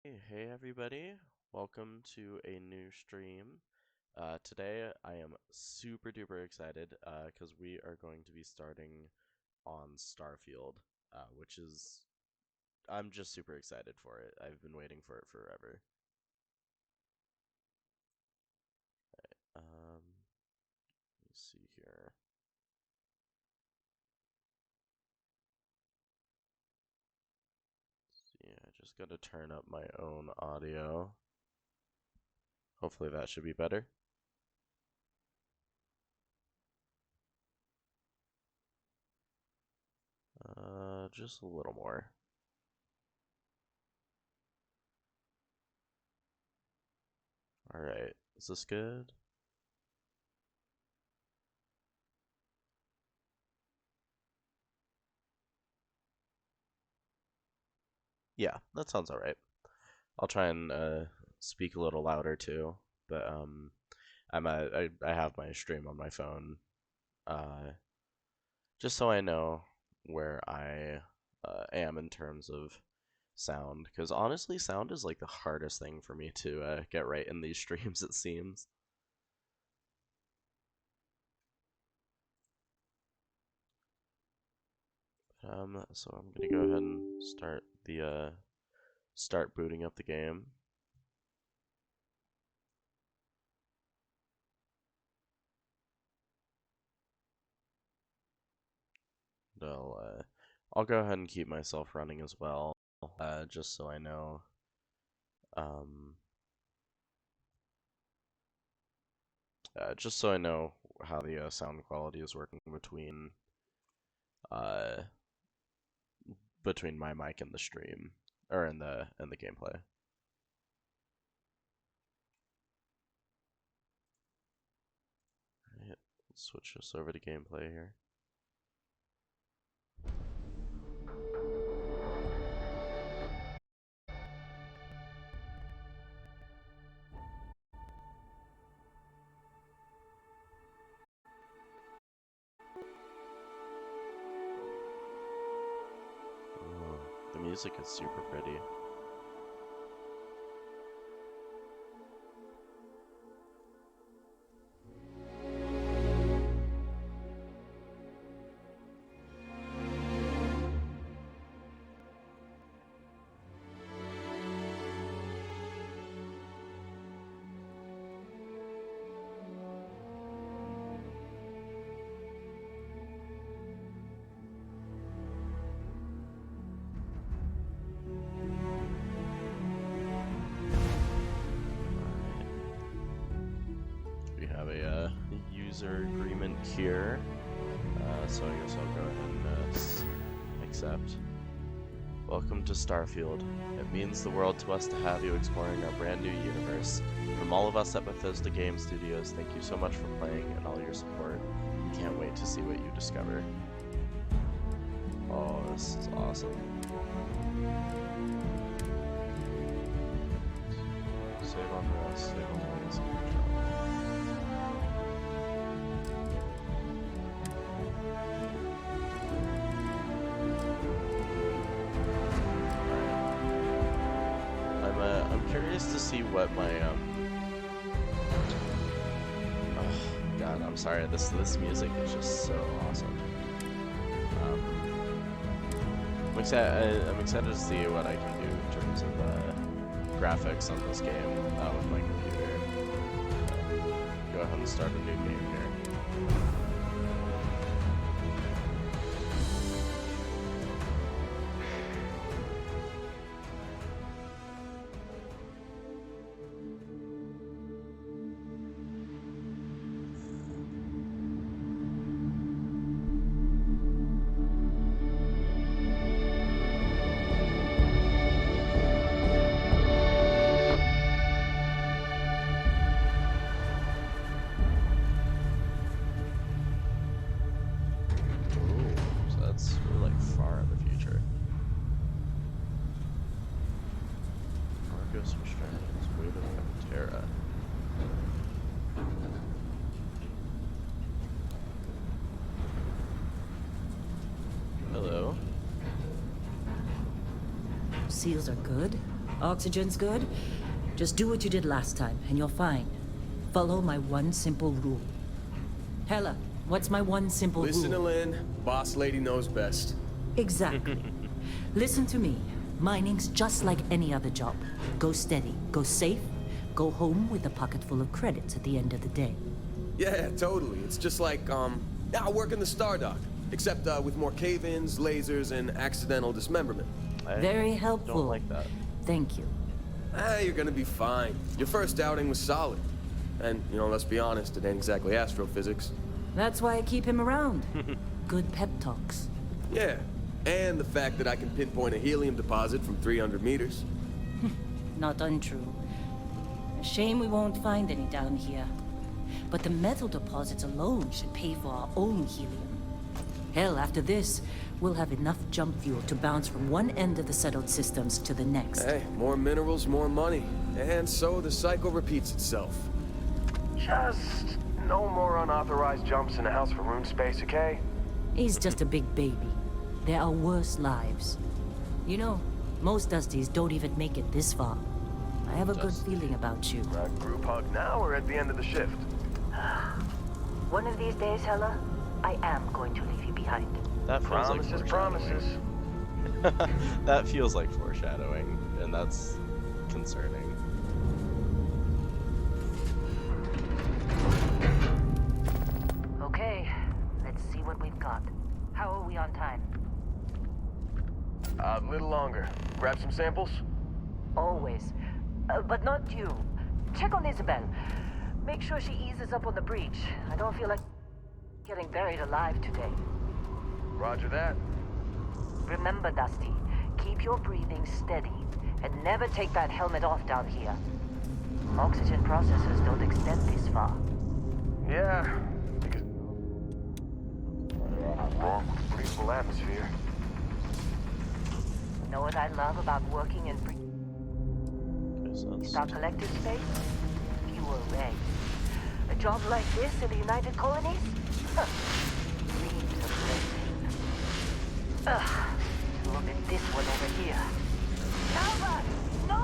Hey everybody, welcome to a new stream. Today I am super duper excited because we are going to be starting on Starfield, which is, I'm just super excited for it. I've been waiting for it forever. Let me see here. Yeah, I just gotta turn up my own audio. Hopefully that should be better. Just a little more. Alright, is this good? Yeah, that sounds alright. I'll try and speak a little louder too, but I have my stream on my phone, uh, just so I know where I am in terms of sound, because honestly, sound is like the hardest thing for me to get right in these streams. It seems. So I'm gonna go ahead and start booting up the game. I'll go ahead and keep myself running as well, just so I know. Just so I know how the sound quality is working uh, between my mic and the stream, or in the gameplay. Right, let's switch this over to gameplay here. Oh, the music is super pretty. We have a user agreement here, so I guess I'll go ahead and accept. Welcome to Starfield. It means the world to us to have you exploring our brand new universe. From all of us at Bethesda Game Studios, thank you so much for playing and all your support. We can't wait to see what you discover. Oh, this is awesome. Save on this, save on this. I'm curious to see what my oh god, I'm sorry, this music is just so awesome. I'm excited to see what I can do in terms of graphics on this game with my computer. Go ahead and start a new game here. Seals are good? Oxygen's good? Just do what you did last time, and you're fine. Follow my one simple rule. Hella, what's my one simple rule? Listen to Lynn. Boss lady knows best. Exactly. Listen to me. Mining's just like any other job. Go steady, go safe, go home with a pocket full of credits at the end of the day. Yeah, totally. It's just like, I work in the Star Dock. Except, with more cave-ins, lasers, and accidental dismemberment. Very helpful. Don't like that. Thank you. You're gonna be fine. Your first outing was solid. And, let's be honest, it ain't exactly astrophysics. That's why I keep him around. Good pep talks. Yeah, and the fact that I can pinpoint a helium deposit from 300 meters. Not untrue. A shame we won't find any down here. But the metal deposits alone should pay for our own helium. Hell, after this, we'll have enough jump fuel to bounce from one end of the settled systems to the next. Hey, more minerals, more money. And so the cycle repeats itself. Just no more unauthorized jumps in the house for room space, okay? He's just a big baby. There are worse lives. You know, most Dusties don't even make it this far. I have a good feeling about you. Group hug now or at the end of the shift? One of these days, Hella, I am going to leave you behind. That feels Promises, like promises. That feels like foreshadowing, and that's concerning. Okay, let's see what we've got. How are we on time? A little longer. Grab some samples? Always. But not you. Check on Isabel. Make sure she eases up on the breach. I don't feel like getting buried alive today. Roger that. Remember, Dusty, keep your breathing steady and never take that helmet off down here. Oxygen processors don't extend this far. Yeah, because... wrong with the breathable atmosphere. Know what I love about working in Star Collective space? Fewer regs. A job like this in the United Colonies? Huh. Dreams of blessing. Ugh. Look at this one over here. Calvert! No!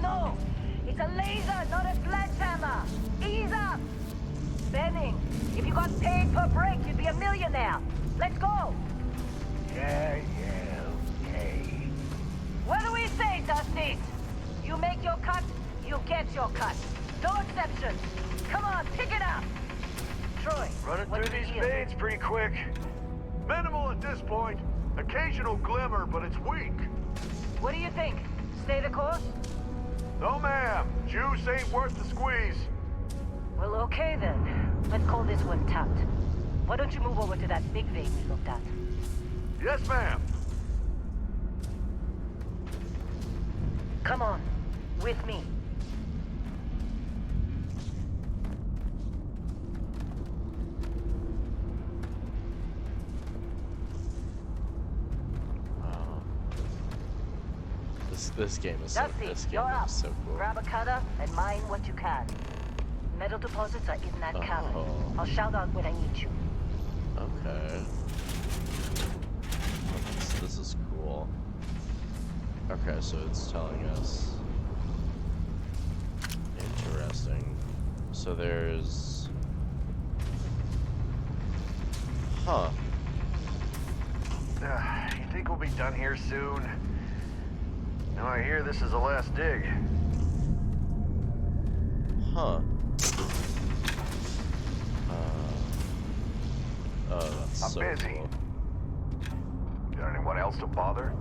No! It's a laser, not a sledgehammer! Ease up! Benning, if you got paid per break, you'd be a millionaire. Let's go! Yeah, okay. What do we say, Dusties? You make your cut, you get your cut. No exceptions. Come on, pick it up. Troy, Running what's through the these deal? fades pretty quick. Minimal at this point. Occasional glimmer, but it's weak. What do you think? Stay the course? No, ma'am. Juice ain't worth the squeeze. Well, okay then. Let's call this one tapped. Why don't you move over to that big vein we looked at? Yes, ma'am. Come on, with me. Wow. This game is Dusty, this game you're up. is so cool. Grab a cutter and mine what you can. Metal deposits are in that cabin. I'll shout out when I need you. Okay. This is cool. Okay, so it's telling us. Interesting. So there's. Huh. You think we'll be done here soon? Now I hear this is the last dig. Huh. Oh, that's I'm so busy. cool. Got anyone else to bother?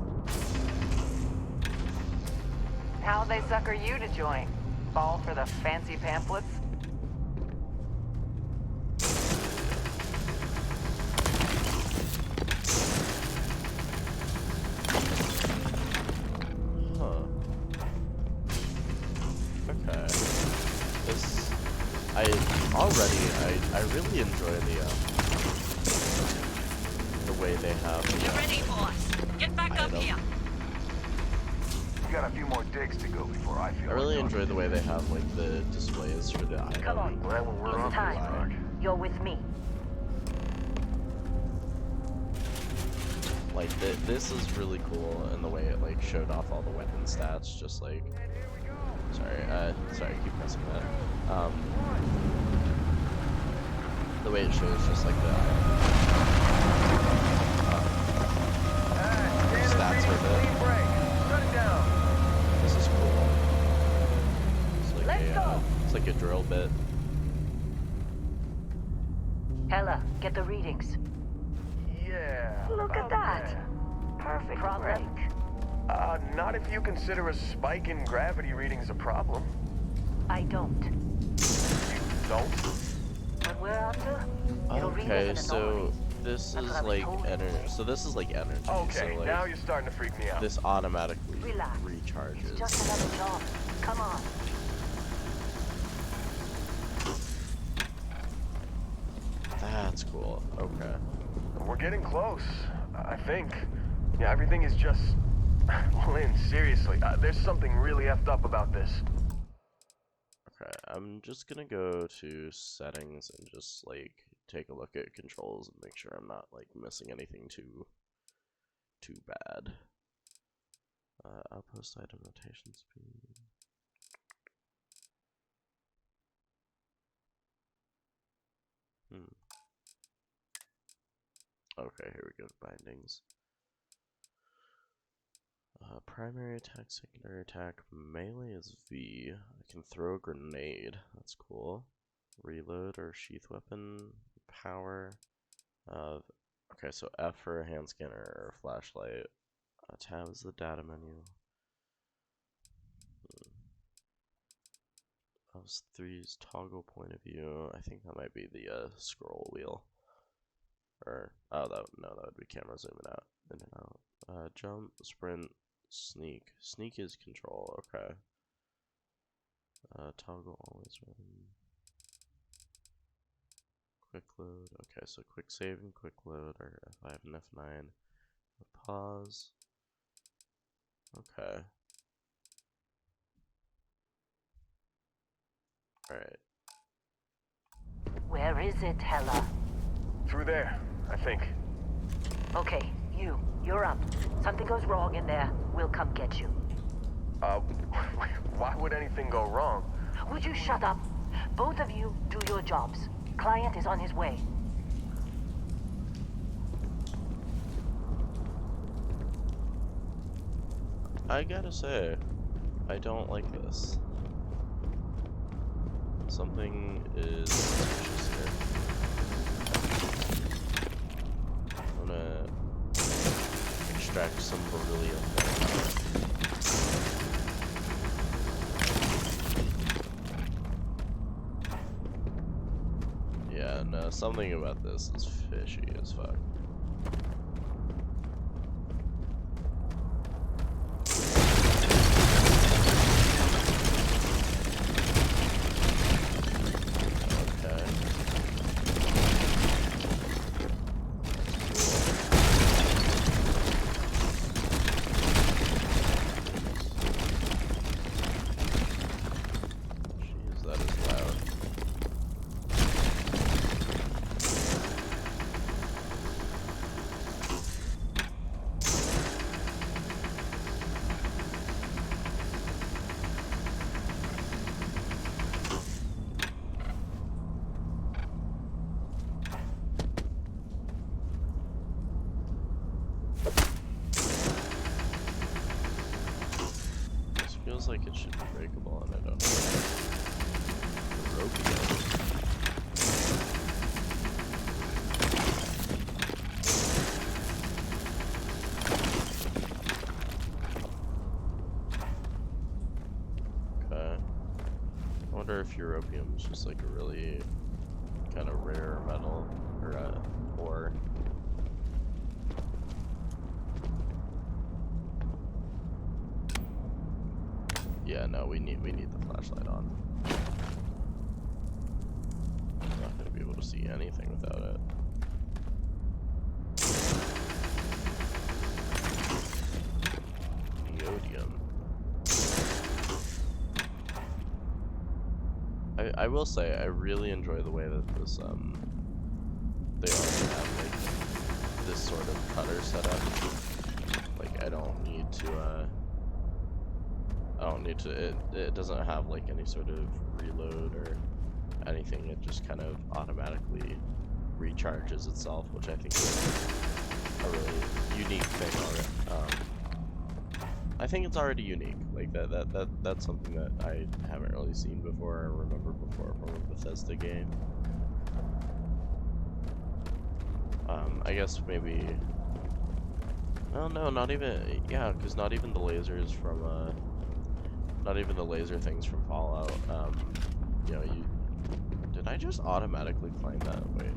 How'd they sucker you to join? Fall for the fancy pamphlets? Huh. Okay. This, I really enjoy the way they have. You're ready, boss. Get back up here. We got a few more digs to go before I feel I really like enjoy the way they have like the displays for the item. Come on. Glad when we're on It's this time. rock. You're with me. Like, this is really cool in the way it, like, showed off all the weapon stats, just like... Sorry, keep pressing that. The way it shows just, like, the stats with it. This is cool. It's like a drill bit. Hella, get the readings. Yeah. Look at that. Perfect break. Not if you consider a spike in gravity readings a problem. I don't. You don't? What we're up to? It'll read Okay, as an so anomaly. this That's is what I was like told. energy. So this is like energy. Okay, So like now you're starting to freak me out. this automatically Relax. recharges. It's just another job. Come on. That's cool. Okay. We're getting close, I think. Yeah, everything is just... Lynn, seriously, there's something really effed up about this. Okay, I'm just gonna go to settings and just like take a look at controls and make sure I'm not like missing anything too bad. Outpost item rotation speed. Okay, here we go. Bindings. Primary attack, secondary attack, melee is V. I can throw a grenade. That's cool. Reload or sheath weapon. Power. Okay, so F for a hand scanner or flashlight. Tab is the data menu. Mouse 3's toggle point of view. I think that might be the scroll wheel. Or that would be camera zooming out in and out. Jump, sprint, sneak. Sneak is control. Okay. Toggle always run. Quick load. Okay, so quick save and quick load are F5 and F9. Pause. Okay. Alright. Where is it, Hella? Through there, I think. Okay, you're up. Something goes wrong in there, we'll come get you. Why would anything go wrong? Would you shut up? Both of you do your jobs. Client is on his way. I gotta say, I don't like this. Something is suspicious here. I'm gonna extract some beryllium. Yeah, no, something about this is fishy as fuck. Feels like it should be breakable, and I don't know. Okay. I wonder if europium is just like a really kind of rare metal or ore. Yeah, no, we need the flashlight on. I'm not gonna be able to see anything without it. Neodymium. I will say I really enjoy the way that this they already have like this sort of cutter setup. Like I don't need to, it doesn't have like any sort of reload or anything. It just kind of automatically recharges itself, which I think is a really unique thing on it. I think it's already unique. Like that's something that I haven't really seen before or remember before from a Bethesda game. I guess maybe. Oh no, not even. Yeah, because not even the lasers from not even the laser things from Fallout. You know, did I just automatically climb that? Wait.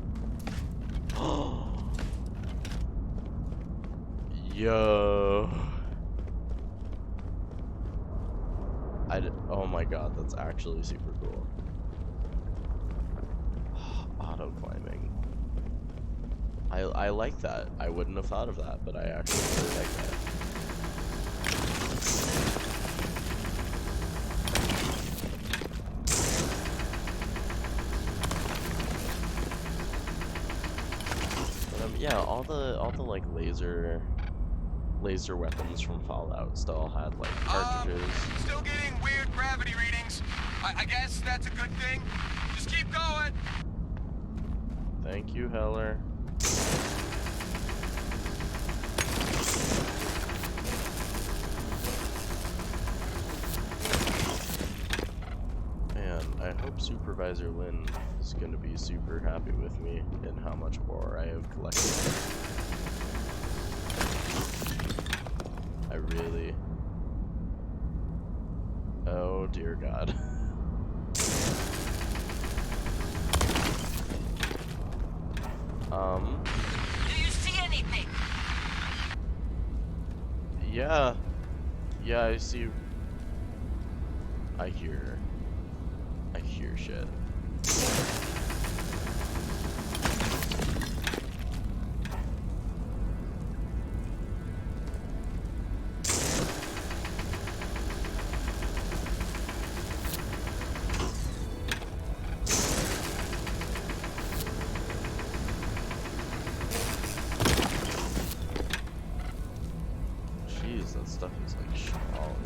Yo. Oh my god, that's actually super cool. Auto climbing. I like that. I wouldn't have thought of that, but I actually really like that. But, yeah, all the like laser weapons from Fallout still had like cartridges. Still getting weird gravity readings. I guess that's a good thing. Just keep going. Thank you, Heller. Man, I hope Supervisor Lynn is going to be super happy with me and how much ore I have collected. I really... Oh dear God. Do you see anything? Yeah. Yeah, I see. I hear shit. Jeez, that stuff is like strong.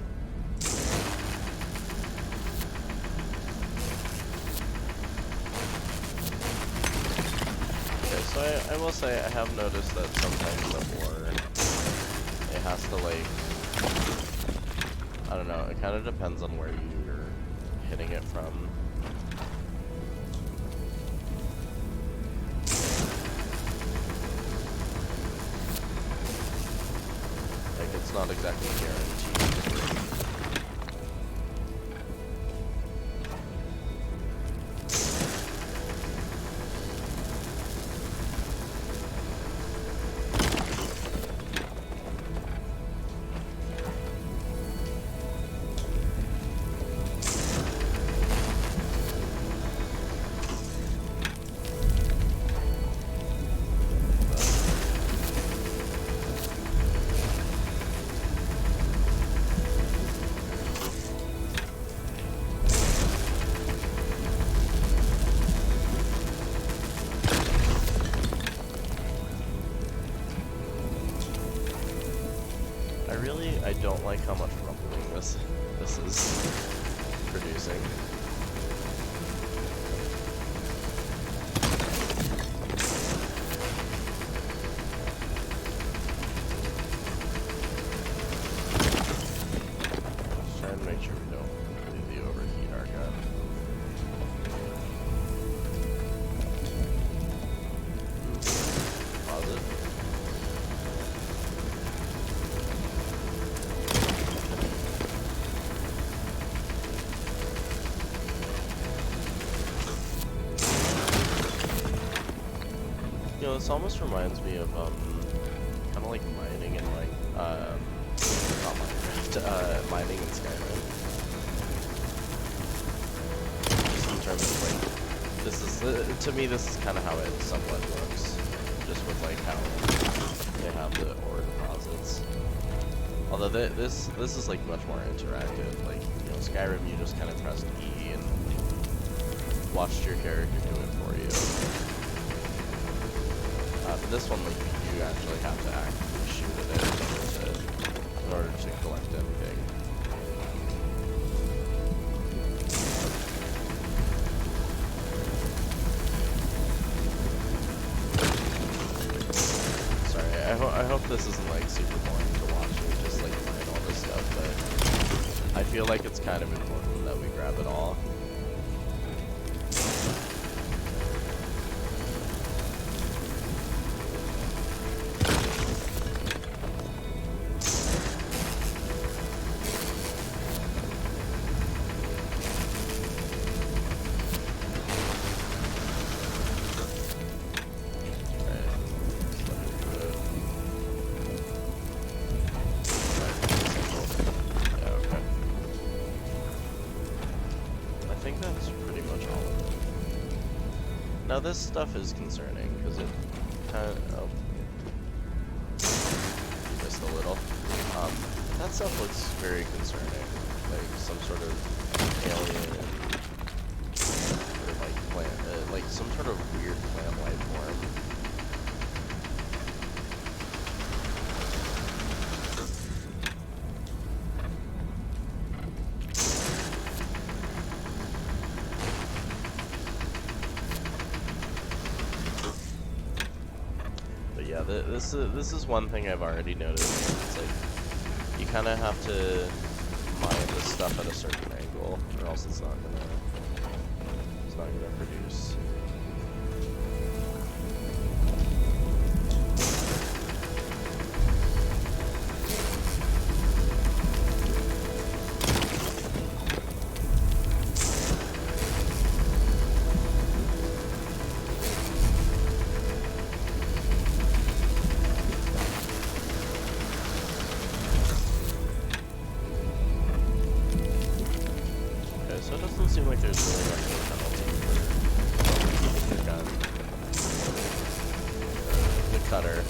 Okay, so I will say I have noticed that sometimes the ore, it has to like, I don't know, it kind of depends on where you're hitting it from. Like, it's not exactly guaranteed. I don't like how much rumbling this is producing. Just trying to make sure we don't completely overheat our gun. Pause it. You know, this almost reminds me of, kind of like mining in, like, not Minecraft, mining in Skyrim. Just in terms of, like, this is, to me, this is kind of how it somewhat looks. Just with, like, how they have the ore deposits. Although this is, like, much more interactive. Like, you know, Skyrim, you just kind of pressed E and watched your character do it for you. But this one, like, you actually have to actively shoot at it in order to collect anything. Sorry, I hope this isn't like super boring to watch me just like find all this stuff, but I feel like it's kind of important that we grab it all. Now this stuff is concerning because it kind of missed a little. That stuff looks very concerning, like some sort of alien, or like plant, like some sort of weird plant life form. Yeah, this is one thing I've already noticed. It's like you kind of have to mine this stuff at a certain angle, or else it's not gonna produce. So it doesn't seem like there's really much of a penalty for the gun. The cutter.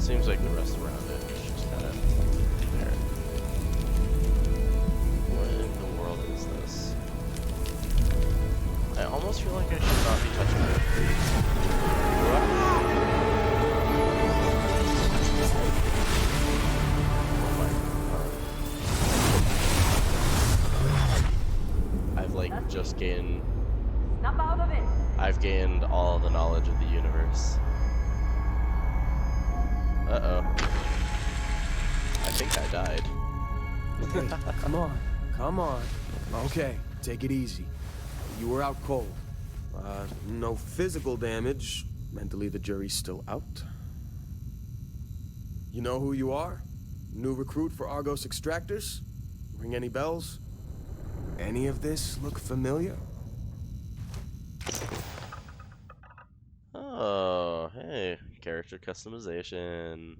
Seems like the rest around it is just kind of there. What in the world is this? I almost feel like I should not be touching it. I've like just gained. Snap out of it. I've gained all the knowledge of the universe. Uh-oh. I think I died. Hey, come on. Come on. Okay, take it easy. You were out cold. No physical damage. Mentally, the jury's still out. You know who you are? New recruit for Argos Extractors? Ring any bells? Any of this look familiar? Oh, hey. Character customization.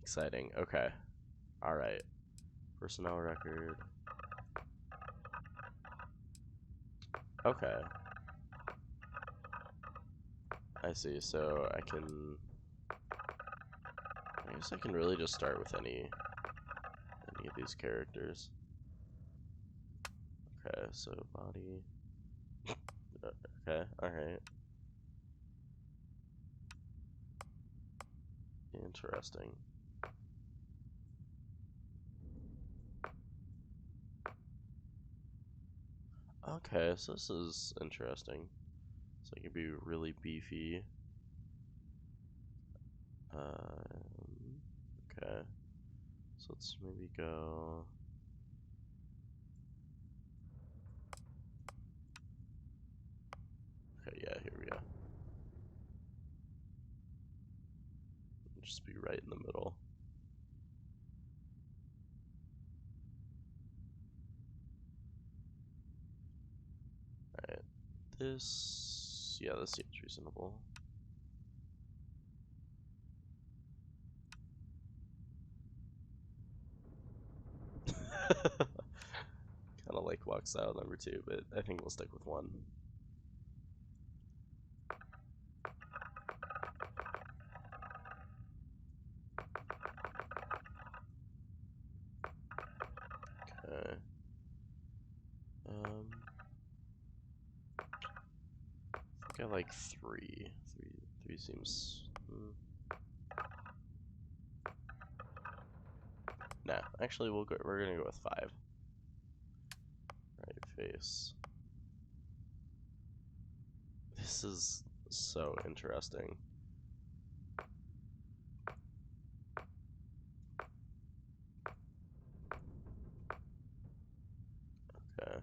Exciting. Okay. Alright. Personnel record. Okay. I see, so I guess I can really just start with any of these characters. Okay, so body. Okay, alright. Interesting. Okay, so this is interesting. So I could be really beefy. Okay. So let's maybe go. Okay, yeah, here we go. Just be right in the middle. Alright. This, yeah, this seems reasonable. Kind of like walk style number 2, but I think we'll stick with 1. Okay. I think I like 3. 3 seems. Nah, actually, we're gonna go with 5. Right face. This is so interesting. Okay.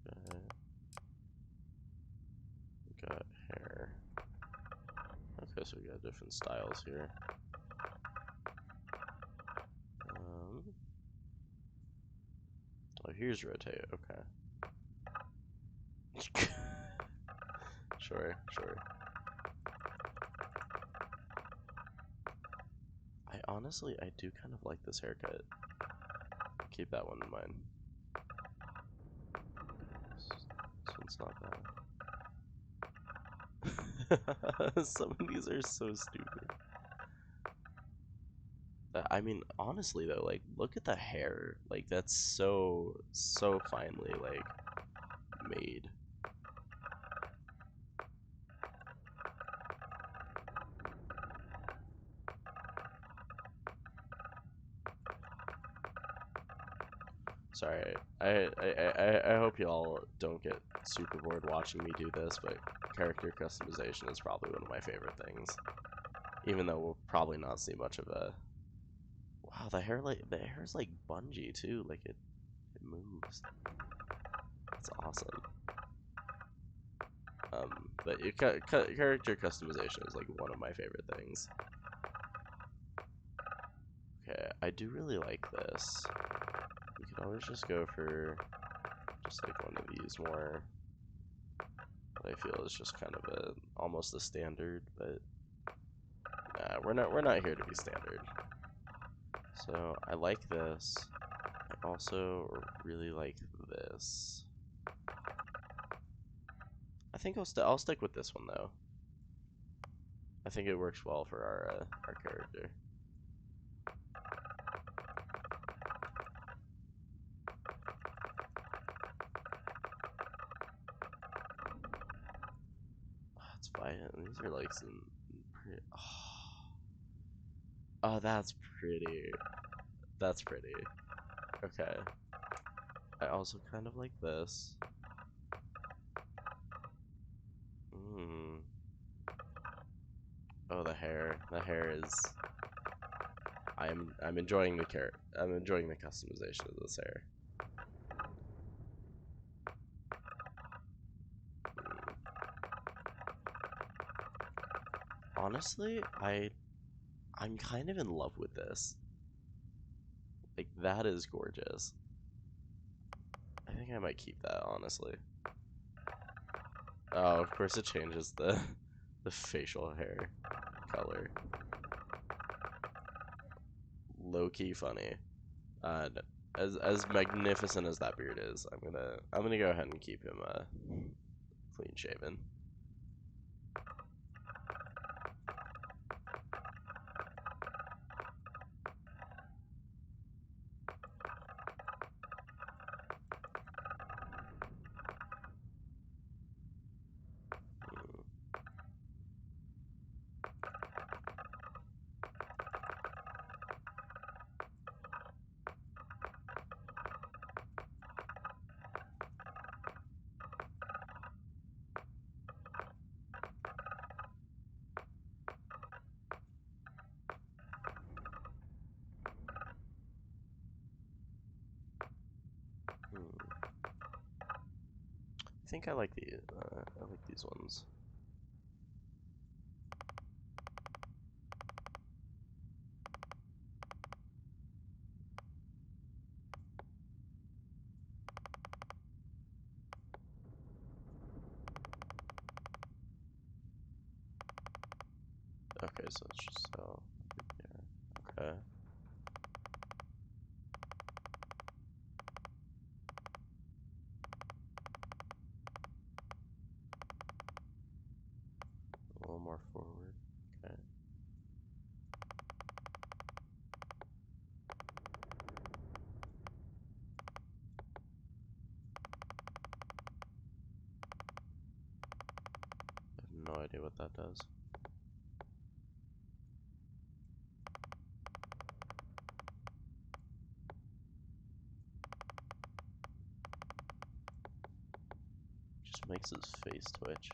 Okay. We got hair. Okay, so we got different styles here. Oh, here's rotate. Okay. Sure, sure. I do kind of like this haircut. Keep that one in mind. This one's not bad. Some of these are so stupid. I mean, honestly though, like, look at the hair. Like, that's so finely, like, made. Sorry, I hope y'all don't get super bored watching me do this, but character customization is probably one of my favorite things. Even though we'll probably not see much of a. Wow, the hair is like bungee too, like it moves. It's awesome. But your character customization is like one of my favorite things. Okay, I do really like this. We could always just go for just like one of these more. What I feel is just kind of almost a standard, but nah, we're not here to be standard. So I like this. I also really like this. I think I'll stick with this one though. I think it works well for our character. Oh, that's fine. These are like some pretty. Oh, that's pretty. That's pretty. Okay. I also kind of like this. Mm. Oh, the hair. The hair is. I'm enjoying I'm enjoying the customization of this hair. Mm. Honestly, I'm kind of in love with this. Like, that is gorgeous. I think I might keep that, honestly. Oh, of course it changes the facial hair color. Low key funny. Uh, as magnificent as that beard is, I'm gonna go ahead and keep him clean shaven. Mm. Hmm. think I like these ones. Okay, so it's just so there. Okay. A little more forward. Okay. I have no idea what that does. Just makes his face twitch.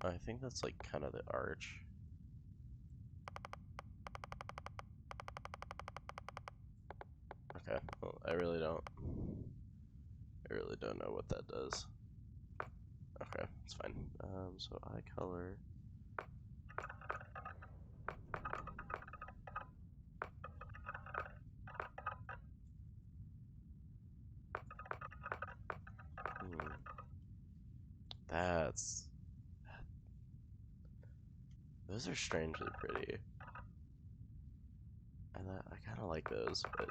I think that's like kind of the arch. Okay, well, I really don't know what that does. Okay, it's fine. So eye color. Hmm. That's Those are strangely pretty. I kind of like those, but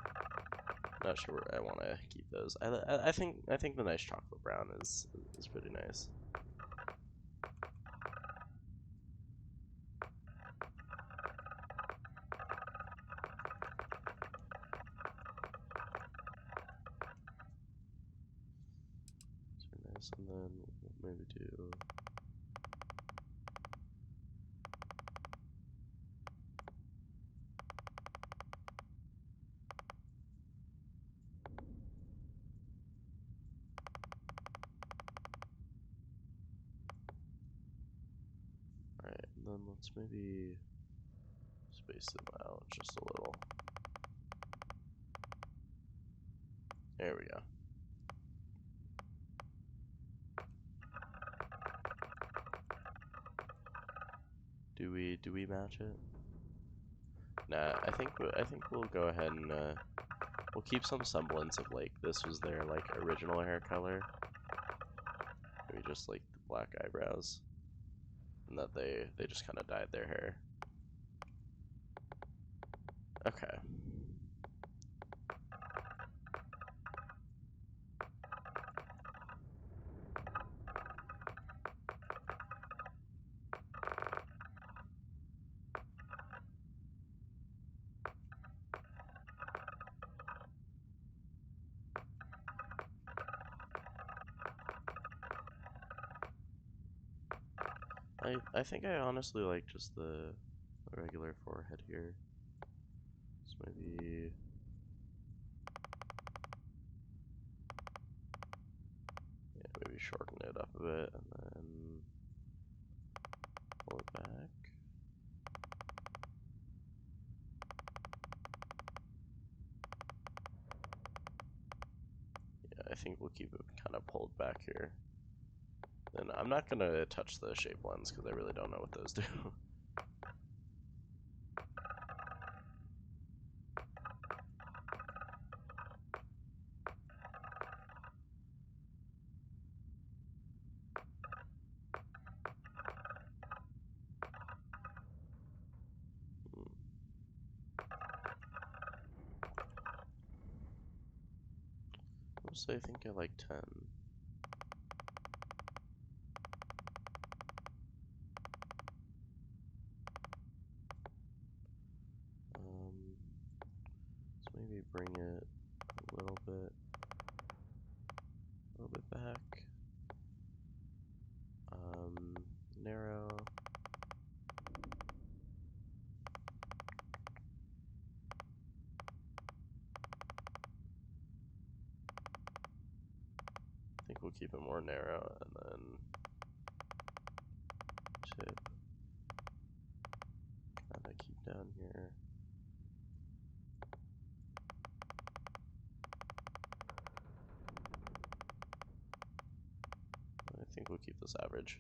not sure where I want to keep those. I think the nice chocolate brown is pretty nice. It's very nice, and then we'll maybe do. Alright, and then let's maybe space them out just a little. There we go. Do we match it? Nah, I think we'll go ahead and we'll keep some semblance of like this was their like original hair color. Maybe just like the black eyebrows, and that they just kind of dyed their hair. Okay. I think I honestly like just the regular forehead here. So maybe maybe shorten it up a bit and then pull it back. Yeah, I think we'll keep it kind of pulled back here. Then I'm not gonna touch the shape lens because I really don't know what those do. So I think I like 10. Let's maybe bring it a little bit back. Narrow. I think we'll keep it more narrow, and then tip. Kind of keep down here. we'll keep this average.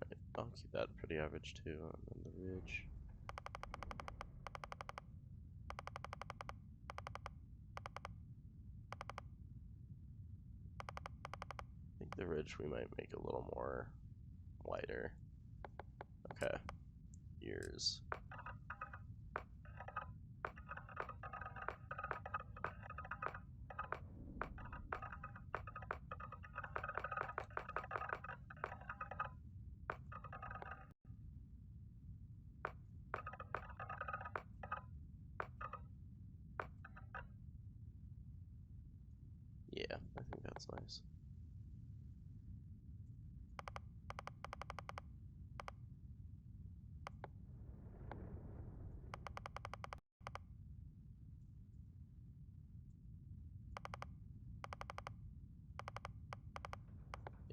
Alright, I'll keep that pretty average too, and then the ridge. I think the ridge we might make a little more wider. Okay, ears. Yeah, I think that's nice.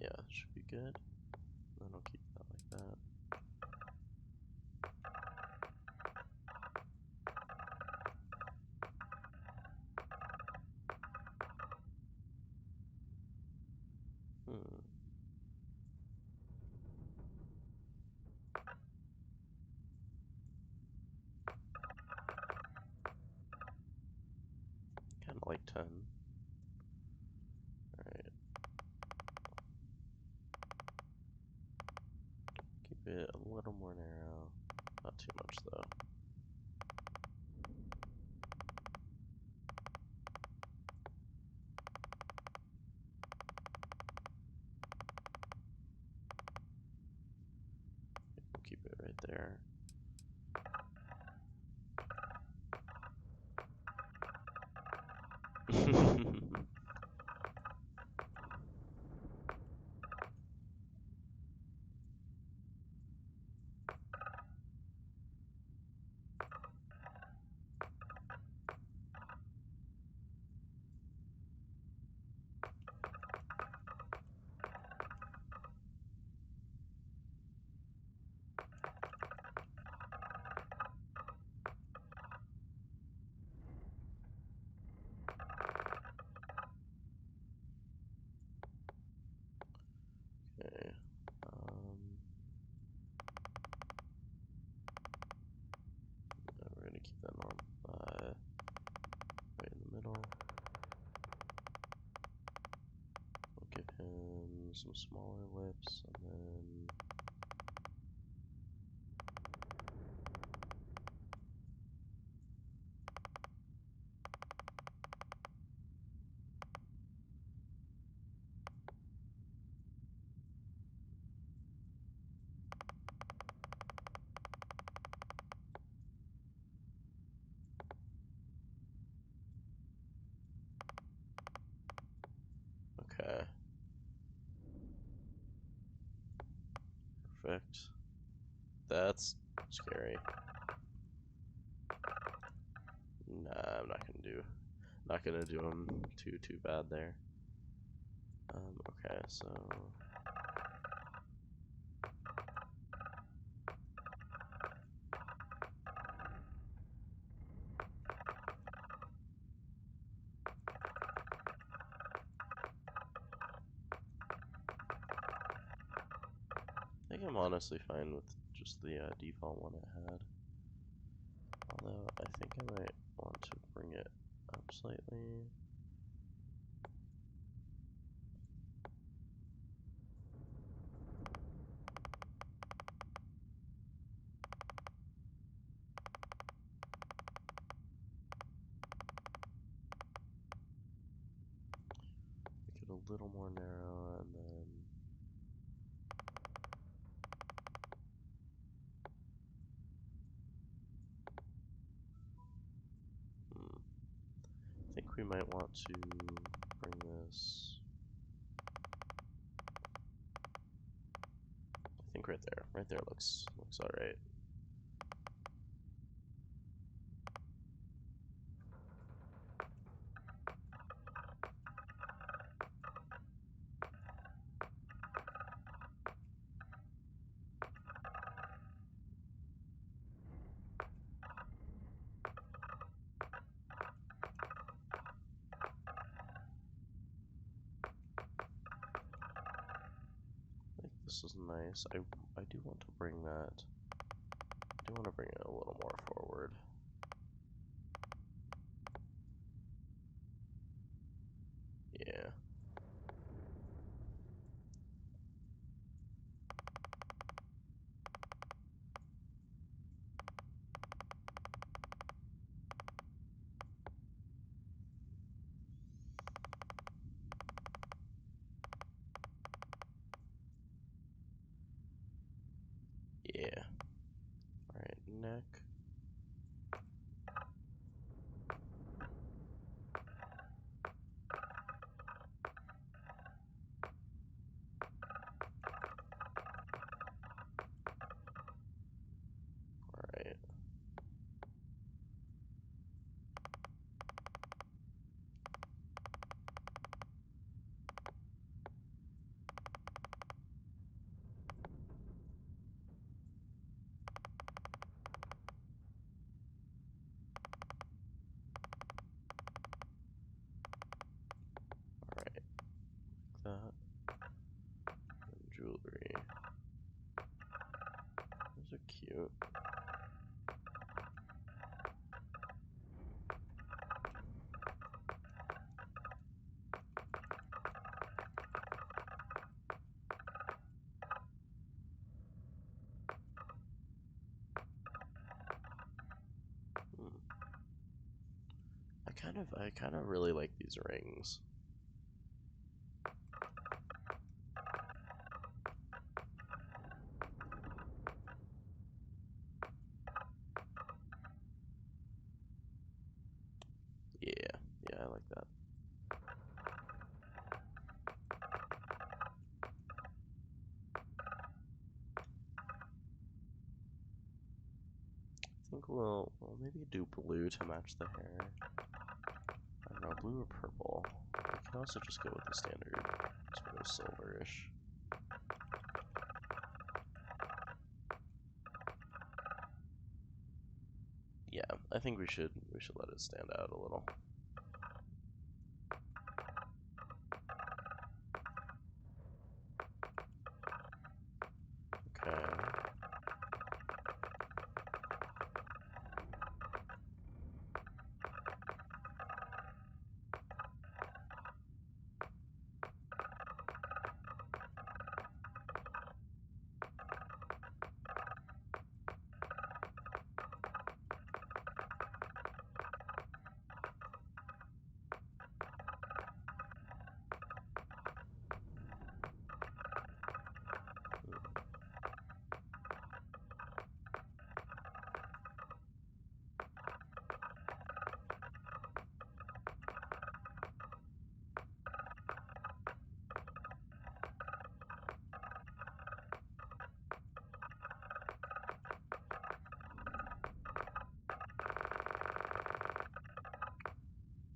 Yeah, should be good. Then I'll keep that like that. Hmm. Kind of like 10. Alright. Keep it a little more narrow. Not too much though. We'll keep it right there. Okay. We're gonna keep that normal. Right in the middle. We'll give him some smaller lips, and then okay. Perfect. That's scary. Nah, I'm not gonna do him too bad there. Okay, so I think I'm honestly fine with just the default one it had. Although I think I might want to bring it up slightly. Make it a little more narrow, and then I think we might want to bring this. I think right there looks all right. this is nice. I do want to bring that. I do want to bring it a little more forward. Yeah. Yeah. Alright, neck. Alright. Alright. That. And jewelry. Those are cute. Hmm. I kind of really like these rings. Yeah, yeah, I like that. I think we'll maybe do blue to match the hair. I don't know, blue or purple. We can also just go with the standard sort of silverish. Yeah, I think we should let it stand out a little. Okay.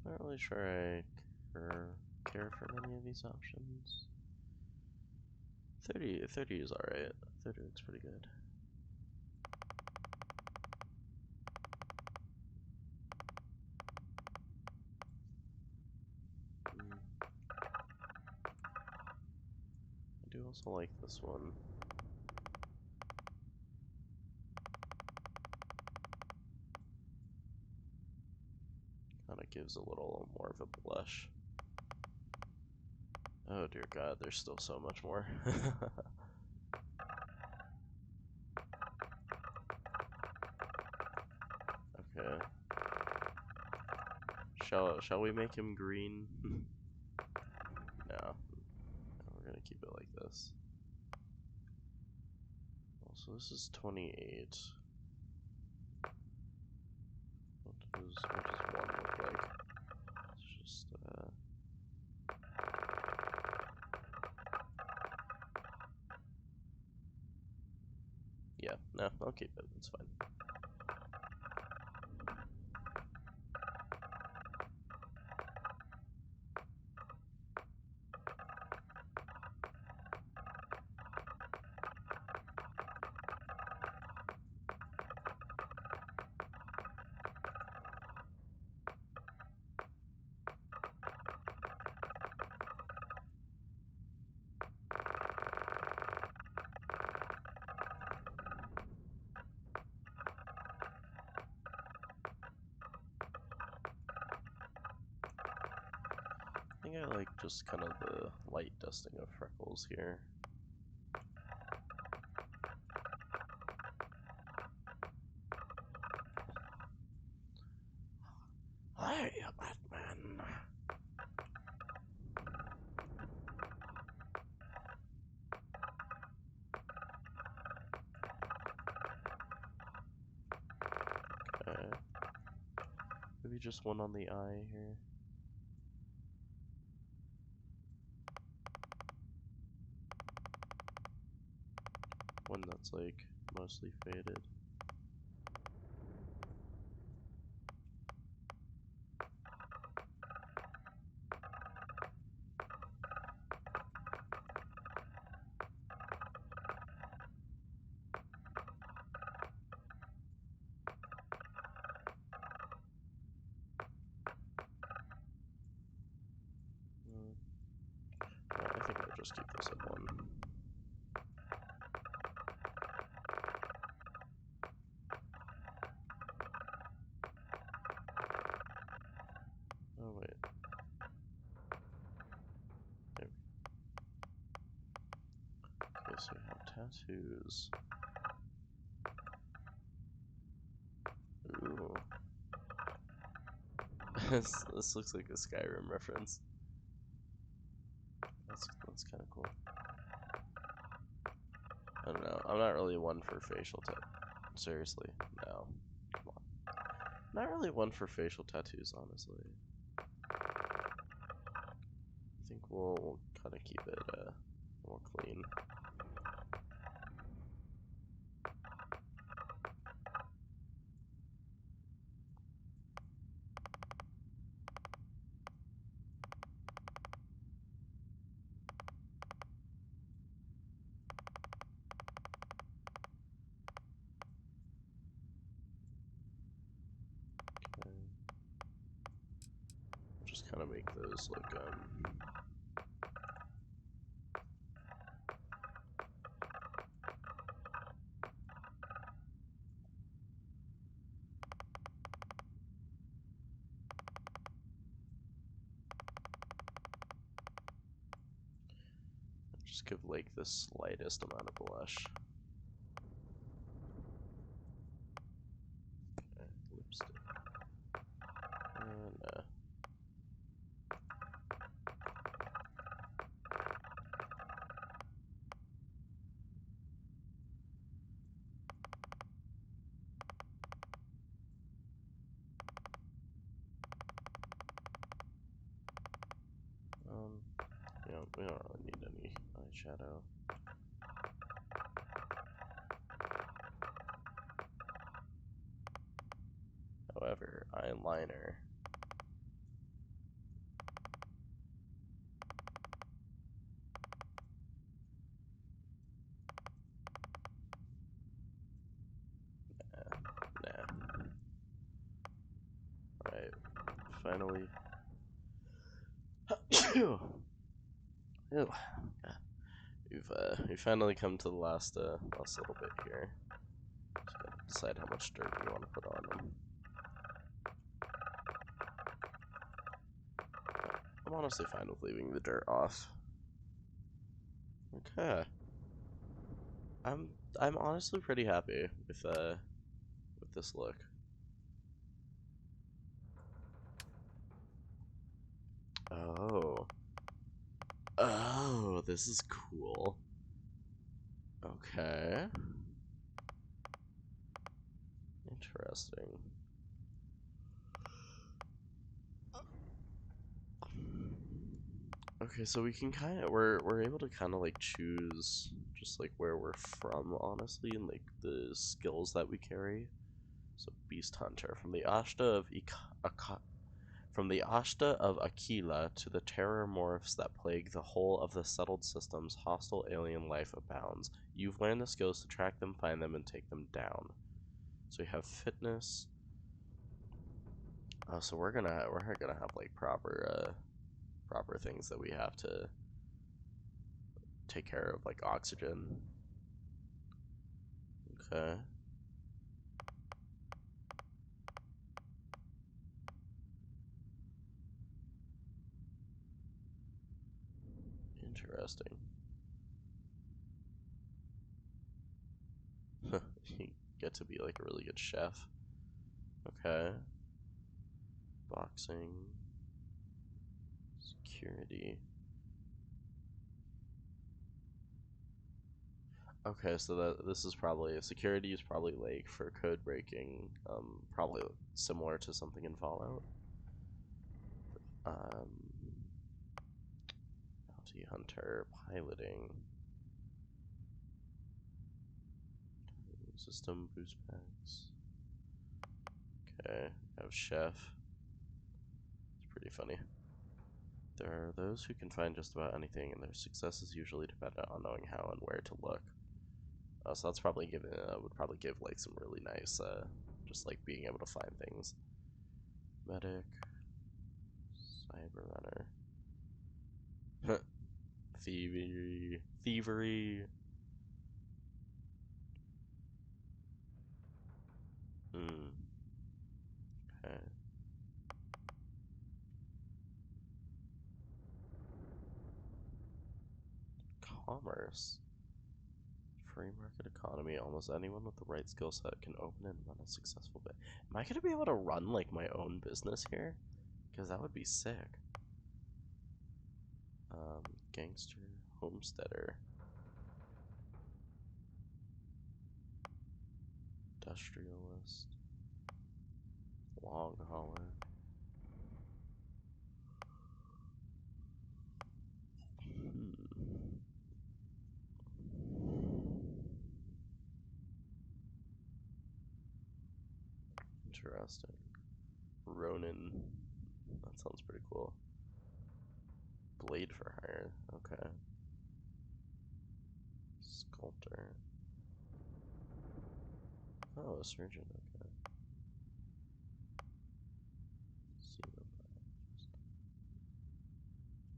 Not really sure I care for many of these options. 30 is alright. 30 looks pretty good. I do also like this one. Kind of gives a little more of a blush. Oh dear god, there's still so much more. Okay. Shall we make him green? No. No, we're gonna keep it like this. Also, this is 28. What does 1 look like? It's just, yeah, no, I'll keep it, it's fine. think I like just kind of the light dusting of freckles here. Hi, Batman. Okay. Maybe just one on the eye here. One that's like mostly faded. I think I'll just keep this at one. Oh wait. There. Okay, so we have tattoos. Ooh. this looks like a Skyrim reference. That's kind of cool. I don't know. I'm not really one for facial seriously, no. Come on. Not really one for facial tattoos, honestly. I think we'll kind of keep it more clean. Okay. We'll just kind of make those look just give like the slightest amount of blush. Okay, lipstick. And we don't really need any eyeshadow. However, eyeliner. Nah. Alright, finally. Ew. Ew. Yeah. We've finally come to the last little bit here. Just gotta decide how much dirt we want to put on them. I'm honestly fine with leaving the dirt off. Okay. I'm honestly pretty happy with this look. Oh. Oh, this is cool. Okay. Interesting. Okay, so we can we're able to kind of like choose just like where we're from, honestly, and like the skills that we carry. So Beast Hunter from the Ashta of Aquila to the terror morphs that plague the whole of the settled systems, hostile alien life abounds. You've learned the skills to track them, find them, and take them down. So we have fitness. Oh, so we're gonna have like proper things that we have to take care of, like oxygen. Okay. Interesting. You get to be like a really good chef. Okay. Boxing. Security. Okay, so this is probably security is probably like for code breaking, probably similar to something in Fallout. Um, bounty hunter, piloting, system boost packs. Okay, have chef. It's pretty funny. There are those who can find just about anything, and their success is usually dependent on knowing how and where to look. So that's probably giving would probably give like some really nice, just like being able to find things. Medic, cyber runner, thievery. Hmm. Okay. Commerce. Free market economy. Almost anyone with the right skill set can open and run a successful bit. Am I gonna be able to run like my own business here? Because that would be sick. Gangster, homesteader, industrialist, long hauler. Hmm. Interesting. Ronin. That sounds pretty cool. Blade for hire. Okay. Sculptor. Oh, a surgeon. Okay.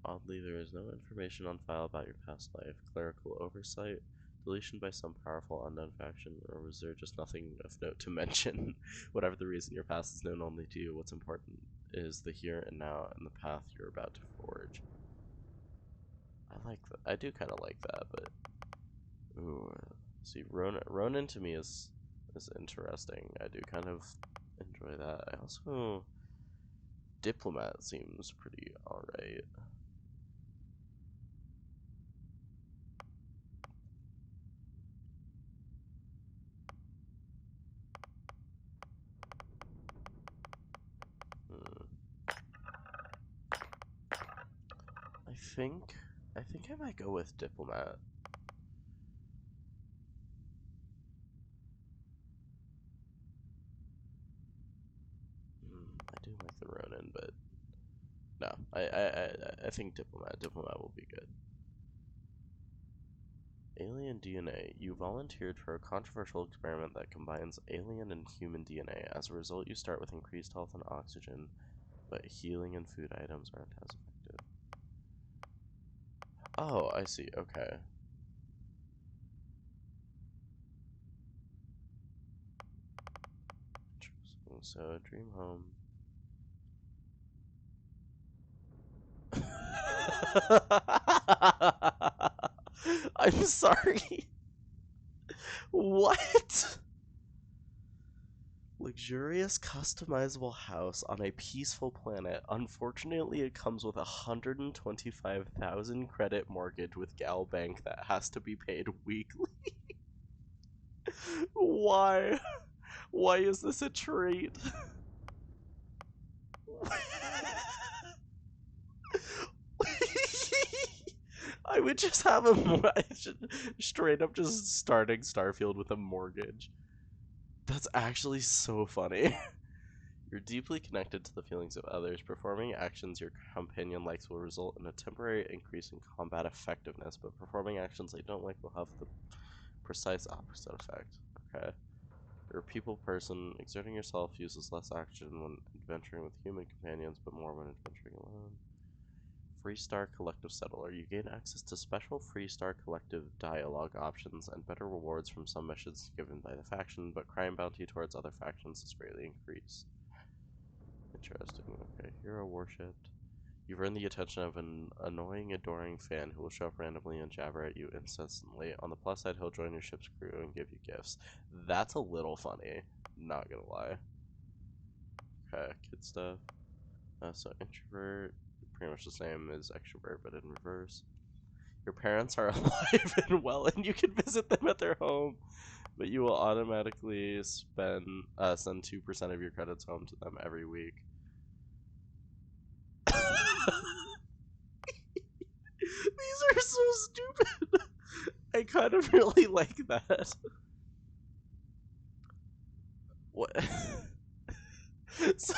Oddly, there is no information on file about your past life. Clerical oversight, deletion by some powerful unknown faction, or was there just nothing of note to mention? Whatever the reason, your past is known only to you. What's important is the here and now and the path you're about to forge. I like that. I do kind of like that, but ooh, see, Ronin to me is interesting. I do kind of enjoy that. I also diplomat seems pretty alright. Hmm. I think I think I might go with diplomat. I do like the Ronin, but no, I think diplomat. Diplomat will be good. Alien DNA. You volunteered for a controversial experiment that combines alien and human DNA. As a result, you start with increased health and oxygen, but healing and food items aren't as effective. Oh, I see. Okay. Interesting. So, dream home. I'm sorry. What? Luxurious customizable house on a peaceful planet. Unfortunately, it comes with a 125,000 credit mortgage with Gal Bank that has to be paid weekly. Why? Why is this a treat? I would just have straight up just starting Starfield with a mortgage. That's actually so funny. You're deeply connected to the feelings of others. Performing actions your companion likes will result in a temporary increase in combat effectiveness, but performing actions they don't like will have the precise opposite effect. Okay. You're a people person. Exerting yourself uses less action when adventuring with human companions, but more when adventuring alone. Freestar Collective Settler. You gain access to special Freestar Collective dialogue options and better rewards from some missions given by the faction, but crime bounty towards other factions is greatly increased. Interesting. Okay, hero worshipped. You've earned the attention of an annoying, adoring fan who will show up randomly and jabber at you incessantly. On the plus side, he'll join your ship's crew and give you gifts. That's a little funny, not gonna lie. Okay, kid stuff. So introvert, pretty much the same as extrovert, but in reverse. Your parents are alive and well, and you can visit them at their home, but you will automatically send 2% of your credits home to them every week. These are so stupid. I kind of really like that. What? So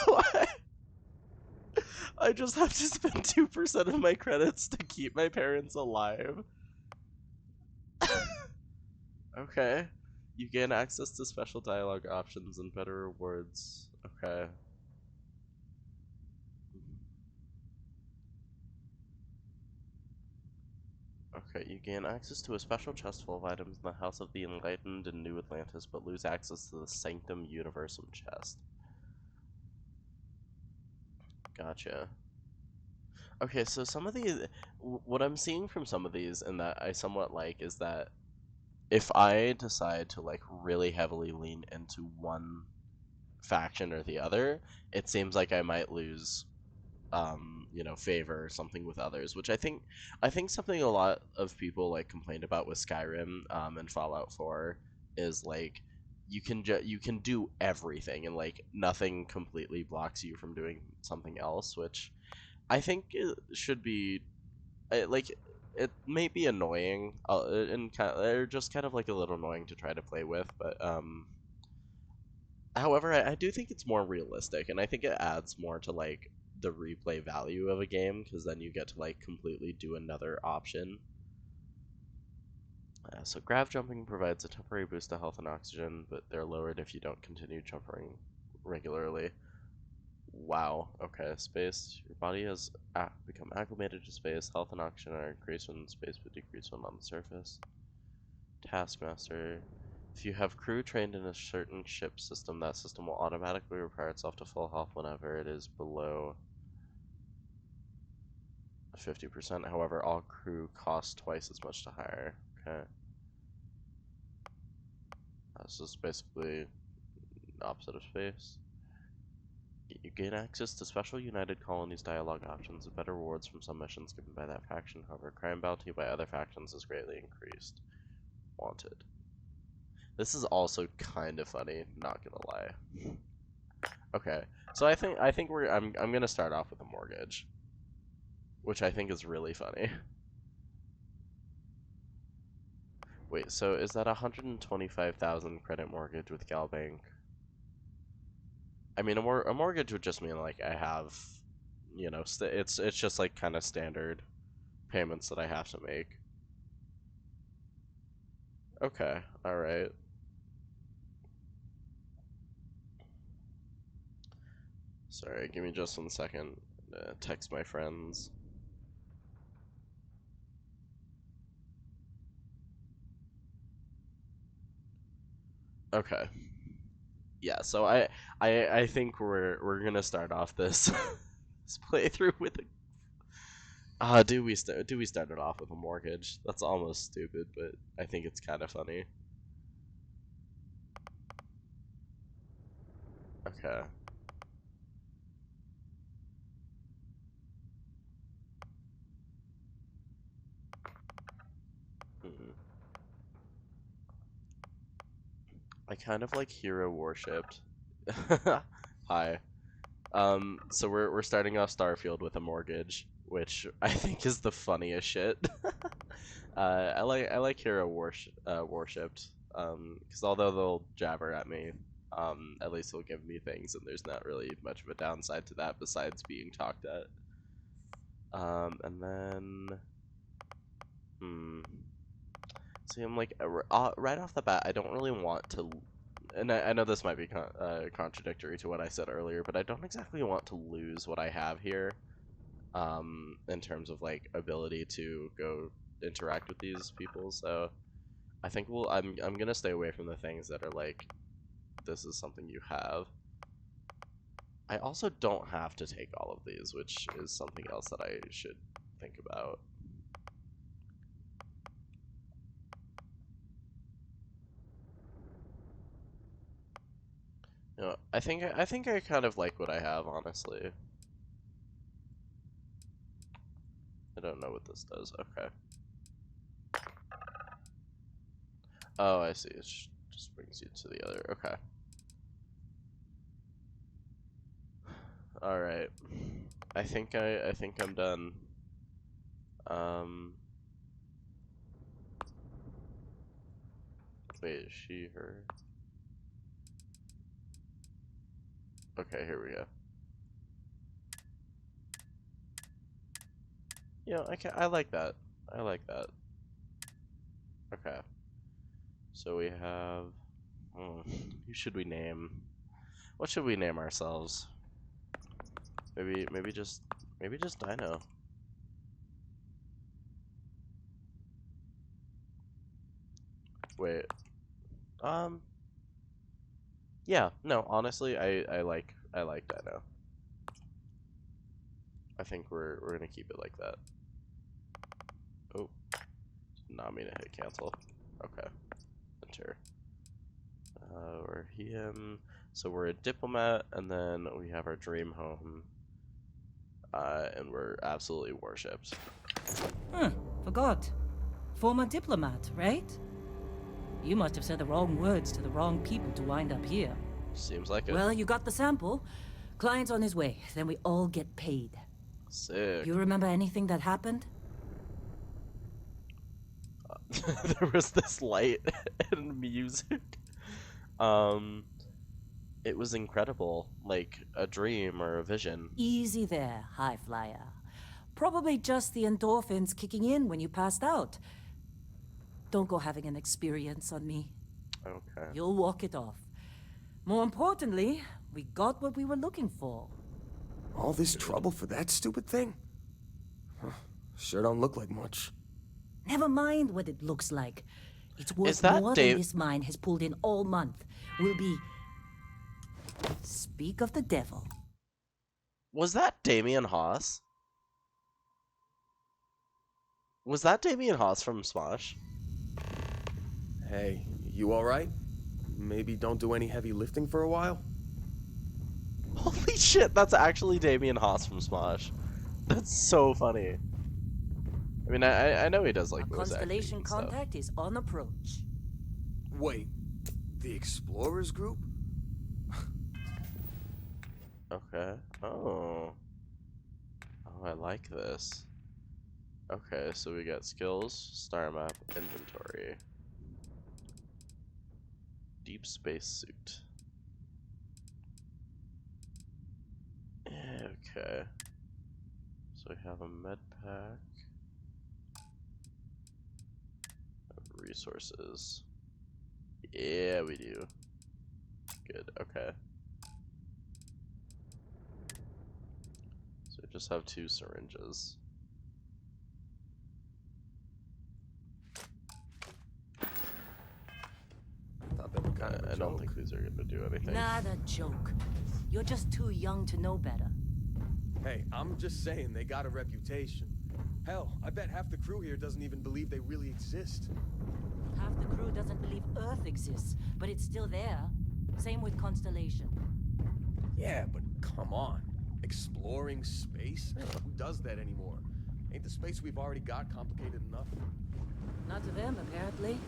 I just have to spend 2% of my credits to keep my parents alive. Okay. You gain access to special dialogue options and better rewards. Okay. Okay, you gain access to a special chest full of items in the House of the Enlightened in New Atlantis, but lose access to the Sanctum Universum chest. Gotcha. Okay, so some of these, what I'm seeing from some of these, and that I somewhat like, is that if I decide to like really heavily lean into one faction or the other, it seems like I might lose favor or something with others, which I think something a lot of people like complained about with Skyrim and Fallout 4 is like you can do everything and like nothing completely blocks you from doing something else, which I think it should be like it may be annoying and kind of, they're just kind of like a little annoying to try to play with, but however, I do think it's more realistic, and I think it adds more to like the replay value of a game because then you get to like completely do another option. So grav jumping provides a temporary boost to health and oxygen, but they're lowered if you don't continue jumping regularly. Wow. Okay, space. Your body has become acclimated to space. Health and oxygen are increased when in space, but decreased when on the surface. Taskmaster. If you have crew trained in a certain ship system, that system will automatically repair itself to full health whenever it is below 50%. However, all crew cost twice as much to hire. Okay. This is basically opposite of space. You gain access to special United Colonies dialogue options and better rewards from some missions given by that faction. However, crime bounty by other factions is greatly increased. Wanted. This is also kind of funny, not gonna lie. Okay, so I think I'm gonna start off with a mortgage, which I think is really funny. Wait, so is that 125,000 credit mortgage with Galbank? I mean, a mortgage would just mean like I have, it's just like kind of standard payments that I have to make. Okay, all right. Sorry, give me just 1 second. Text my friends. Okay. Yeah, so I think we're gonna start off this this playthrough with a do we start it off with a mortgage? That's almost stupid, but I think it's kind of funny. Okay. Hmm. I kind of like hero worshipped. Hi. So we're starting off Starfield with a mortgage, which I think is the funniest shit. I like hero worshipped. Because although they'll jabber at me, at least they'll give me things, and there's not really much of a downside to that besides being talked at. And then, see, I'm like right off the bat, I don't really want to, and I know this might be contradictory to what I said earlier, but I don't exactly want to lose what I have here. In terms of like ability to go interact with these people, so I think I'm gonna stay away from the things that are like this is something you have. I also don't have to take all of these, which is something else that I should think about. You know, I think I kind of like what I have, honestly. I don't know what this does. Okay. Oh, I see. It just brings you to the other. Okay. All right. I think I'm done. Um. Wait, is she her? Okay, here we go. Yeah, I like that. I like that. Okay. So we have. Who should we name? What should we name ourselves? Maybe just Dino. Wait. Um. Yeah. No. Honestly, I like Dino. I think we're gonna keep it like that. Oh, did not mean to hit cancel. Okay. Enter. We're him. So we're a diplomat, and then we have our dream home. And we're absolutely worshipped. Huh, forgot. Former diplomat, right? You must have said the wrong words to the wrong people to wind up here. Seems like it. Well, you got the sample. Client's on his way, then we all get paid. Sick. You remember anything that happened? There was this light and music. Um, it was incredible, like a dream or a vision. Easy there, high flyer. Probably just the endorphins kicking in when you passed out. Don't go having an experience on me. Okay. You'll walk it off. More importantly, we got what we were looking for. All this trouble for that stupid thing? Huh, sure don't look like much. Never mind what it looks like. It's worth that more Dave- than this mine has pulled in all month. We'll be... Speak of the devil. Was that Damien Haas? Was that Damien Haas from Smosh? Hey, you alright? Maybe don't do any heavy lifting for a while? Holy shit, that's actually Damien Haas from Smosh. That's so funny. I mean, I know he does like Our voice acting constellation and stuff. contact is on approach. Wait, the Explorers group? Okay. Oh. Oh, I like this. Okay, so we got skills, star map, inventory. Deep space suit. Okay. So we have a med pack. Resources. Yeah, we do. Good, okay. So we just have 2 syringes. Thought they were kind of a I don't joke. think these are gonna do anything. Not a joke. You're just too young to know better. Hey, I'm just saying they got a reputation. Hell, I bet half the crew here doesn't even believe they really exist. Half the crew doesn't believe Earth exists, but it's still there. Same with Constellation. Yeah, but come on. Exploring space? Who does that anymore? Ain't the space we've already got complicated enough? Not to them, apparently.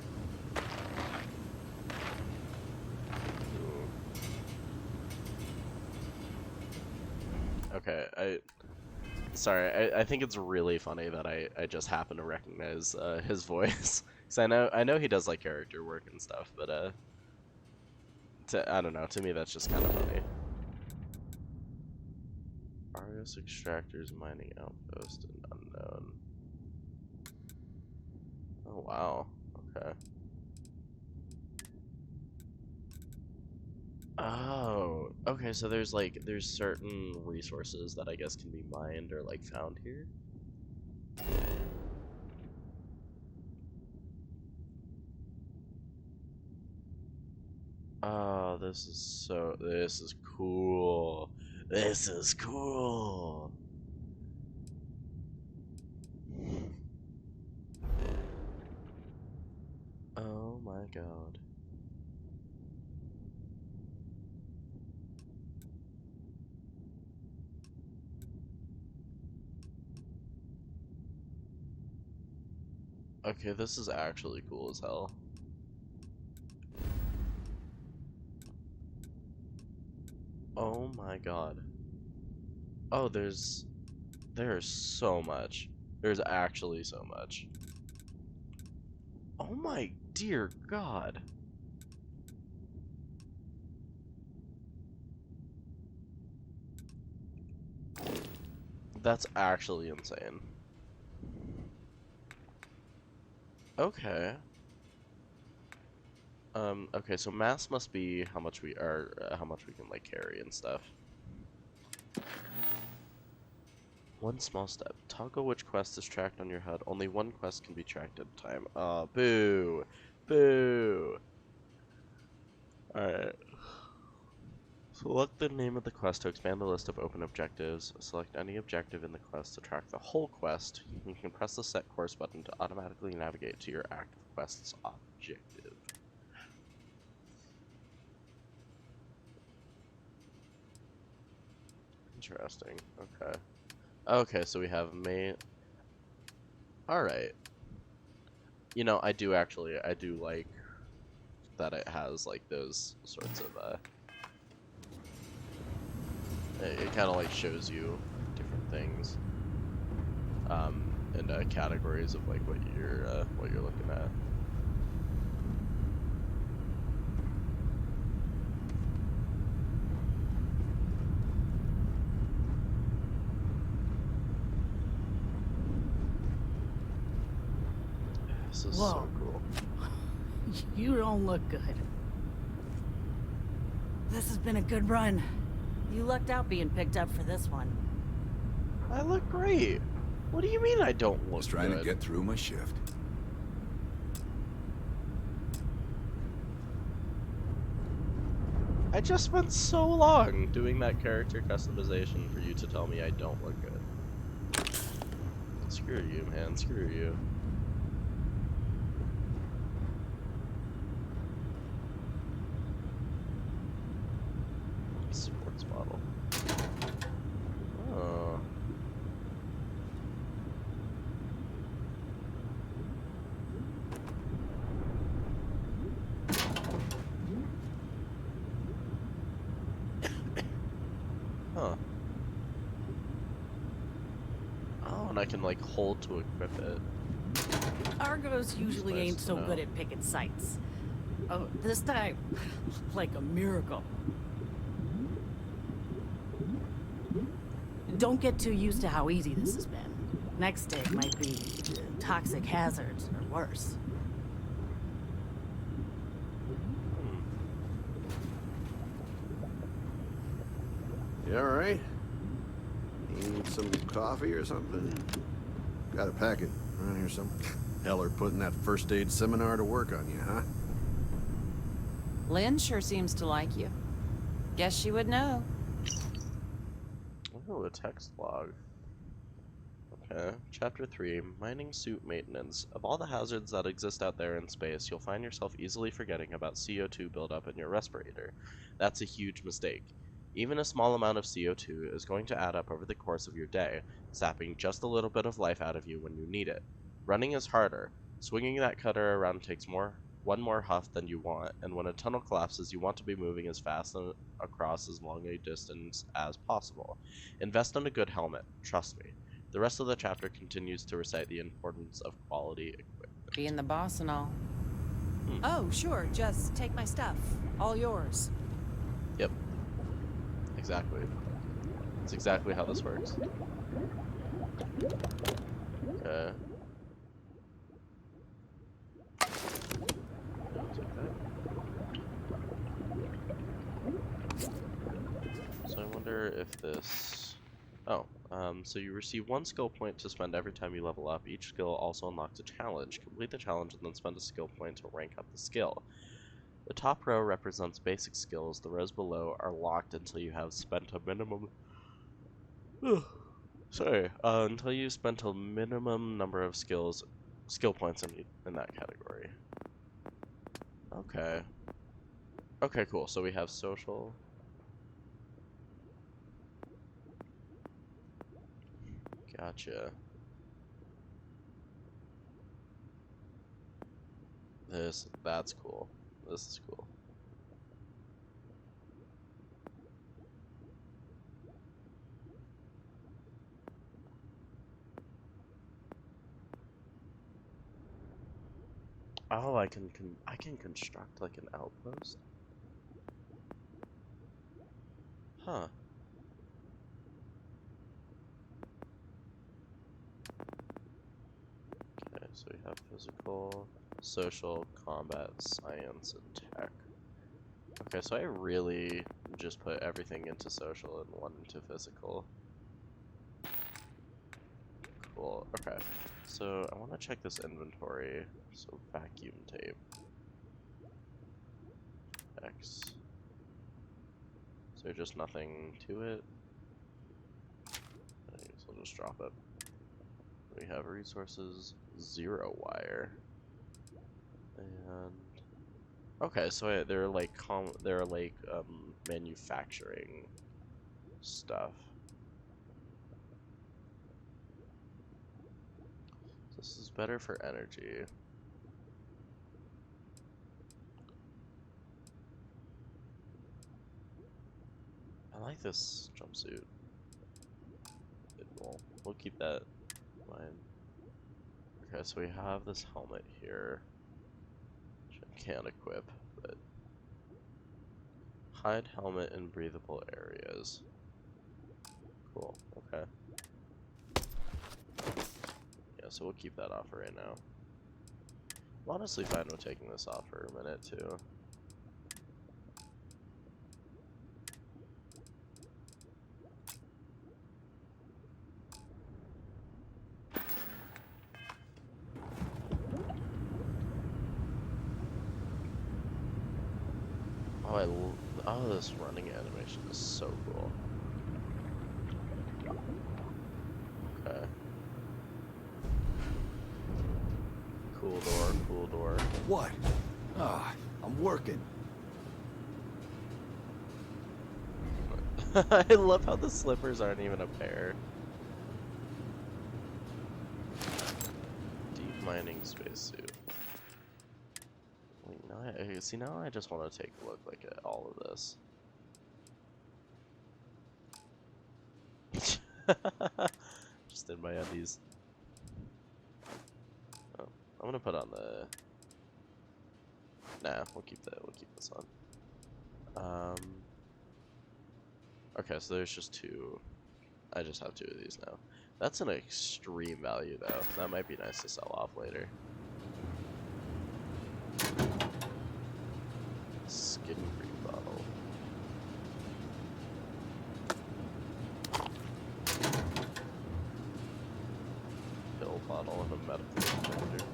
Okay, sorry, I think it's really funny that I just happen to recognize his voice. Cause I know he does like character work and stuff, but I don't know, to me that's just kind of funny. Argos extractors mining outpost and unknown. Oh wow. Okay. Oh, okay, so there's certain resources that I guess can be mined or like found here. Oh, this is cool. This is cool. Oh my god. Okay, this is actually cool as hell. Oh my god. Oh, there's so much. There's actually so much. Oh my dear god. That's actually insane. Okay. Okay, so mass must be how much we are, how much we can like carry and stuff. One small step. Toggle which quest is tracked on your HUD. Only one quest can be tracked at a time. Boo. Boo. Alright. Select the name of the quest to expand the list of open objectives. Select any objective in the quest to track the whole quest. You can press the set course button to automatically navigate to your active quest's objective. Interesting. Okay. Okay, so we have main. Alright. You know, I do like that it has like those sorts of it kind of like shows you different things and categories of like what you're looking at. This is so cool. You don't look good. This has been a good run. You lucked out being picked up for this one. I look great. What do you mean I don't look Just trying good? to get through my shift. I just spent so long doing that character customization for you to tell me I don't look good. Screw you, man. Screw you. Sports model. Oh. Huh. Oh, and I can like hold to equip it. Argos usually nice ain't to so know. good at picking sights. Oh, this time, like a miracle. Don't get too used to how easy this has been. Next day might be toxic hazards or worse. You alright? Need some coffee or something? Got a packet around here somewhere. Heller putting that first aid seminar to work on you, huh? Lynn sure seems to like you. Guess she would know. Oh, a text log. Okay. Chapter 3, Mining Suit Maintenance. Of all the hazards that exist out there in space, you'll find yourself easily forgetting about CO2 buildup in your respirator. That's a huge mistake. Even a small amount of CO2 is going to add up over the course of your day, sapping just a little bit of life out of you when you need it. Running is harder. Swinging that cutter around takes one more huff than you want, and when a tunnel collapses, you want to be moving as fast and across as long a distance as possible. Invest in a good helmet, trust me. The rest of the chapter continues to recite the importance of quality equipment. Being the boss and all. Oh, sure, just take my stuff. All yours. Yep. Exactly. That's exactly how this works. Okay. So I wonder if this... Oh, so you receive one skill point to spend every time you level up. Each skill also unlocks a challenge. Complete the challenge and then spend a skill point to rank up the skill. The top row represents basic skills. The rows below are locked until you have spent a minimum. Sorry, until you spent a minimum number of skill points in that category. Okay. Okay, cool. So we have social. Gotcha. That's cool. This is cool. Oh, I can construct like an outpost. Huh. Okay, so we have physical, social, combat, science, and tech. Okay, so I really just put everything into social and one into physical. Cool. Okay. So I want to check this inventory. So vacuum tape. X. Is there just nothing to it? I guess I'll just drop it. We have resources, 0 wire. And okay, so they're like manufacturing stuff. This is better for energy. I like this jumpsuit. We'll keep that in mind. Okay, so we have this helmet here, which I can't equip, but hide helmet in breathable areas. Cool. Okay. Yeah, so we'll keep that off for right now. I'm honestly fine with taking this off for a minute too. Oh, this running animation is so cool. Okay. Cool door, cool door. What? Ah, I'm working. I love how the slippers aren't even a pair. Deep mining spacesuit. Wait, now I just want to take a look like at all of this. Just in my undies. Oh, I'm gonna put on the. Nah, we'll keep this on. Okay, so there's just 2. I just have 2 of these now. That's an extreme value though. That might be nice to sell off later. Skin cream bottle. Pill bottle and a medical detector.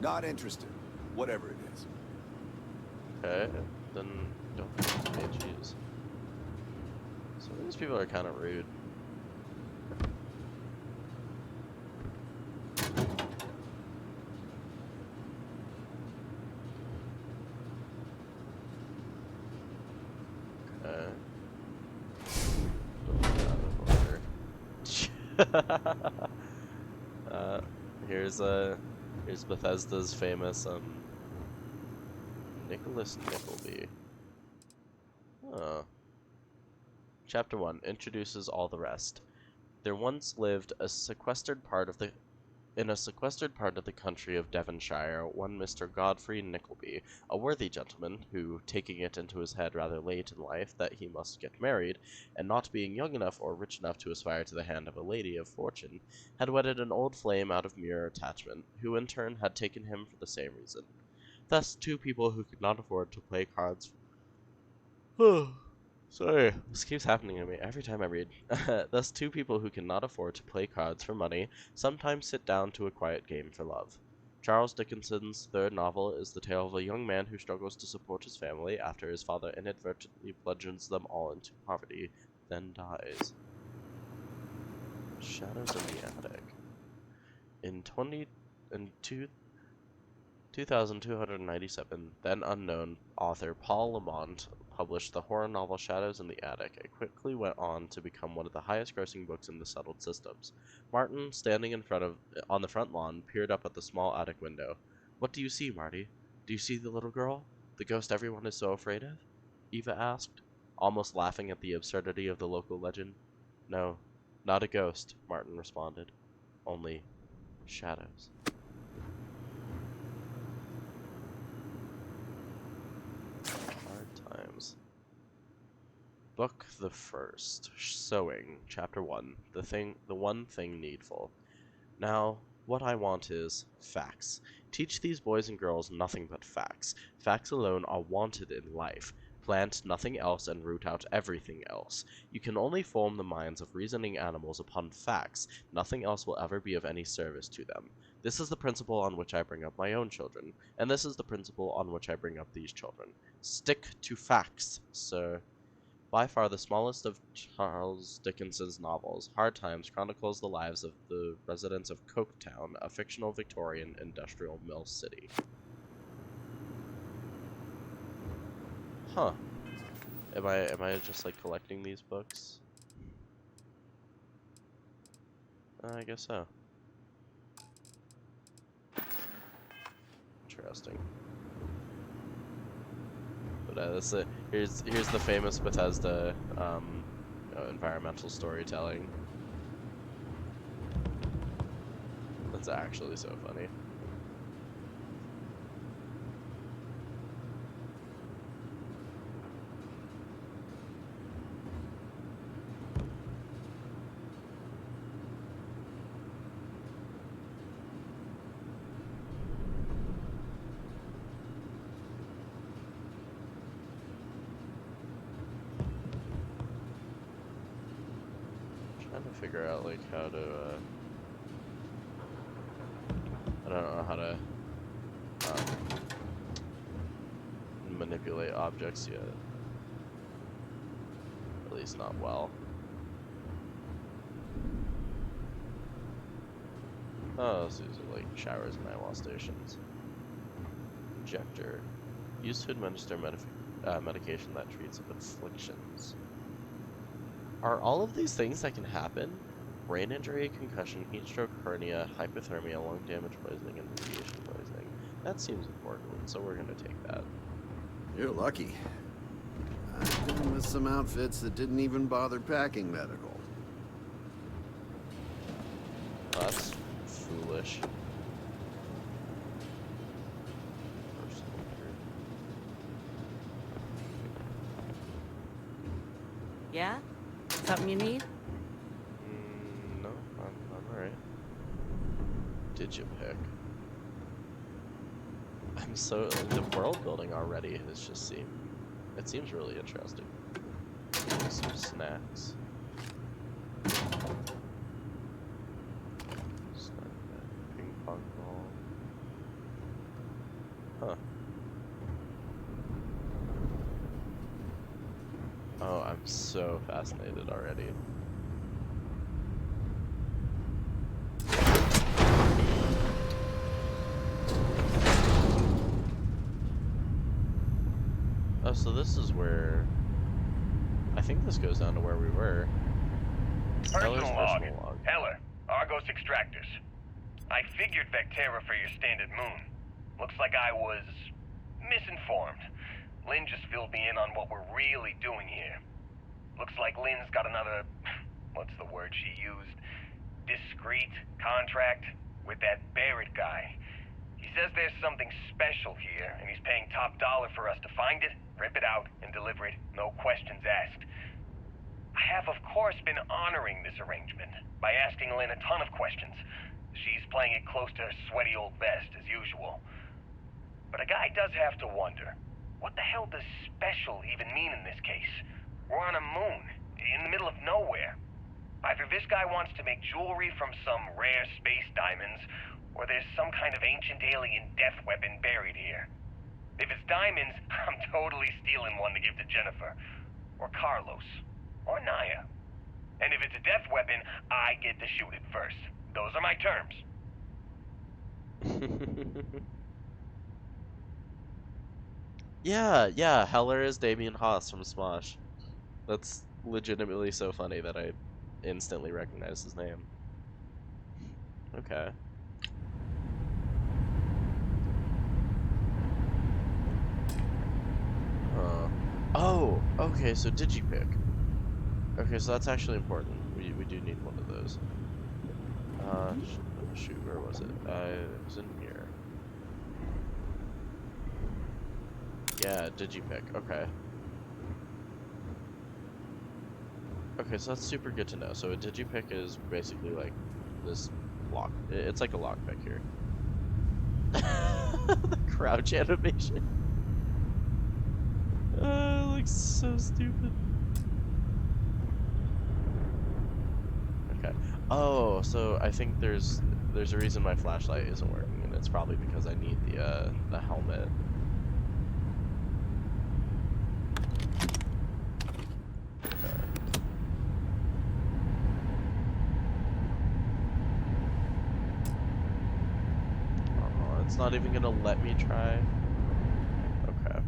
Not interested. Whatever it is. Okay, then don't pay cheese. Some of these people are kind of rude. Okay. Here's Bethesda's famous Nicholas Nickleby. Oh. Chapter 1 introduces all the rest. There once lived in a sequestered part of the country of Devonshire, one Mr. Godfrey Nickleby, a worthy gentleman, who, taking it into his head rather late in life that he must get married, and not being young enough or rich enough to aspire to the hand of a lady of fortune, had wedded an old flame out of mere attachment, who in turn had taken him for the same reason. Thus, 2 people who could not afford to play cards. Sorry, this keeps happening to me every time I read. Thus, 2 people who cannot afford to play cards for money sometimes sit down to a quiet game for love. Charles Dickinson's third novel is the tale of a young man who struggles to support his family after his father inadvertently bludgeons them all into poverty, then dies. Shadows in the Attic. In 2297, then unknown author Paul Lamont published the horror novel Shadows in the Attic. It quickly went on to become one of the highest-grossing books in the Settled Systems. Martin, standing on the front lawn, peered up at the small attic window. "What do you see, Marty? Do you see the little girl? The ghost everyone is so afraid of?" Eva asked, almost laughing at the absurdity of the local legend. "No, not a ghost," Martin responded. "Only shadows." Hard times. Book the First. Sewing. Chapter 1. The one thing needful. Now, what I want is facts. Teach these boys and girls nothing but facts. Facts alone are wanted in life. Plant nothing else and root out everything else. You can only form the minds of reasoning animals upon facts. Nothing else will ever be of any service to them. This is the principle on which I bring up my own children, and this is the principle on which I bring up these children. Stick to facts, sir. By far the smallest of Charles Dickens's novels, Hard Times chronicles the lives of the residents of Coketown, a fictional Victorian industrial mill city. Huh. Am I just like collecting these books? I guess so. Interesting. But here's the famous Bethesda environmental storytelling. That's actually so funny. Trying to figure out like how to I don't know how to manipulate objects yet. At least not well. Oh, these are like showers and eyewall stations. Injector. Used to administer medication that treats afflictions. Are all of these things that can happen? Brain injury, concussion, heat stroke, hernia, hypothermia, lung damage, poisoning, and radiation poisoning. That seems important, so we're gonna take that. You're lucky. I've been with some outfits that didn't even bother packing medical. Oh, that's foolish. Yeah? Something you need? No, I'm alright. Digipick. I'm so the world building already has just seems really interesting. Some snacks. Start that ping pong ball. Huh. Oh, I'm so fascinated already. Oh, so this is where... I think this goes down to where we were. Personal log. Heller, Argos Extractors. I figured Vectera for your standard moon. Looks like I was misinformed. Lynn just filled me in on what we're really doing here. Looks like Lynn's got another, what's the word she used? Discreet contract with that Barrett guy. He says there's something special here, and he's paying top dollar for us to find it, rip it out, and deliver it, no questions asked. I have, of course, been honoring this arrangement by asking Lynn a ton of questions. She's playing it close to her sweaty old vest, as usual. But a guy does have to wonder, what the hell does special even mean in this case? We're on a moon, in the middle of nowhere. Either this guy wants to make jewelry from some rare space diamonds, or there's some kind of ancient alien death weapon buried here. If it's diamonds, I'm totally stealing one to give to Jennifer, or Carlos, or Naya. And if it's a death weapon, I get to shoot it first. Those are my terms. Yeah, Heller is Damien Haas from Smosh. That's legitimately so funny that I instantly recognize his name. Okay. Oh, okay, so Digipick. Okay, so that's actually important. We do need one of those. Shoot, where was it? It was in here. Yeah, Digipick. Okay. Okay, so that's super good to know. So a Digipick is basically like this lock. It's like a lockpick here. The crouch animation. It looks so stupid. Okay. Oh, so I think there's a reason my flashlight isn't working, and it's probably because I need the helmet. Oh, it's not even gonna let me try. Okay.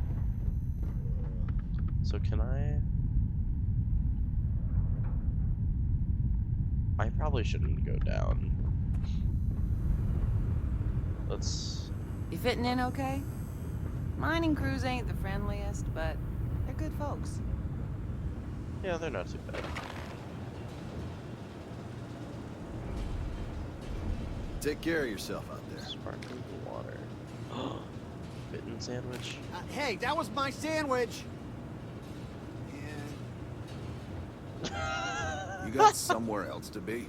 So can I probably shouldn't go down. Let's... You fitting in okay? Mining crews ain't the friendliest, but they're good folks. Yeah, they're not too bad. Take care of yourself out there. Sparkling water. Bitten sandwich. Hey, that was my sandwich! You got somewhere else to be?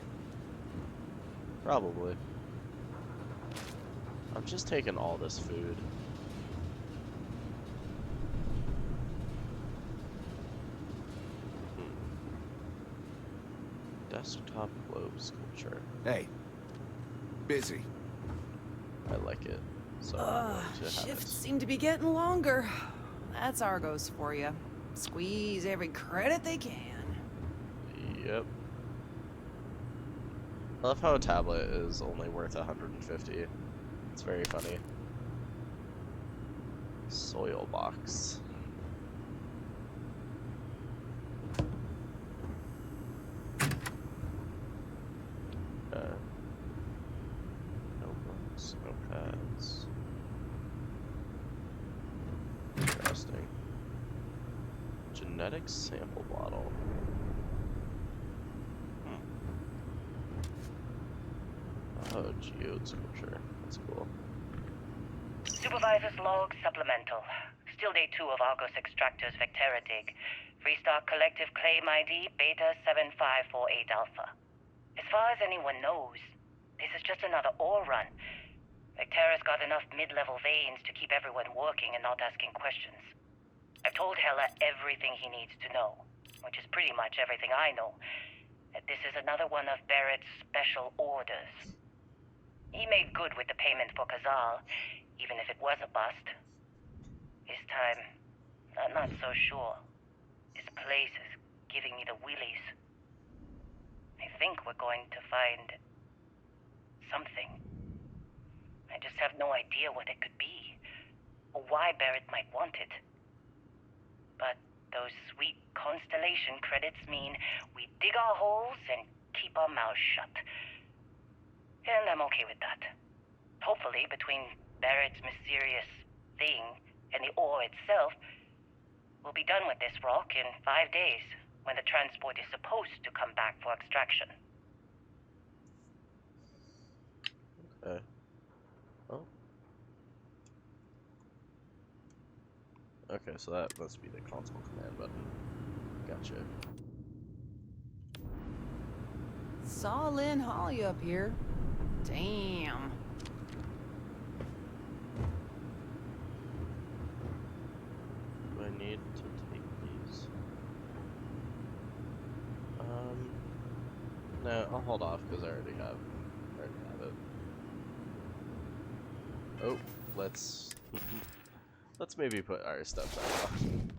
Probably. I'm just taking all this food. Desktop globe sculpture. Hey. Busy. I like it. So I'm going to have Shifts it. seem to be getting longer. That's Argos for you. Squeeze every credit they can. Yep. I love how a tablet is only worth 150. It's very funny. Soil box. Notebooks, notepads. Interesting. Genetic sample bottle. Oh, geode sculpture. That's cool. Supervisor's log supplemental. Still day 2 of Argos Extractor's Vectera dig. Freestar Collective Claim ID Beta 7548 Alpha. As far as anyone knows, this is just another ore run. Vectera's got enough mid-level veins to keep everyone working and not asking questions. I've told Hella everything he needs to know, which is pretty much everything I know. This is another one of Barrett's special orders. He made good with the payment for Kazal, even if it was a bust. This time, I'm not so sure. This place is giving me the willies. I think we're going to find something. I just have no idea what it could be, or why Barrett might want it. But those sweet constellation credits mean we dig our holes and keep our mouths shut. And I'm okay with that. Hopefully, between Barrett's mysterious thing and the ore itself, we'll be done with this rock in 5 days, when the transport is supposed to come back for extraction. Okay. Oh. Okay, so that must be the console command button. Gotcha. Saw Lynn Holly up here. Damn. Do I need to take these? No, I'll hold off because I already have it. Oh, let's let's maybe put our stuff back on.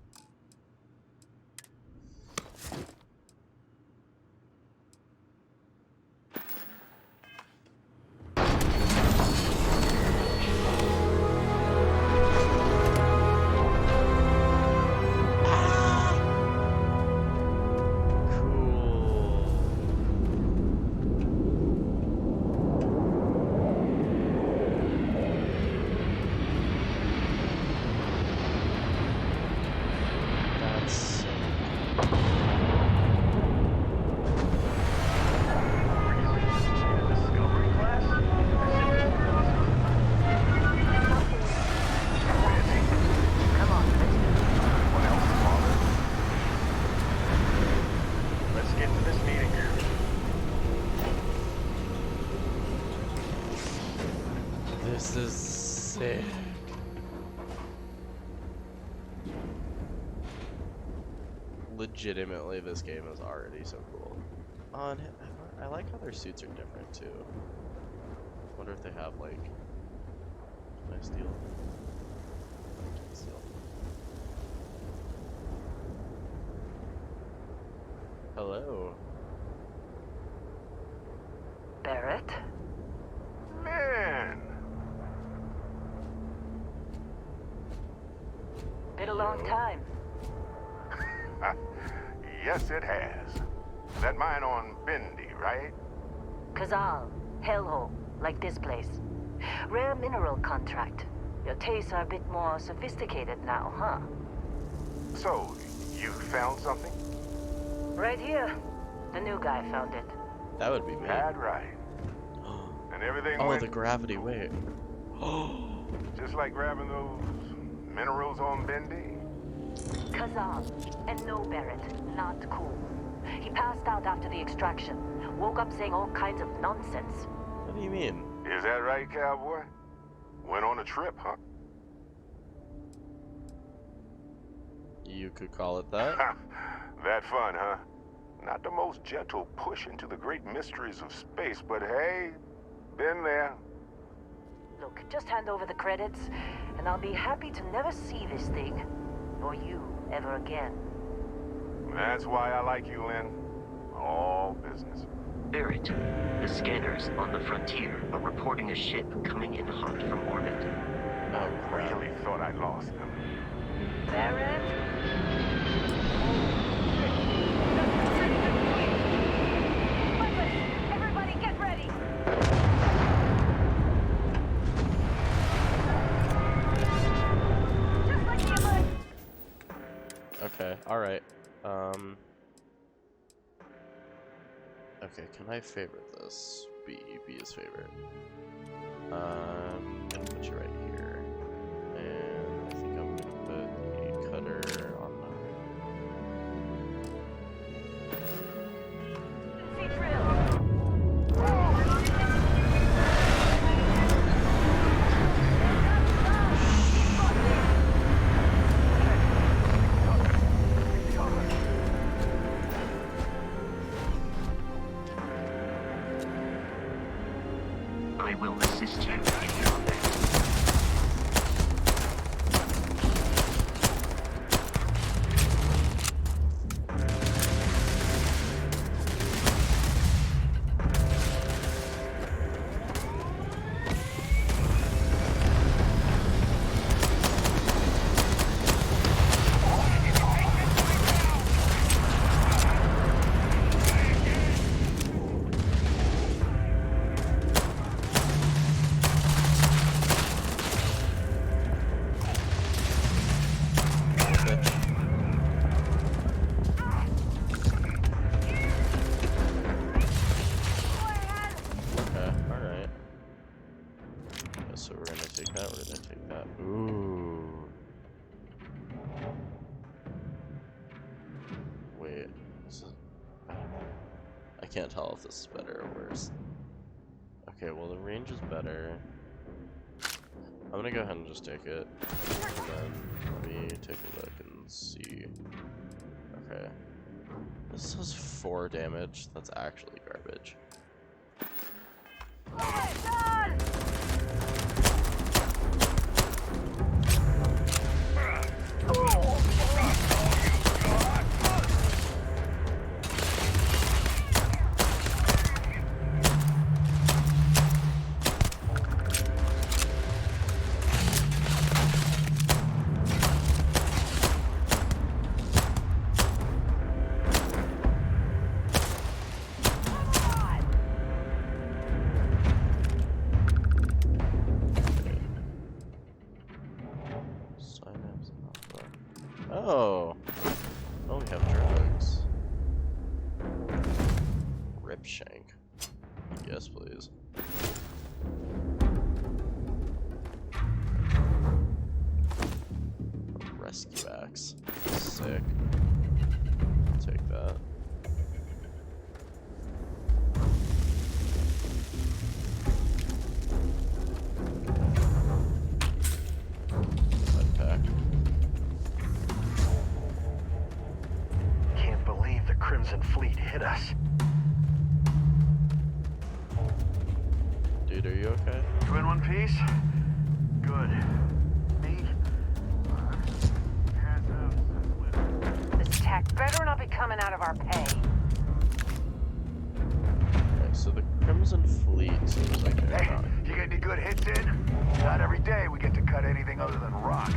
This is sick. Legitimately, this game is already so cool. I like how their suits are different too. Wonder if they have like. Can I steal? I can't steal. Hello. Barrett? Man! Been a long time. Yes, it has. That mine on Bendy, right? Kazal, hellhole, like this place. Rare mineral contract. Your tastes are a bit more sophisticated now, huh? So, you found something? Right here. The new guy found it. That would be me. That right. And everything Oh, went... the gravity, wait. just like grabbing those minerals on Bendy? Kazal, and no Barrett, not cool. He passed out after the extraction. Woke up saying all kinds of nonsense. What do you mean? Is that right, cowboy? Went on a trip, huh? You could call it that. That fun, huh? Not the most gentle push into the great mysteries of space, but hey, been there. Look, just hand over the credits, and I'll be happy to never see this thing, or you, ever again. That's why I like you, Lynn. All business. Barrett, the scanners on the frontier are reporting a ship coming in hot from orbit. I really thought I lost them. Barrett? Everybody get ready! Just like the alert! Okay, alright. Okay, can I favorite this? B is favorite. I'm gonna put you right here. And I think I'm gonna put the cutter on I will assist you in your bed. so we're gonna take that, we're gonna take that. Ooh. Wait, this is... I can't tell if this is better or worse. Okay, well the range is better. I'm gonna go ahead and just take it. And then let me take a look and see. Okay. This does 4 damage. That's actually garbage. Oh. Oh, we have drugs. Ripshank. Yes, please. Rescue axe. Sick. Take that. Pack. Can't believe the Crimson Fleet hit us. Dude, are you okay? You in one piece? Good. Me? This tech better not be coming out of our pay. Okay, so the Crimson Fleet seems like they're Hey, not. you get any good hits in? Not every day we get to cut anything other than rocks.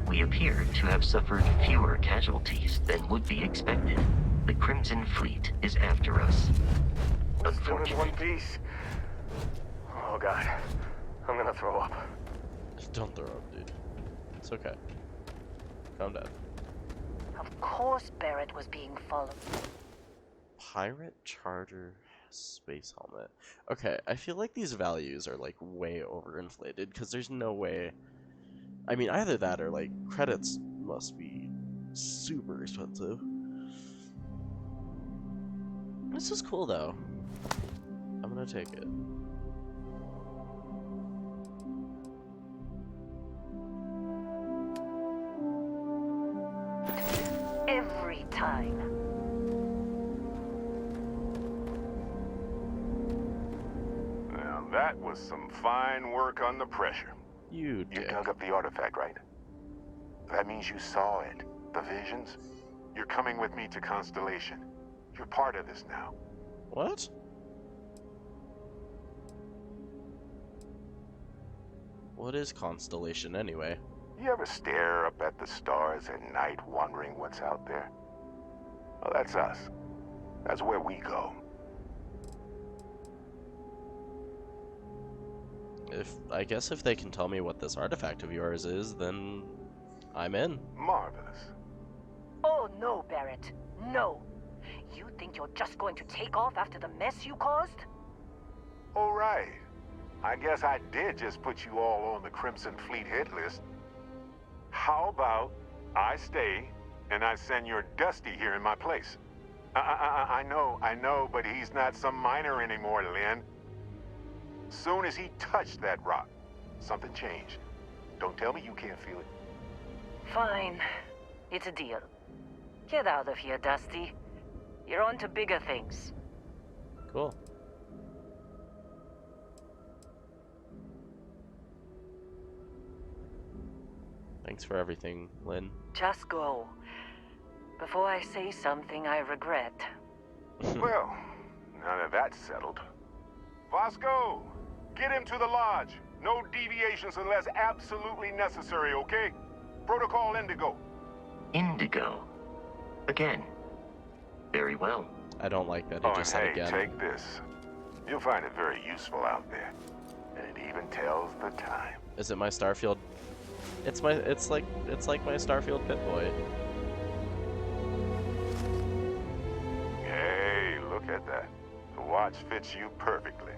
We appear to have suffered fewer casualties than would be expected. The Crimson Fleet is after us. Still in one piece? Oh god, I'm gonna throw up. Don't throw up, dude. It's okay. Calm down. Of course Barrett was being followed. Pirate Charter space helmet. Okay, I feel like these values are like way overinflated because there's no way. I mean, either that or like credits must be super expensive. This is cool though. I'm gonna take it. Every time. Now that was some fine work under pressure. You dug up the artifact, right? That means you saw it. The visions? You're coming with me to Constellation. You're part of this now. What? What is Constellation anyway? You ever stare up at the stars at night wondering what's out there? Well, that's us. That's where we go. I guess if they can tell me what this artifact of yours is, then I'm in. Marvelous. Oh no, Barrett. No. You think you're just going to take off after the mess you caused? All right. I guess I did just put you all on the Crimson Fleet hit list. How about I stay and I send your Dusty here in my place? I know, but he's not some miner anymore, Lynn. Soon as he touched that rock, something changed. Don't tell me you can't feel it. Fine. It's a deal. Get out of here, Dusty. You're on to bigger things. Cool. Thanks for everything, Lynn. Just go. Before I say something I regret. Well, now that that's settled. Vasco, get him to the lodge. No deviations unless absolutely necessary, okay? Protocol Indigo. Indigo. Again. Very well. I don't like that he just said hey, again. Take this. You'll find it very useful out there. And it even tells the time. Is it my Starfield? It's like my Starfield Pip-Boy. Hey, look at that. The watch fits you perfectly.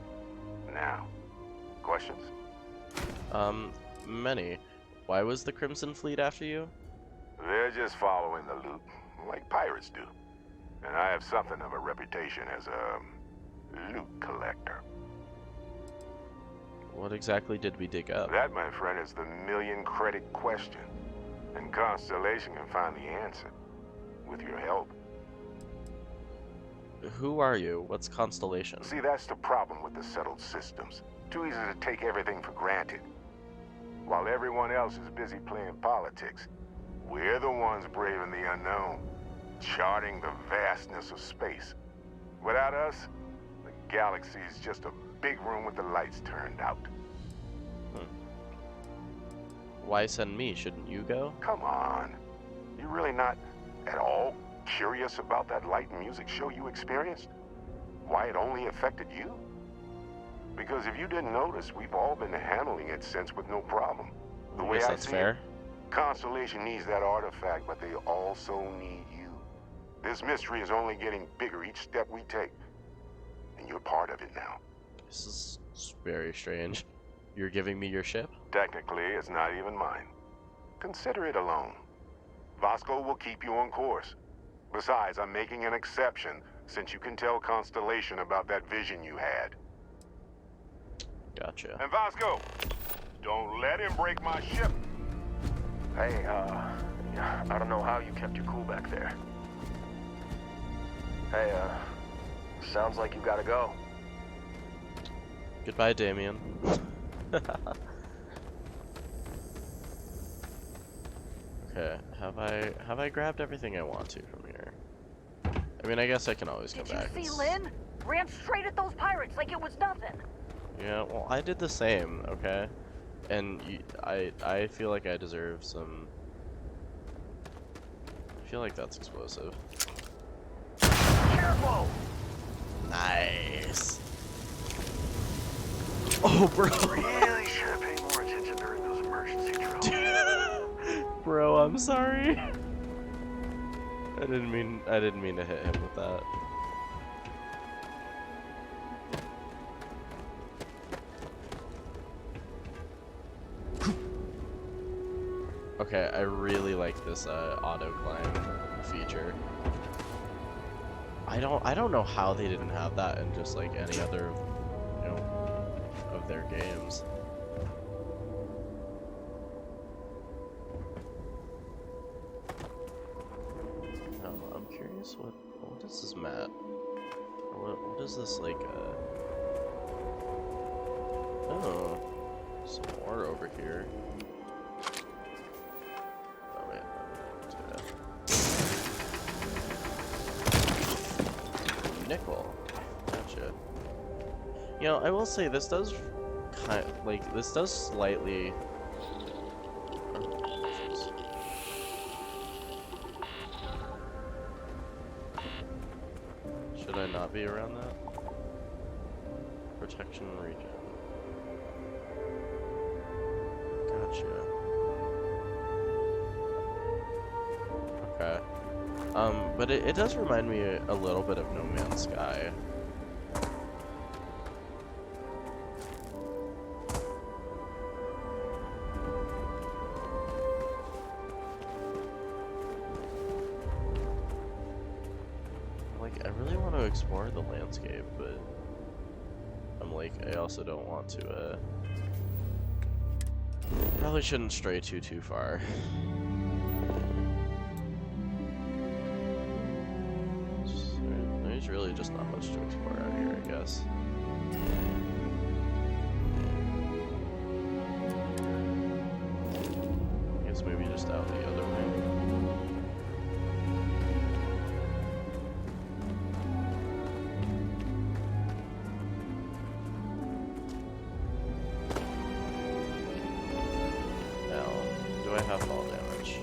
Now, questions? Many. Why was the Crimson Fleet after you? They're just following the loot, like pirates do. And I have something of a reputation as a loot collector. What exactly did we dig up? That, my friend, is the million-credit question. And Constellation can find the answer. With your help. Who are you? What's Constellation? See, that's the problem with the settled systems. Too easy to take everything for granted. While everyone else is busy playing politics, we're the ones braving the unknown, charting the vastness of space. Without us, the galaxy is just a big room with the lights turned out. Why send me? Shouldn't you go? Come on. You're really not at all curious about that light and music show you experienced? Why it only affected you? Because if you didn't notice, we've all been handling it since with no problem. The way I guess I that's see fair. it, Constellation needs that artifact, but they also need you. This mystery is only getting bigger each step we take. And you're part of it now. This is very strange. You're giving me your ship? Technically, it's not even mine. Consider it a loan. Vasco will keep you on course. Besides, I'm making an exception since you can tell Constellation about that vision you had. Gotcha. And Vasco, don't let him break my ship. Hey, I don't know how you kept your cool back there. Hey, sounds like you gotta go. Goodbye, Damien. Okay, have I grabbed everything I want to from here? I mean, I guess I can always come back. Did you see Lynn? Ran straight at those pirates like it was nothing. Yeah, well, I did the same, okay? And I feel like I deserve some... I feel like that's explosive. Careful! Nice! Oh, bro! Really should have paid more attention during those emergency drills. Bro, I'm sorry. I didn't mean to hit him with that. Okay, I really like this auto climb feature. I don't know how they didn't have that in just like any other, you know, of their games. Now, I'm curious what is this map? What is this like oh, some more over here. Oh wait, nickel. Gotcha. You know, I will say this does this does slightly. Oh, jeez. Should I not be around that? Protection region. Gotcha. Okay. But it does remind me a little bit of No Man's Sky. Like, I really want to explore the landscape, but I'm like, I also don't want to, probably shouldn't stray too far. There's really just not much to explore out here, I guess. I guess maybe just out the other way. Now, do I have fall damage?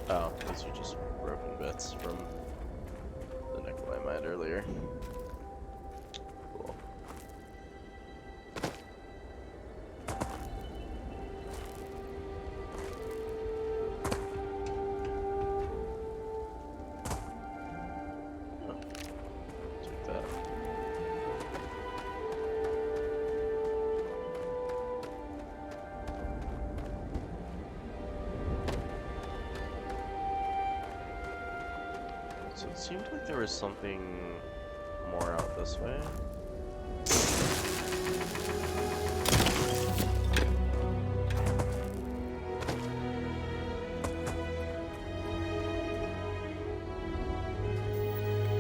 Oh, these are just broken bits from the nickel I mined earlier. Cool. Huh. Take that. So it seemed like there was something more out this way.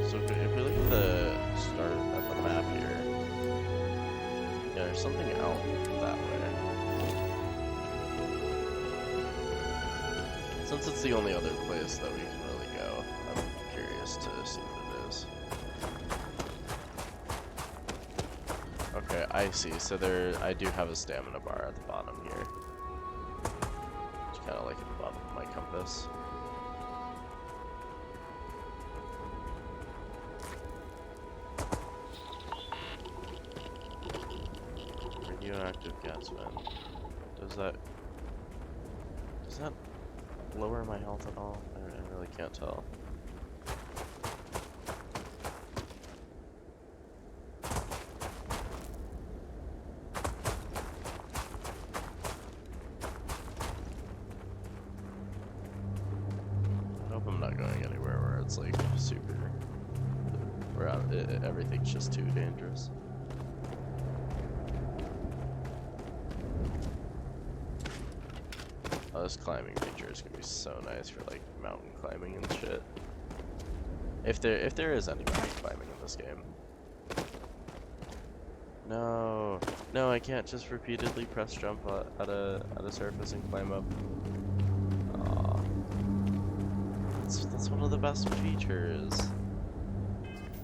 So if we look at the start at the map here, yeah, there's something out that way. Since it's the only other place that we can really go, I'm curious to see what it is. Okay, I see. So I do have a stamina bar at the bottom here. It's kind of like at the bottom of my compass. Radioactive gas vent. Does that lower my health at all? I really can't tell. I hope I'm not going anywhere where it's like super, where everything's just too dangerous. Oh, this climbing feature is gonna be so nice for like mountain climbing and shit. If there is any mountain climbing in this game. No, no, I can't just repeatedly press jump at a surface and climb up. Aw, that's one of the best features.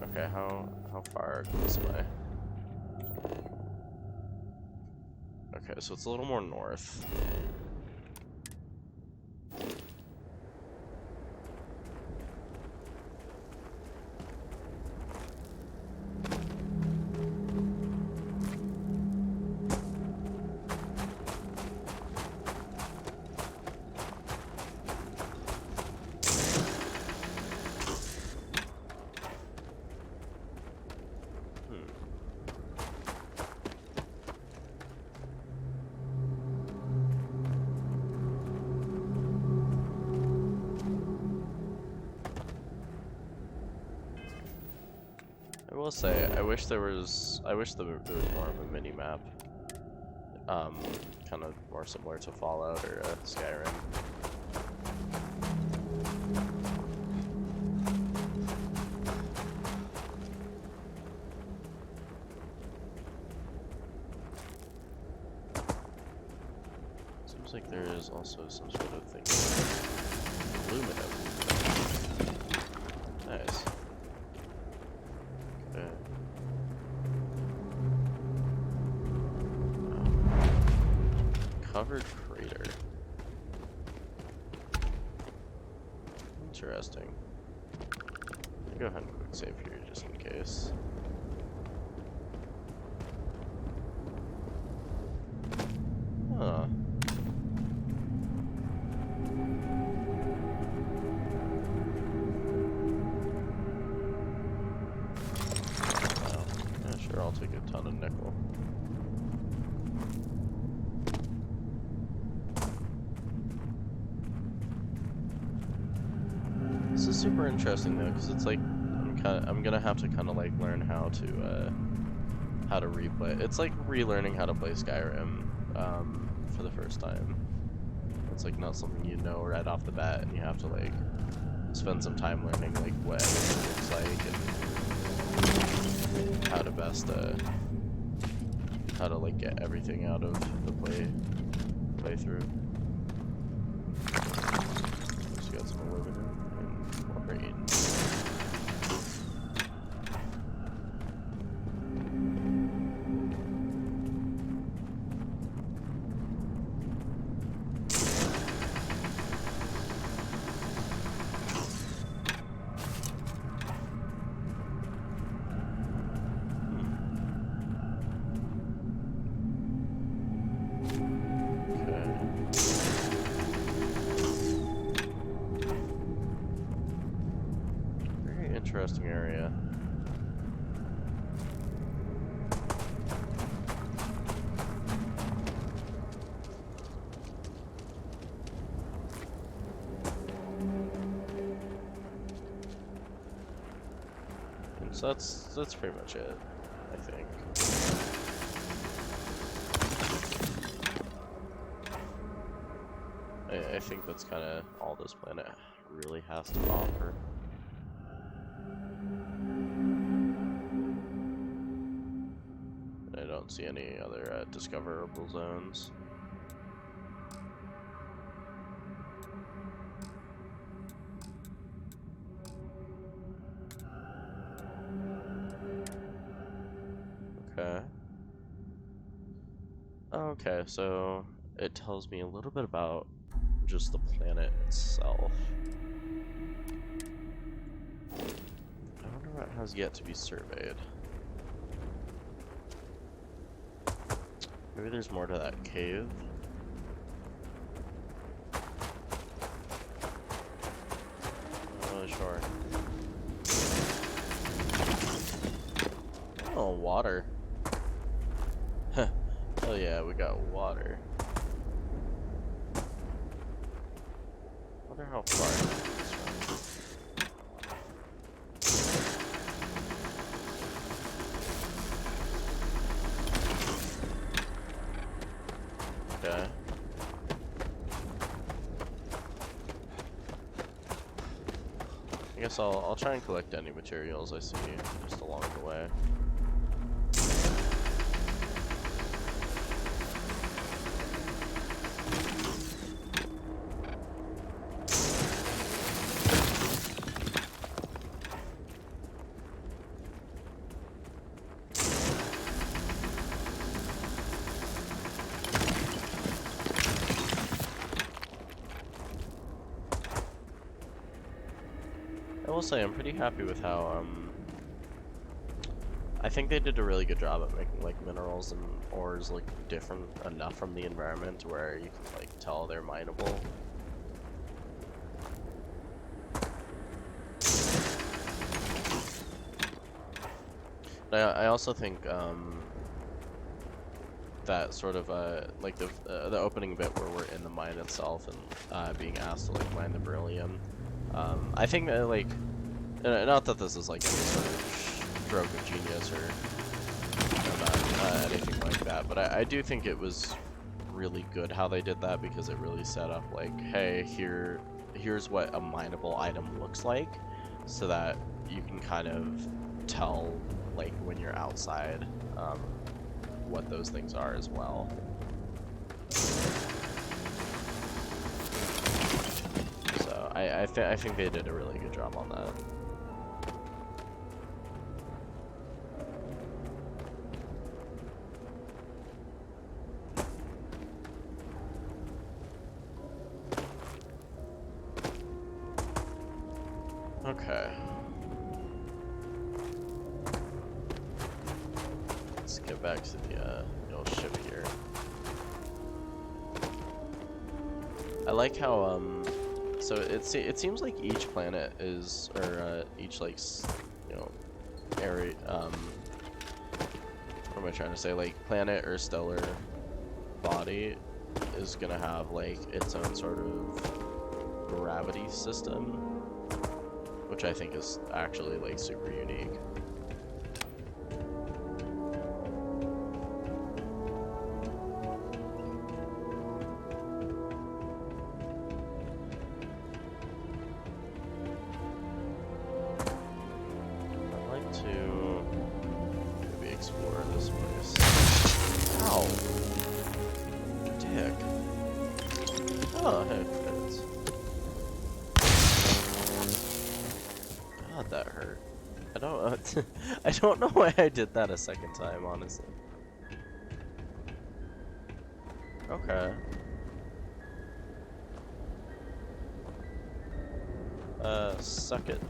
Okay, how far close am I? Okay, so it's a little more north. I will say, I wish there was more of a mini map. Kind of more similar to Fallout or Skyrim. Seems like there is also some sort of thing. Aluminum. Nice. Okay. Covered crater. Interesting. I'll go ahead and quick save here just in case. Huh. Wow. Yeah, sure, I'll take a ton of nickel. This is super interesting though, because it's like I'm gonna have to kind of like learn how to replay. It's like relearning how to play Skyrim for the first time. It's like not something you know right off the bat, and you have to like spend some time learning like what everything looks like and how to best how to like get everything out of the playthrough. Just got some aluminum and chlorine. Interesting area. And so that's pretty much it, I think. I think that's kind of all this planet really has to offer. I don't see any other discoverable zones. Okay. Okay, so it tells me a little bit about just the planet itself. I wonder what has yet to be surveyed. Maybe there's more to that cave. I'm not really sure. Oh, water. Hell yeah, we got water. Wonder how far this from. Okay. I guess I'll try and collect any materials I see just along the way. I will say I'm pretty happy with how I think they did a really good job at making like minerals and ores look different enough from the environment where you can like tell they're mineable. I also think that sort of like the opening bit where we're in the mine itself and being asked to like mine the beryllium. I think that like not that this is like any sort of stroke of genius or anything like that, but I do think it was really good how they did that because it really set up like, hey, here's what a mineable item looks like, so that you can kind of tell like when you're outside what those things are as well. So I think they did a really good job on that. Okay. Let's get back to the old ship here. I like how so it seems like each planet is, or each like area what am I trying to say, like planet or stellar body is gonna have like its own sort of gravity system, which I think is actually like super unique. I'd like to maybe explore this place. Ow! Dick. Oh, hey, it's... God, that hurt. I don't I don't know why I did that a second time, honestly. Okay. Suck it.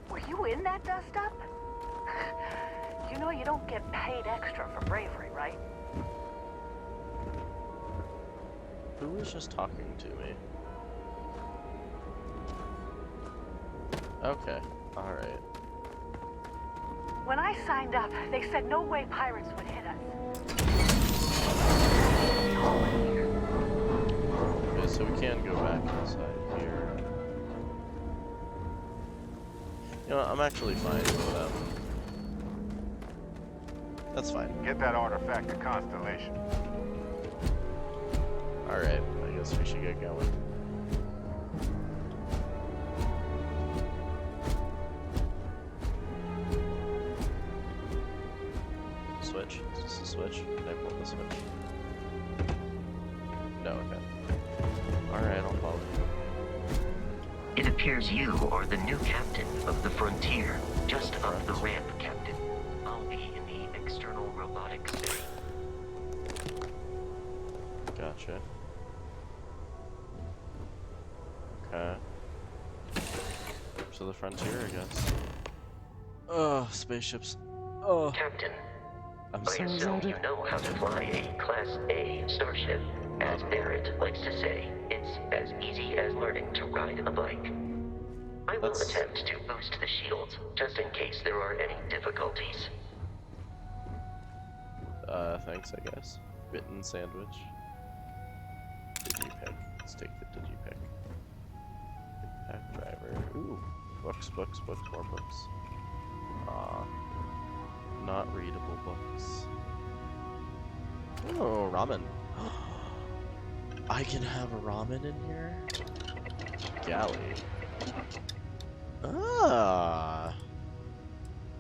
Were you in that dust-up? You know you don't get paid extra for bravery, right? Who was just talking to me? Okay, alright. When I signed up, they said no way pirates would hit us. Okay, so we can go back inside here. You know what, I'm actually fine with that. That's fine. Get that artifact to Constellation. Alright, I guess we should get going. Switch? Is this a switch? Can I pull the switch? No, okay. Alright, I'll follow you. It appears you are the new captain of the Frontier. Just up the ramp, Captain. I'll be in the external robotics bay. Gotcha. Okay. To the Frontier, I guess. Ugh, spaceships. Oh. Captain, I'm I so assume excited. you know how to fly a Class A starship. As Barrett likes to say, it's as easy as learning to ride a bike. I will attempt to boost the shields, just in case there are any difficulties. Thanks, I guess. Bitten sandwich. Digipick. Let's take the digipick. Pack driver. Ooh. Books, books, books, more books. Not readable books. Oh, ramen. I can have a ramen in here? Galley. Ah.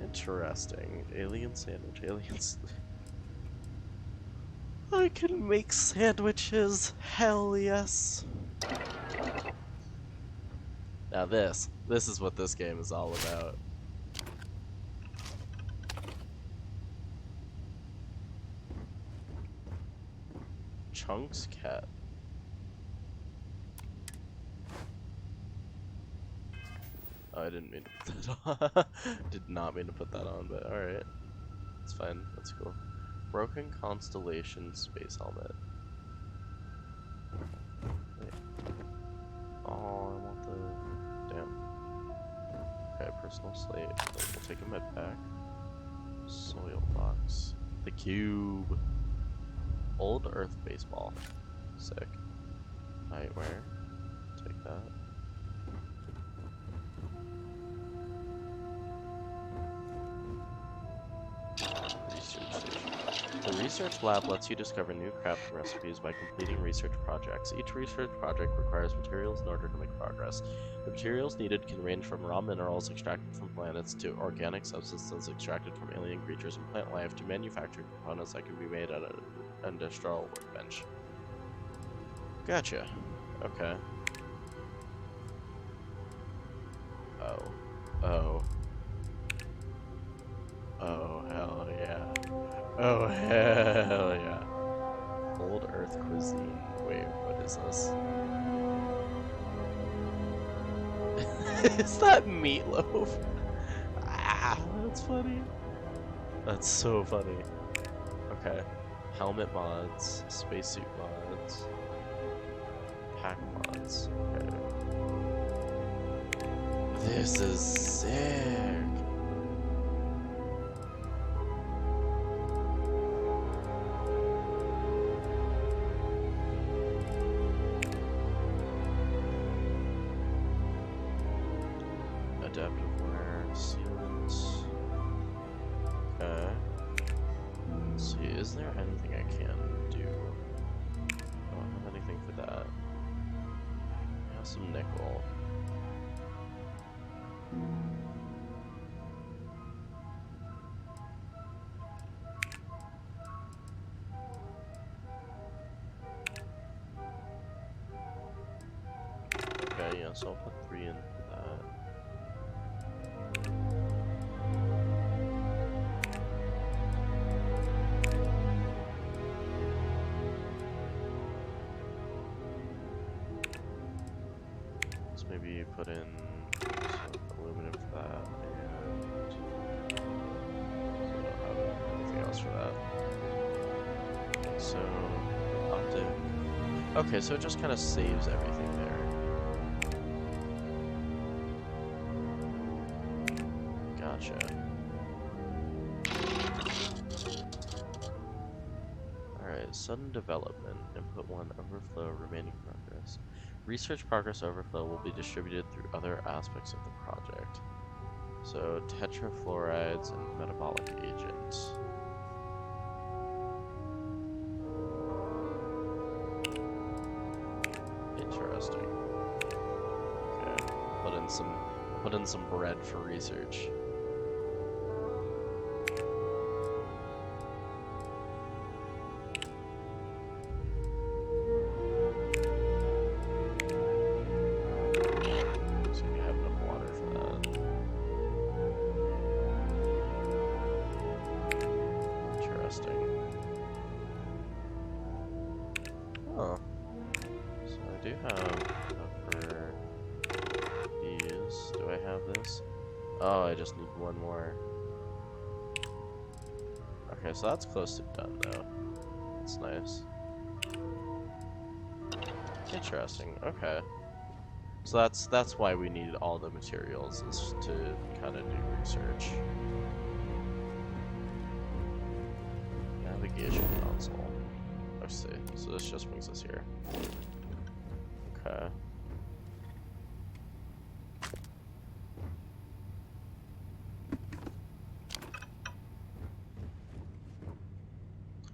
Interesting. Alien sandwich. Aliens. I can make sandwiches. Hell yes. Now this is what this game is all about. Chunks cat. Oh, I didn't mean to put that on. Did not mean to put that on, but alright. It's fine. That's cool. Broken Constellation Space Helmet. Wait. Oh, I want the... Damn. Okay, personal slate. We'll take a med pack. Soil box. The cube. Old Earth baseball. Sick. Nightwear. Take that. Research station. The research lab lets you discover new crafting recipes by completing research projects. Each research project requires materials in order to make progress. The materials needed can range from raw minerals extracted from planets to organic substances extracted from alien creatures and plant life to manufactured components that can be made at an industrial workbench. Gotcha. Okay. Oh. Oh. Oh, hell yeah. Oh, hell yeah. Old Earth cuisine. Wait, what is this? Is that meatloaf? Ah, that's funny. That's so funny. Okay. Helmet mods, spacesuit mods, pack mods. Okay. This is sick. Adaptive wear, sealants. Okay. Let's see, is there anything I can do? I don't have anything for that. I have some nickel. Okay, yeah, so I'll put 3 in for that. Let's maybe put in some aluminum for that, and so I don't have anything else for that. So, optic. Okay, so it just kind of saves everything there. Gotcha. Alright, sudden development. Input 1, overflow, remaining progress. Research progress overflow will be distributed through other aspects of the project. So, tetrafluorides and metabolic agents. Interesting. Okay, put in some bread for research. So we have enough water for that. Interesting. Oh. So I do have enough for these. Do I have this? Oh, I just need one more. Okay, so that's close to done though. That's nice. Interesting. Okay. So that's why we need all the materials, is to kind of do research. Navigation console. Let's see. So this just brings us here. Okay.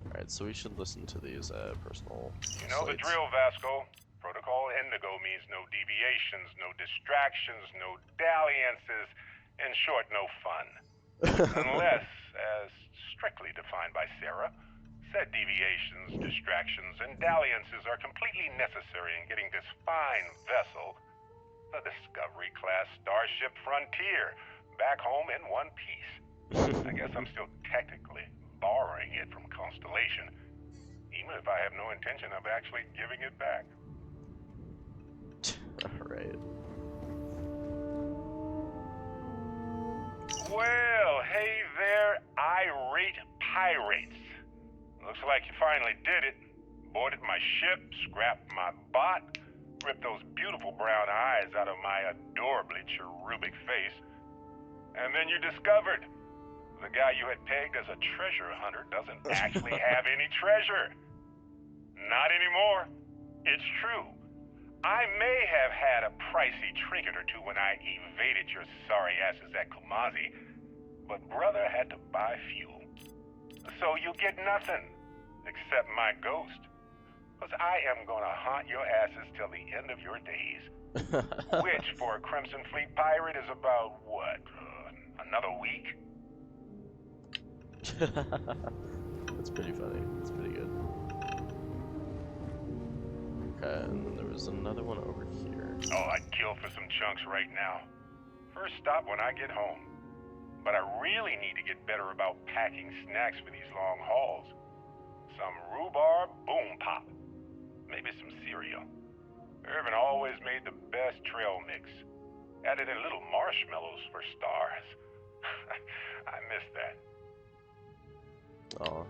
Alright, so we should listen to these personal You know the sites. drill, Vasco. Protocol Indigo means no deviations, no distractions, no dalliances, in short, no fun. Unless, as strictly defined by Sarah, said deviations, distractions, and dalliances are completely necessary in getting this fine vessel, the Discovery-class Starship Frontier, back home in one piece. I guess I'm still technically borrowing it from Constellation, even if I have no intention of actually giving it back. Alright. Well, hey there, irate pirates. Looks like you finally did it. Boarded my ship, scrapped my bot, ripped those beautiful brown eyes out of my adorably cherubic face. And then you discovered the guy you had pegged as a treasure hunter doesn't actually have any treasure. Not anymore. It's true. I may have had a pricey trinket or two when I evaded your sorry asses at Kumazi, but brother had to buy fuel. So you get nothing, except my ghost. Because I am gonna haunt your asses till the end of your days. Which, for a Crimson Fleet pirate, is about, what, another week? That's pretty funny. That's pretty good. Okay, and then there was another one over here. Oh, I'd kill for some chunks right now. First stop when I get home. But I really need to get better about packing snacks for these long hauls. Some rhubarb boom pop. Maybe some cereal. Irvin always made the best trail mix. Added in little marshmallows for stars. I miss that. Oh.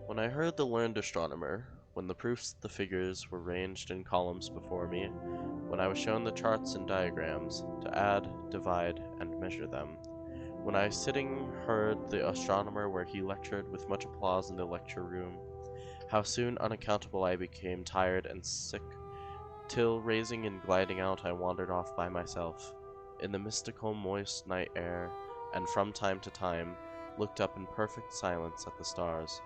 When I heard the learned astronomer, when the proofs of the figures were ranged in columns before me, when I was shown the charts and diagrams to add, divide, and measure them, when I sitting heard the astronomer where he lectured with much applause in the lecture room, how soon unaccountable I became tired and sick, till raising and gliding out I wandered off by myself, in the mystical moist night air, and from time to time looked up in perfect silence at the stars.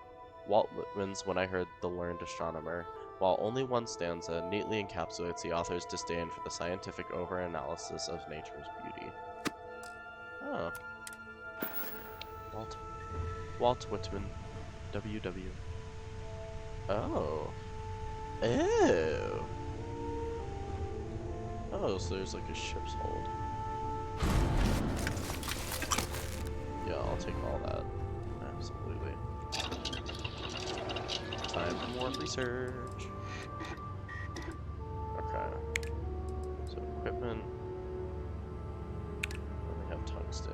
Walt Whitman's When I Heard the Learned Astronomer, while only one stanza neatly encapsulates the author's disdain for the scientific over-analysis of nature's beauty. Oh. Walt Whitman, W.W. Oh. Ew. Oh, so there's like a ship's hold. Yeah, I'll take all that. Absolutely. Time for more research. Okay. So equipment. We have tungsten.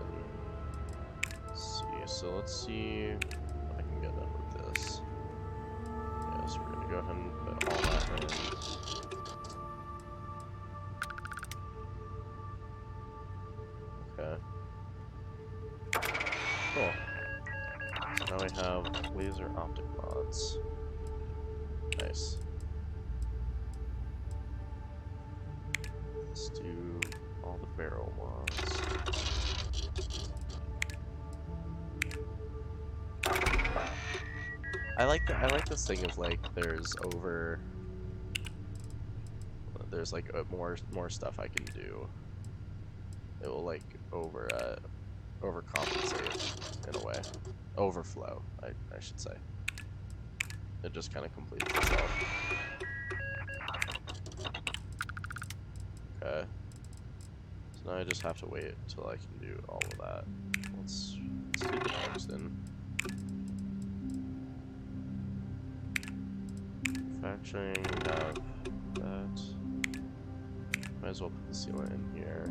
Let's see. So let's see what I can get done with this. Yeah, so we're gonna go ahead and put all that in. Okay. Cool. So now we have laser optic mods. Nice. Let's do all the barrel mods. I like this thing of like there's over. there's like more stuff I can do. It will like overcompensate in a way. Overflow, I should say. It just kind of completes itself. Okay. So now I just have to wait till I can do all of that. Let's do the tungsten. Manufacturing, have that. Might as well put the sealant in here.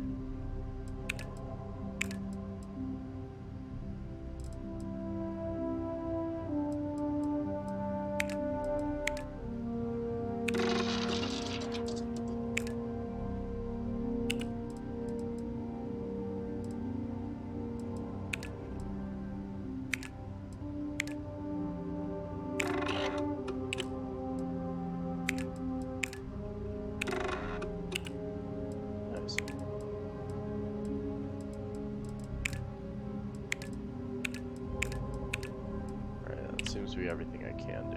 Seems to be everything I can do.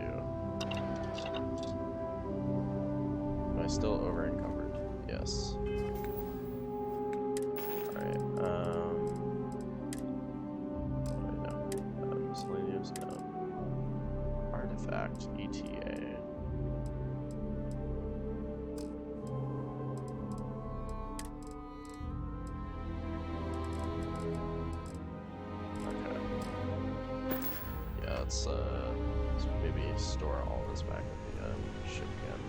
Am I still over encumbered? Yes. Alright, wait, no. Miscellaneous, no. Artifact, ETA. Let's maybe store all this back in the ship again.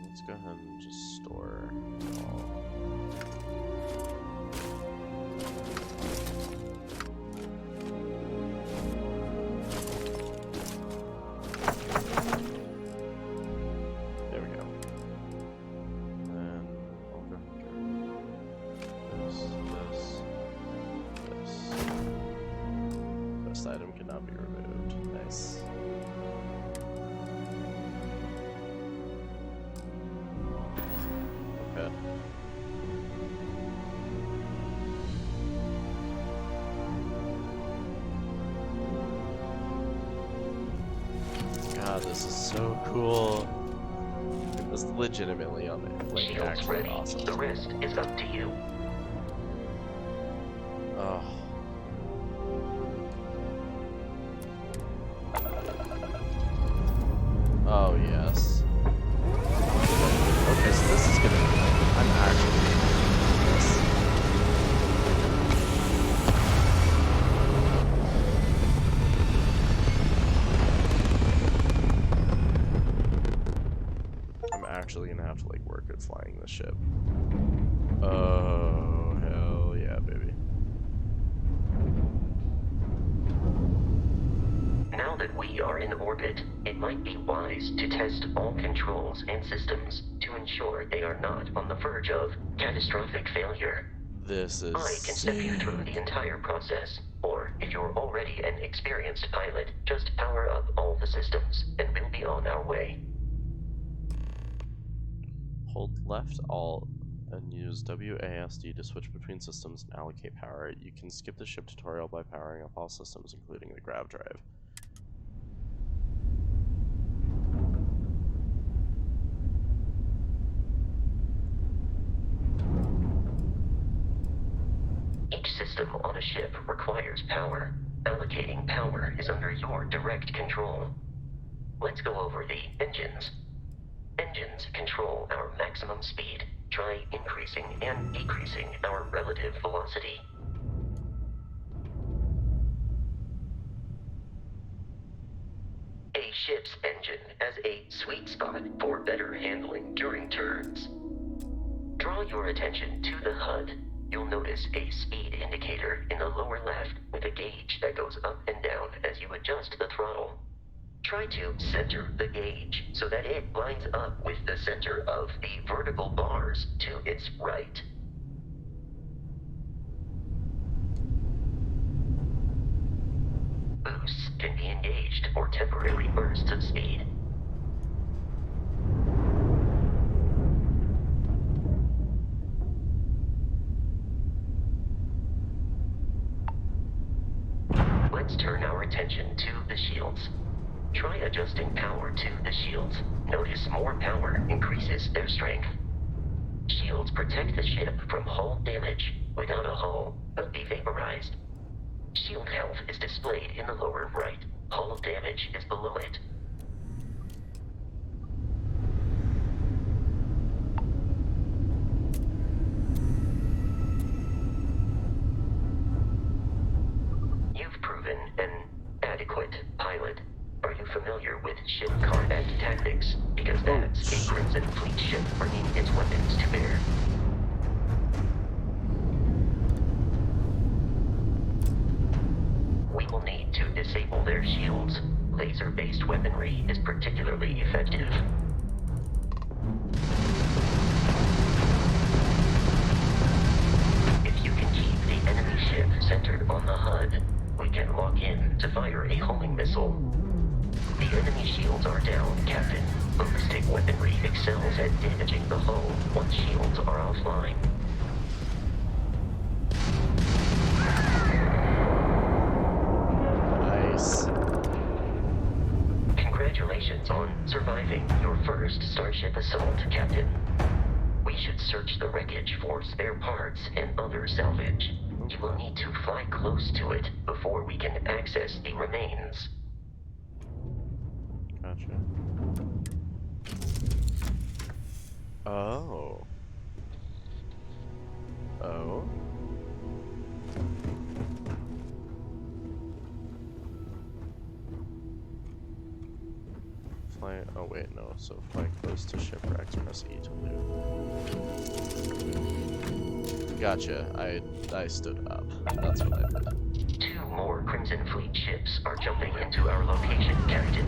Let's go ahead and just store all. There we go. And I'll go ahead and get this. Best item cannot be removed. Nice. God, this is so cool. This is legitimately like actually awesome. The rest is up to you. Oh. Oh yes. Okay, so this is gonna. I'm actually. Actually gonna have to like work at flying the ship. Oh hell yeah, baby. Now that we are in orbit, it might be wise to test all controls and systems to ensure they are not on the verge of catastrophic failure. This is I can step you through the entire process, or if you're already an experienced pilot, just power up all the systems and we'll be on our way. Hold left Alt and use WASD to switch between systems and allocate power. You can skip the ship tutorial by powering up all systems, including the grav drive. Each system on a ship requires power. Allocating power is under your direct control. Let's go over the engines. Engines control our maximum speed. Try increasing and decreasing our relative velocity. A ship's engine has a sweet spot for better handling during turns. Draw your attention to the HUD. You'll notice a speed indicator in the lower left with a gauge that goes up and down as you adjust the throttle. Try to center the gauge so that it lines up with the center of the vertical bars to its right. Boosts can be engaged for temporary bursts of speed. Let's turn our attention to the shields. Try adjusting power to the shields. Notice more power increases their strength. Shields protect the ship from hull damage. Without a hull, they'll be vaporized. Shield health is displayed in the lower right. Hull damage is below it. You've proven an adequate pilot. Are you familiar with ship combat tactics? Because that's a Crimson Fleet ship bringing its weapons to bear. We will need to disable their shields. Laser-based weaponry is particularly effective. If you can keep the enemy ship centered on the HUD, we can lock in to fire a homing missile. The enemy shields are down, Captain. Ballistic weaponry excels at damaging the hull once shields are offline. Nice. Congratulations on surviving your first Starship assault, Captain. We should search the wreckage for spare parts and other salvage. You will need to fly close to it before we can access the remains. Gotcha. Oh. Oh. Fly. Oh wait, no. So fly close to shipwrecks. Press E to loot. Gotcha. I stood up. That's what I meant. 2 more Crimson Fleet ships are jumping into our location, Captain.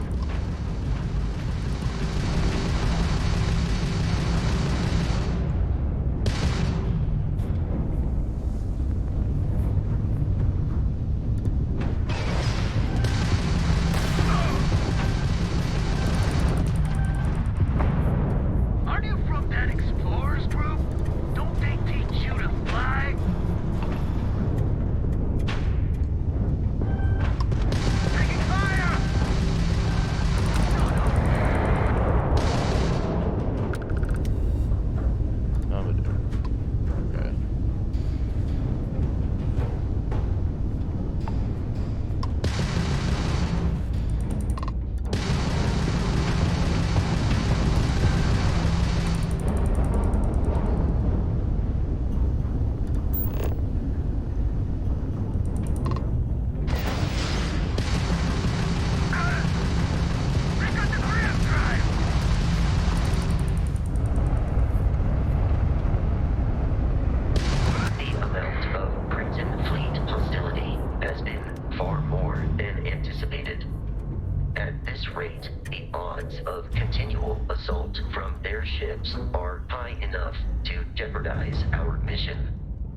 Aren't you from that explorers group? Don't they teach you to fly? Taking fire! Okay. The amount of Crimson Fleet hostility has been far more than anticipated. At this rate, the odds of continual assault from their ships are high enough to jeopardize our mission.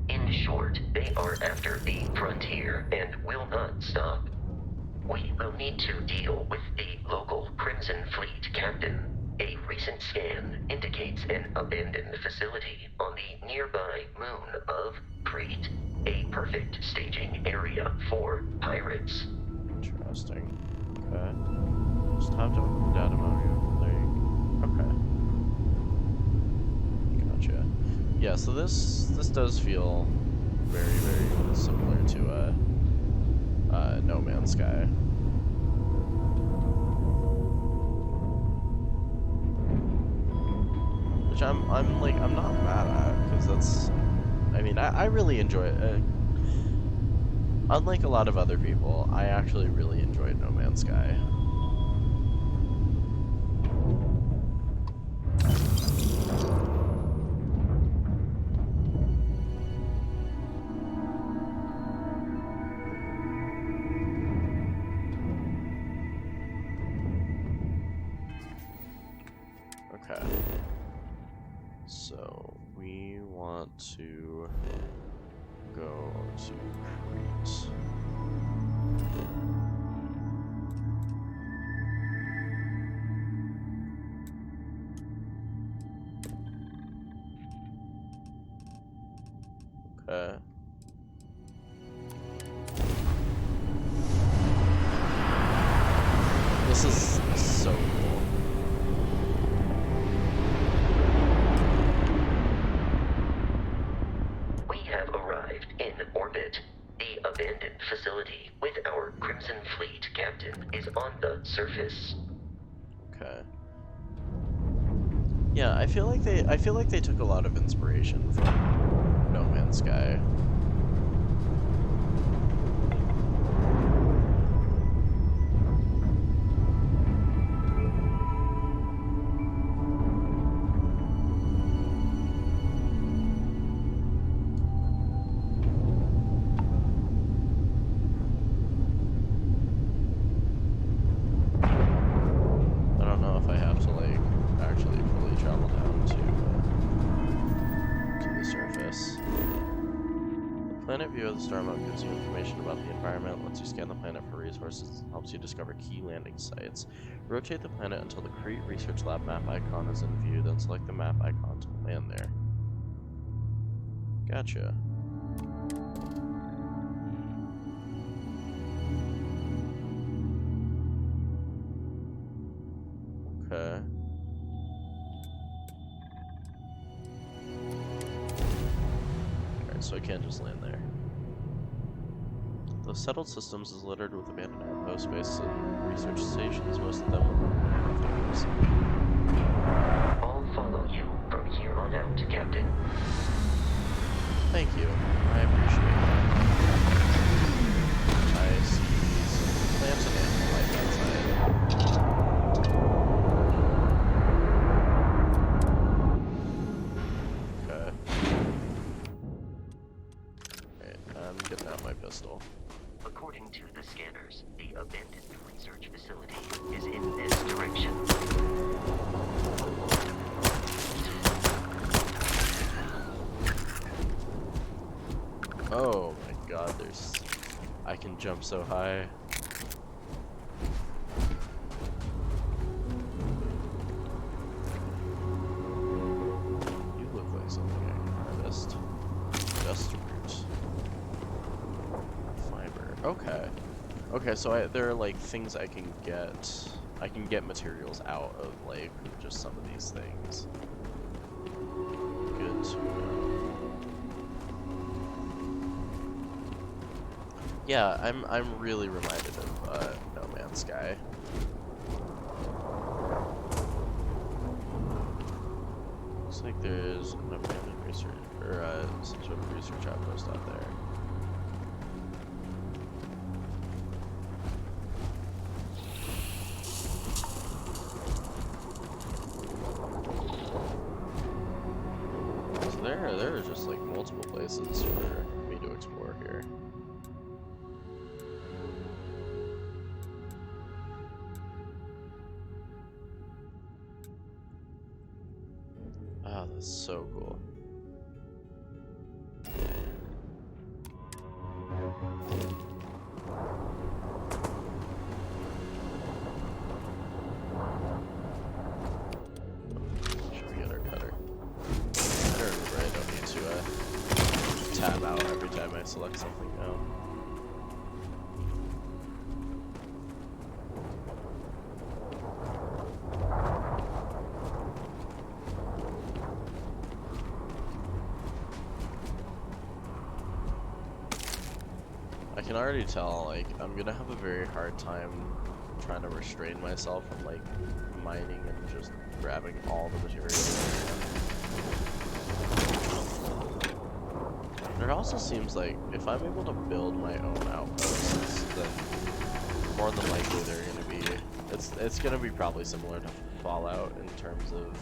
In short, they are after the frontier and will not stop. We will need to deal with the local Crimson Fleet captain. A recent scan indicates an abandoned facility on the nearby moon of Crete, a perfect staging area for pirates. Interesting. Okay. Just have to open the data menu. There you go. Okay. Gotcha. Yeah, so this does feel very, very similar to No Man's Sky. Which I'm not mad at, because that's, I mean, I really enjoy it. Unlike a lot of other people, I actually really enjoyed No Man's Sky. Okay. So, we want to go to Crete. Okay. This is so cool. We have arrived in orbit. The abandoned facility with our Crimson Fleet captain is on the surface. Okay. Yeah, I feel like they took a lot of inspiration from No Man's Sky. I don't know if I have to like actually fully travel down to the surface. The planet view of the star map gives you information about the environment, lets you scan the planet for resources, and helps you discover key landing sites. Rotate the planet until the Crete Research Lab map icon is in view, then select the map icon to land there. Gotcha. Okay. Alright, so I can't just land there. The settled systems is littered with abandoned outpost bases and research stations, most of them with I'll follow you from here on out, Captain. Thank you. I appreciate it. I see some plants and animal life outside. Okay. Alright, I'm getting out my pistol. According to the scanners, the abandoned research facility is in this direction. Oh my god, I can jump so high. You look like something I can harvest. Dust root. Fiber. Okay. Okay, so there are like things I can get. I can get materials out of like just some of these things. Good to know. Yeah, I'm really reminded of No Man's Sky. Looks like there's an abandoned research or some sort of research outpost out there. So there are just like multiple places for me to explore here. Oh, that's so cool. Should we get our cutter? I remember I don't need to tab out every time I select something now. can already tell, like, I'm gonna have a very hard time trying to restrain myself from, like, mining and just grabbing all the materials. It also seems like if I'm able to build my own outposts, then more than likely they're gonna be, it's gonna be probably similar to Fallout in terms of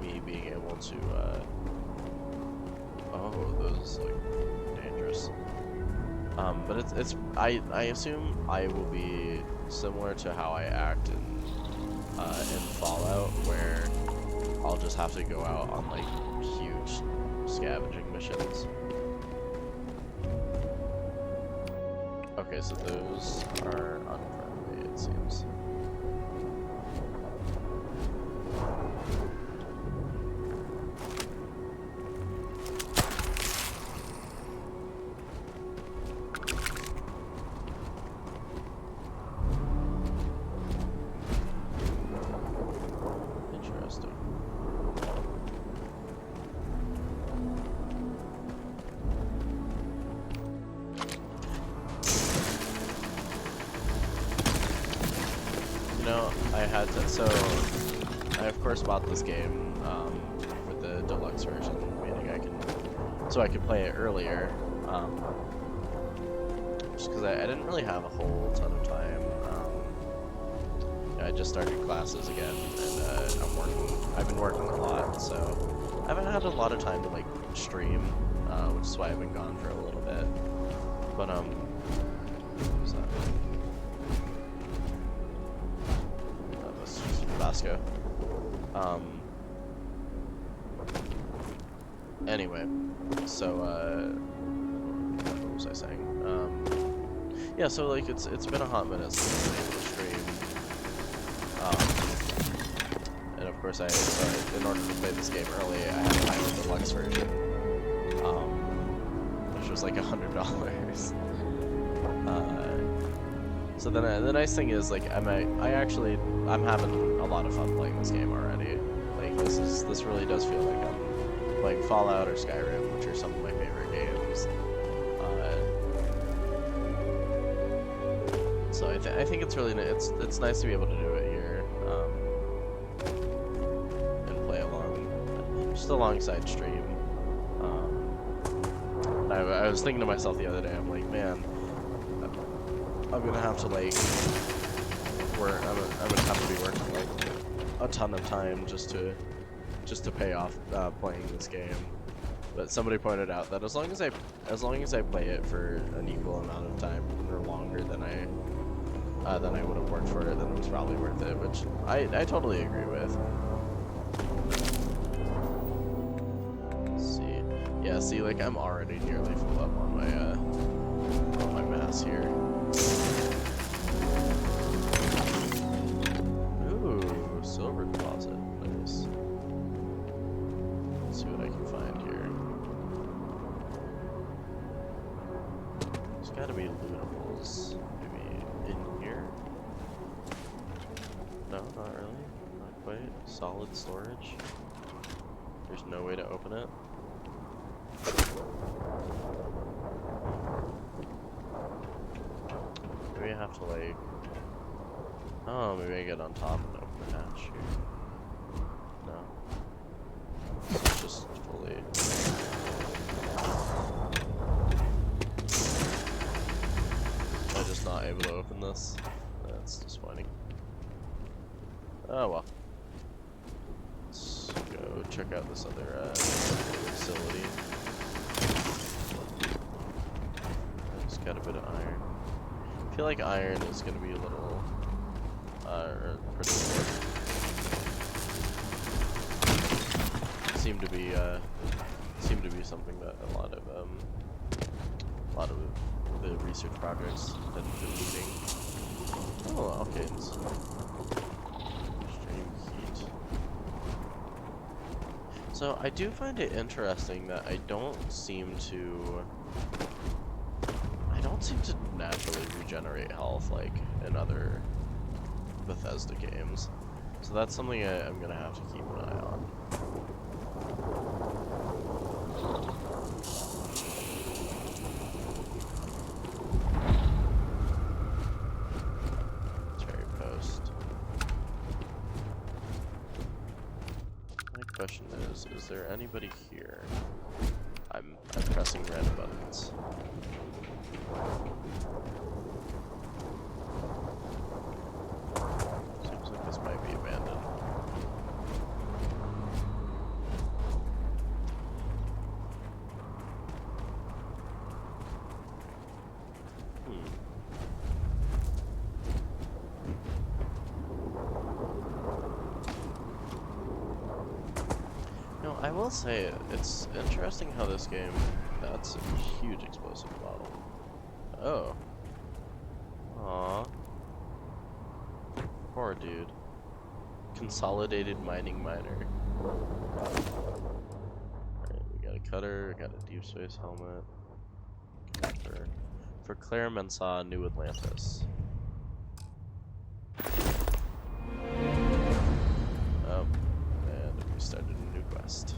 me being able to, oh, those, like, dangerous. But I assume I will be similar to how I act in Fallout, where I'll just have to go out on, like, huge scavenging missions. Okay, so those are unfriendly, it seems. So, I of course bought this game for the deluxe version, meaning I could play it earlier. Just because I didn't really have a whole ton of time. I just started classes again, and I've been working a lot, so I haven't had a lot of time to like stream, which is why I've been gone for a little bit. But what was that? Vasco. Anyway, so what was I saying? Yeah, so like it's been a hot minute since I've been able to stream. And of course in order to play this game early, I had to buy the deluxe version, which was like $100. So then the nice thing is, like, I'm having a lot of fun playing this game already. Like, this really does feel like I'm playing Fallout or Skyrim, which are some of my favorite games. So I think it's really it's nice to be able to do it here, and play along, just alongside stream. I was thinking to myself the other day, I'm like, man, I'm gonna have to like work. I'm gonna have to be working like a ton of time just to pay off playing this game. But somebody pointed out that as long as I play it for an equal amount of time or longer than I would have worked for it, then it was probably worth it. Which I totally agree with. Let's see, yeah, see, like I'm already nearly full up on my mass here. Ooh, silver deposit. Nice. Let's see what I can find here. There's gotta be lootables. Maybe in here? No, not really. Not quite. Solid storage. There's no way to open it. Maybe I have to like... Oh, maybe I get on top and open the hatch here. No. It's just fully... Am I just not able to open this? That's disappointing. Oh well. Let's go check out this other facility. Just got a bit of iron. I feel like iron is going to be a little pretty important. Seem to be something that a lot of the research projects have been needing. Oh, okay. Extreme heat. So I do find it interesting that I don't seem to naturally regenerate health like in other Bethesda games. So that's something I'm gonna have to keep an eye on. Question is there anybody here? I'm pressing red buttons. Seems like this might be abandoned. No, I will say it's interesting how this game. That's a huge explosive bottle. Oh. Aww. Poor dude. Consolidated mining miner. Alright, we got a cutter, got a deep space helmet. For Claire Mensa, New Atlantis. Oh, and we started a new quest.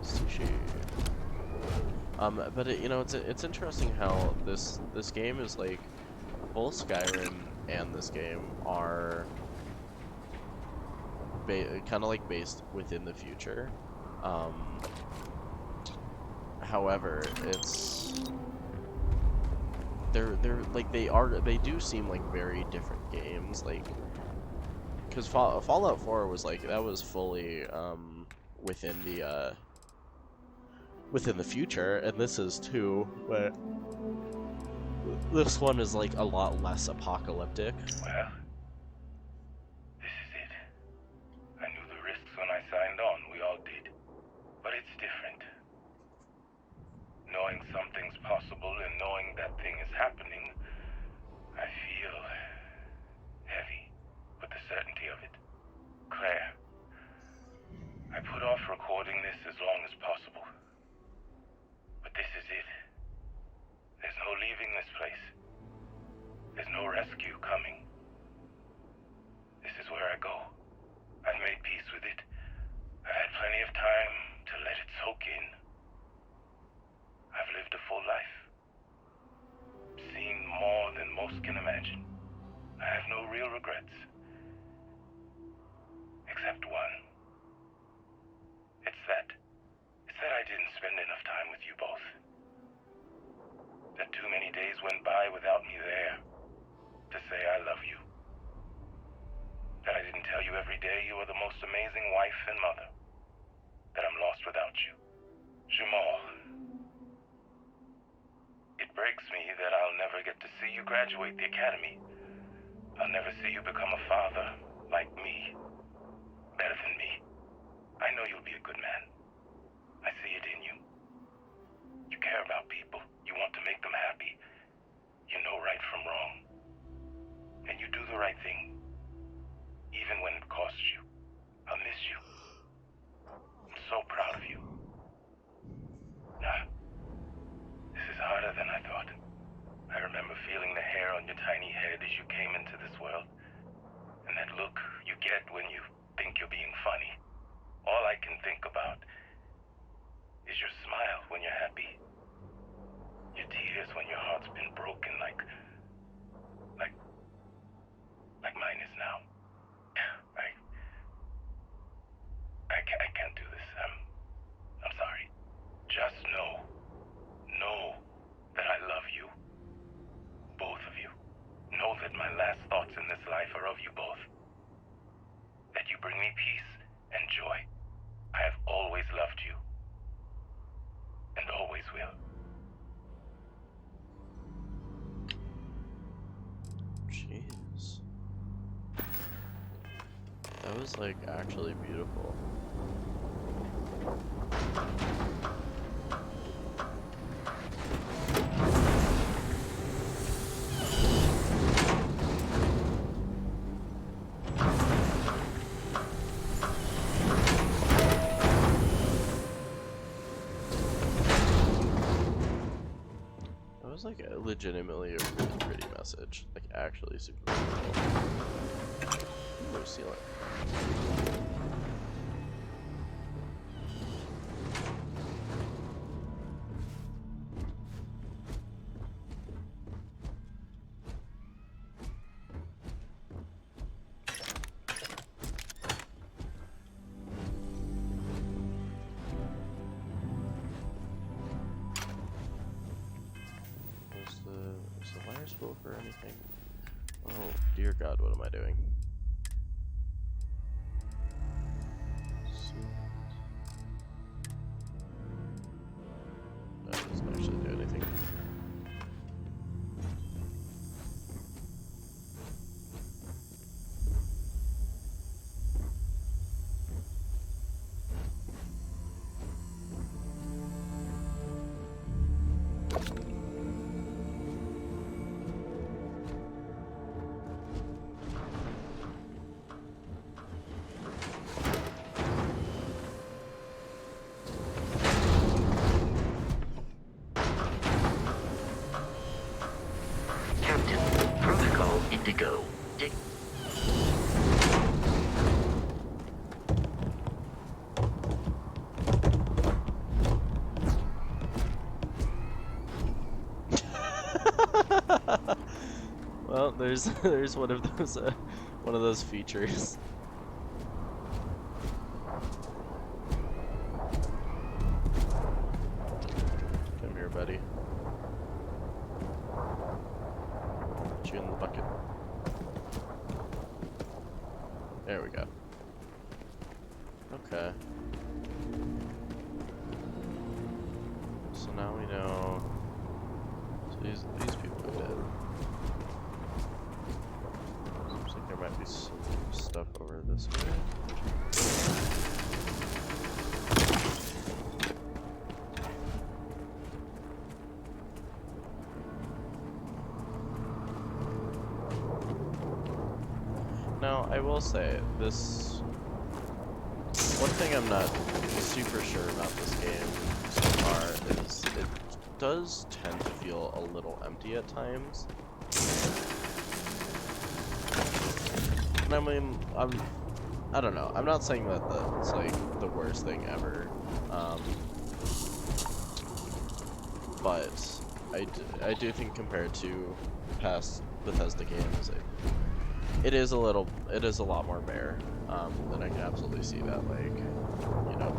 Sushi. But you know, it's interesting how this game is like both Skyrim and this game are kind of like based within the future. However, they're like they do seem like very different games, like because Fallout 4 was like that was fully within the future, and this is too, but this one is like a lot less apocalyptic. Well, this is it. I knew the risks when I signed on, we all did. But it's different. Knowing something's possible and knowing that thing is happening, I feel heavy with the certainty of it. Claire, I put off recording this as long as possible. But this is it. There's no leaving this place. There's no rescue coming. This is where I go. I've made peace with it. I've had plenty of time to let it soak in. I've lived a full life. Seen more than most can imagine. I have no real regrets. Except one. It's that I didn't spend enough time with you both. That too many days went by without me there to say I love you. That I didn't tell you every day you are the most amazing wife and mother. That I'm lost without you. Jamal. It breaks me that I'll never get to see you graduate the academy. I'll never see you become a father like me. Better than me. I know you'll be a good man. I see it in you. You care about people. You want to make them happy. You know right from wrong. And you do the right thing. Even when it costs you. I'll miss you. I'm so proud of you. Nah. This is harder than I thought. I remember feeling the hair on your tiny head as you came into this world. And that look you get when you think you're being funny. All I can think about is your smile when you're happy. Your tears when your heart's been broken like mine is now. I can't do this. I'm sorry. Just know that I love you. Both of you. Know that my last thoughts in this life are of you both. That you bring me peace and joy. I have always loved you. And always will. Jeez. That was like actually beautiful. That was like legitimately a really pretty message. Like actually super beautiful. Blue ceiling. for anything? Oh, dear God, what am I doing? That doesn't actually do anything. Indigo. Well, there's one of those features. Come here, buddy. Put you in the bucket. There we go. Okay. So now we know. So these people are dead. Seems like there might be some stuff over this way. Now, I will say, this... One thing I'm not super sure about this game so far is it does tend to feel a little empty at times. And I mean, I don't know. I'm not saying that that's like the worst thing ever. But I do think compared to past Bethesda games, it is a lot more bare. And I can absolutely see that, like, you know,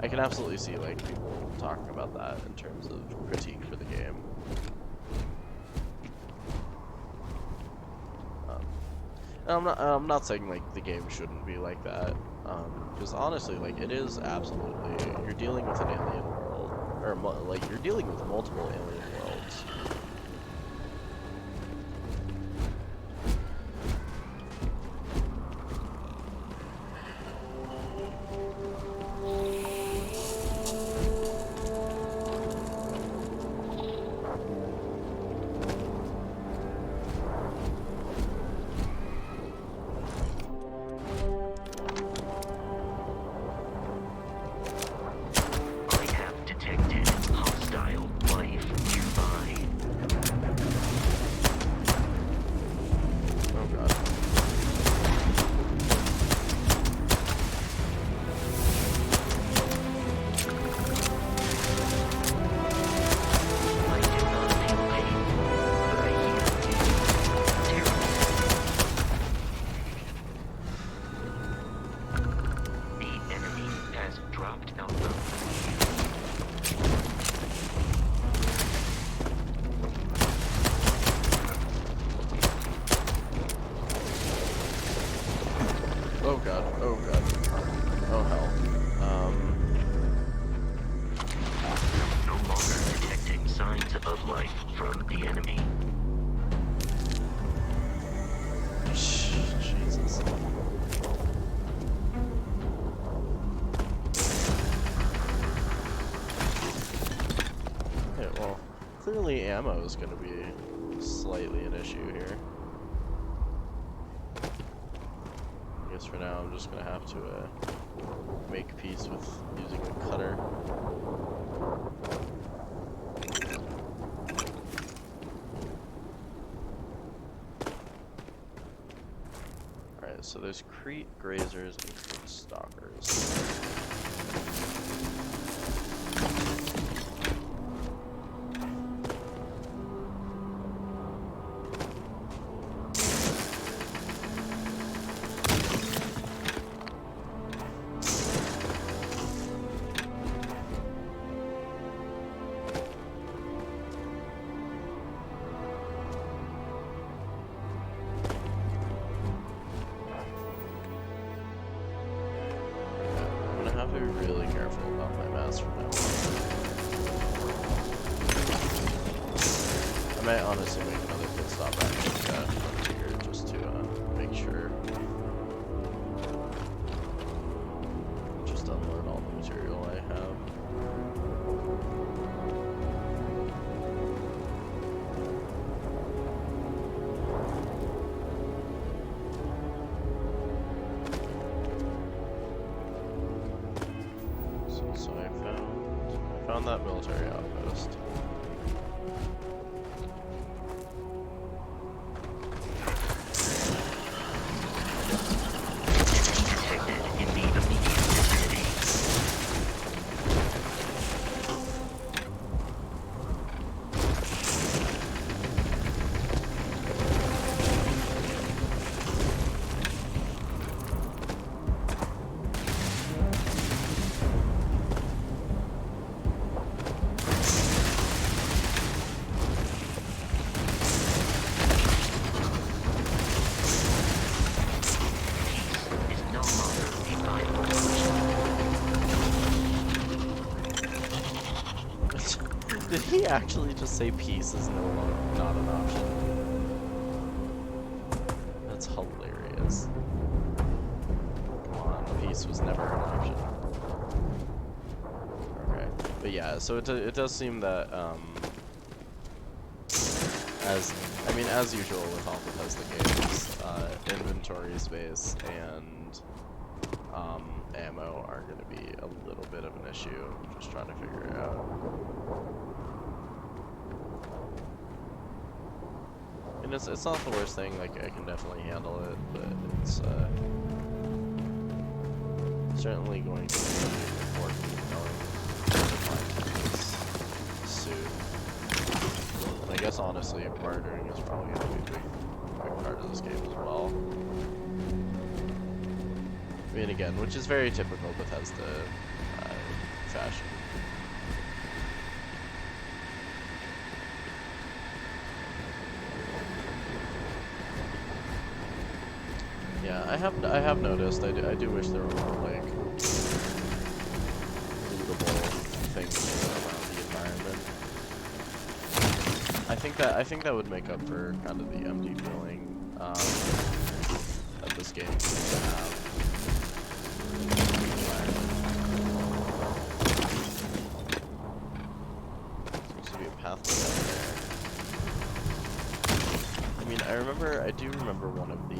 I can absolutely see like people talking about that in terms of critique for the game. And I'm not saying like the game shouldn't be like that, because honestly, like, it is absolutely, you're dealing with an alien world, or like you're dealing with multiple alien worlds. Oh god, oh god. Oh hell. No longer detecting signs of life from the enemy. Jesus. Okay, well, clearly ammo is going to be slightly an issue here. I guess for now I'm just going to have to make peace with using a cutter. Alright, so there's Crete Grazers and Crete Stalkers. might honestly make another pit stop back here just to make sure. Just unload all the material I have. So I found that military outpost. Did he actually just say peace is no longer not an option? That's hilarious. Come on, peace was never an option. Okay, but yeah, so it does seem that as usual with all Bethesda games, inventory space and ammo are going to be a little bit of an issue. Just trying to figure it out. And it's not the worst thing, like I can definitely handle it, but it's certainly going to be important knowing to find this suit. And I guess honestly bartering is probably going to be a big part of this game as well. I mean, again, which is very typical Bethesda fashion. Yeah, I have noticed. I do wish there were more like lootable things around the environment. I think that would make up for kind of the empty feeling that this game seems to have. Seems to be a pathway down there. I mean, I do remember one of the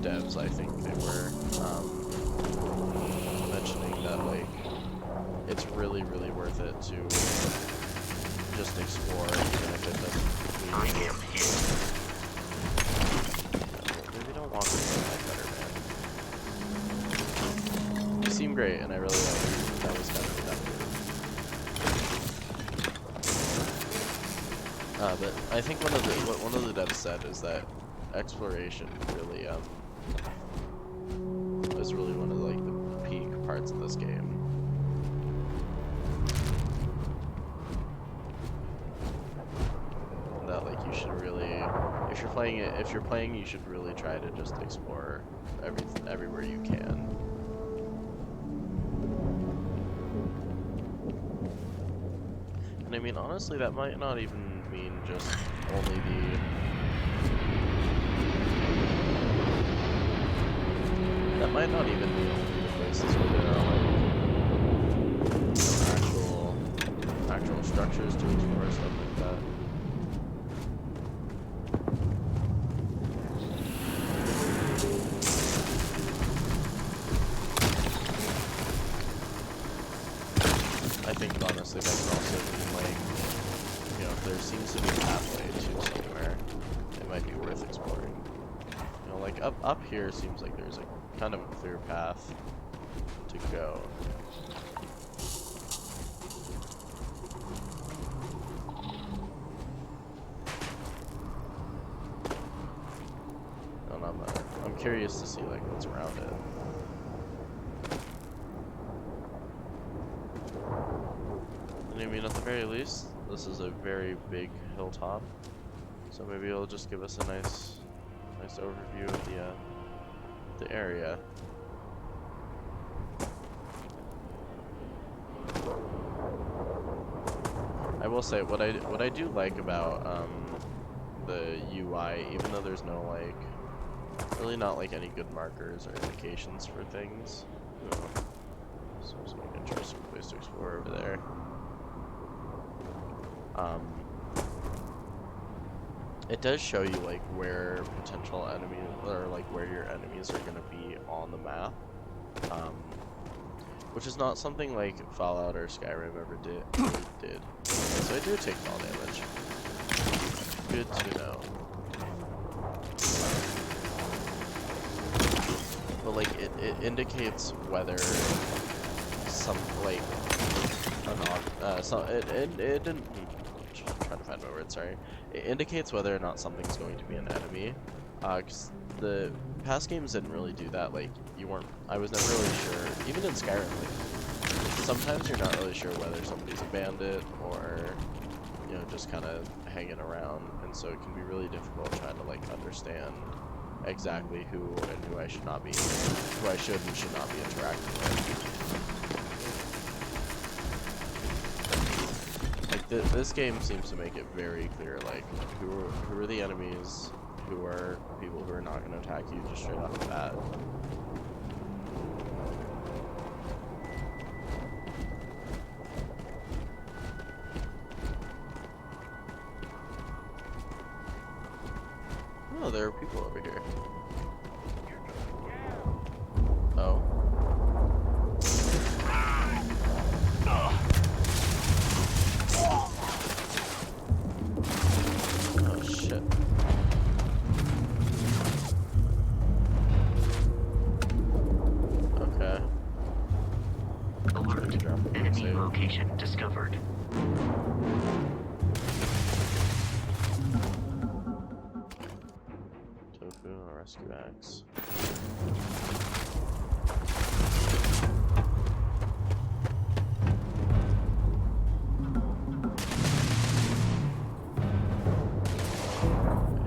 devs, I think they were mentioning that like it's really worth it to just explore even if it doesn't maybe don't walk with me like better, man. You seem great and I really like you. That was kind of but I think what one of the devs said is that exploration really is really one of like the peak parts of this game. And that like you should really, if you're playing, you should really try to just explore everywhere you can. And I mean, honestly, that might not even mean just only that might not even be only the places where there are like actual structures to explore, stuff like that. I think honestly that can also mean like, you know, if there seems to be a pathway to somewhere, it might be worth exploring. You know, like up here seems like there's a kind of a clear path to go. And I'm curious to see like what's around it. And I mean, at the very least, this is a very big hilltop, so maybe it'll just give us a nice overview of the area. I will say what I do like about the UI, even though there's no like, really not like any good markers or indications for things. Oh. So there's an interesting place to explore over there. It does show you like where potential enemies, or like where your enemies are gonna be on the map, which is not something like Fallout or Skyrim ever did. So I do take fall damage. Good to know. But like it indicates whether some like it didn't. I'm trying to find my word. Sorry. It indicates whether or not something's going to be an enemy. Because the past games didn't really do that. Like I was never really sure. Even in Skyrim, like, sometimes you're not really sure whether somebody's a bandit or, you know, just kind of hanging around, and so it can be really difficult trying to like understand exactly who and who I should not be, who I should and should not be interacting with. Like this game seems to make it very clear, like who are the enemies, who are people who are not going to attack you just straight off the bat. Oh, there are people over here. Oh. Oh, shit. Okay. Alert. Enemy location discovered. Tofu, rescue axe.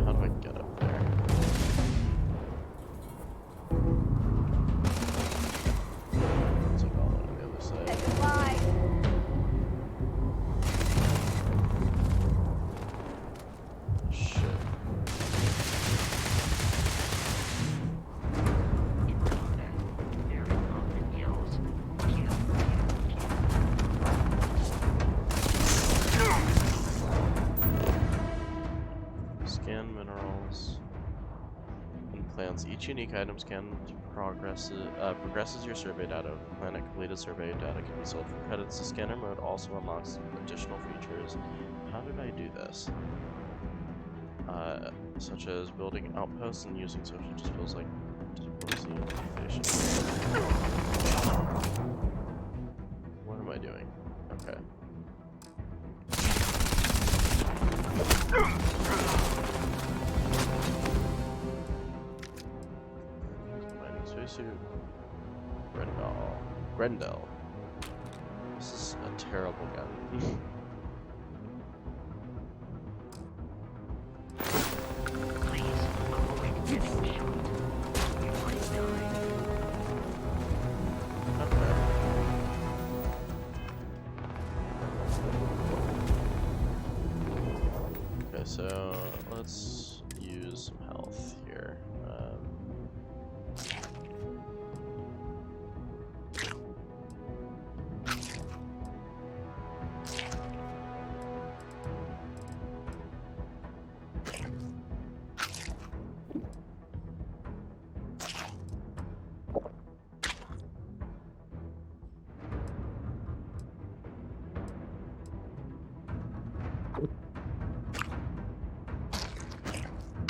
How do I get up there? It's like all on the other side. Say goodbye. Shit. Scan minerals and plants. Each unique item scanned progresses your survey data. Over the planet, completed survey data can be sold for credits. The scanner mode also unlocks additional features. How did I do this? Such as building outposts and using social just feels like diplomacy and innovation. What am I doing? Okay. Mining spacesuit. Grendel. This is a terrible gun. Okay, so let's use some health here.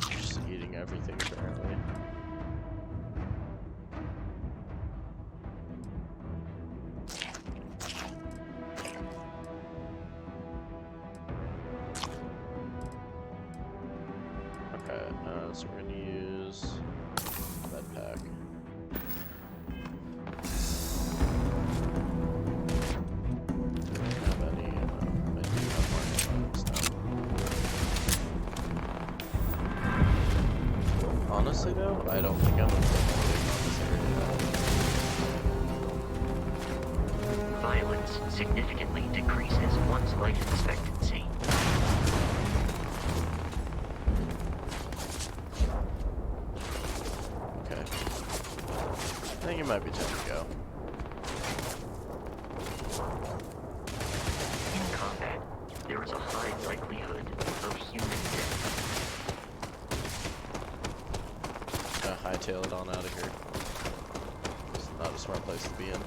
Just eating everything apparently. Okay, so we're gonna use med pack. Don't have any, I do have more items now. Honestly though, I don't think I'm gonna on this area. Violence significantly decreases one's life expectancy. think it might be time to go. In combat, there is a high likelihood of human death. Gotta hightail it on out of here. It's not a smart place to be in.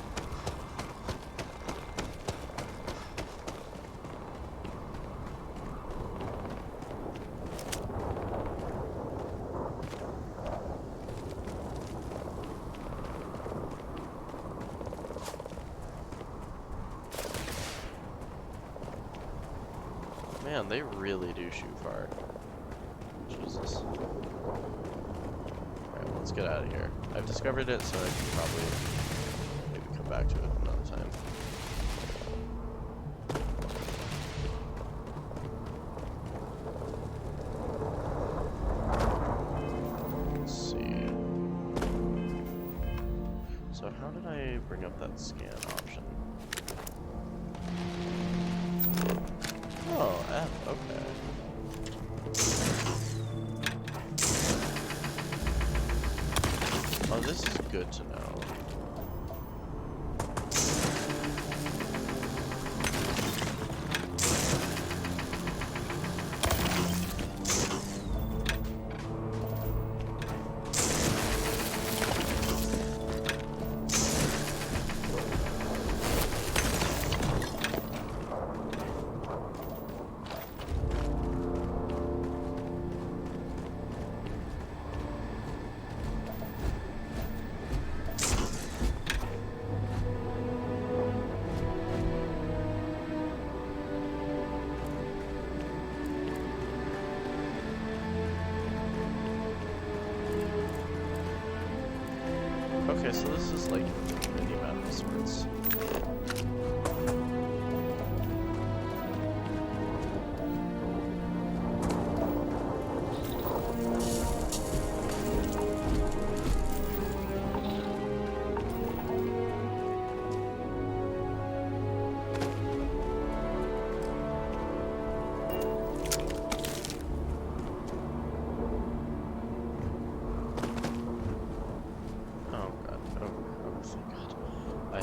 Man, they really do shoot far. Jesus. Alright, let's get out of here. I've discovered it, so I can probably maybe come back to it another time. Let's see. So how did I bring up that scan option? Oh, F, okay. Oh, this is good to know. Okay, so this is like mini map of sorts.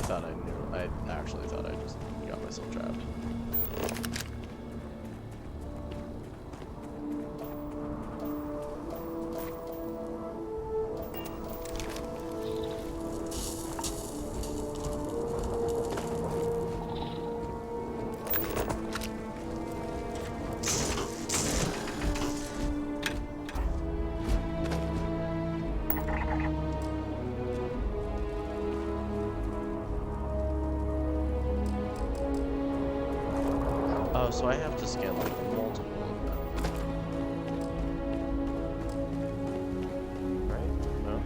I actually thought I just got myself trapped. Oh, so I have to scan like multiple of them. Right? No?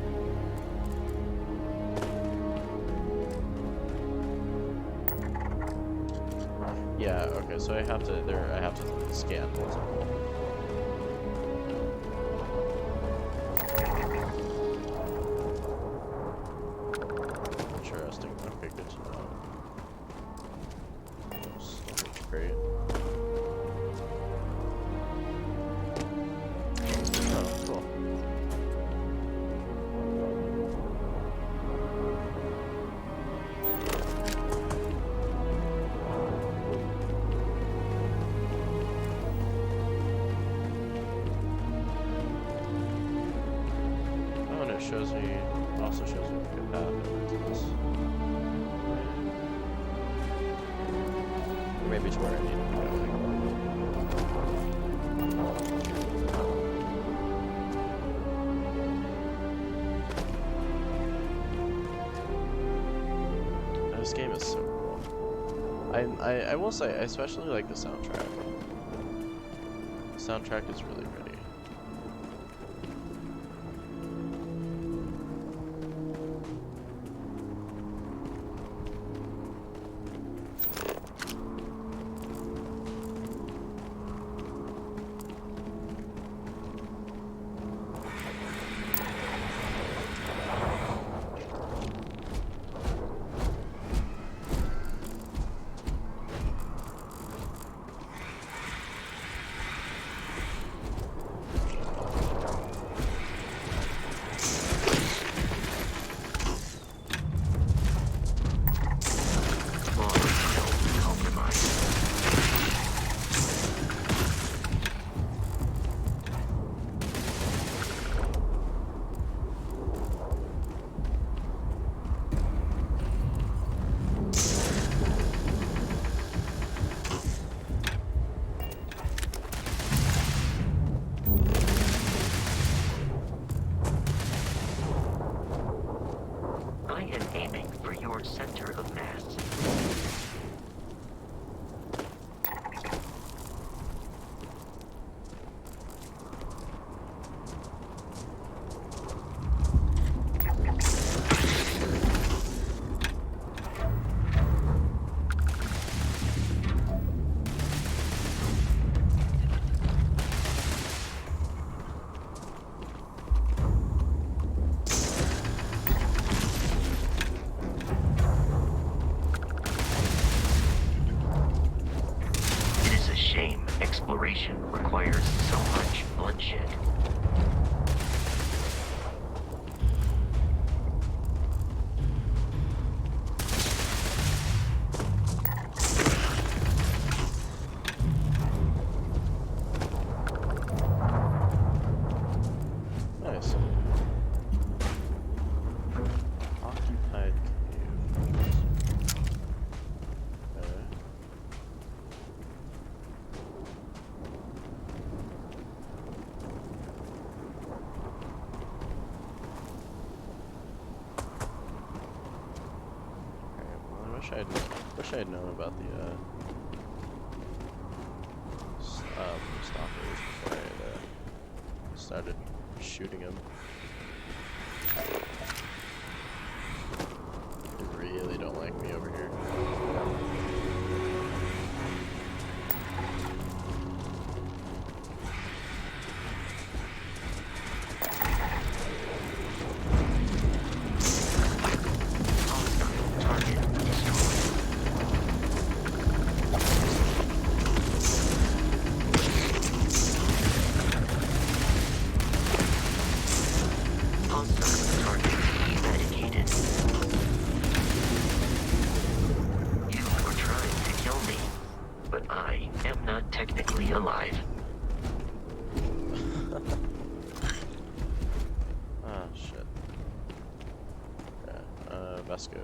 Yeah, okay, so I have to scan multiple. Interesting. Okay, good to know. That's great. Shows me, it also shows me a good path into this. Or maybe to where I need to go. This game is so cool. I will say, I especially like the soundtrack. The soundtrack is really pretty. your center of mass. Exploration requires so much bloodshed. Nice. Occupied cave. Wish I'd known about the stalkers before I started shooting him. They really don't like me over here. Alive. Ah, shit. Okay, Vasco.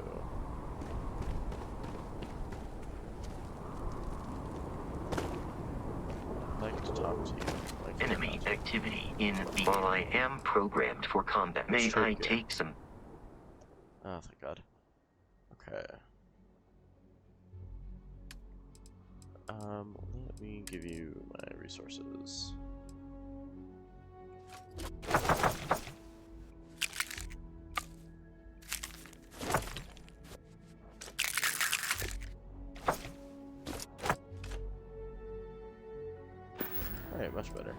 I'd like to talk to you. Enemy activity in the... While I am programmed for combat, may I take some... Oh, thank God. Okay. Let me give you my resources. Alright, much better.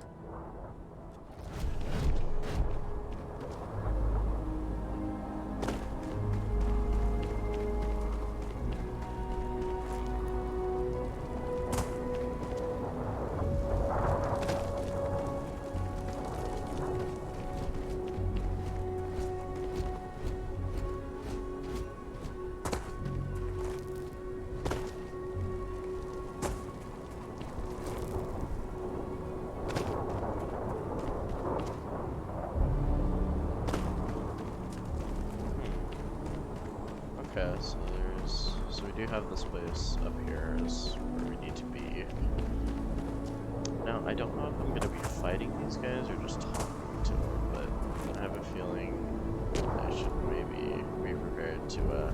Okay, so we do have this place up here is where we need to be. Now, I don't know if I'm gonna be fighting these guys or just talking to them, but I have a feeling I should maybe be prepared to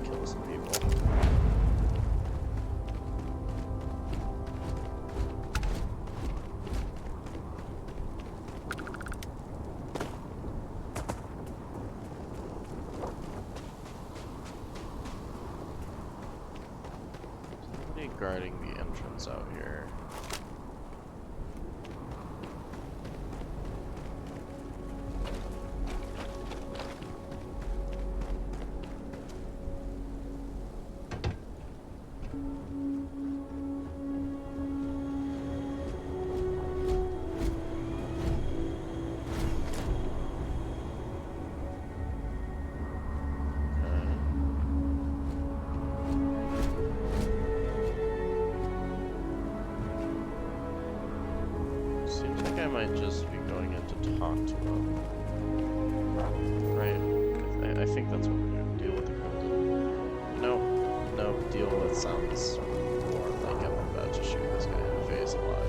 kill some people. Guarding the entrance out here. I might just be going in to talk to him. Right? I think that's what we're doing. Deal with the golden. No, deal with sounds more like I'm about to shoot this guy in the face alive.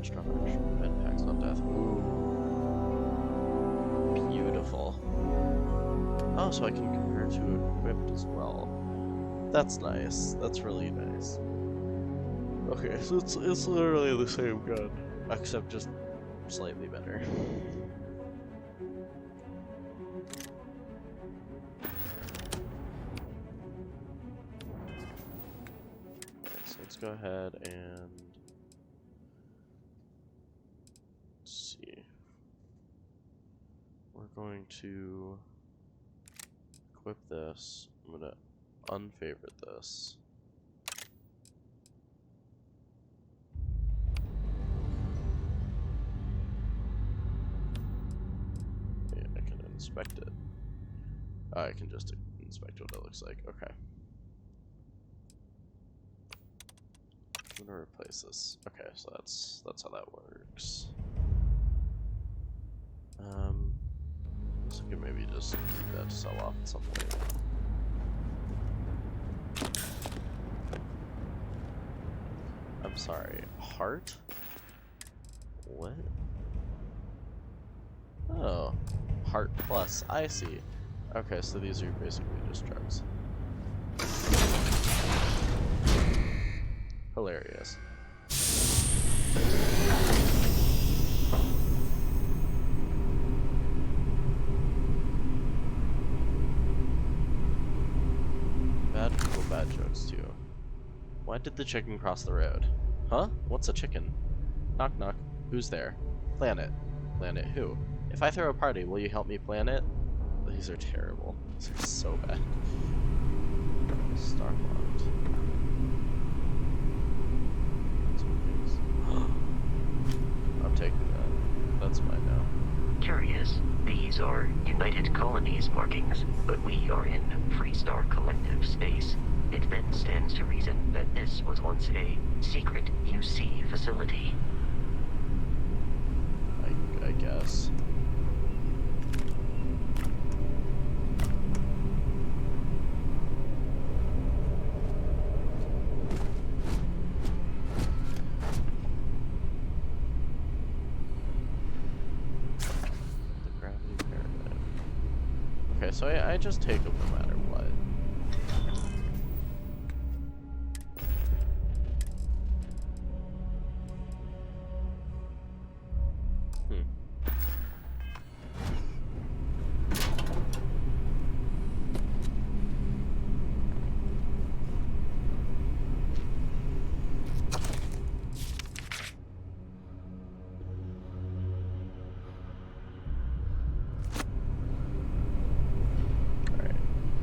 charge. Med packs on death. Ooh. Beautiful. Oh, so I can compare to equipped as well. That's nice. That's really nice. Okay, so it's literally the same gun, except just slightly better. Okay, so let's go ahead and see. We're going to equip this. I'm gonna unfavorite this. Okay, I can inspect it. I can just inspect what it looks like. Okay. I'm gonna replace this. Okay, so that's how that works. So I can maybe just keep that to sell off at some point. I'm sorry, heart? What? Oh, heart plus. I see. Okay, so these are basically just drugs. Hilarious. Bad people, bad jokes too. Why did the chicken cross the road? Huh? What's a chicken? Knock knock. Who's there? Planet. Planet who? If I throw a party, will you help me plan it? These are terrible. These are so bad. Starfield. I'm taking that. That's mine now. Curious. These are United Colonies markings, but we are in Freestar Collective space. It then stands to reason that this was once a secret UC facility. I guess. Okay, so I just take them no matter what.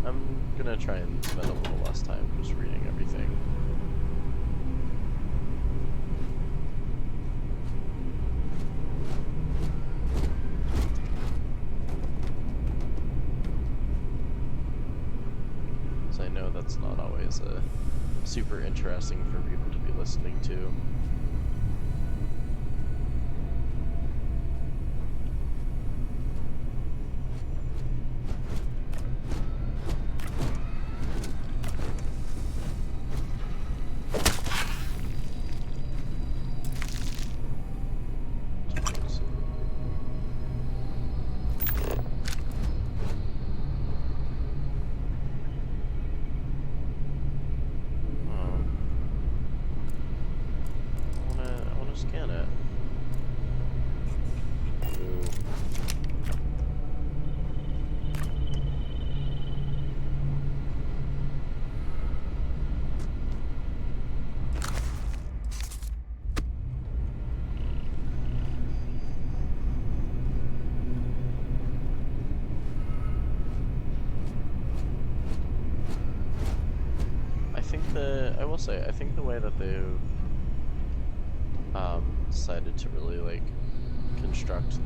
I'm gonna try and spend a little less time just reading everything. So I know that's not always super interesting for people to be listening to. Scan it. Ooh. I will say, I think the way that they've decided to really like construct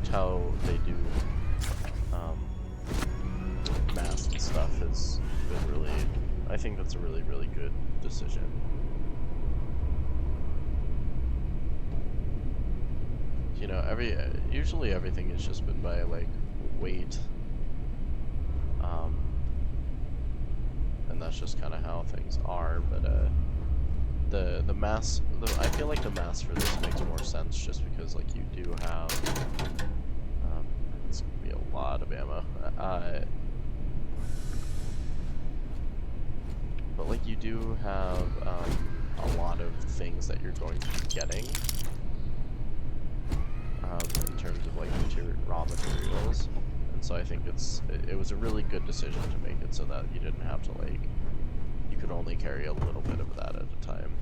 how they do masks and stuff has been really, I think that's a really good decision. You know, usually everything has just been by like weight, and that's just kind of how things are, but the mass. I feel like the mass for this makes more sense just because like you do have. It's gonna be a lot of ammo. But like you do have a lot of things that you're going to be getting in terms of like raw materials, and so I think it was a really good decision to make it so that you didn't have to like you could only carry a little bit of that at a time.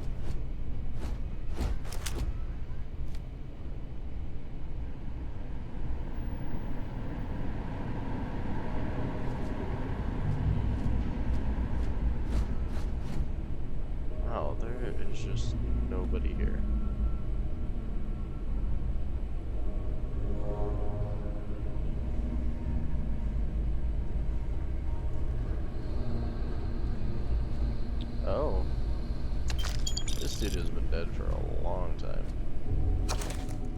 Wow, there is just nobody here. Oh. This dude has been dead for a long time.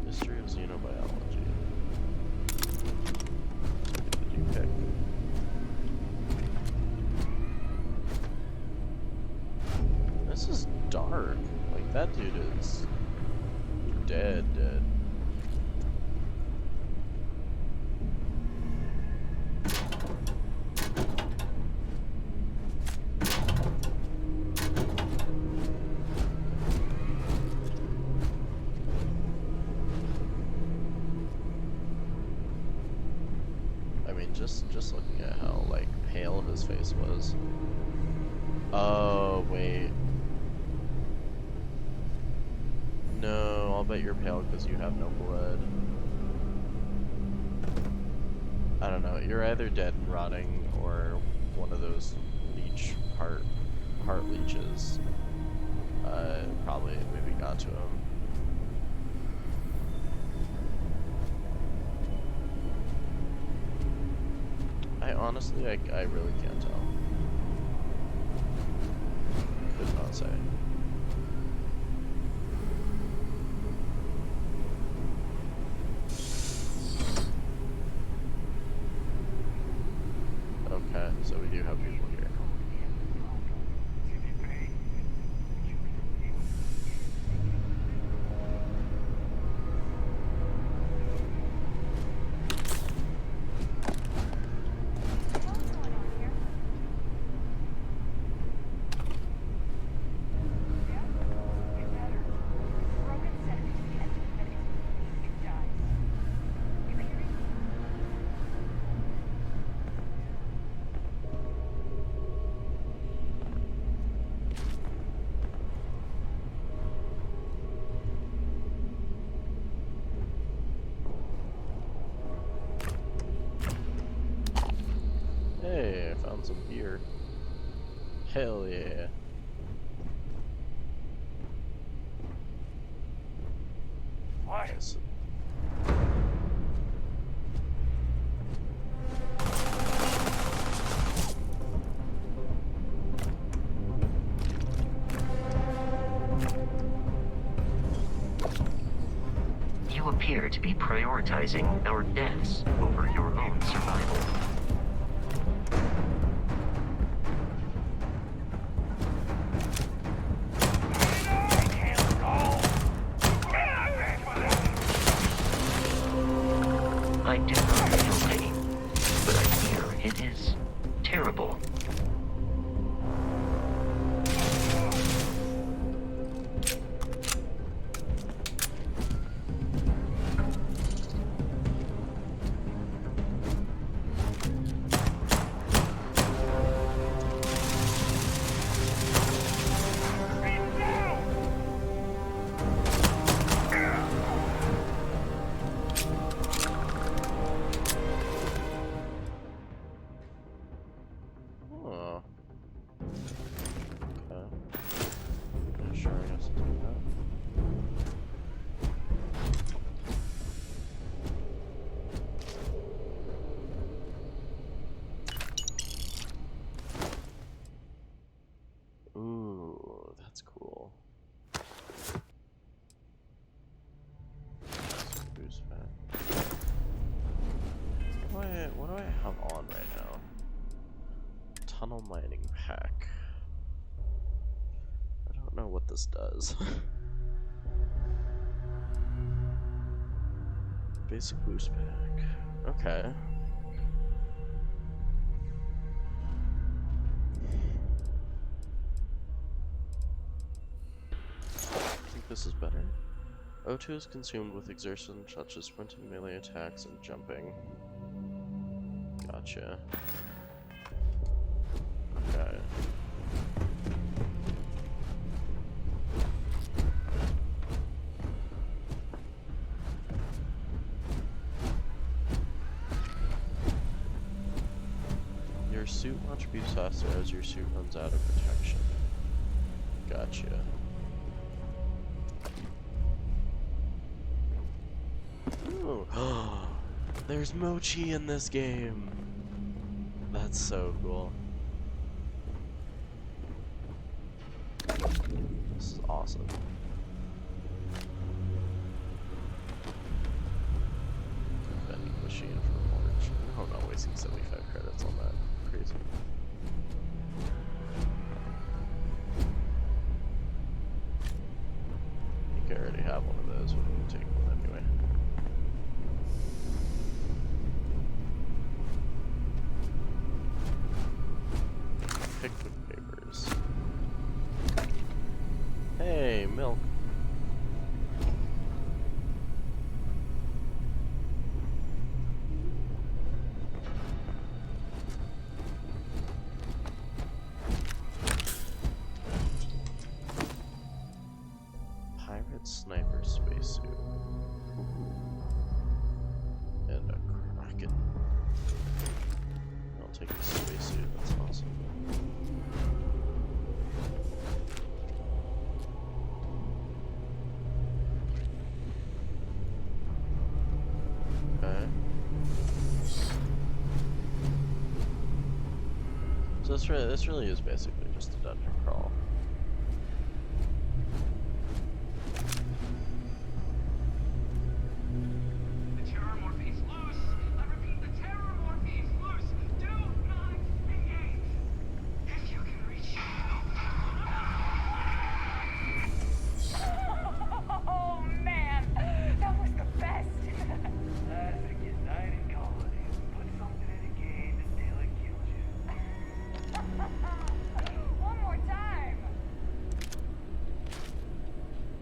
History of xenobiology. What did you pick? This is dark. Like, that dude is dead. I mean, just looking at how, like, pale his face was. Oh, wait. No, I'll bet you're pale because you have no blood. I don't know. You're either dead and rotting, or one of those heart leeches probably maybe got to him. Honestly, I really can't tell. Could not say. Okay, so we do have people here. Hey, I found some beer. Hell yeah. What? Nice. You appear to be prioritizing our deaths over your own survival. I do not feel pain, but I fear it is terrible. Oh. Okay. Yeah, sure, I guess I'll do that. Ooh, that's cool. Some boost back. What do I have on right now? Tunnel mining pack. I don't know what this does. Basic boost pack. Okay. I think this is better. O2 is consumed with exertion such as sprinting, melee attacks, and jumping. Gotcha. Okay. Your suit launch beats faster as your suit runs out of protection. Gotcha. Ooh. There's mochi in this game. That's so cool. This is awesome. Vending machine for orange. No, I'm not wasting 75 credits on that. Crazy. I think I already have one of those, but I'm gonna take one anyway. Picnic papers. Hey, milk. Pirate sniper spacesuit. And a kraken. I'll take the spacesuit, that's awesome. Okay. So this really is basically just a dungeon crawl. The terror morphe's loose! I repeat, the terror morphe's loose! Do not engage! If you can reach Oh man, that was the best. Classic United Colonies. Put something in a game until it kills you. One more time.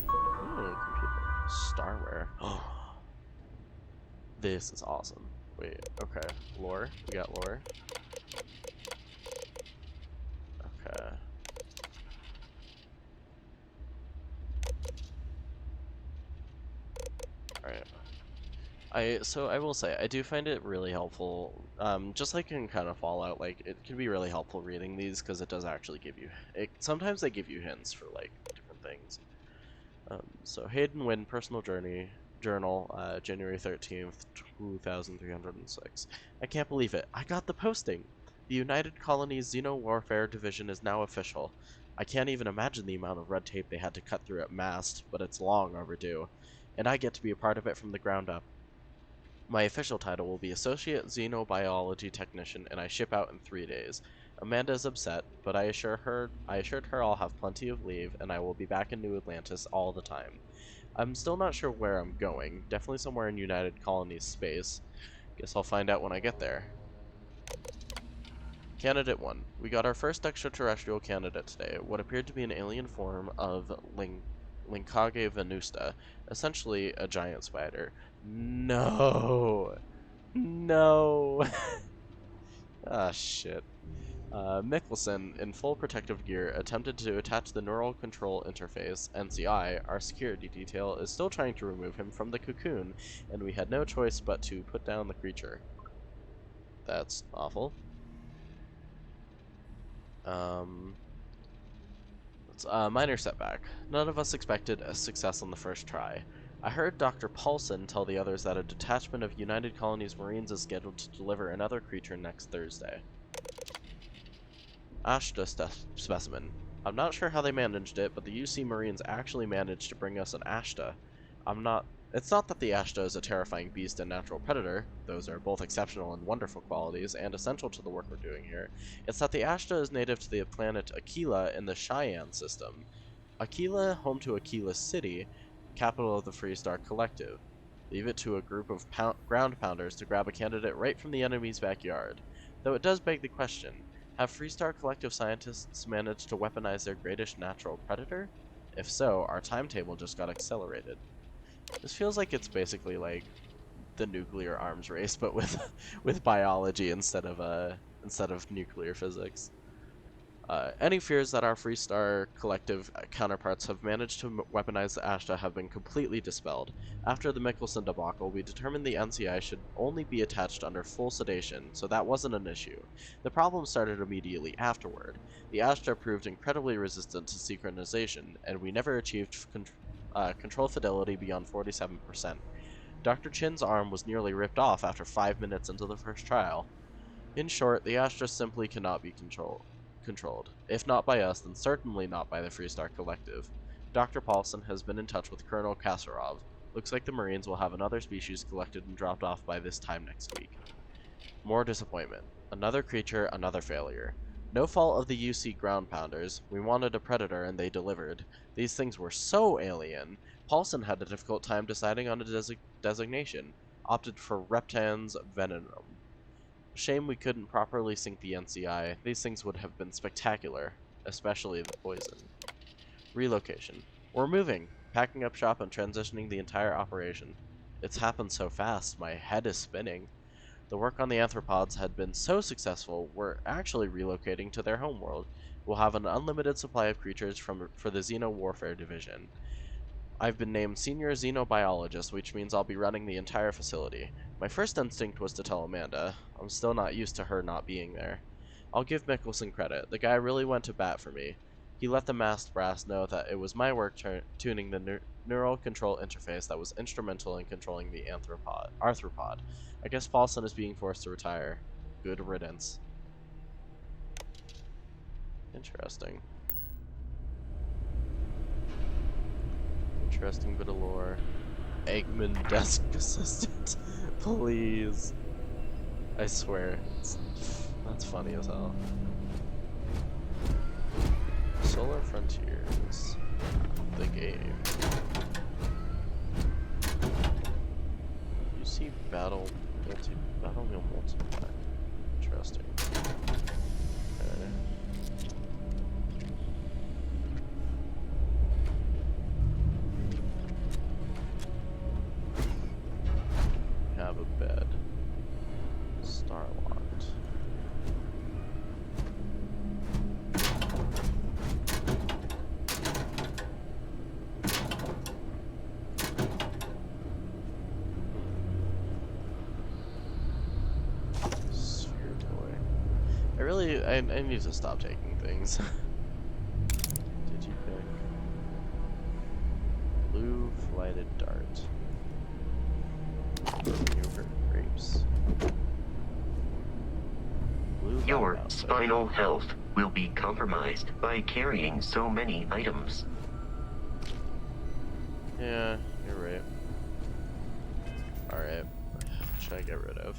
Ooh, computer. Starware. This is awesome. Wait, okay. Lore. We got lore. Okay. Alright. So I will say, I do find it really helpful, just like in kind of Fallout, like, it can be really helpful reading these, because it does actually give you, sometimes they give you hints for, like, different things. So Hayden Wynn, Personal Journal, January 13th, 2306. I can't believe it. I got the posting! The United Colonies Xeno Warfare Division is now official. I can't even imagine the amount of red tape they had to cut through at MAST, but it's long overdue. And I get to be a part of it from the ground up. My official title will be Associate Xenobiology Technician, and I ship out in 3 days. Amanda is upset, but I assured her I'll have plenty of leave, and I will be back in New Atlantis all the time. I'm still not sure where I'm going. Definitely somewhere in United Colonies space. Guess I'll find out when I get there. Candidate 1. We got our first extraterrestrial candidate today, what appeared to be an alien form of Linkage venusta, essentially a giant spider. No! No! Ah, shit. Mikkelsen, in full protective gear, attempted to attach the Neural Control Interface, NCI. Our security detail is still trying to remove him from the cocoon, and we had no choice but to put down the creature. That's awful. Minor setback. None of us expected a success on the first try. I heard Dr. Paulson tell the others that a detachment of United Colonies Marines is scheduled to deliver another creature next Thursday. Ashta specimen. I'm not sure how they managed it, but the UC Marines actually managed to bring us an Ashta. It's not that the Ashta is a terrifying beast and natural predator. Those are both exceptional and wonderful qualities, and essential to the work we're doing here. It's that the Ashta is native to the planet Aquila in the Cheyenne system. Aquila, home to Aquila City, capital of the Freestar Collective. Leave it to a group of ground pounders to grab a candidate right from the enemy's backyard. Though it does beg the question, have Freestar Collective scientists managed to weaponize their greatest natural predator? If so, our timetable just got accelerated. This feels like it's basically like the nuclear arms race, but with with biology instead of nuclear physics. Any fears that our Freestar Collective counterparts have managed to weaponize the Ashta have been completely dispelled. After the Mickelson debacle, we determined the NCI should only be attached under full sedation, so that wasn't an issue. The problem started immediately afterward. The Ashta proved incredibly resistant to synchronization, and we never achieved control fidelity beyond 47%. Dr. Chin's arm was nearly ripped off after 5 minutes into the first trial. In short, the Astra simply cannot be controlled. If not by us, then certainly not by the Freestar Collective. Dr. Paulson has been in touch with Colonel Kasarov. Looks like the Marines will have another species collected and dropped off by this time next week. More disappointment. Another creature, another failure. No fault of the UC ground pounders. We wanted a predator and they delivered. These things were so alien. Paulson had a difficult time deciding on a designation. Opted for Reptan's Venom. Shame we couldn't properly sync the NCI. These things would have been spectacular, especially the poison. Relocation. We're moving, packing up shop and transitioning the entire operation. It's happened so fast, my head is spinning. The work on the arthropods had been so successful, we're actually relocating to their homeworld. We'll have an unlimited supply of creatures for the Xeno Warfare Division. I've been named Senior Xenobiologist, which means I'll be running the entire facility. My first instinct was to tell Amanda. I'm still not used to her not being there. I'll give Mickelson credit. The guy really went to bat for me. He let the masked brass know that it was my work tuning the neural control interface that was instrumental in controlling the arthropod. I guess Paulson is being forced to retire. Good riddance. Interesting. Interesting bit of lore. Eggman desk assistant. Please. I swear. That's funny as hell. Solar Frontiers. The game. You see Battlefield multiplayer. Interesting. Okay. Have a bed. Starlocked. Sphere toy. I need to stop taking things. Did you pick? Blue flighted dart. Yogurt grapes. Blue Your spinal health will be compromised by carrying so many items. Yeah, you're right. Alright. What should I get rid of?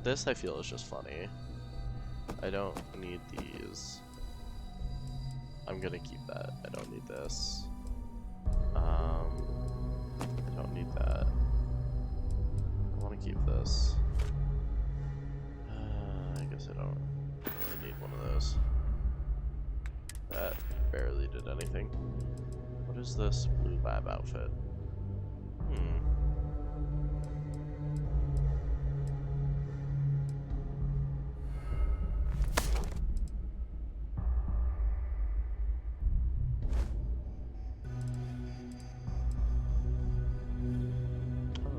This I feel is just funny. I don't need these. I'm gonna keep that. I don't need this. I don't need that. I want to keep this. I guess I don't really need one of those. That barely did anything. What is this blue lab outfit?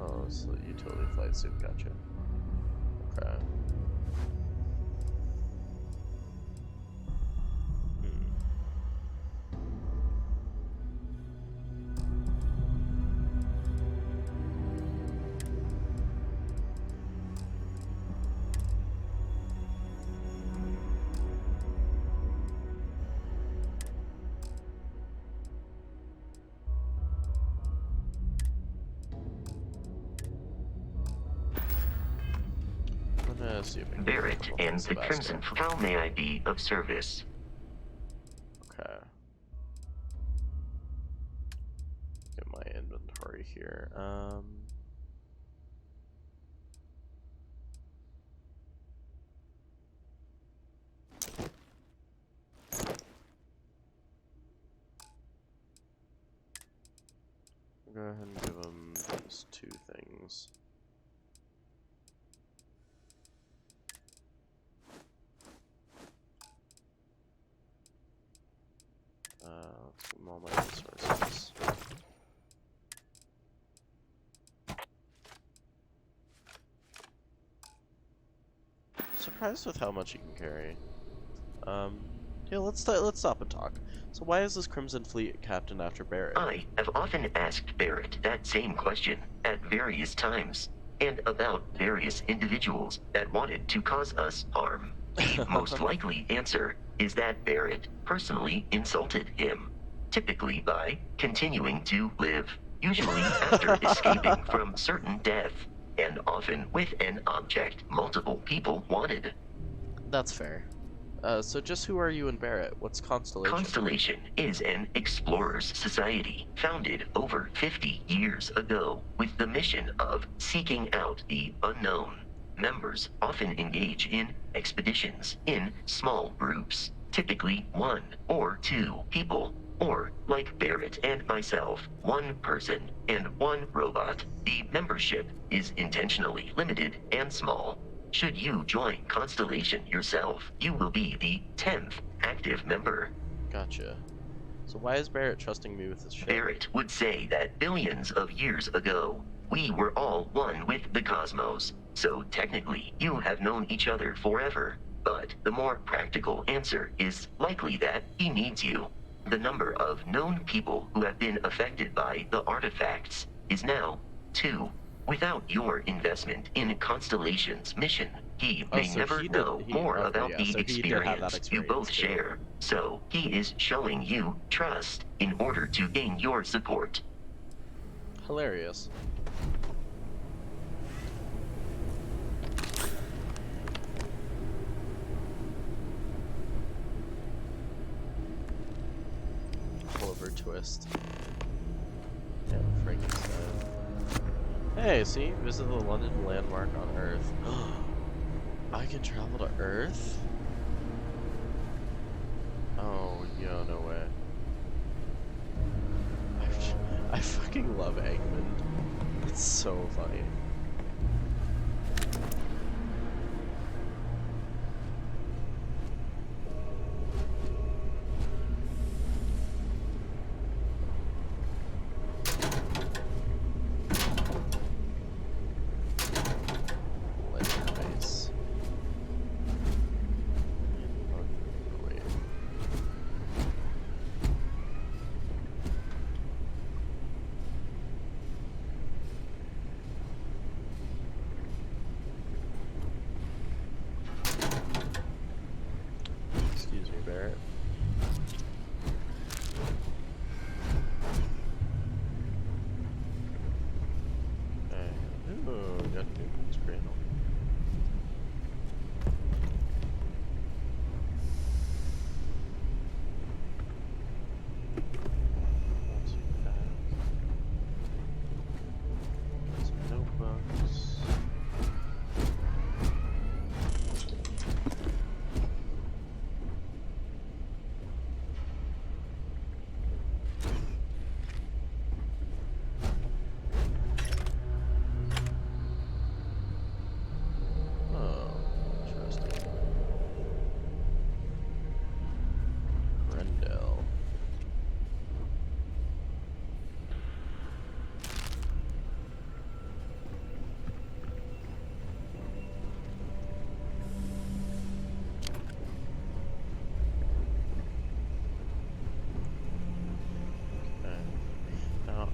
Oh, it's the utility flight suit, gotcha. Okay. See if I can Barrett and the Crimson Fleet. How may I be of service? Okay. Get my inventory here. Go ahead and give him these 2 things. Let's give him all my resources. Surprised with how much he can carry. Yeah, let's stop and talk. So why is this Crimson Fleet captained after Barrett? I have often asked Barrett that same question at various times, and about various individuals that wanted to cause us harm. The most likely answer is that Barrett personally insulted him, typically by continuing to live, usually after escaping from certain death, and often with an object multiple people wanted. That's fair. So just who are you and Barrett? What's Constellation? Constellation is an explorers society founded over 50 years ago with the mission of seeking out the unknown. Members often engage in expeditions in small groups, typically 1 or 2 people, or like Barrett and myself, 1 person and 1 robot. The membership is intentionally limited and small. Should you join Constellation yourself, you will be the 10th active member. Gotcha. So why is Barrett trusting me with this ship? Barrett would say that billions of years ago, we were all one with the cosmos. So technically, you have known each other forever. But the more practical answer is likely that he needs you. The number of known people who have been affected by the artifacts is now 2. Without your investment in Constellation's mission, he may never know more about the experience you both share. So he is showing you trust in order to gain your support. Hilarious. Clover twist. Yeah, Frankenstein. Hey, see? Visit the London landmark on Earth. I can travel to Earth? Oh, yo, no way. I fucking love Eggman. It's so funny.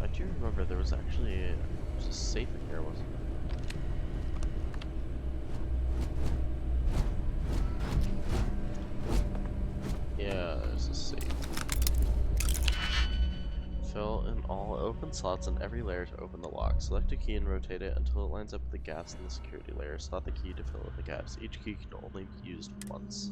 I do remember there was actually a safe in here, wasn't there? Yeah, there's a safe. Fill in all open slots in every layer to open the lock. Select a key and rotate it until it lines up with the gaps in the security layer. Slot the key to fill in the gaps. Each key can only be used once.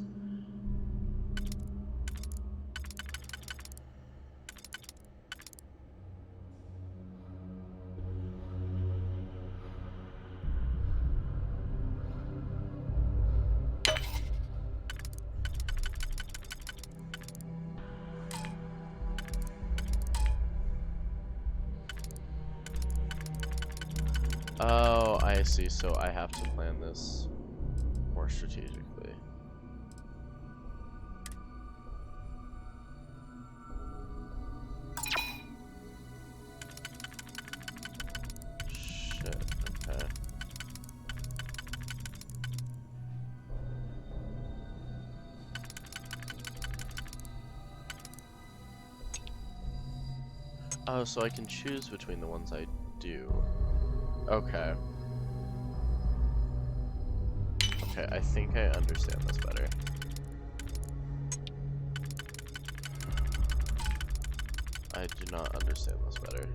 Oh, I see. So I have to plan this more strategically. Shit, okay. Oh, so I can choose between the ones I do. Okay. Okay, I think I understand this better. I do not understand this better.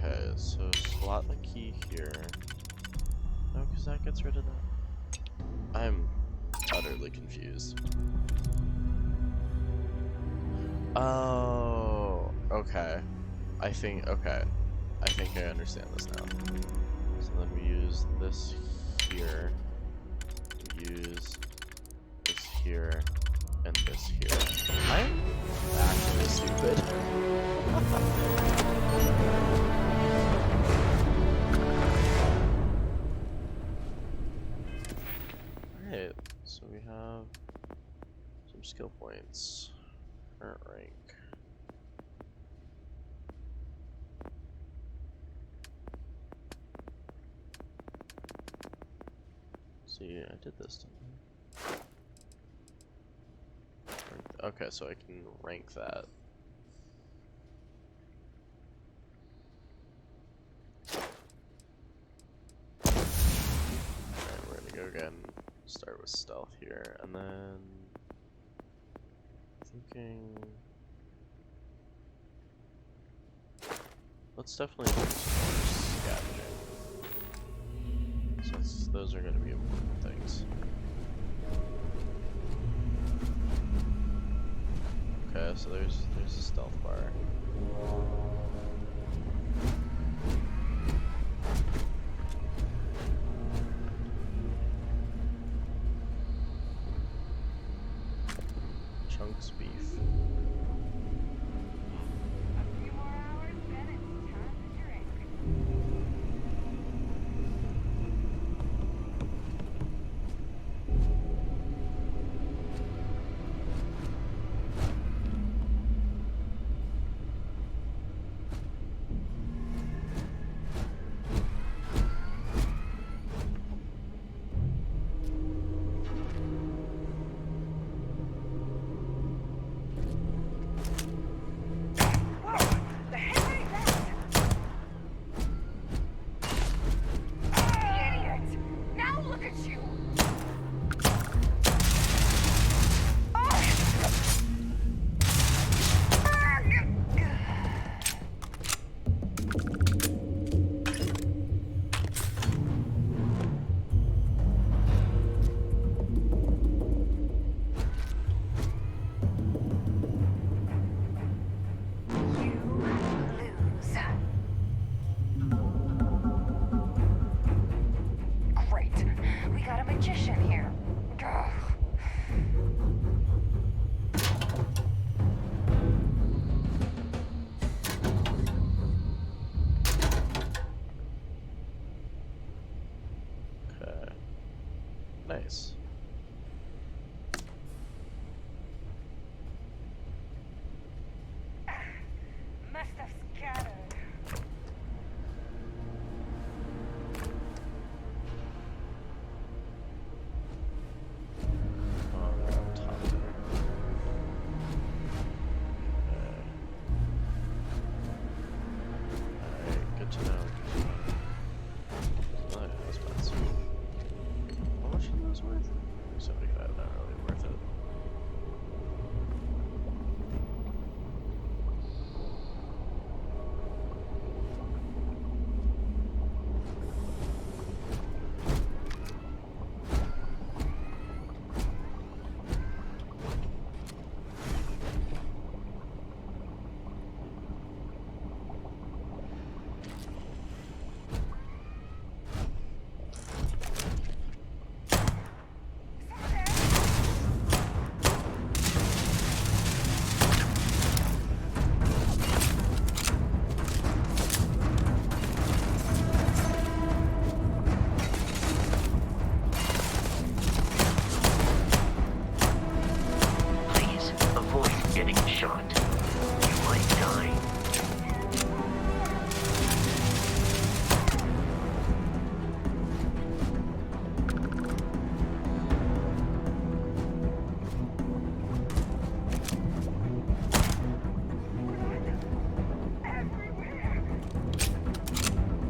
Okay, so slot the key here. No, because that gets rid of that. I'm utterly confused. Oh, okay. I think I understand this now. So then we use this here, use this here, and this here. I'm actually stupid. Alright, so we have some skill points. Current rank. See, I did this, didn't I? Okay, so I can rank that. Alright, we're gonna go again. Start with stealth here, and then thinking. Let's definitely do some scavenging. Since those are going to be important things. Okay, so there's a stealth bar. Chunks beef. shot. You might die.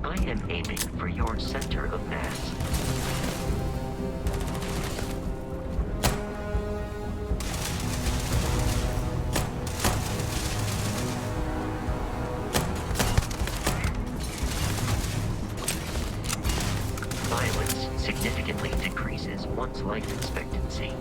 I am aiming for your center of mass. Violence significantly decreases one's life expectancy.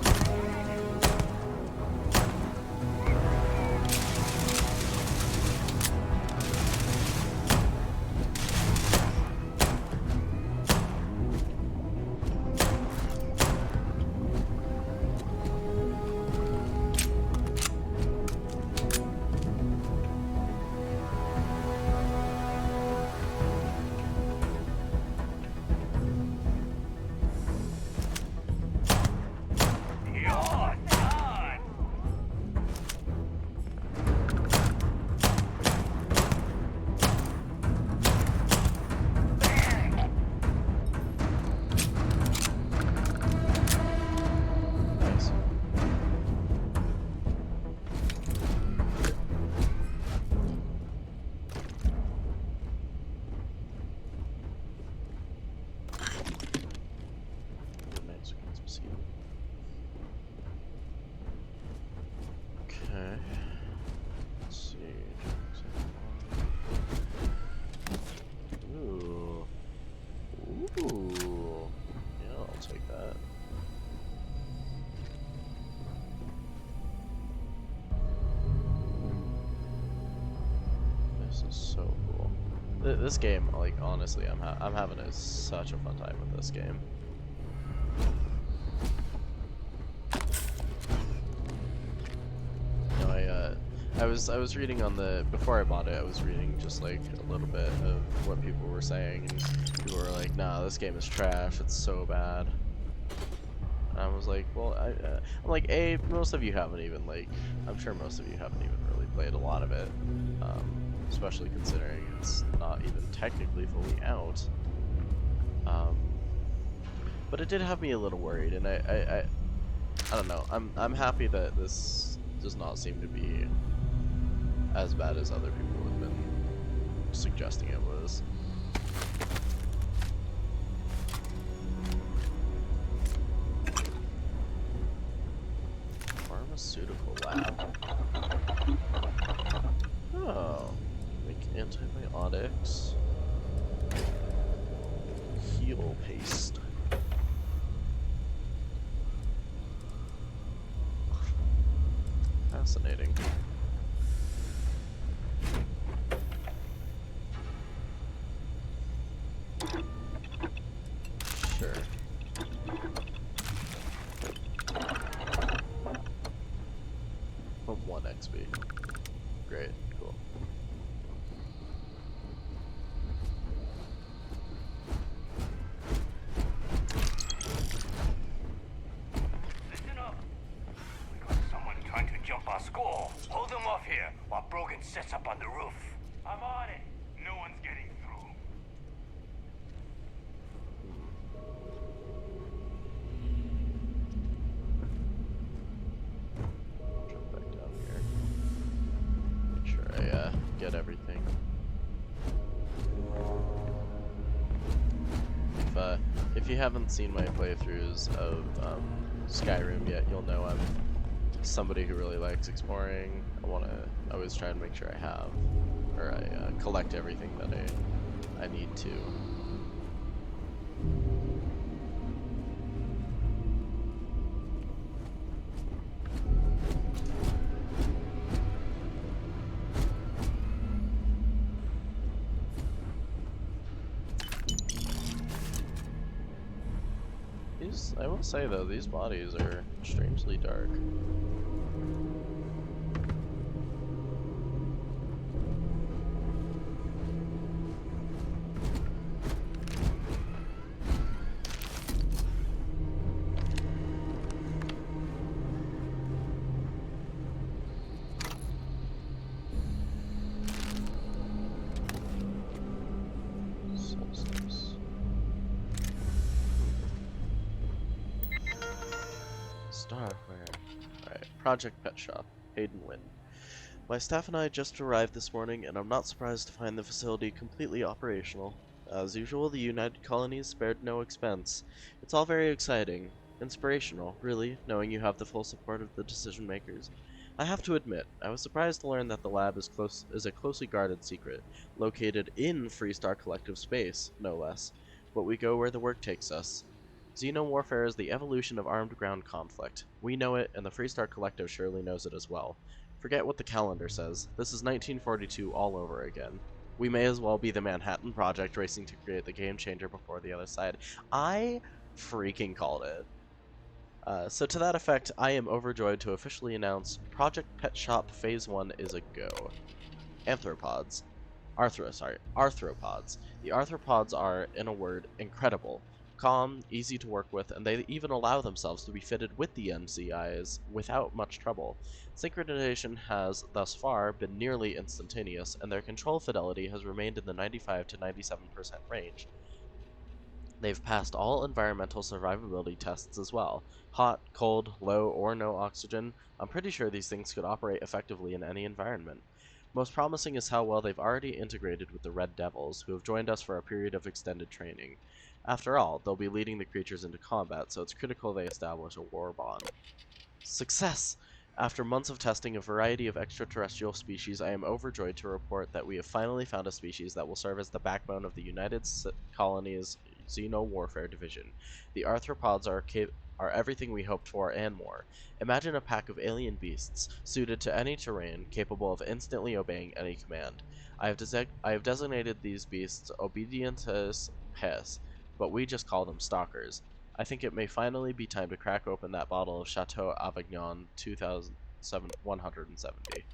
Okay. Let's see. Ooh. Ooh. Yeah, I'll take that. This is so cool. This game, like, honestly, I'm having such a fun time with this game. I was reading on the, before I bought it, I was reading just like a little bit of what people were saying, and people were like, nah, this game is trash, it's so bad. And I was like, well, I'm like, most of you haven't even, like, I'm sure most of you haven't even really played a lot of it, especially considering it's not even technically fully out. But it did have me a little worried, and I don't know, I'm happy that this does not seem to be as bad as other people have been suggesting it was. Pharmaceutical lab. Oh, make antibiotics. Heal paste. Fascinating. Sure. Oh, 1 XP. Great, cool. Listen up. We got someone trying to jump our school. Hold them off here while Brogan sets up on the roof. I'm on it. No one's getting through. Jump back down here. Make sure I get everything. If you haven't seen my playthroughs of Skyrim yet, you'll know I'm somebody who really likes exploring. I always try and make sure I have, or I collect everything that I need to. I will say though, these bodies are strangely dark. Project Pet Shop, Hayden Wynn. My staff and I just arrived this morning, and I'm not surprised to find the facility completely operational. As usual, the United Colonies spared no expense. It's all very exciting. Inspirational, really, knowing you have the full support of the decision makers. I have to admit, I was surprised to learn that the lab is a closely guarded secret, located in Freestar Collective space, no less. But we go where the work takes us. Xeno-warfare is the evolution of armed ground conflict. We know it, and the Freestar Collective surely knows it as well. Forget what the calendar says. This is 1942 all over again. We may as well be the Manhattan Project racing to create the game changer before the other side. I freaking called it. So to that effect, I am overjoyed to officially announce Project Pet Shop Phase 1 is a go. Arthropods. Arthropods. The arthropods are, in a word, incredible. Calm, easy to work with, and they even allow themselves to be fitted with the NCIs without much trouble. Synchronization has, thus far, been nearly instantaneous, and their control fidelity has remained in the 95 to 97% range. They've passed all environmental survivability tests as well. Hot, cold, low, or no oxygen, I'm pretty sure these things could operate effectively in any environment. Most promising is how well they've already integrated with the Red Devils, who have joined us for a period of extended training. After all, they'll be leading the creatures into combat, so it's critical they establish a war bond. Success! After months of testing a variety of extraterrestrial species, I am overjoyed to report that we have finally found a species that will serve as the backbone of the United Colonies Xeno-Warfare Division. The arthropods are everything we hoped for and more. Imagine a pack of alien beasts, suited to any terrain, capable of instantly obeying any command. I have designated these beasts Obedientes Pes, but we just call them stalkers. I think it may finally be time to crack open that bottle of Chateau Avignon 2170.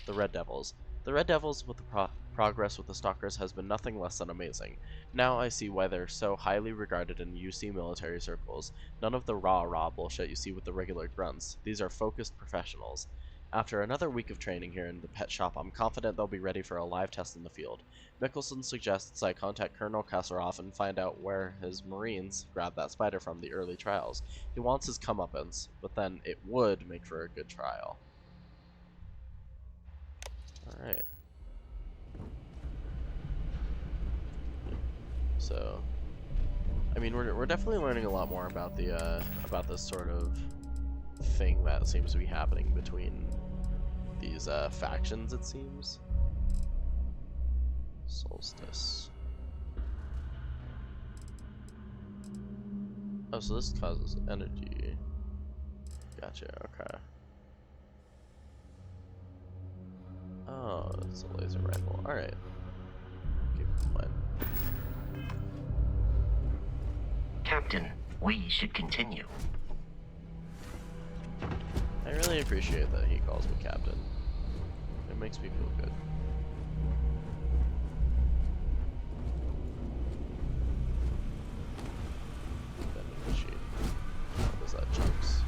The Red Devils. The Red Devils with the progress with the Stalkers has been nothing less than amazing. Now I see why they're so highly regarded in UC military circles. None of the rah-rah bullshit you see with the regular grunts. These are focused professionals. After another week of training here in the pet shop, I'm confident they'll be ready for a live test in the field. Mickelson suggests I contact Colonel Kassaroff and find out where his Marines grabbed that spider from the early trials. He wants his comeuppance, but then it would make for a good trial. Alright. So, I mean, we're definitely learning a lot more about about this sort of thing that seems to be happening between these factions, it seems. Solstice. Oh, so this causes energy. Gotcha, okay. Oh, it's a laser rifle. Alright. Keep it in mind. Captain, we should continue. I really appreciate that he calls me Captain. It makes me feel good. Vending machine. What does that jumps?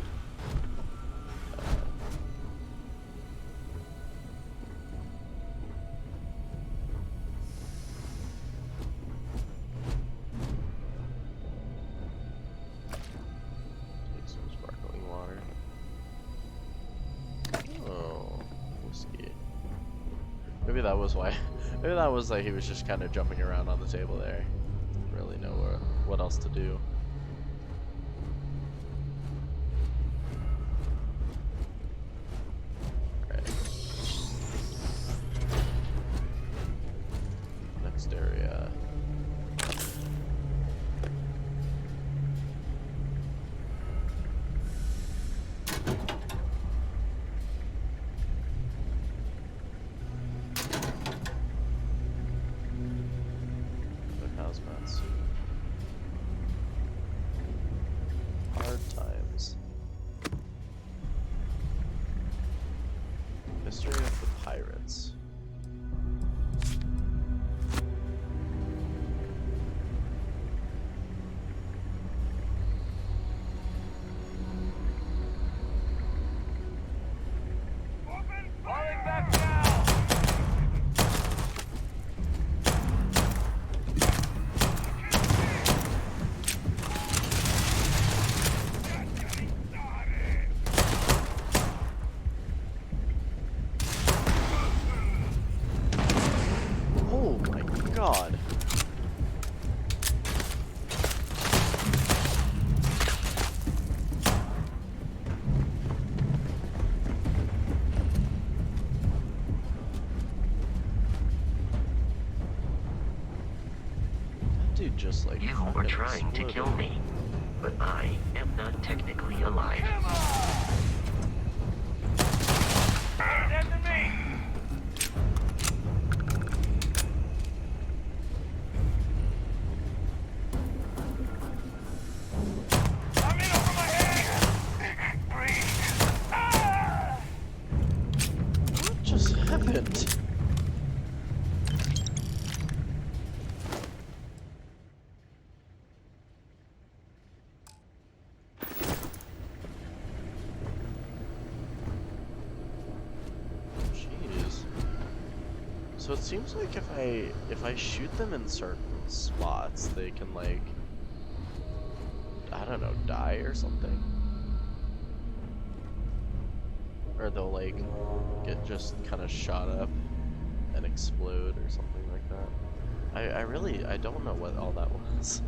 Take some sparkling water. Oh, whiskey. Maybe that was why. Maybe that was like he was just kind of jumping around on the table there. Didn't really know what else to do. Alright. Next area. Hazmat suit. Hard times. History of the pirates. Falling back now! just like You were trying to kill me, but I am not technically alive. Dead to me! I'm in over my head! Breathe! Ah! What just happened? Jeez. So it seems like if I shoot them in certain spots, they can like, I don't know, die or something. Or they'll like get just kind of shot up and explode or something like that. I don't know what all that was.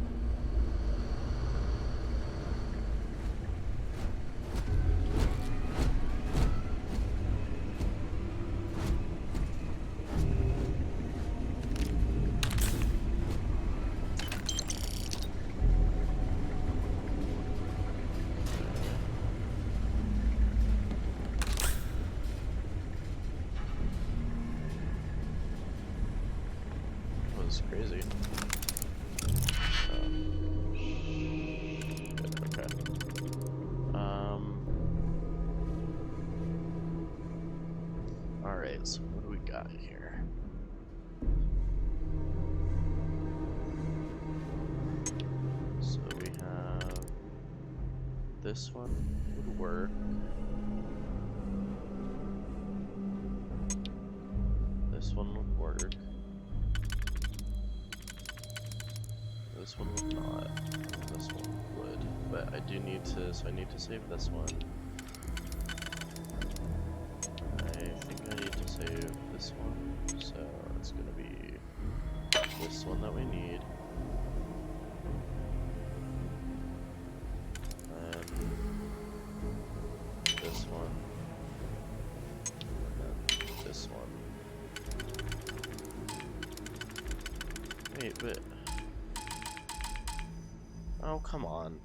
That was crazy. Shit, okay. Alright, so what do we got here? So we have this one would work. This one would work. This one would not. This one would. But I do need to, so I need to save this one. I think I need to save this one. So it's gonna be this one that we need. And this one. And then this one. Wait, but... Oh, come on.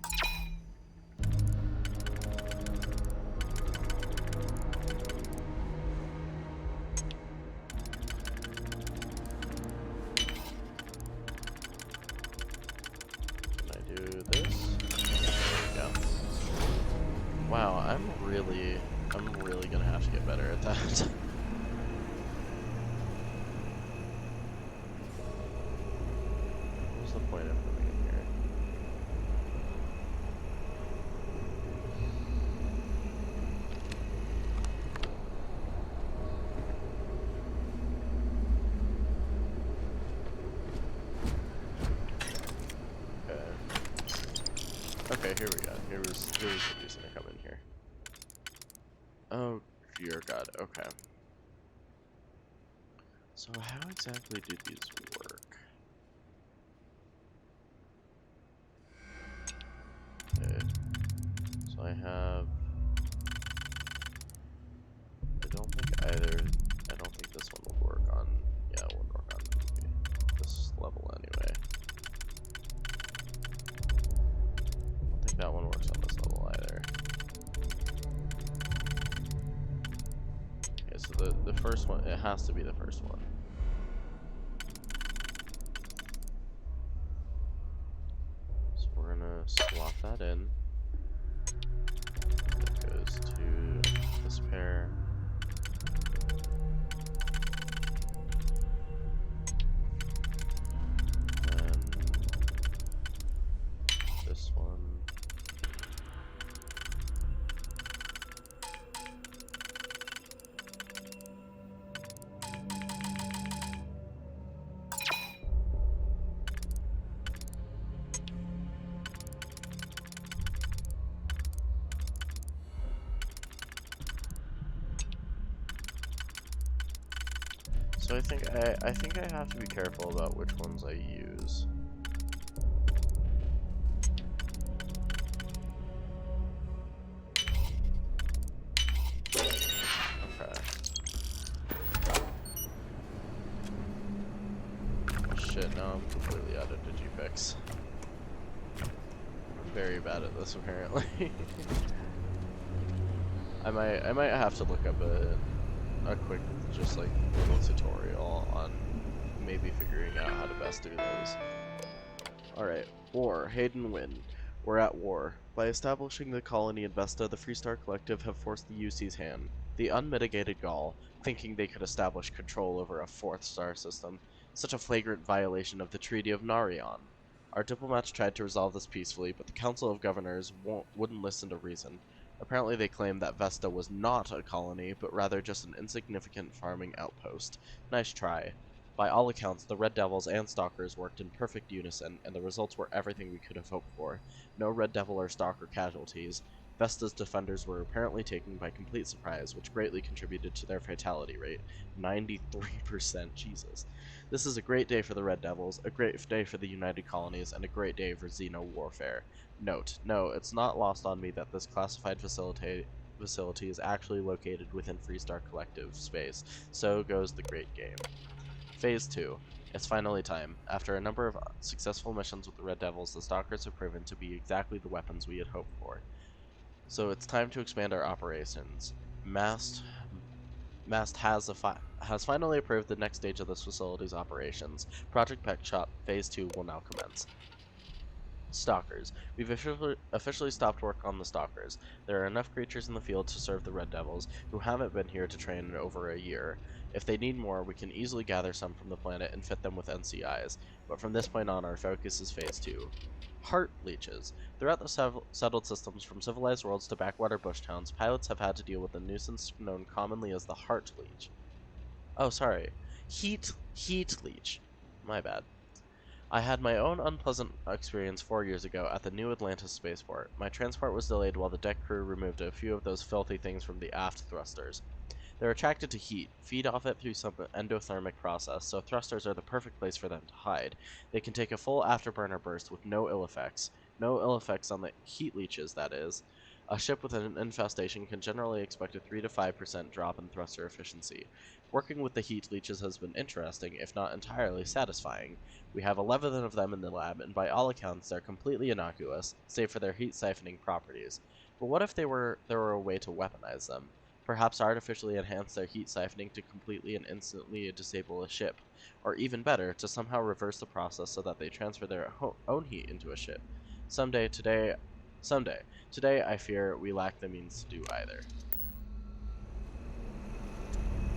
Can I do this? There we go. Wow, I'm really gonna have to get better at that. What's the point of coming in here? Okay, here we go. Here's the reason to come in here. Oh, dear God. Okay. So how exactly do these work? Okay. So I have... I don't think this one will work on... Yeah, it wouldn't work on this level anyway. I don't think that one works on this level either. Okay, so the first one, it has to be the first one. So we're gonna swap that in. It goes to this pair. And this one. So I think I have to be careful about which ones I use. Okay. Oh, shit. shit, now I'm completely out of digifix. I'm very bad at this apparently. I might have to look up a quick just like little tutorial on maybe figuring out how to best do those. Alright, war, Hayden win. We're at war. By establishing the colony in Vesta, the Freestar Collective have forced the UC's hand. The unmitigated gall, thinking they could establish control over a fourth star system, such a flagrant violation of the Treaty of Narion. Our diplomats tried to resolve this peacefully, but the Council of Governors wouldn't listen to reason. Apparently they claimed that Vesta was not a colony, but rather just an insignificant farming outpost. Nice try. By all accounts, the Red Devils and Stalkers worked in perfect unison, and the results were everything we could have hoped for. No Red Devil or Stalker casualties. Vesta's defenders were apparently taken by complete surprise, which greatly contributed to their fatality rate. 93%, Jesus. This is a great day for the Red Devils, a great day for the United Colonies, and a great day for Xeno warfare. Note, no, it's not lost on me that this classified facility is actually located within Freestar Collective space. So goes the great game. Phase 2. It's finally time. After a number of successful missions with the Red Devils, the Stalkers have proven to be exactly the weapons we had hoped for. So it's time to expand our operations. Mast has finally approved the next stage of this facility's operations. Project Pet Shop Phase 2 will now commence. Stalkers. We've officially stopped work on the Stalkers. There are enough creatures in the field to serve the Red Devils, who haven't been here to train in over a year. If they need more, we can easily gather some from the planet and fit them with NCIs, but from this point on, our focus is Phase 2. Heart leeches. Throughout the settled systems, from civilized worlds to backwater bush towns, pilots have had to deal with a nuisance known commonly as the heart leech. Oh, sorry. Heat leech. My bad. I had my own unpleasant experience 4 years ago at the New Atlantis spaceport. My transport was delayed while the deck crew removed a few of those filthy things from the aft thrusters. They're attracted to heat, feed off it through some endothermic process, so thrusters are the perfect place for them to hide. They can take a full afterburner burst with no ill effects. No ill effects on the heat leeches, that is. A ship with an infestation can generally expect a 3 to 5% drop in thruster efficiency. Working with the heat leeches has been interesting, if not entirely satisfying. We have 11 of them in the lab, and by all accounts they're completely innocuous, save for their heat siphoning properties. But what if there were a way to weaponize them? Perhaps artificially enhance their heat siphoning to completely and instantly disable a ship, or even better, to somehow reverse the process so that they transfer their own heat into a ship. Someday. Today, I fear we lack the means to do either.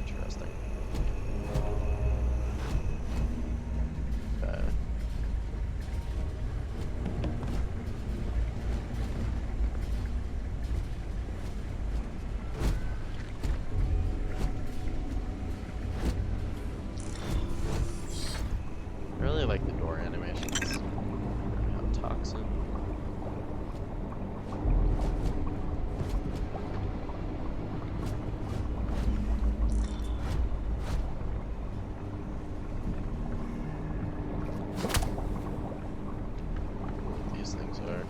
Interesting. Okay. I really like the door animations. Toxin. These things are.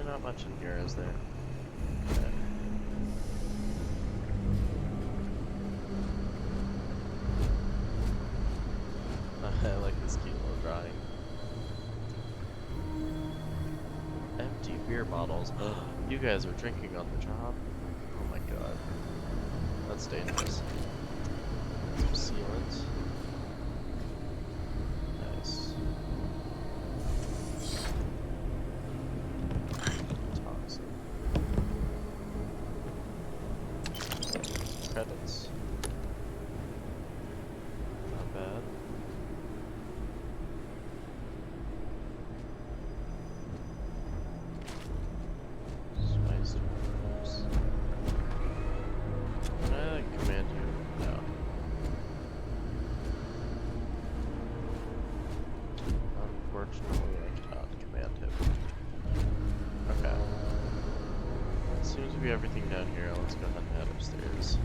Not much in here, is there? Okay. I like this cute little drawing. Empty beer bottles. You guys are drinking on the job? Oh my god. That's dangerous. Some sealant. Nice. Credits. Not bad. Spiced herbs. Can I like command you? No. Unfortunately, I cannot command him. Okay. Seems to be everything down here. Let's go ahead and head upstairs.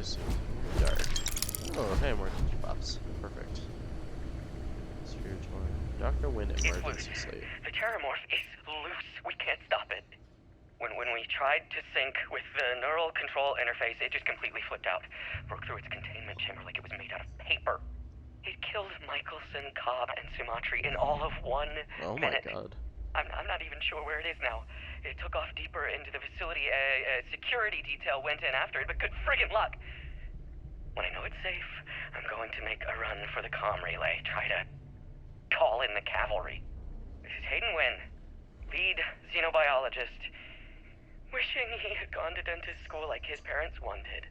goes dark. Oh, hey, more pops. Perfect. Spiritual. Dr. Wynn emergency slate. The Terramorph is loose. We can't stop it. When we tried to sync with the neural control interface, it just completely flipped out. Broke through its containment chamber like it was made out of paper. It killed Michelson, Cobb, and Sumatri in all of 1 minute. Oh my god. I'm not even sure where it is now. It took off deeper into the facility. A security detail went in after it, but good friggin' luck. When I know it's safe, I'm going to make a run for the comm relay. Try to call in the cavalry. This is Hayden Wynn, lead xenobiologist. Wishing he had gone to dentist school like his parents wanted.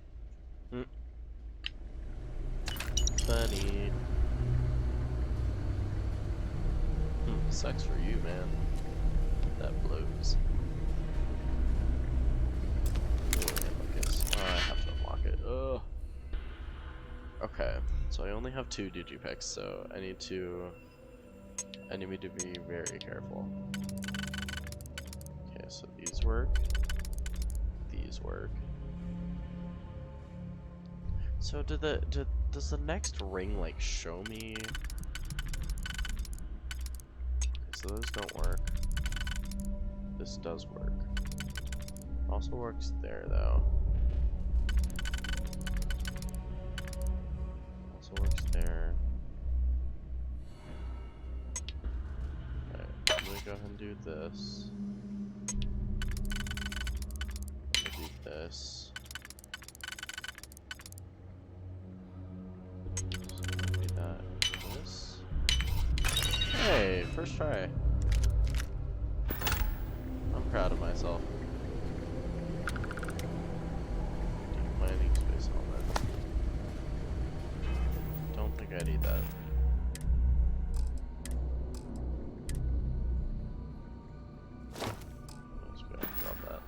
Funny. Sucks for you, man. That blows. Oh, I have to unlock it. Ugh. Okay, so I only have 2 digipicks, so I need me to be very careful. Okay, so these work. These work. So does the next ring like show me? Okay, so those don't work. This does work. Also works there though. Also works there. Alright, I'm gonna go ahead and do this. I'm gonna do this. Hey, first try. I'm proud of myself. Mining space helmet. Don't think I need that. Let's go ahead and drop that.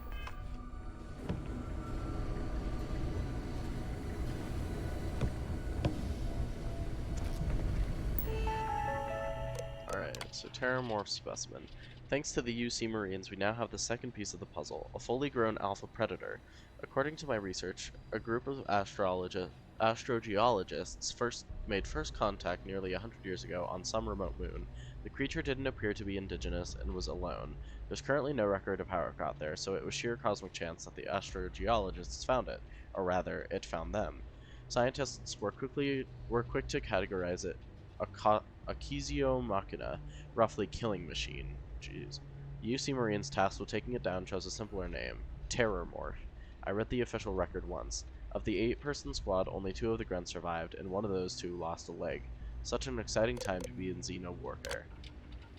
So Terramorph specimen. Thanks to the UC Marines, we now have the second piece of the puzzle, a fully grown alpha predator. According to my research, a group of astrogeologists made first contact nearly 100 years ago on some remote moon. The creature didn't appear to be indigenous and was alone. There's currently no record of how it got there, so it was sheer cosmic chance that the astrogeologists found it, or rather, it found them. Scientists were quick to categorize it a Kizio Machina, roughly killing machine. Jeez. UC Marines tasked with taking it down chose a simpler name, Terramorph. I read the official record once. Of the 8-person squad, only 2 of the grunts survived, and one of those 2 lost a leg. Such an exciting time to be in Xeno warfare.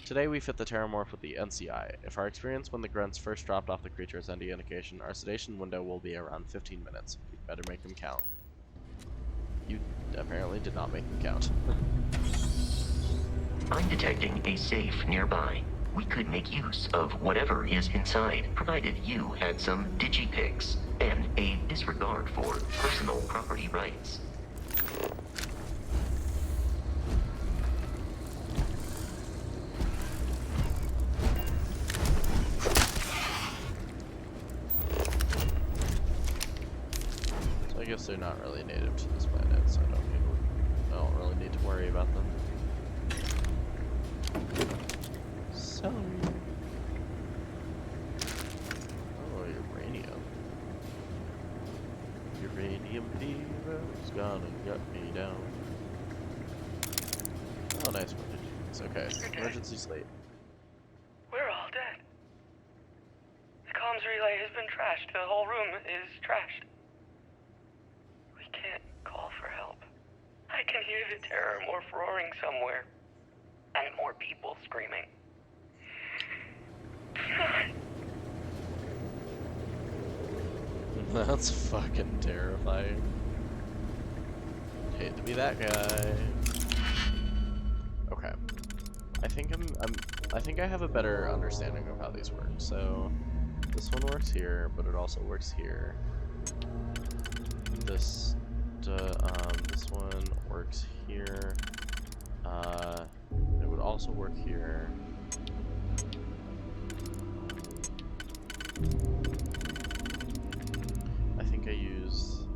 Today we fit the Terramorph with the NCI. If our experience when the grunts first dropped off the creature is any indication, our sedation window will be around 15 minutes. We'd better make them count. You apparently did not make them count. I'm detecting a safe nearby. We could make use of whatever is inside, provided you had some digipics and a disregard for personal property rights. So I guess they're not really native to this planet, so I don't really need to worry about them. Sorry. Oh, uranium. Uranium fever's gonna gut me down. Oh, nice one. It's okay. Emergency slate. We're all dead. The comms relay has been trashed. The whole room is trashed. We can't call for help. I can hear the Terramorph roaring somewhere. And more people screaming. That's fucking terrifying. Hate to be that guy. Okay. I think I have a better understanding of how these work. So this one works here, but it also works here. This one works here. It would also work here. I think I use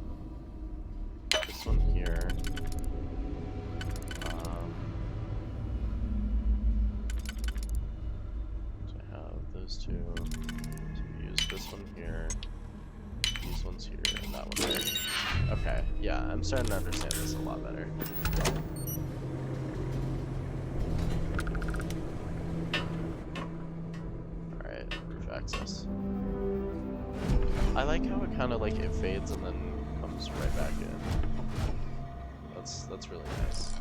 Okay, yeah, I'm starting to understand this a lot better. Alright, roof access. I like how it kind of like it fades and then comes right back in. That's really nice.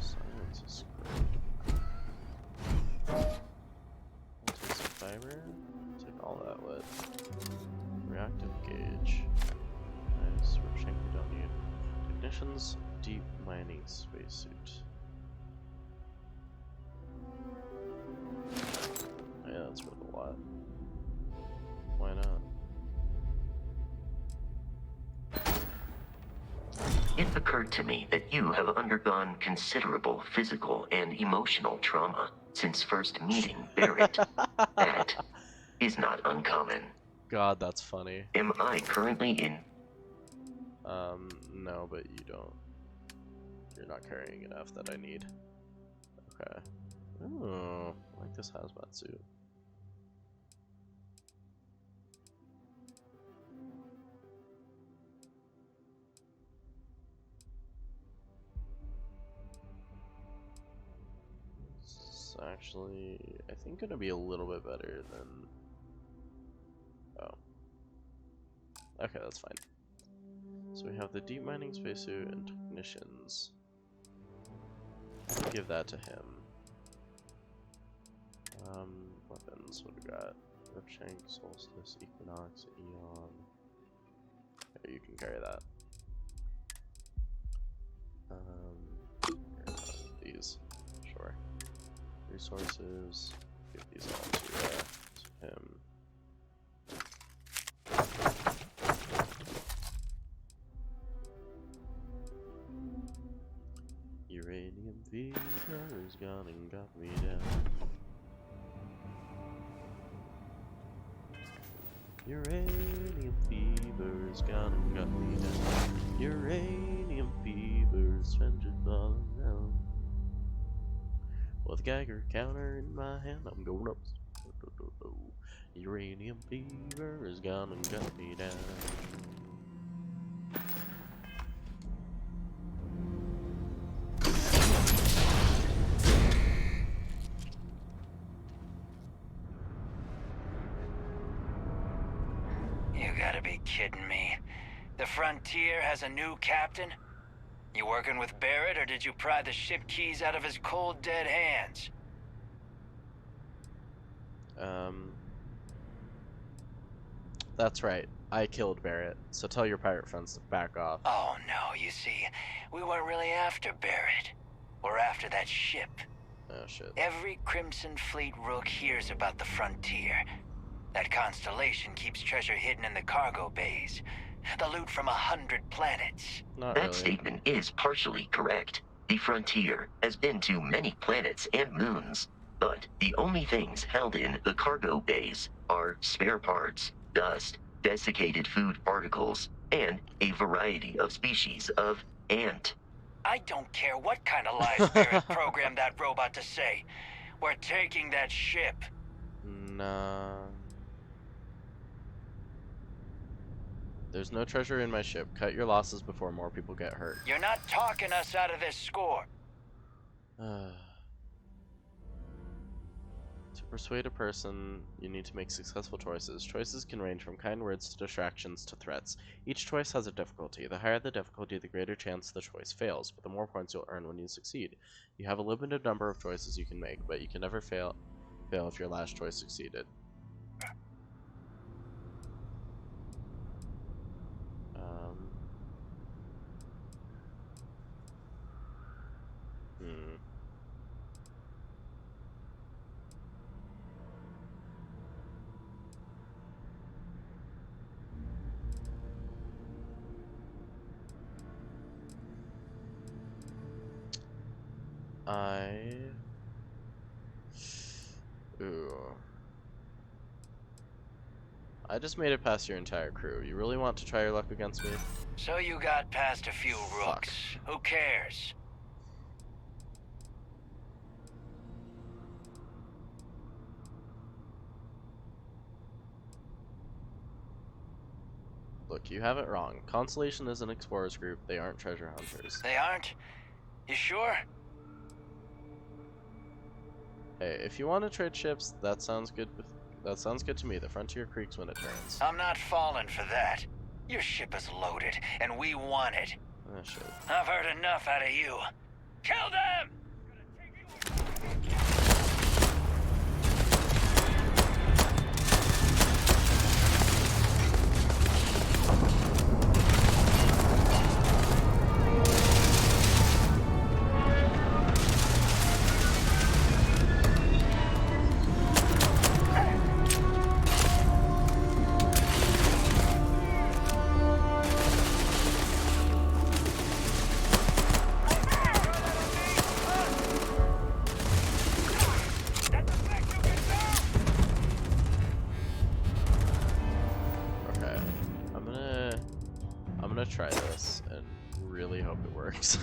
Science is great. I'll take some fiber. Take all that wood. Reactive gauge. Nice. Rip shank we don't need. Technician's deep mining spacesuit. Yeah, that's worth a lot. Why not? It occurred to me that you have undergone considerable physical and emotional trauma since first meeting Barrett. That is not uncommon. God, that's funny. Am I currently in? No, but you don't. You're not carrying enough that I need. Okay. Ooh, I like this hazmat suit. It's actually, I think, gonna be a little bit better than. Oh. Okay, that's fine. So we have the deep mining spacesuit and technicians. I'll give that to him. Weapons, what do we got? Ripshank, Solstice, Equinox, Eon. Okay, you can carry that. These, sure. Resources, give these all to him. Uranium fever is gone and got me down. Uranium fever is gone and got me down. Uranium fever is trenches all around. With a Geiger counter in my hand, I'm going up. Uranium fever is gone and got me down. You gotta be kidding me. The Frontier has a new captain? You working with Barrett, or did you pry the ship keys out of his cold, dead hands? That's right. I killed Barrett, so tell your pirate friends to back off. Oh no, you see, we weren't really after Barrett. We're after that ship. Oh shit. Every Crimson Fleet rook hears about the Frontier. That constellation keeps treasure hidden in the cargo bays. The loot from 100 planets. Not That really. statement is partially correct. The Frontier has been to many planets and moons, but the only things held in the cargo bays are spare parts, dust, desiccated food particles, and a variety of species of ant. I don't care what kind of lies Barrett programmed that robot to say. We're taking that ship. Nah. There's no treasure in my ship. Cut your losses before more people get hurt. You're not talking us out of this score. To persuade a person, you need to make successful choices. Choices can range from kind words to distractions to threats. Each choice has a difficulty. The higher the difficulty, the greater chance the choice fails, but the more points you'll earn when you succeed. You have a limited number of choices you can make, but you can never fail if your last choice succeeded. I just made it past your entire crew. You really want to try your luck against me? So you got past a few rooks. Who cares? Look, you have it wrong. Constellation is an explorers group. They aren't treasure hunters. They aren't? You sure? Hey, if you want to trade ships, that sounds good. That sounds good to me. The frontier creaks when it turns. I'm not falling for that. Your ship is loaded, and we want it. Oh, shit. I've heard enough out of you. Kill them! Try this and really hope it works.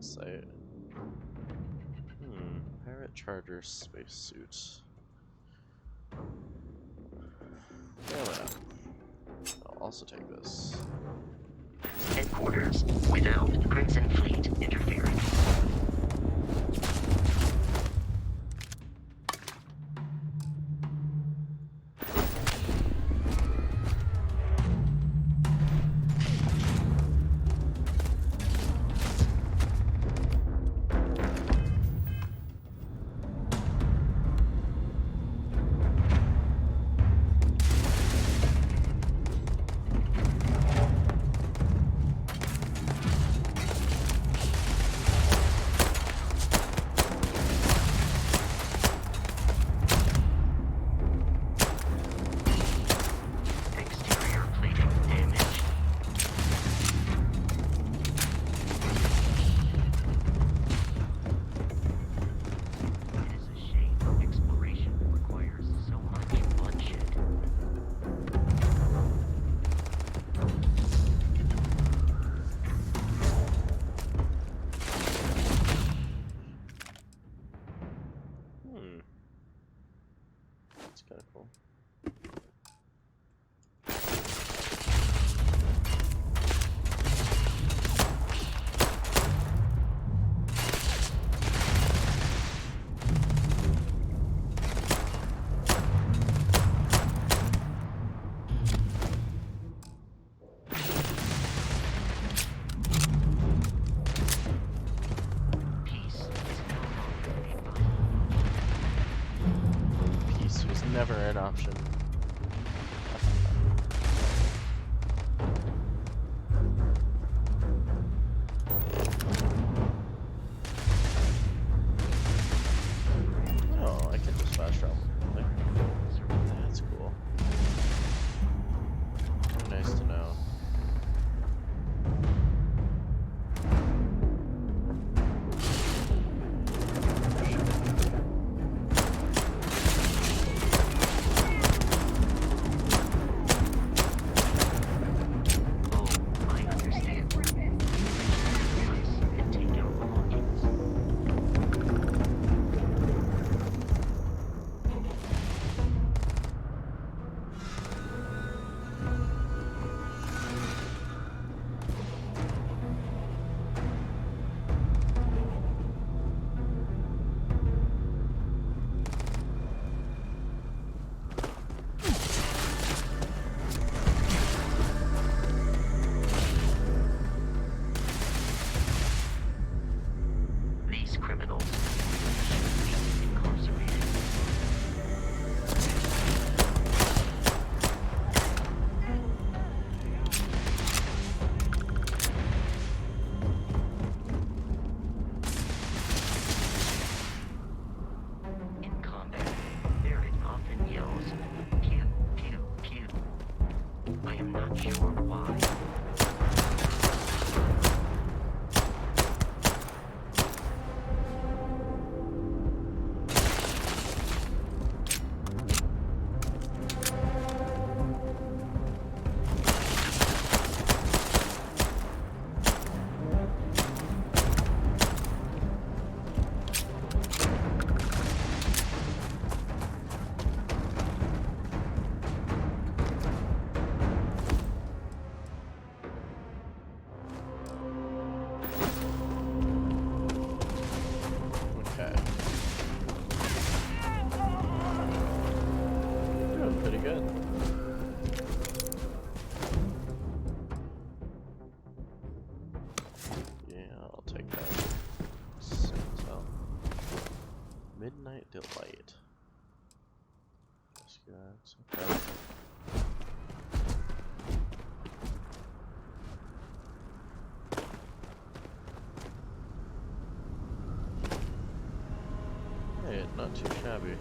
Site. Pirate Charger spacesuit. I'll also take this. Headquarters without Crimson Fleet interference. That's kind of cool. Never an option. Oh, I can just fast travel. That's cool. Very nice to know. good. Yeah, I'll take that. So, Midnight Delight. Okay. Hey, not too shabby.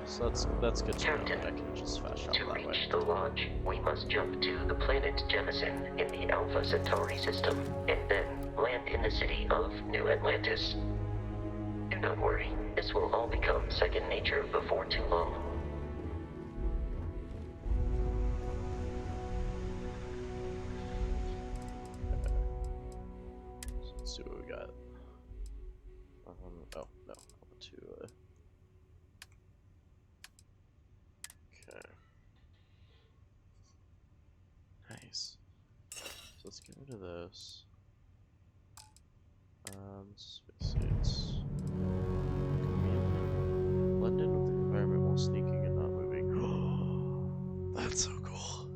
So that's good to know that I can just fast travel that way. To reach the lodge, we must jump to the planet Jemison in the Alpha Centauri system, and then land in the city of New Atlantis. Do not worry, this will all become second nature before too long. So let's see what we got. Oh no, to okay. Nice. So let's get rid of this. Spacesuits. Blend in with the environment while sneaking and not moving. That's so cool.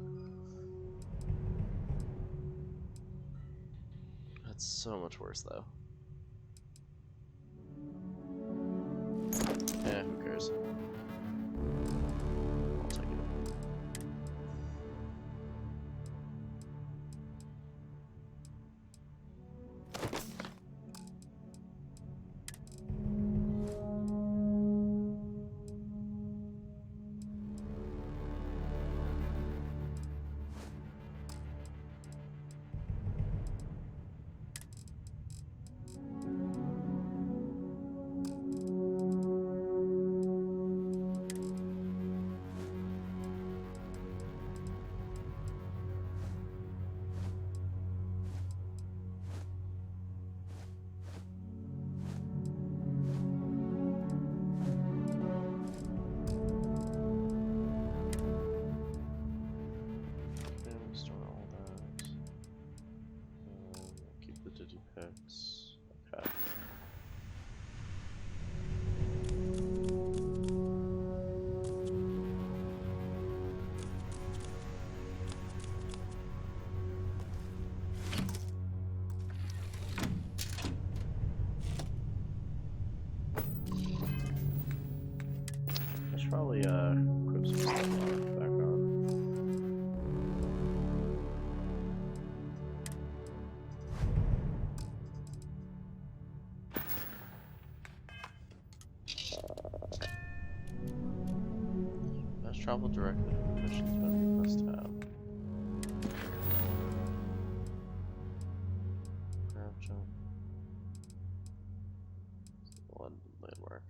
That's so much worse though. Yeah, who cares? I'll take it. Digipex. Okay. I should probably equip some stuff back on. Let's travel directly to the missions menu. Press tab. Grab jump. London landmark.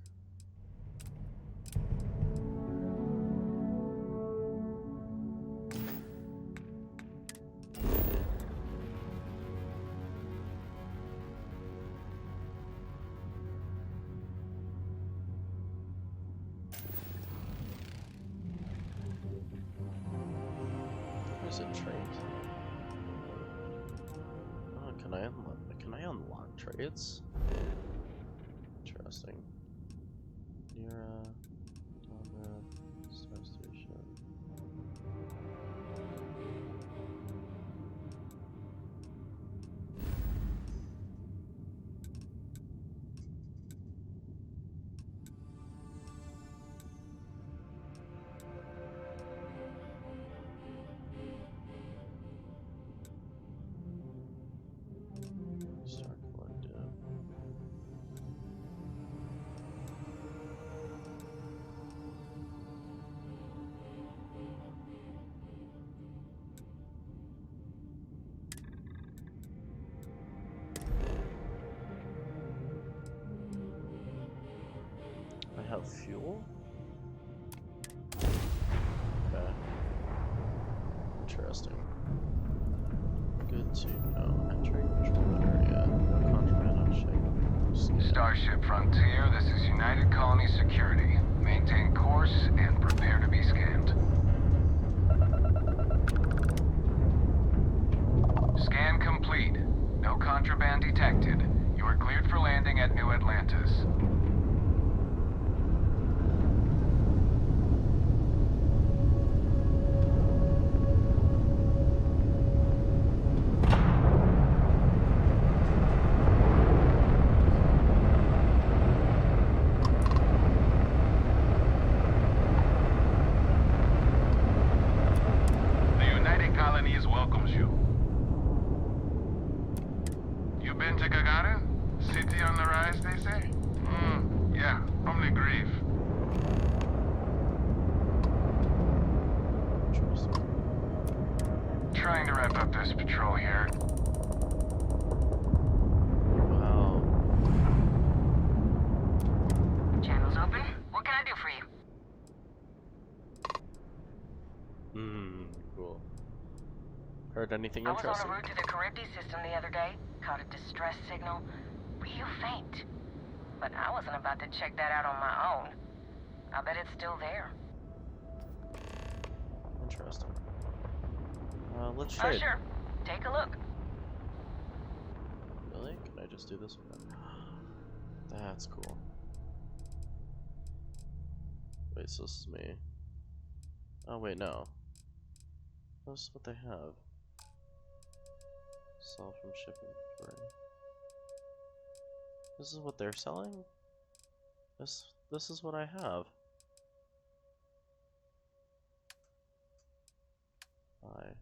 There's a trait. Oh, can I unlock traits? Interesting. Near Donda Star Station. Star Collective. I have fuel? Okay. Interesting. Good to know. Entering controlled area. No contraband Starship Frontier, this is United Colony Security. Maintain course and prepare to be scanned. Scan complete. No contraband detected. You are cleared for landing at New Atlantis. The United Colonies welcomes you. You been to Gagarin? City on the rise, they say? Yeah, only grief. Trying to wrap up this patrol here. Wow. Channel's open. What can I do for you? Cool. Heard anything I was on interesting? a route to the Charybdis system the other day. Caught a distress signal. Real faint. But I wasn't about to check that out on my own. I bet it's still there. Interesting. Let's Oh, trade. sure. Take a look. Really? Can I just do this with them? That's cool. Wait, so this is me. Oh, wait, no. This is what they have. Sell from ship inventory. This is what they're selling? This is what I have. Buy.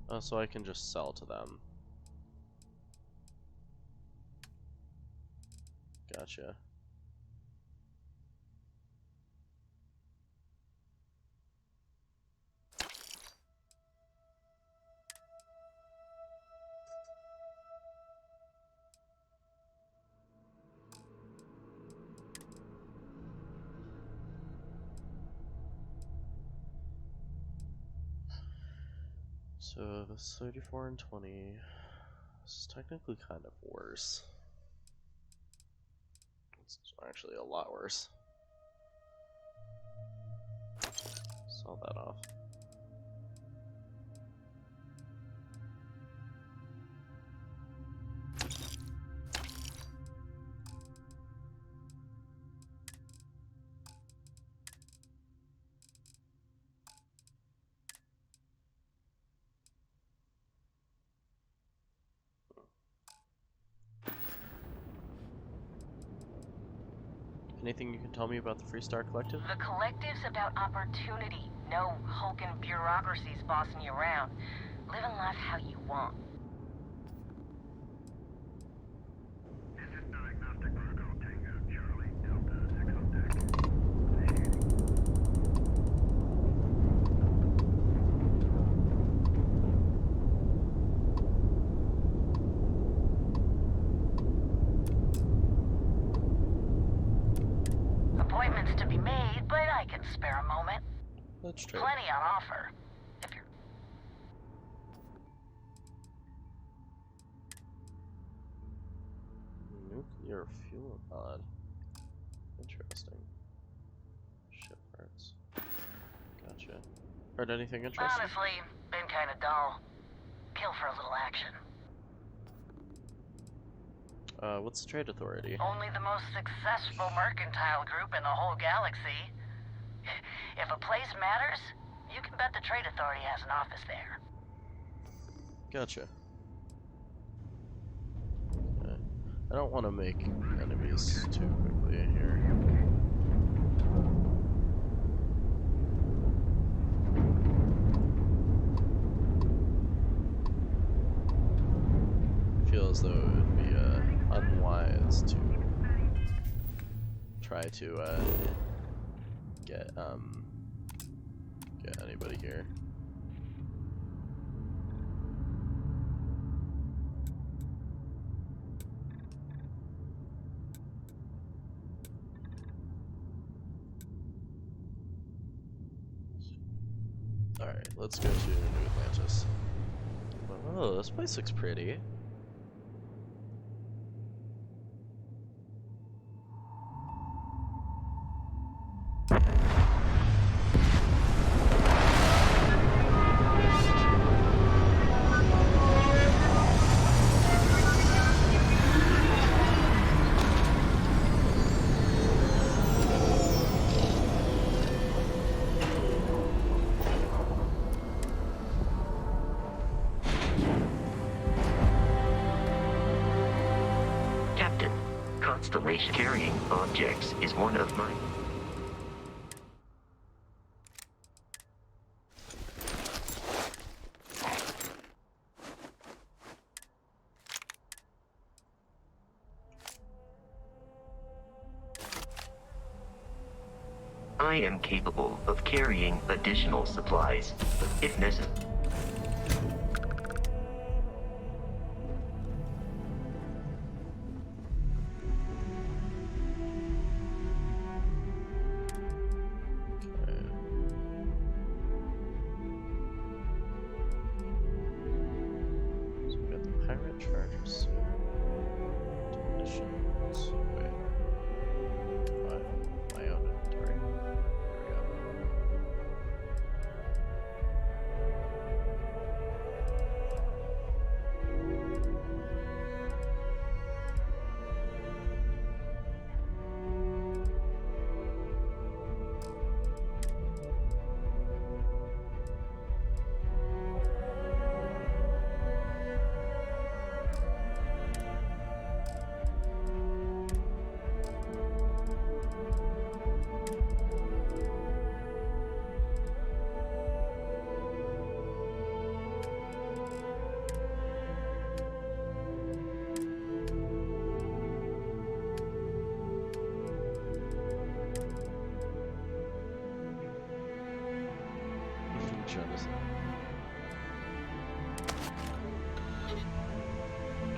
Oh, so I can just sell to them. Gotcha. So this 34 and 20. This is technically kind of worse. It's actually a lot worse. Sell that off. Anything you can tell me about the Freestar Collective? The collective's about opportunity. No hulking bureaucracies bossing you around. Living life how you want. Appointments to be made, but I can spare a moment. Let's trade. Plenty on offer. If you're... Nuclear fuel pod. Interesting. Ship parts. Gotcha. Heard anything interesting? Honestly, been kind of dull. Kill for a little action. What's the trade authority? Only the most successful mercantile group in the whole galaxy. If a place matters, you can bet the trade authority has an office there. Gotcha. Okay. I don't want to make enemies too quickly here. Feel as though it would be unwise to try to get anybody here. Alright, let's go to New Atlantis. Oh, this place looks pretty. Captain, constellation carrying objects is one of mine. I am capable of carrying additional supplies, if necessary. So we got the pirate charger suit. Definitions. Wait. My own inventory. There we go. Jonas.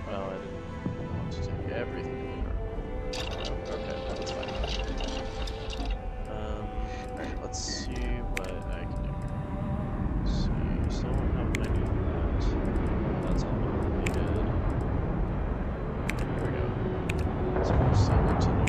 Well, I didn't want to take everything. Okay, that's fine. Alright, let's see what I can do here. Let's see, still don't have my new rat. That's all completed. There we go. So we'll just continue.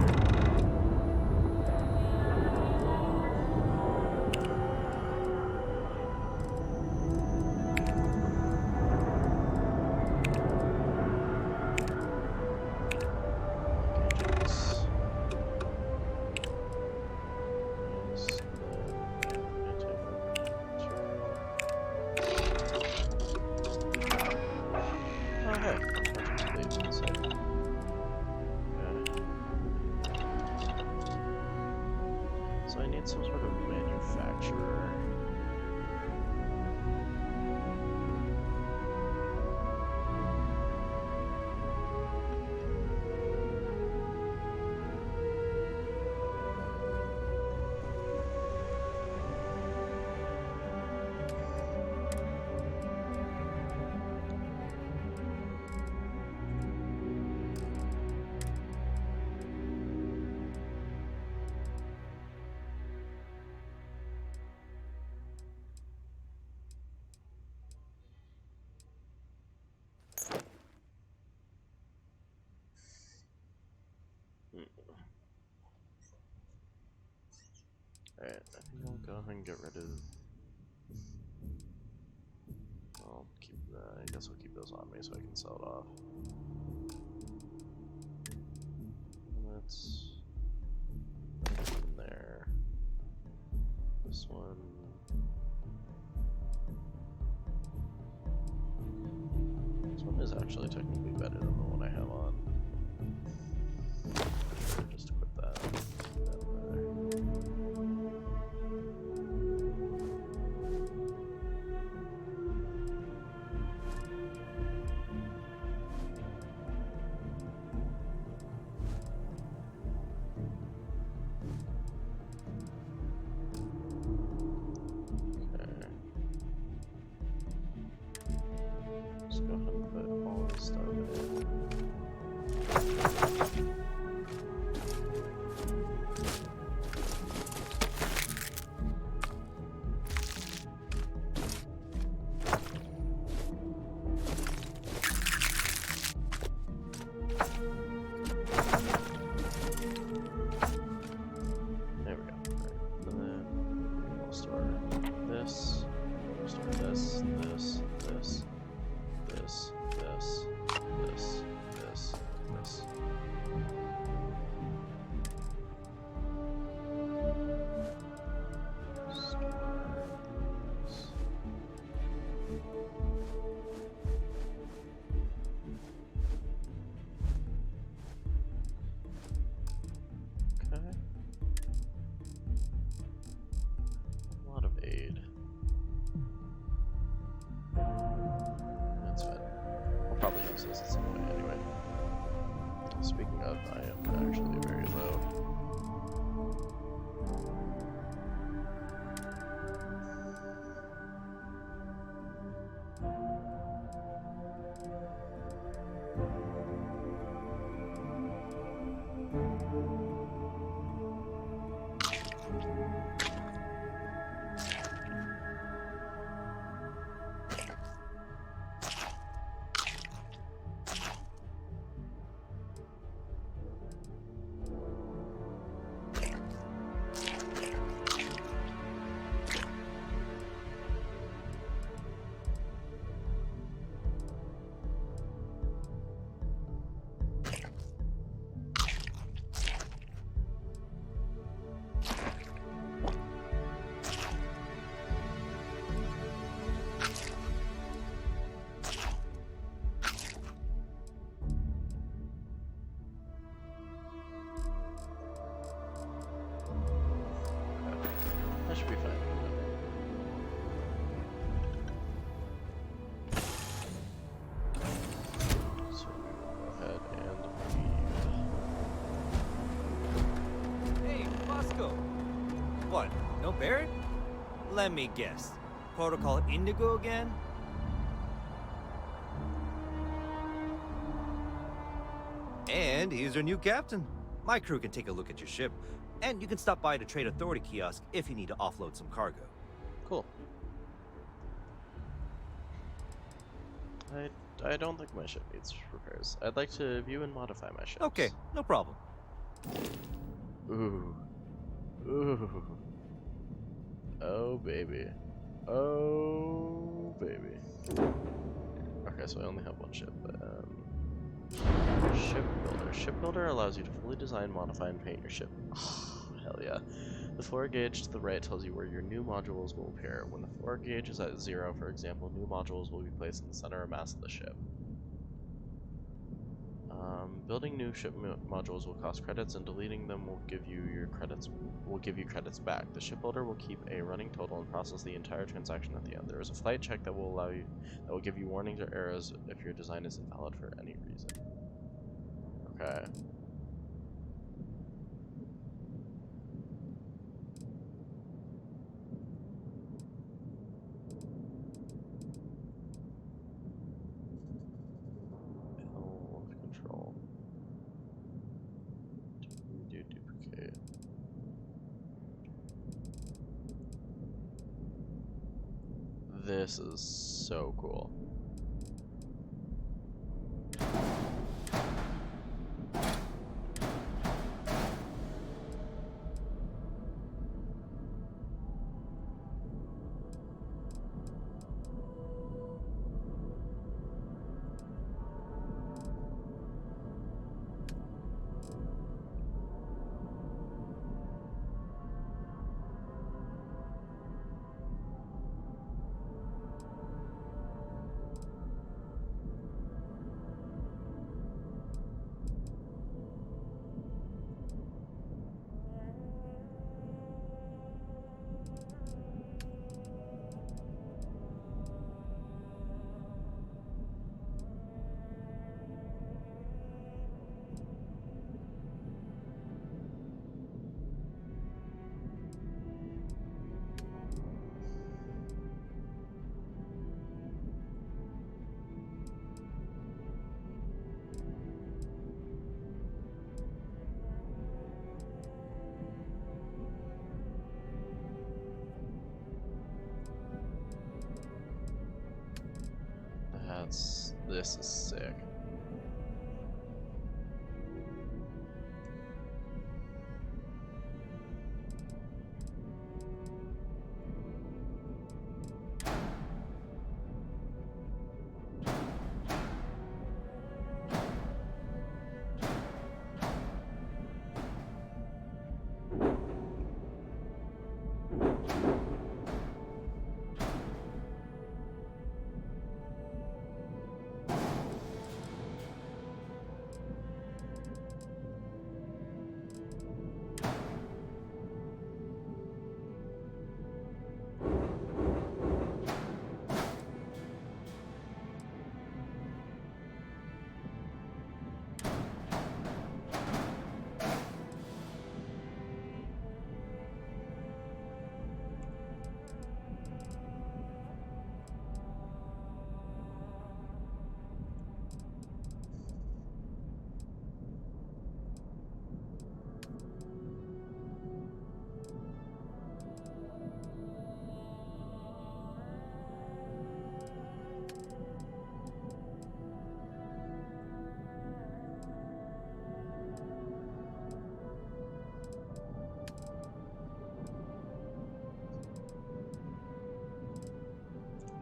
So I need some sort of manufacturer. Alright, I think I'll go ahead and get rid of... I'll keep I guess I'll keep those on me so I can sell it off. Let's... in there. This one... This one is actually technically better than the one I have on. Sure, just equip that. Just go ahead and put all this stuff in. be fine. So go ahead and Hey, Bosco! What, no Barrett? Let me guess. Protocol Indigo again? And he's our new captain. My crew can take a look at your ship, and you can stop by the Trade Authority kiosk if you need to offload some cargo. Cool. I don't think my ship needs repairs. I'd like to view and modify my ship. Okay, no problem. Ooh. Ooh. Oh, baby. Oh, baby. Okay, so I only have one ship, but, Shipbuilder. Shipbuilder allows you to fully design, modify, and paint your ship. Oh, hell yeah. The floor gauge to the right tells you where your new modules will appear. When the floor gauge is at 0, for example, new modules will be placed in the center or mass of the ship. Building new ship modules will cost credits, and deleting them will give you credits back. The shipbuilder will keep a running total and process the entire transaction at the end. There is a flight check that will give you warnings or errors if your design is invalid for any reason. Okay. L control. Do duplicate. This is so cool. This is sick.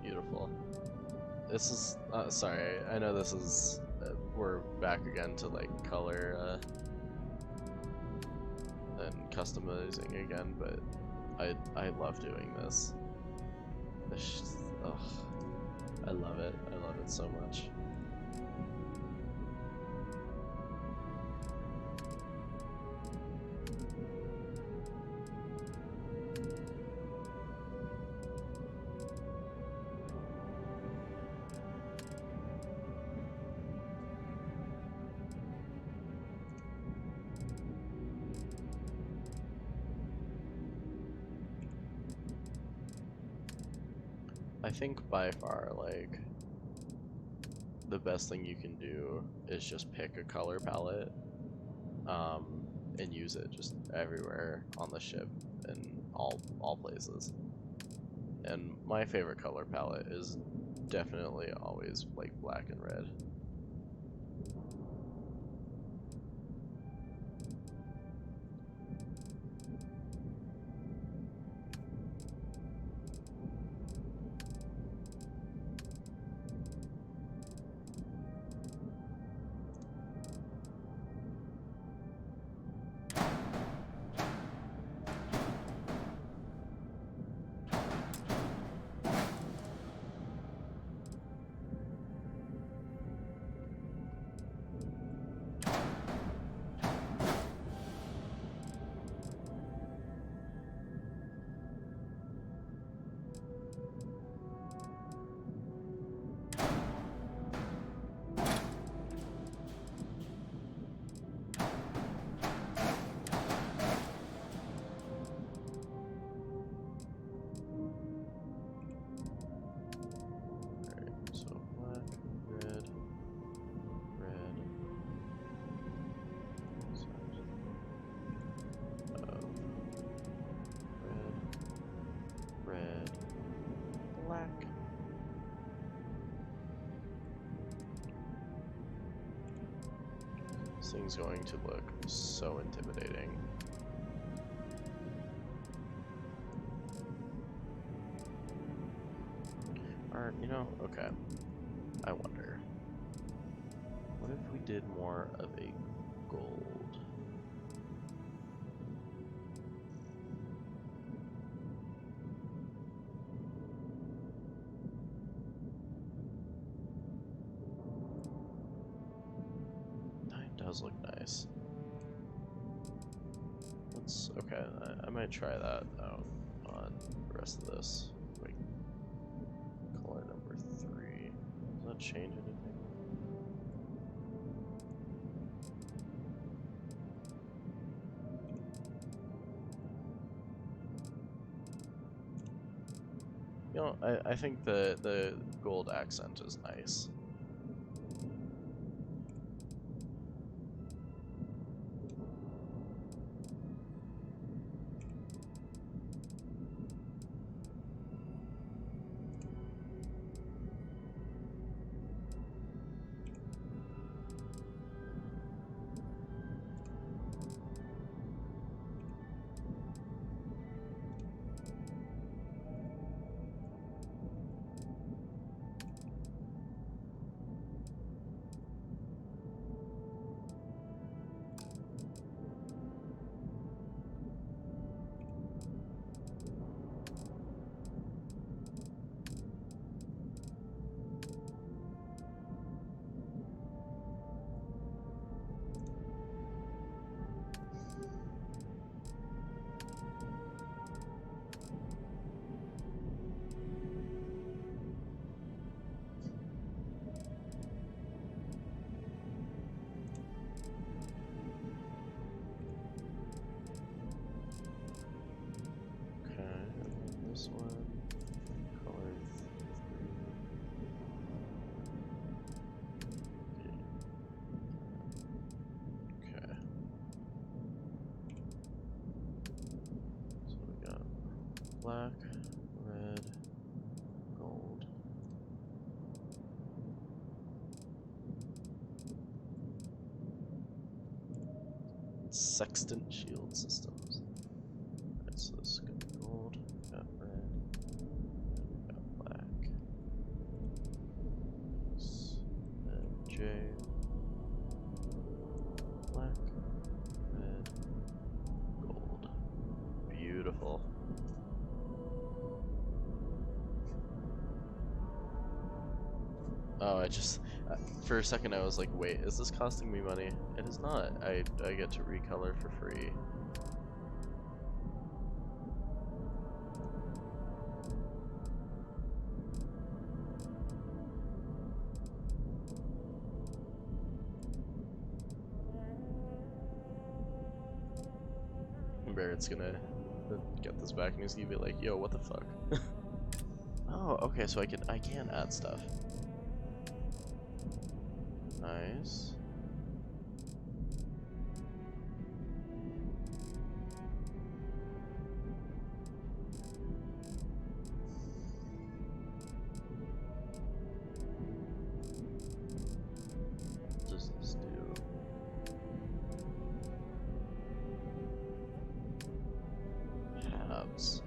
Beautiful. This is, sorry, I know this is, we're back again to like color, and customizing again, but I love doing this. It's just, ugh, I love it so much. I think by far, like, the best thing you can do is just pick a color palette, and use it just everywhere on the ship in all places. And my favorite color palette is definitely always like black and red. This thing's going to look so intimidating. Or, you know, okay. I wonder. What if we did more of a gold? That does look nice. Let's, okay, I might try that out on the rest of this. Like, color number 3. Does that change anything? You know, I think the gold accent is nice. This one, color 3. Okay. So we got black, red, gold. Sextant shield systems. Alright, so this is gonna be gold. We got red. We got black. And J. Black, red, gold. Beautiful. Oh, for a second I was like, wait, is this costing me money? It is not. I get to recolor for free. Barrett's gonna get this back and he's gonna be like, yo, what the fuck? Oh, okay, so I can add stuff. Nice. What does this do? Tabs.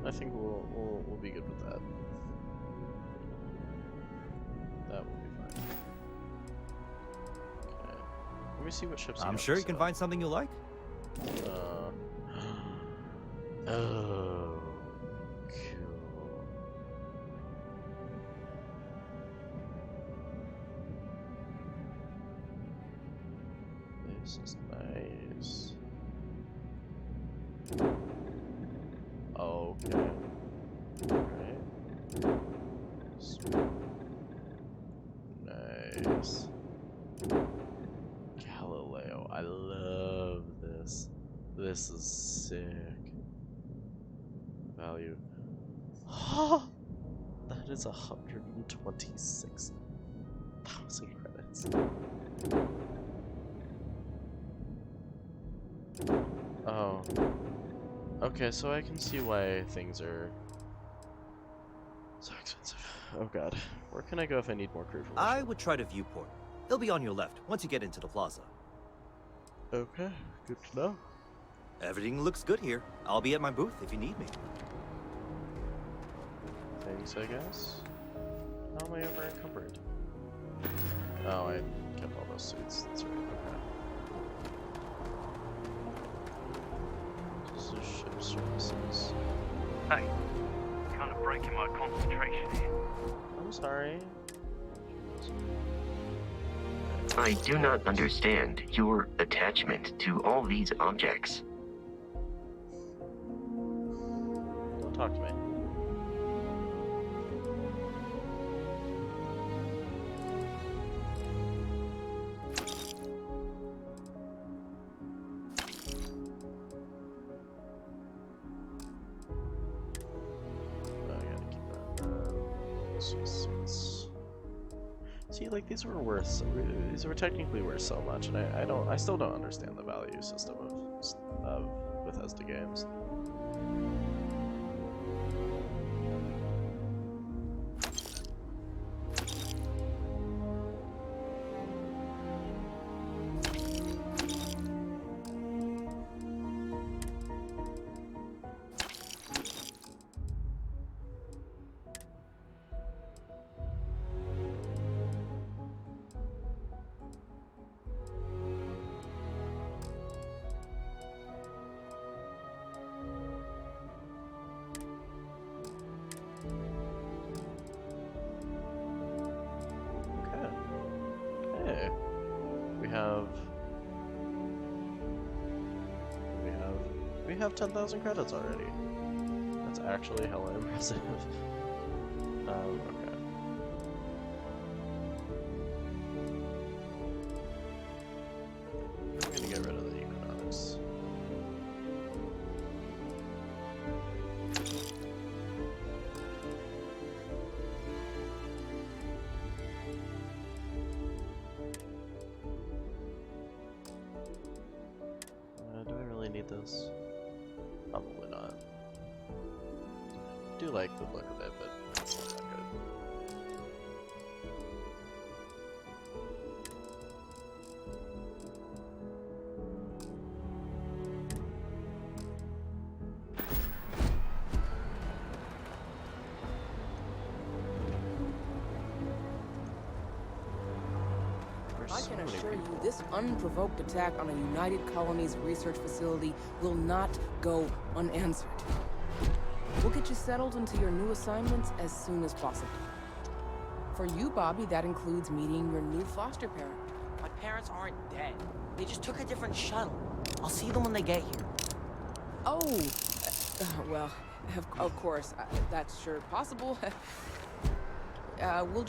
I think we'll be good with that. That will be fine. Okay. Let me see what ships I'm have sure to you can sell. find something you like. Oh, cool. This is nice. Okay. Right. Nice. Galileo. I love this. This is sick. Value. That is 126,000 credits. Oh. Okay, so I can see why things are so expensive. Oh god. Where can I go if I need more crew for my I ship? would try to viewport. It'll be on your left once you get into the plaza. Okay, good to know. Everything looks good here. I'll be at my booth if you need me. Thanks, I guess. How am I ever encumbered? Oh, I kept all those suits. That's right. Okay. This is ship services. Hey, kind of breaking my concentration here. I'm sorry. I do not understand your attachment to all these objects. Don't talk to me. See, like these were worth. These were technically worth so much, and I still don't understand the value system of Bethesda games. have 10,000 credits already. That's actually hella impressive. Okay. I'm gonna get rid of the Equinox. Do I really need this? Probably not. I do like the look of it, but it's not that good. I can assure you, this unprovoked attack on a United Colonies research facility will not go unanswered. We'll get you settled into your new assignments as soon as possible. For you, Bobby, that includes meeting your new foster parent. My parents aren't dead. They just took a different shuttle. I'll see them when they get here. Oh, well, of course, that's sure possible. We'll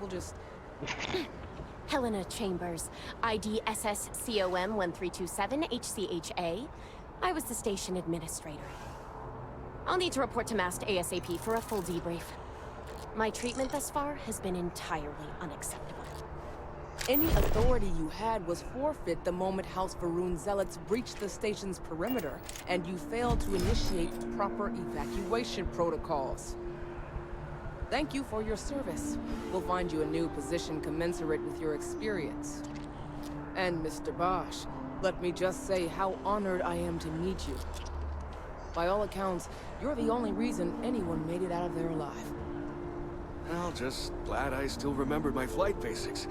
just... Helena Chambers, ID SSCOM 1327 HCHA. I was the station administrator. I'll need to report to MAST ASAP for a full debrief. My treatment thus far has been entirely unacceptable. Any authority you had was forfeit the moment House Varun zealots breached the station's perimeter, and you failed to initiate proper evacuation protocols. Thank you for your service. We'll find you a new position commensurate with your experience. And Mr. Bosch, let me just say how honored I am to meet you. By all accounts, you're the only reason anyone made it out of there alive. Well, just glad I still remembered my flight basics.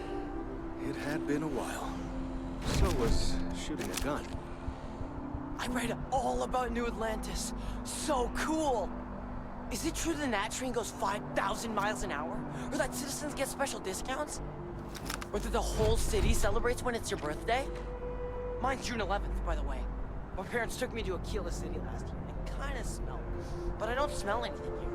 It had been a while. So was shooting a gun. I read all about New Atlantis. So cool! Is it true the Nat train goes 5,000 miles an hour? Or that citizens get special discounts? Or that the whole city celebrates when it's your birthday? Mine's June 11th, by the way. My parents took me to Aquila City last year. It kinda smelled. But I don't smell anything here.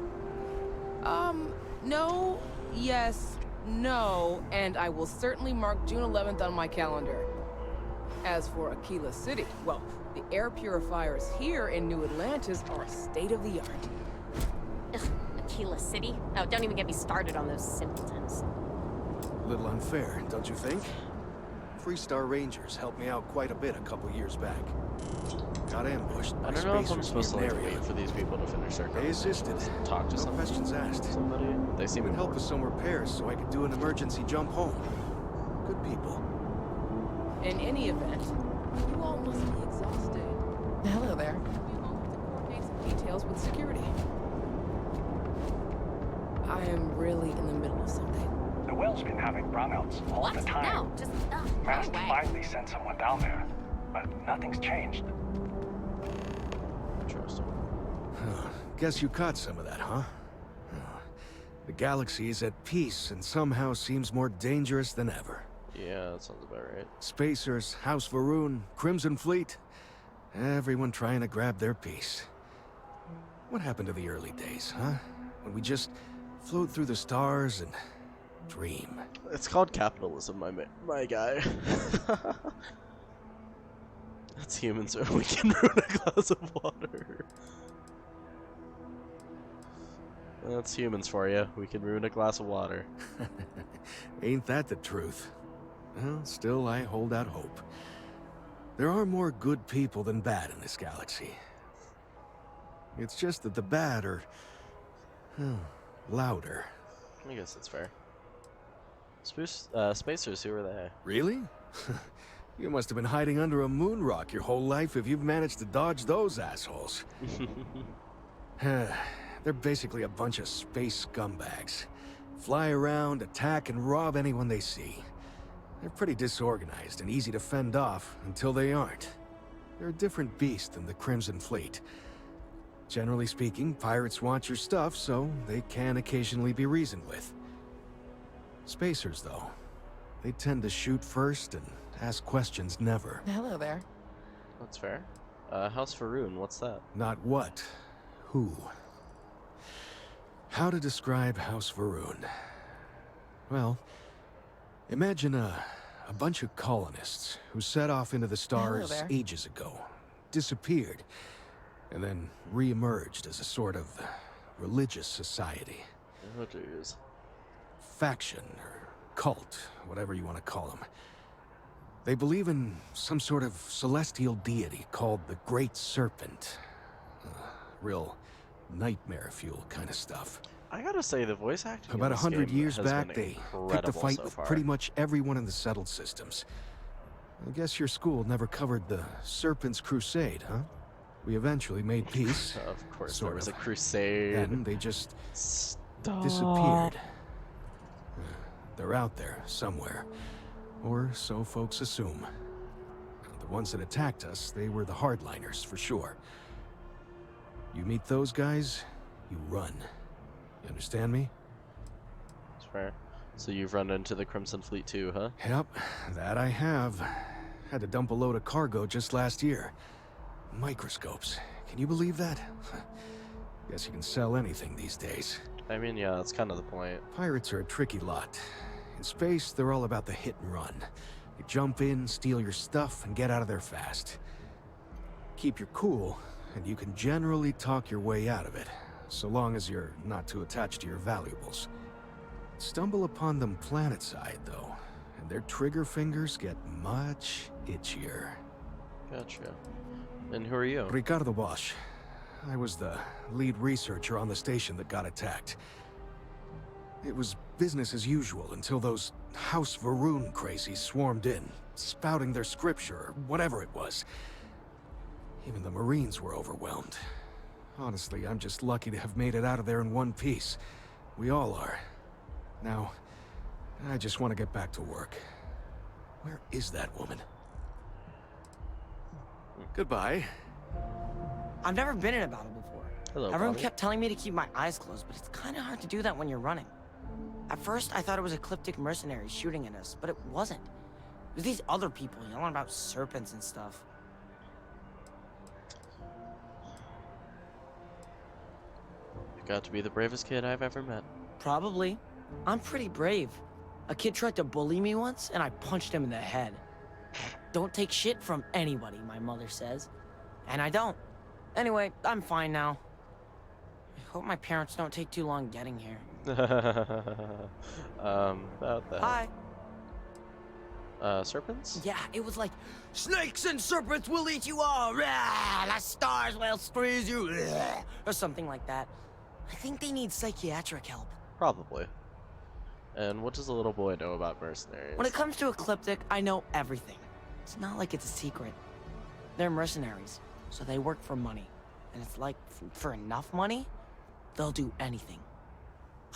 No, yes, no, and I will certainly mark June 11th on my calendar. As for Aquila City, well, the air purifiers here in New Atlantis are state-of-the-art. Ugh, Aquila City? Oh, don't even get me started on those simpletons. A little unfair, don't you think? Freestar Rangers helped me out quite a bit a couple years back. Got ambushed by I don't know if I'm spacers supposed to near like the area. wait for these people to finish their They assisted. talk to No questions asked. somebody. They seem Even help important. with some repairs so I could do an emergency jump home. Good people. In any event, you all must be exhausted. Hello there. You all have to coordinate some details with security. I am really in the middle of something. The well's been having brownouts all the time. No, just, Mast no way. finally sent someone down there, but nothing's changed. Interesting. Guess you caught some of that, huh? The galaxy is at peace and somehow seems more dangerous than ever. Yeah, that sounds about right. Spacers, House Varun, Crimson Fleet, everyone trying to grab their piece. What happened to the early days, huh? When we just float through the stars and dream. It's called capitalism, my guy. That's humans, so we can ruin a glass of water. That's humans for you. We can ruin a glass of water. Ain't that the truth? Well, still, I hold out hope. There are more good people than bad in this galaxy. It's just that the bad are... louder. I guess that's fair. Spacers, who are they? Really? You must have been hiding under a moon rock your whole life if you've managed to dodge those assholes. They're basically a bunch of space scumbags. Fly around, attack, and rob anyone they see. They're pretty disorganized and easy to fend off until they aren't. They're a different beast than the Crimson Fleet. Generally speaking, pirates want your stuff, so they can occasionally be reasoned with. Spacers, though, they tend to shoot first and ask questions never. Hello there. That's fair. House Faroon, what's that? Not what, who. How to describe House Faroon? Well, imagine a bunch of colonists who set off into the stars there. ages ago, disappeared, and then re-emerged as a sort of religious society. Oh, jeez. Faction, or cult, whatever you want to call them. They believe in some sort of celestial deity called the Great Serpent. Real nightmare fuel kind of stuff. I gotta say, the voice acting About in this 100 game years has back, been they picked a incredible fight so with far. pretty much everyone in the settled systems. I guess your school never covered the Serpent's Crusade, huh? We eventually made peace. Of course, sort there was of. a crusade. Then they just Stop. disappeared. They're out there somewhere, or so folks assume. The ones that attacked us, they were the hardliners for sure. You meet those guys, you run. You understand me? That's fair. So you've run into the Crimson Fleet too, huh? Yep, that I have. Had to dump a load of cargo just last year. Microscopes. Can you believe that? Guess you can sell anything these days. I mean, yeah, that's kind of the point. Pirates are a tricky lot. In space, they're all about the hit and run. You jump in, steal your stuff, and get out of there fast. Keep your cool, and you can generally talk your way out of it, so long as you're not too attached to your valuables. Stumble upon them planetside, though, and their trigger fingers get much itchier. Gotcha. And who are you? Ricardo Bosch. I was the lead researcher on the station that got attacked. It was business as usual until those House Varoon crazies swarmed in, spouting their scripture or whatever it was. Even the Marines were overwhelmed. Honestly, I'm just lucky to have made it out of there in one piece. We all are. Now, I just want to get back to work. Where is that woman? Goodbye. I've never been in a battle before. Hello, Everyone Bobby. kept telling me to keep my eyes closed, but it's kind of hard to do that when you're running. At first, I thought it was ecliptic mercenaries shooting at us, but it wasn't. It was these other people yelling about serpents and stuff. You've got to be the bravest kid I've ever met. Probably. I'm pretty brave. A kid tried to bully me once, and I punched him in the head. Don't take shit from anybody, my mother says. And I don't. Anyway, I'm fine now. I hope my parents don't take too long getting here. About that. Hi. Serpents? Yeah, it was like, snakes and serpents will eat you all. Rah, the stars will squeeze you. Rah, or something like that. I think they need psychiatric help. Probably. And what does a little boy know about mercenaries? When it comes to Ecliptic, I know everything. It's not like it's a secret. They're mercenaries, so they work for money. And it's like, for enough money, they'll do anything.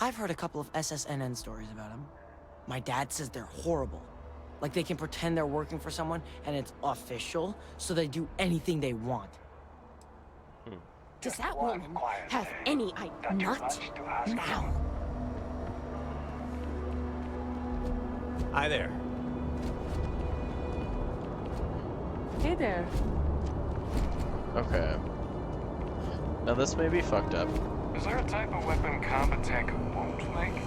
I've heard a couple of SSNN stories about them. My dad says they're horrible. Like they can pretend they're working for someone and it's official, so they do anything they want. Does that woman have any idea? Not now. Hi there. Hey there. Okay. Now this may be fucked up. Is there a type of weapon combat tech won't make?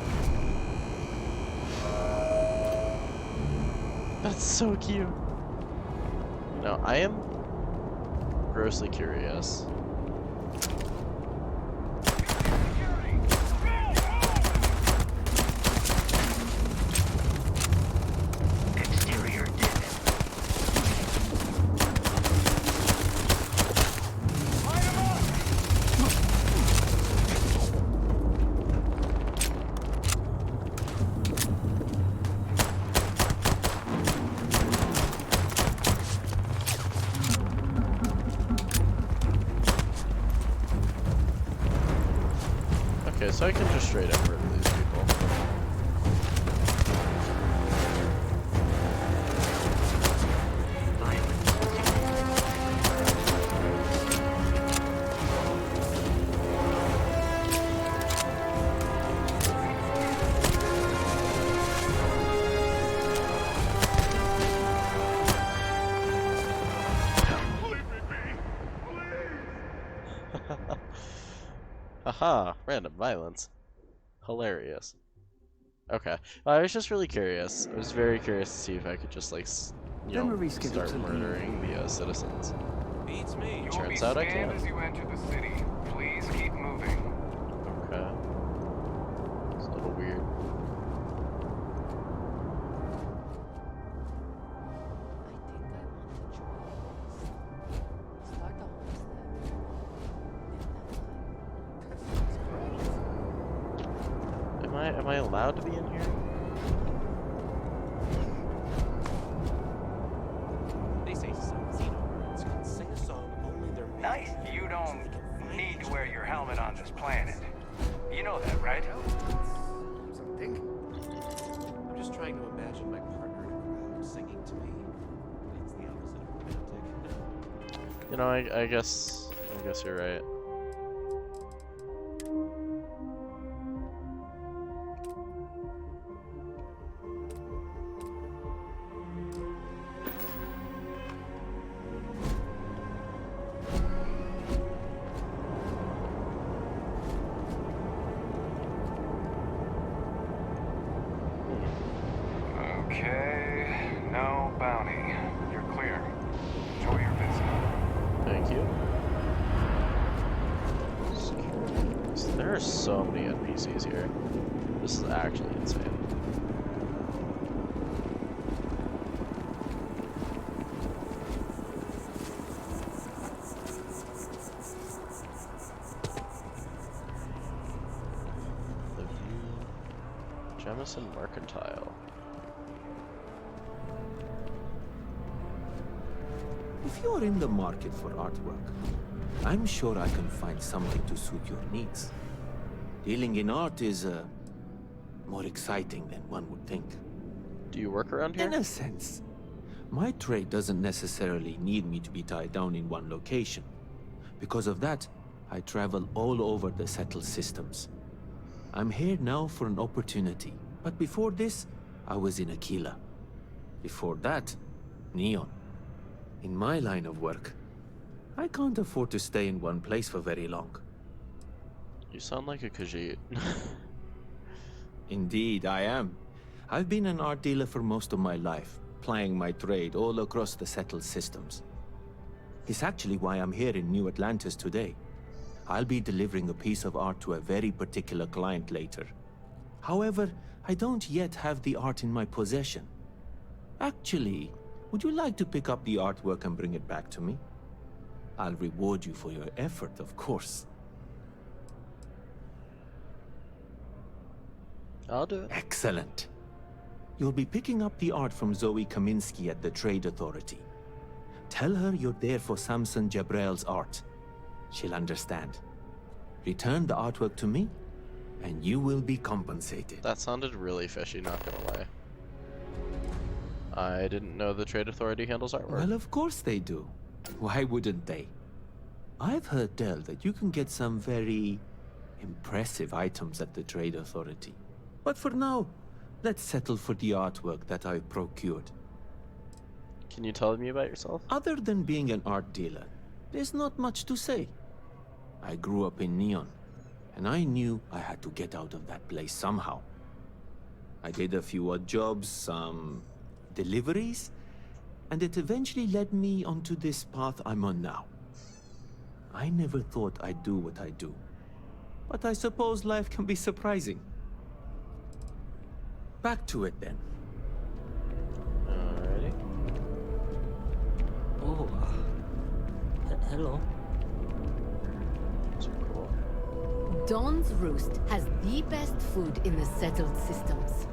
That's so cute. Now, I am grossly curious. Exterior dead. Okay, so I can just straight up murder these people. Haha, random violence. Hilarious. Okay. I was just really curious. I was very curious to see if I could just, like, start murdering the citizens. Beats me. Turns out I can. As you enter the city, please keep moving. Okay. It's a little weird. Am I allowed to be in here? They say some xenobirds can sing a song only their Nice. You don't need to wear your helmet on this planet. You know that, right? Something. I'm just trying to imagine my partner in a crowd singing to me. It's the opposite of romantic. You know, I guess you're right. Okay. No bounty. You're clear. Enjoy your visit. Thank you. There are so many NPCs here. This is actually insane. The View, Jemison Mercantile. If you're in the market for artwork, I'm sure I can find something to suit your needs. Dealing in art is more exciting than one would think. Do you work around here? In a sense. My trade doesn't necessarily need me to be tied down in one location. Because of that, I travel all over the settled systems. I'm here now for an opportunity, but before this, I was in Aquila. Before that, Neon. In my line of work, I can't afford to stay in one place for very long. You sound like a Khajiit. Indeed, I am. I've been an art dealer for most of my life, plying my trade all across the settled systems. It's actually why I'm here in New Atlantis today. I'll be delivering a piece of art to a very particular client later. However, I don't yet have the art in my possession. Actually, would you like to pick up the artwork and bring it back to me? I'll reward you for your effort, of course. I'll do it. Excellent. You'll be picking up the art from Zoe Kaminsky at the Trade Authority. Tell her you're there for Samson Jabrel's art. She'll understand. Return the artwork to me, and you will be compensated. That sounded really fishy, not gonna lie. I didn't know the Trade Authority handles artwork. Well, of course they do. Why wouldn't they? I've heard tell that you can get some very impressive items at the Trade Authority. But for now, let's settle for the artwork that I've procured. Can you tell me about yourself? Other than being an art dealer, there's not much to say. I grew up in Neon, and I knew I had to get out of that place somehow. I did a few odd jobs, some deliveries, and it eventually led me onto this path I'm on now. I never thought I'd do what I do, but I suppose life can be surprising. Back to it then. Alrighty. Oh, hello. So cool. Dawn's Roost has the best food in the settled systems.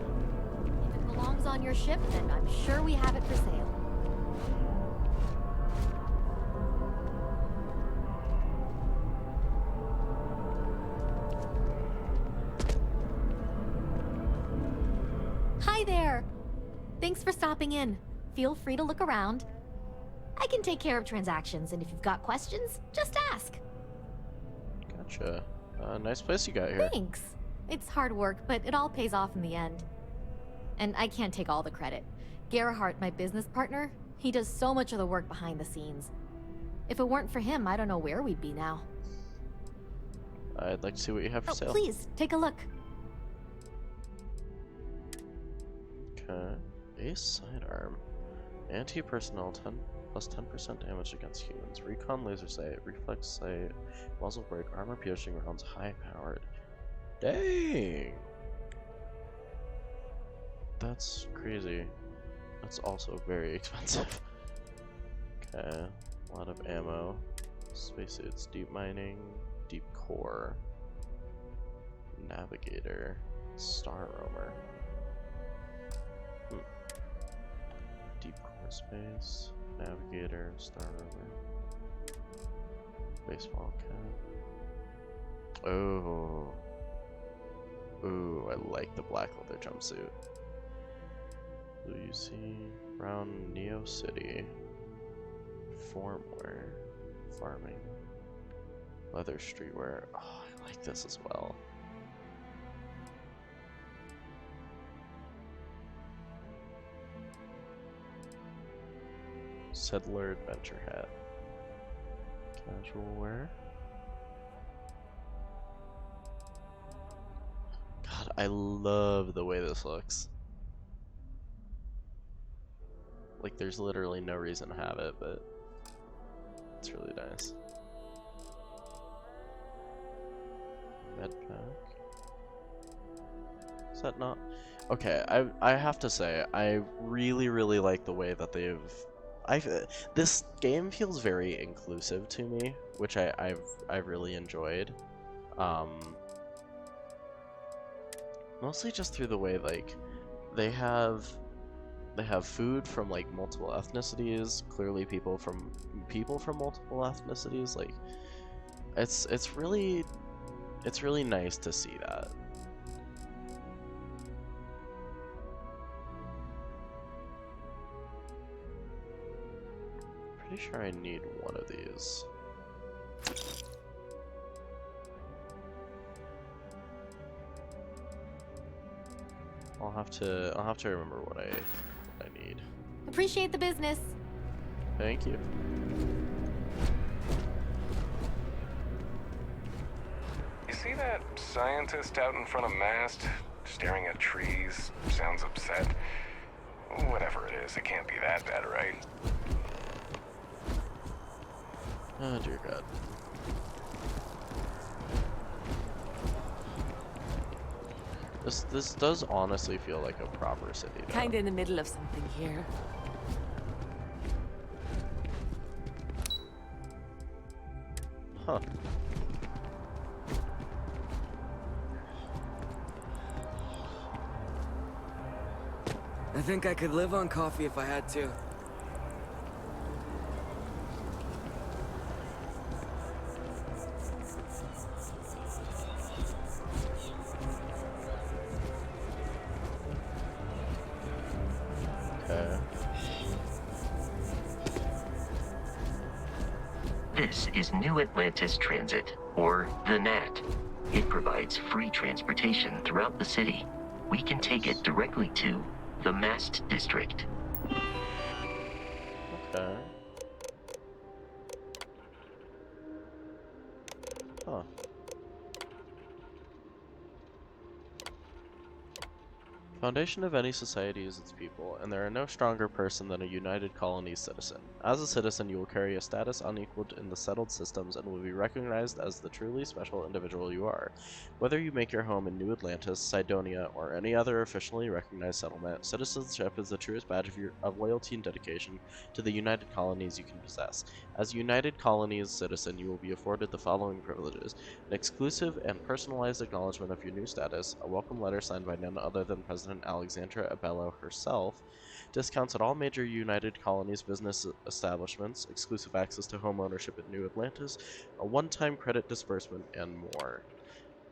If it belongs on your ship, then I'm sure we have it for sale. Hi there! Thanks for stopping in. Feel free to look around. I can take care of transactions, and if you've got questions, just ask. Gotcha. Nice place you got here. Thanks. It's hard work, but it all pays off in the end. And I can't take all the credit. Gerhardt, my business partner, he does so much of the work behind the scenes. If it weren't for him, I don't know where we'd be now. I'd like to see what you have for Oh, sale. please, take a look. Okay. Ace sidearm. Anti-personnel 10 plus 10% damage against humans. Recon laser sight, reflex sight, muzzle brake, armor piercing rounds, high powered. Dang! That's crazy. That's also very expensive. Okay. A lot of ammo. Spacesuits, deep mining, deep core, navigator, star roamer. Deep core space, navigator, star rover, baseball cap. Oh. Ooh, I like the black leather jumpsuit. Blue UC, brown Neo City, formwear, farming, leather streetwear. Oh, I like this as well. Settler adventure hat. Casual wear. God, I love the way this looks. Like, there's literally no reason to have it, but it's really nice. Med pack. Is that not? Okay, I have to say, I really like the way that they've... this game feels very inclusive to me, which I've really enjoyed. Mostly just through the way, like, they have food from like multiple ethnicities, clearly people from multiple ethnicities. Like, it's really nice to see that. Pretty sure I need one of these. I'll have to remember what I need. Appreciate the business. Thank you. You see that scientist out in front of Mast, staring at trees, sounds upset? Whatever it is, it can't be that bad, right? Oh dear God. This does honestly feel like a proper city, though. Kinda in the middle of something here. Huh. I think I could live on coffee if I had to. This is New Atlantis Transit, or the NAT. It provides free transportation throughout the city. We can take it directly to the Mast District. Okay. Huh. Foundation of any society is its people, and there are no stronger person than a United Colonies citizen. As a citizen, you will carry a status unequaled in the settled systems and will be recognized as the truly special individual you are. Whether you make your home in New Atlantis, Cydonia, or any other officially recognized settlement, citizenship is the truest badge of loyalty and dedication to the United Colonies you can possess. As a United Colonies citizen, you will be afforded the following privileges: an exclusive and personalized acknowledgement of your new status, a welcome letter signed by none other than President Alexandra Abello herself, discounts at all major United Colonies business establishments, exclusive access to home ownership in New Atlantis, a one-time credit disbursement, and more.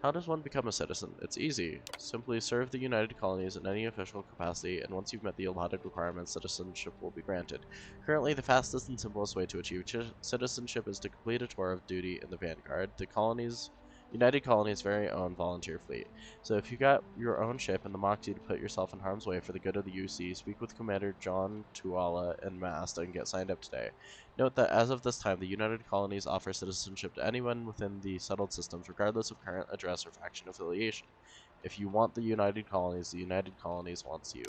How does one become a citizen? It's easy. Simply serve the United Colonies in any official capacity, and once you've met the allotted requirements, citizenship will be granted. Currently, the fastest and simplest way to achieve citizenship is to complete a tour of duty in the Vanguard. The colonies United Colony's very own volunteer fleet. So if you got your own ship and the Moxie to put yourself in harm's way for the good of the UC, speak with Commander John Tuala and Mast and get signed up today. Note that as of this time, the United Colonies offer citizenship to anyone within the settled systems, regardless of current address or faction affiliation. If you want the United Colonies wants you.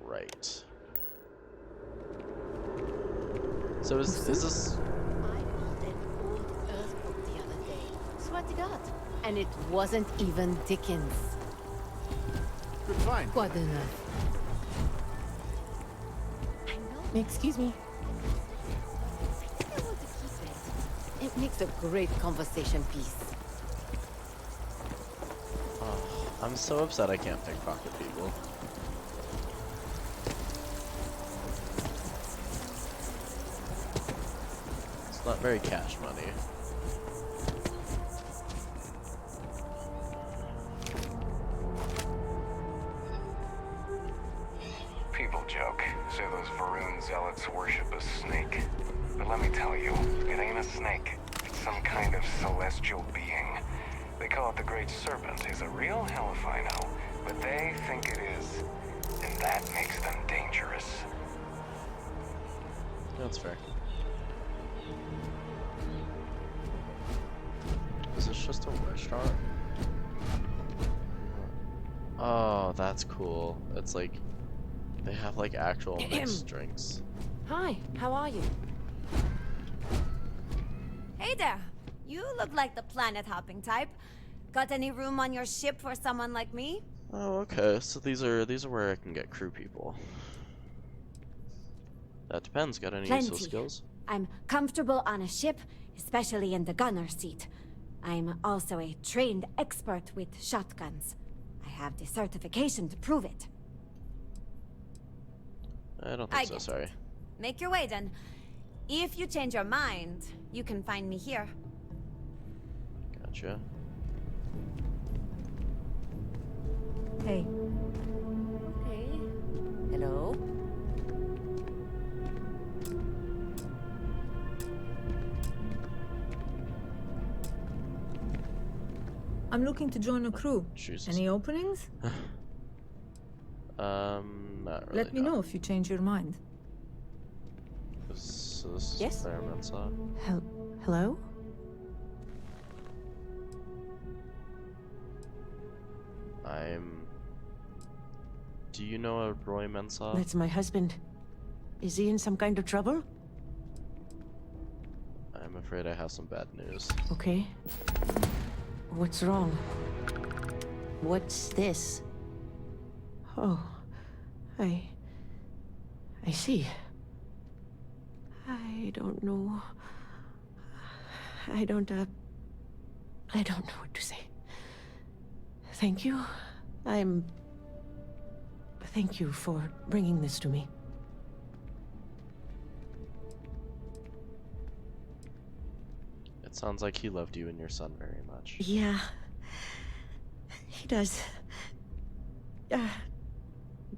Right. So is this... Swear to God. And it wasn't even Dickens. Good find. Quite enough. Excuse me. I want to keep it. It makes a great conversation piece. Oh, I'm so upset I can't pickpocket people. It's not very cash money. People joke, say those Varun zealots worship a snake. But let me tell you, it ain't a snake. It's some kind of celestial being. They call it the Great Serpent. Is it real? Hell if I know. But they think it is. And that makes them dangerous. That's fair. Is this just a restaurant? Oh, that's cool. It's like they have like actual mixed drinks. Hi, how are you? Hey there. You look like the planet-hopping type. Got any room on your ship for someone like me? Oh, okay. So these are where I can get crew people. That depends. Got any useful Plenty. skills? I'm comfortable on a ship, especially in the gunner seat. I'm also a trained expert with shotguns. I have the certification to prove it. I don't think so, sorry. Make your way then. If you change your mind, you can find me here. Gotcha. Hey. Hey. Hello? I'm looking to join a crew. Jesus. Any openings? Not really. Let me know if you change your mind. So this is Yes? Claire Mensah. Hello? Do you know a Roy Mensah? That's my husband. Is he in some kind of trouble? I'm afraid I have some bad news. Okay. What's wrong? What's this? Oh, I see. I don't know. I don't know what to say. Thank you. Thank you for bringing this to me. It sounds like he loved you and your son very much. Yeah. He does.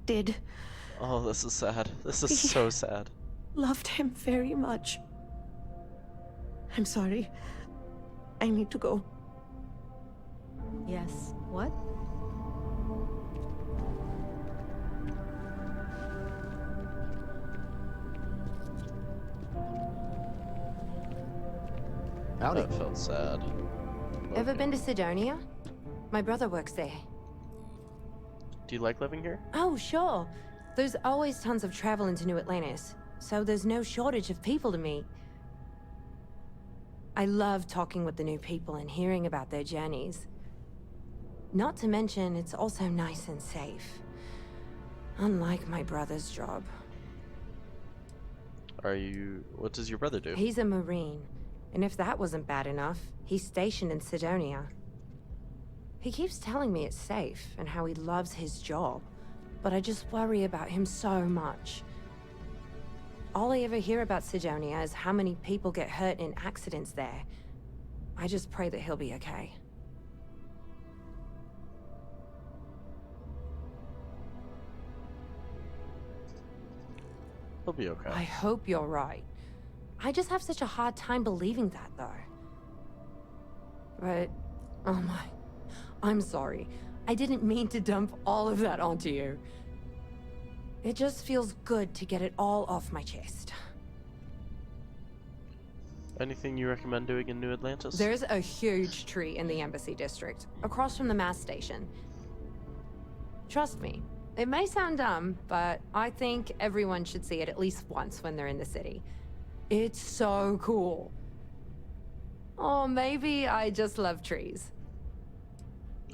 Did. Oh, this is sad. This is so sad. Loved him very much. I'm sorry. I need to go. Yes. What? Howdy. That felt sad. Ever been to Sidonia? My brother works there. Do you like living here? Oh, sure. There's always tons of travel into New Atlantis, so there's no shortage of people to meet. I love talking with the new people and hearing about their journeys. Not to mention, it's also nice and safe. Unlike my brother's job. What does your brother do? He's a Marine, and if that wasn't bad enough, he's stationed in Sidonia. He keeps telling me it's safe and how he loves his job, but I just worry about him so much. All I ever hear about Sidonia is how many people get hurt in accidents there. I just pray that he'll be okay. He'll be okay. I hope you're right. I just have such a hard time believing that, though. But, oh my, I'm sorry. I didn't mean to dump all of that onto you. It just feels good to get it all off my chest. Anything you recommend doing in New Atlantis? There's a huge tree in the Embassy District, across from the mass station. Trust me, it may sound dumb, but I think everyone should see it at least once when they're in the city. It's so cool. Or maybe I just love trees.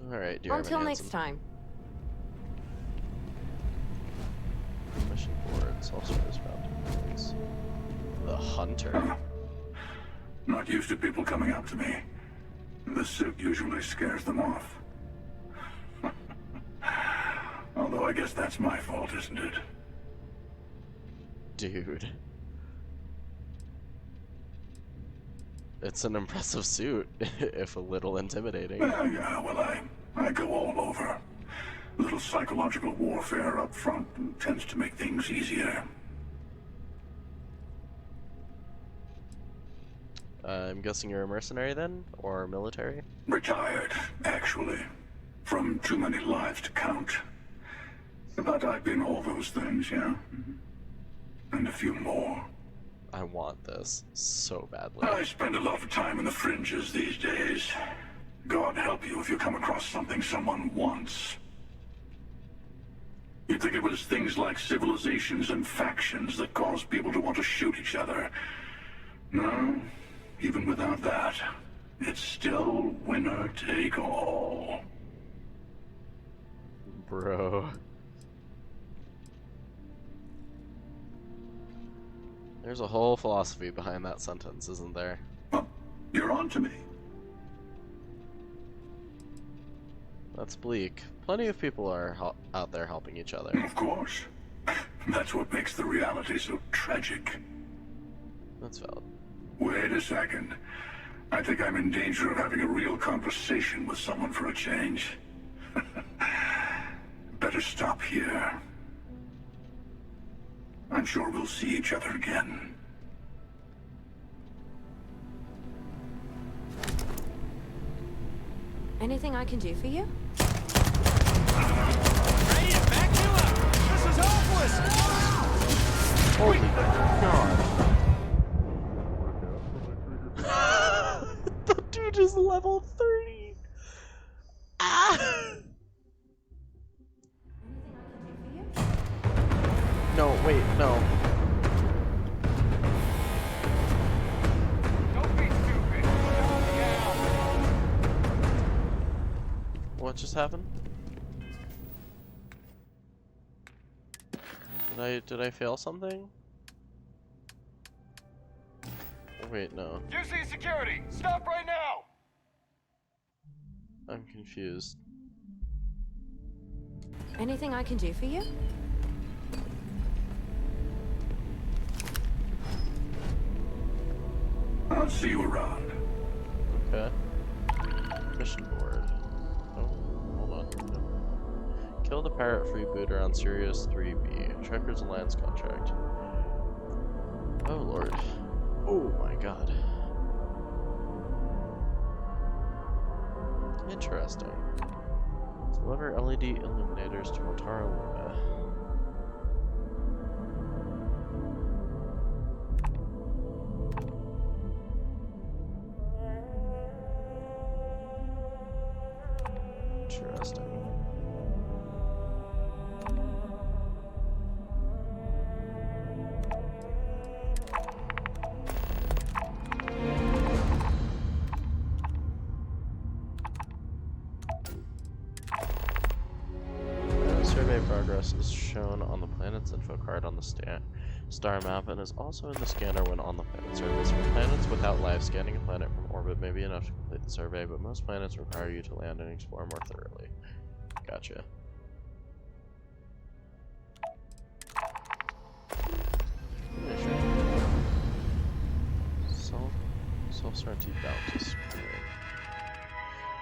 Alright, Until next time. Mission boards, all service found. The Hunter. Not used to people coming up to me. The suit usually scares them off. Although I guess that's my fault, isn't it? Dude. It's an impressive suit, if a little intimidating. Yeah, well, I go all over. Little psychological warfare up front tends to make things easier. I'm guessing you're a mercenary then? Or military? Retired, actually. From too many lives to count. But I've been all those things, yeah. And a few more. I want this so badly. I spend a lot of time in the fringes these days. God help you if you come across something someone wants. You'd think it was things like civilizations and factions that cause people to want to shoot each other. No, even without that, it's still winner take all. Bro. There's a whole philosophy behind that sentence, isn't there? Oh, you're on to me. That's bleak. Plenty of people are out there helping each other. Of course. That's what makes the reality so tragic. That's valid. Wait a second. I think I'm in danger of having a real conversation with someone for a change. Better stop here. I'm sure we'll see each other again. Anything I can do for you? Ready to back you up! This is hopeless! Holy God. The dude is level 30! Ah! No, wait, no. Don't be stupid! What just happened? Did I fail something? Wait, no. You see security! Stop right now! I'm confused. Anything I can do for you? I'll see you around. Okay. Mission board. Oh, hold on. Kill the pirate freebooter on Sirius 3B. Trekkers Alliance contract. Oh lord. Oh my god. Interesting. Deliver LED illuminators to Motara Luna. Interesting. Survey progress is shown on the planet's info card on the star map and is also in the scanner when on the planet surface. For planets without life, scanning a planet from orbit may be enough to complete the survey, but most planets require you to land and explore more thoroughly. Gotcha. Yeah, sure. Self-certainty bounty screen.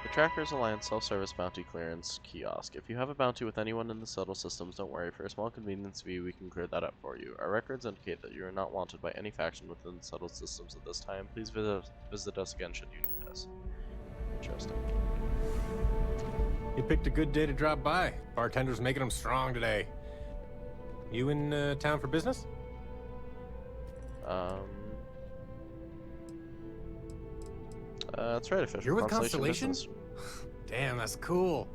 The Trackers Alliance self-service bounty clearance kiosk. If you have a bounty with anyone in the subtle systems, don't worry. For a small convenience fee, we can clear that up for you. Our records indicate that you are not wanted by any faction within the subtle systems at this time. Please visit us again should you need us. Interesting. You picked a good day to drop by. Bartender's making them strong today. You in town for business? That's right, official. You're with Constellation? Constellation? Damn, that's cool.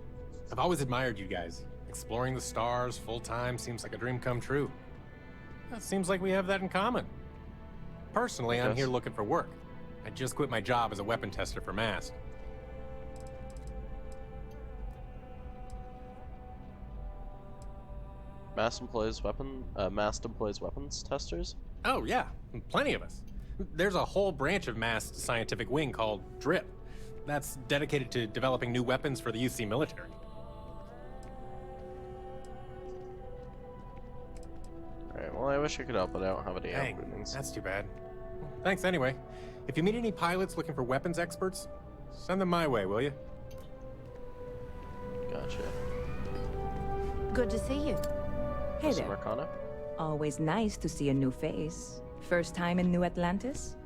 I've always admired you guys. Exploring the stars full-time seems like a dream come true. It seems like we have that in common. Personally, I'm here looking for work. I just quit my job as a weapon tester for Mast. Mast employs weapons testers? Oh, yeah. Plenty of us. There's a whole branch of Mast's scientific wing called DRIP. That's dedicated to developing new weapons for the UC military. Alright, well, I wish I could help, but I don't have any openings. That's too bad. Thanks anyway. If you meet any pilots looking for weapons experts, send them my way, will you? Gotcha. Good to see you. Hey Some there. Arcana? Always nice to see a new face. First time in New Atlantis?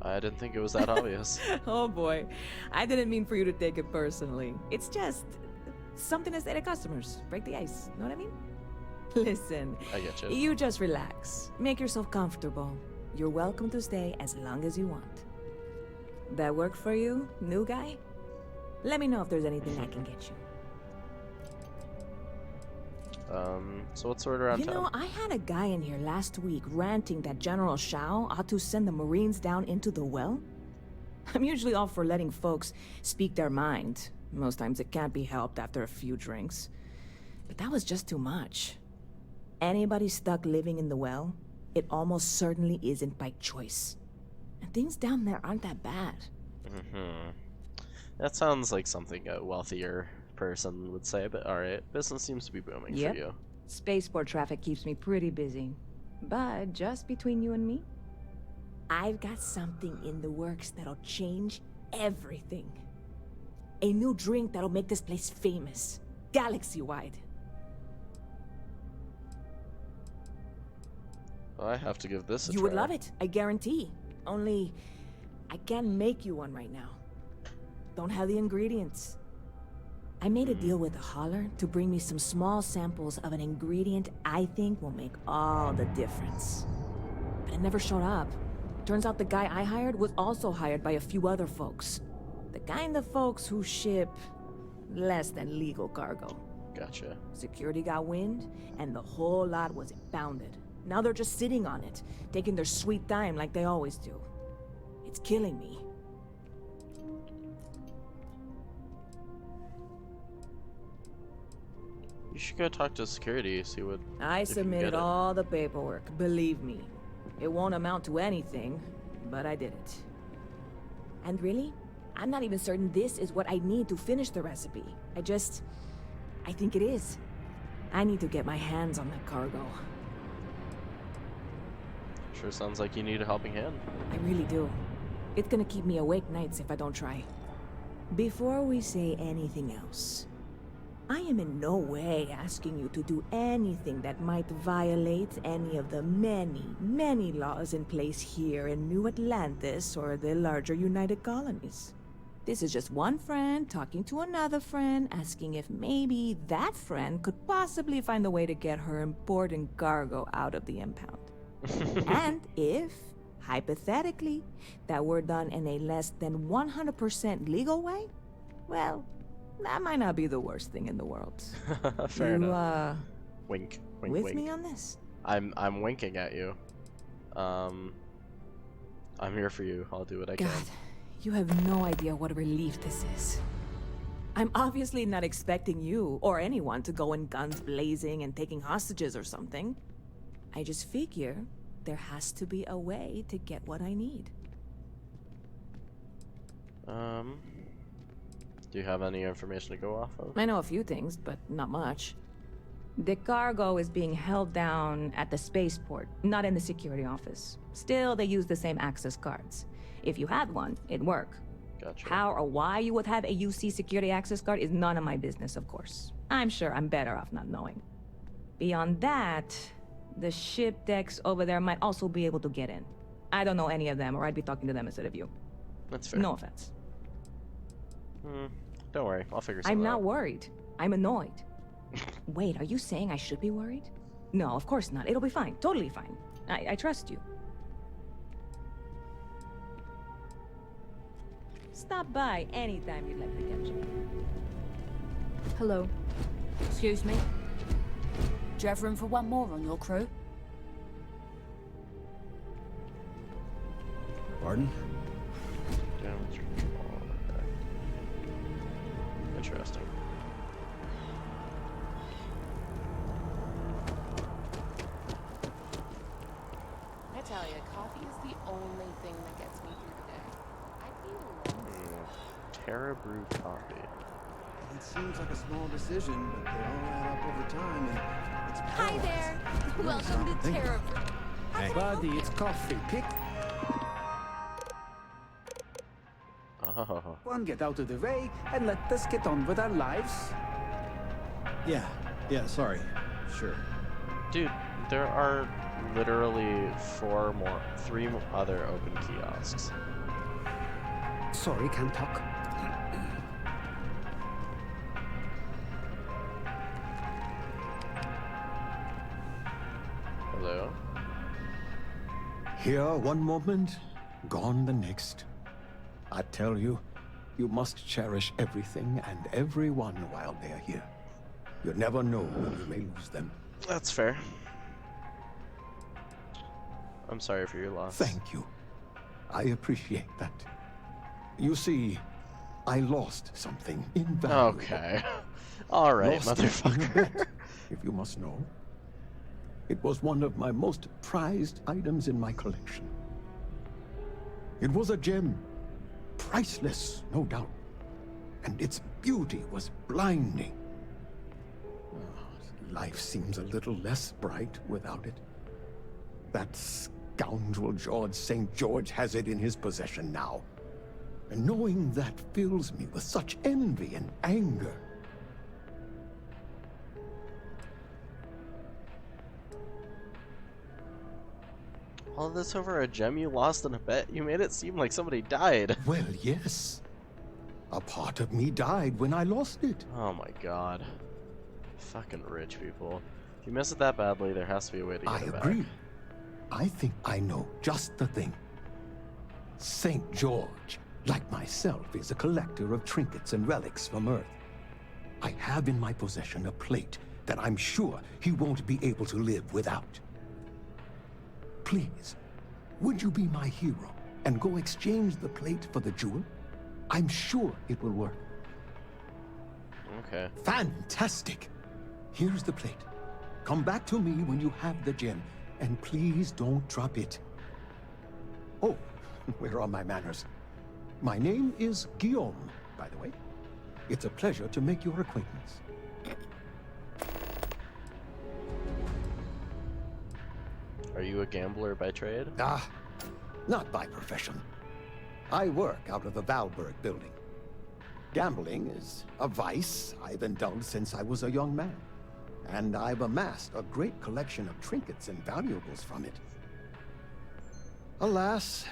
I didn't think it was that obvious. Oh boy. I didn't mean for you to take it personally. It's just something to say to customers. Break the ice. Know what I mean? Listen. I get you. You just relax. Make yourself comfortable. You're welcome to stay as long as you want. That work for you, new guy? Let me know if there's anything I can get you. So what's the word around You town? know, I had a guy in here last week ranting that General Shao ought to send the Marines down into the well. I'm usually all for letting folks speak their mind. Most times it can't be helped after a few drinks. But that was just too much. Anybody stuck living in the well, it almost certainly isn't by choice. And things down there aren't that bad. Mm-hmm. That sounds like something a wealthier person would say, but alright. Business seems to be booming for you. Spaceport traffic keeps me pretty busy. But just between you and me, I've got something in the works that'll change everything. A new drink that'll make this place famous, galaxy-wide. I have to give this a You try. would love it, I guarantee. Only, I can't make you one right now. Don't have the ingredients. I made a deal with a hauler to bring me some small samples of an ingredient I think will make all the difference. But it never showed up. Turns out the guy I hired was also hired by a few other folks. The kind of folks who ship less than legal cargo. Gotcha. Security got wind, and the whole lot was impounded. Now they're just sitting on it, taking their sweet time like they always do. It's killing me. You should go talk to security, see what... I if you can submitted get it. all the paperwork, believe me. It won't amount to anything, but I did it. And really, I'm not even certain this is what I need to finish the recipe. I think it is. I need to get my hands on that cargo. Sure sounds like you need a helping hand. I really do. It's gonna keep me awake nights if I don't try. Before we say anything else, I am in no way asking you to do anything that might violate any of the many, many laws in place here in New Atlantis or the larger United Colonies. This is just one friend talking to another friend, asking if maybe that friend could possibly find a way to get her important cargo out of the impound. And if, hypothetically, that were done in a less than 100% legal way, well, that might not be the worst thing in the world. Fair you, enough. Wink, wink, with wink. me on this? I'm winking at you. I'm here for you. I'll do what I can. God, you have no idea what a relief this is. I'm obviously not expecting you or anyone to go in guns blazing and taking hostages or something. I just figure there has to be a way to get what I need. Do you have any information to go off of? I know a few things, but not much. The cargo is being held down at the spaceport, not in the security office. Still, they use the same access cards. If you had one, it'd work. Gotcha. How or why you would have a UC security access card is none of my business, of course. I'm sure I'm better off not knowing. Beyond that, the ship decks over there might also be able to get in. I don't know any of them, or I'd be talking to them instead of you. That's fair. No offense. Don't worry, I'll figure something out. I'm not worried. I'm annoyed. Wait, are you saying I should be worried? No, of course not. It'll be fine. Totally fine. I trust you. Stop by anytime you'd like to catch me. Hello. Excuse me? Do you have room for one more on your crew? Pardon? Damage control. Okay. Interesting. I tell you, coffee is the only thing that gets me through the day. I feel Terra Brew coffee. It seems like a small decision, but they all add up over time, and it's Hi there. Welcome to Terra. Hey. Buddy, it's coffee. Pick Oh. one, get out of the way, and let us get on with our lives. Yeah, sorry. Sure. Dude, there are literally three other open kiosks. Sorry, can't talk. Hello? Here one moment, gone the next. I tell you, you must cherish everything and everyone while they're here. You never know when you may lose them. That's fair. I'm sorry for your loss. Thank you. I appreciate that. You see, I lost something invaluable. Okay. All right, Lost it in a motherfucker. bet, if you must know. It was one of my most prized items in my collection. It was a gem. Priceless, no doubt. And its beauty was blinding. Life seems a little less bright without it. That scoundrel George St. George has it in his possession now. And knowing that fills me with such envy and anger. All this over a gem you lost in a bet? You made it seem like somebody died. Well, yes. A part of me died when I lost it. Oh my god. Fucking rich people. If you miss it that badly, there has to be a way to get it back. I agree. I think I know just the thing. St. George, like myself, is a collector of trinkets and relics from Earth. I have in my possession a plate that I'm sure he won't be able to live without. Please, would you be my hero and go exchange the plate for the jewel? I'm sure it will work. Okay. Fantastic! Here's the plate. Come back to me when you have the gem, and please don't drop it. Oh, where are my manners? My name is Guillaume, by the way. It's a pleasure to make your acquaintance. Are you a gambler by trade? Ah, not by profession. I work out of the Valberg building. Gambling is a vice I've indulged since I was a young man, and I've amassed a great collection of trinkets and valuables from it. Alas,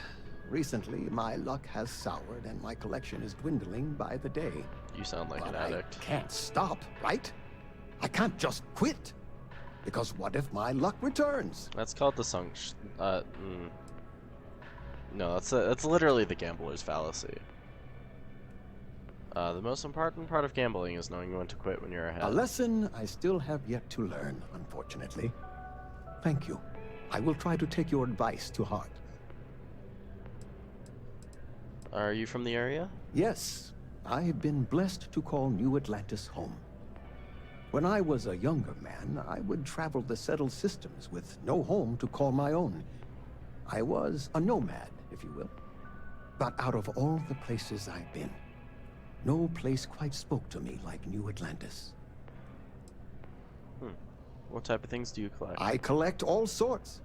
recently my luck has soured and my collection is dwindling by the day. You sound like But an addict. I can't stop, right? I can't just quit. Because what if my luck returns? That's called the No, that's literally the gambler's fallacy. The most important part of gambling is knowing when to quit when you're ahead. A lesson I still have yet to learn, unfortunately. Thank you. I will try to take your advice to heart. Are you from the area? Yes, I have been blessed to call New Atlantis home. When I was a younger man, I would travel the settled systems with no home to call my own. I was a nomad, if you will. But out of all the places I've been, no place quite spoke to me like New Atlantis. What type of things do you collect? I collect all sorts.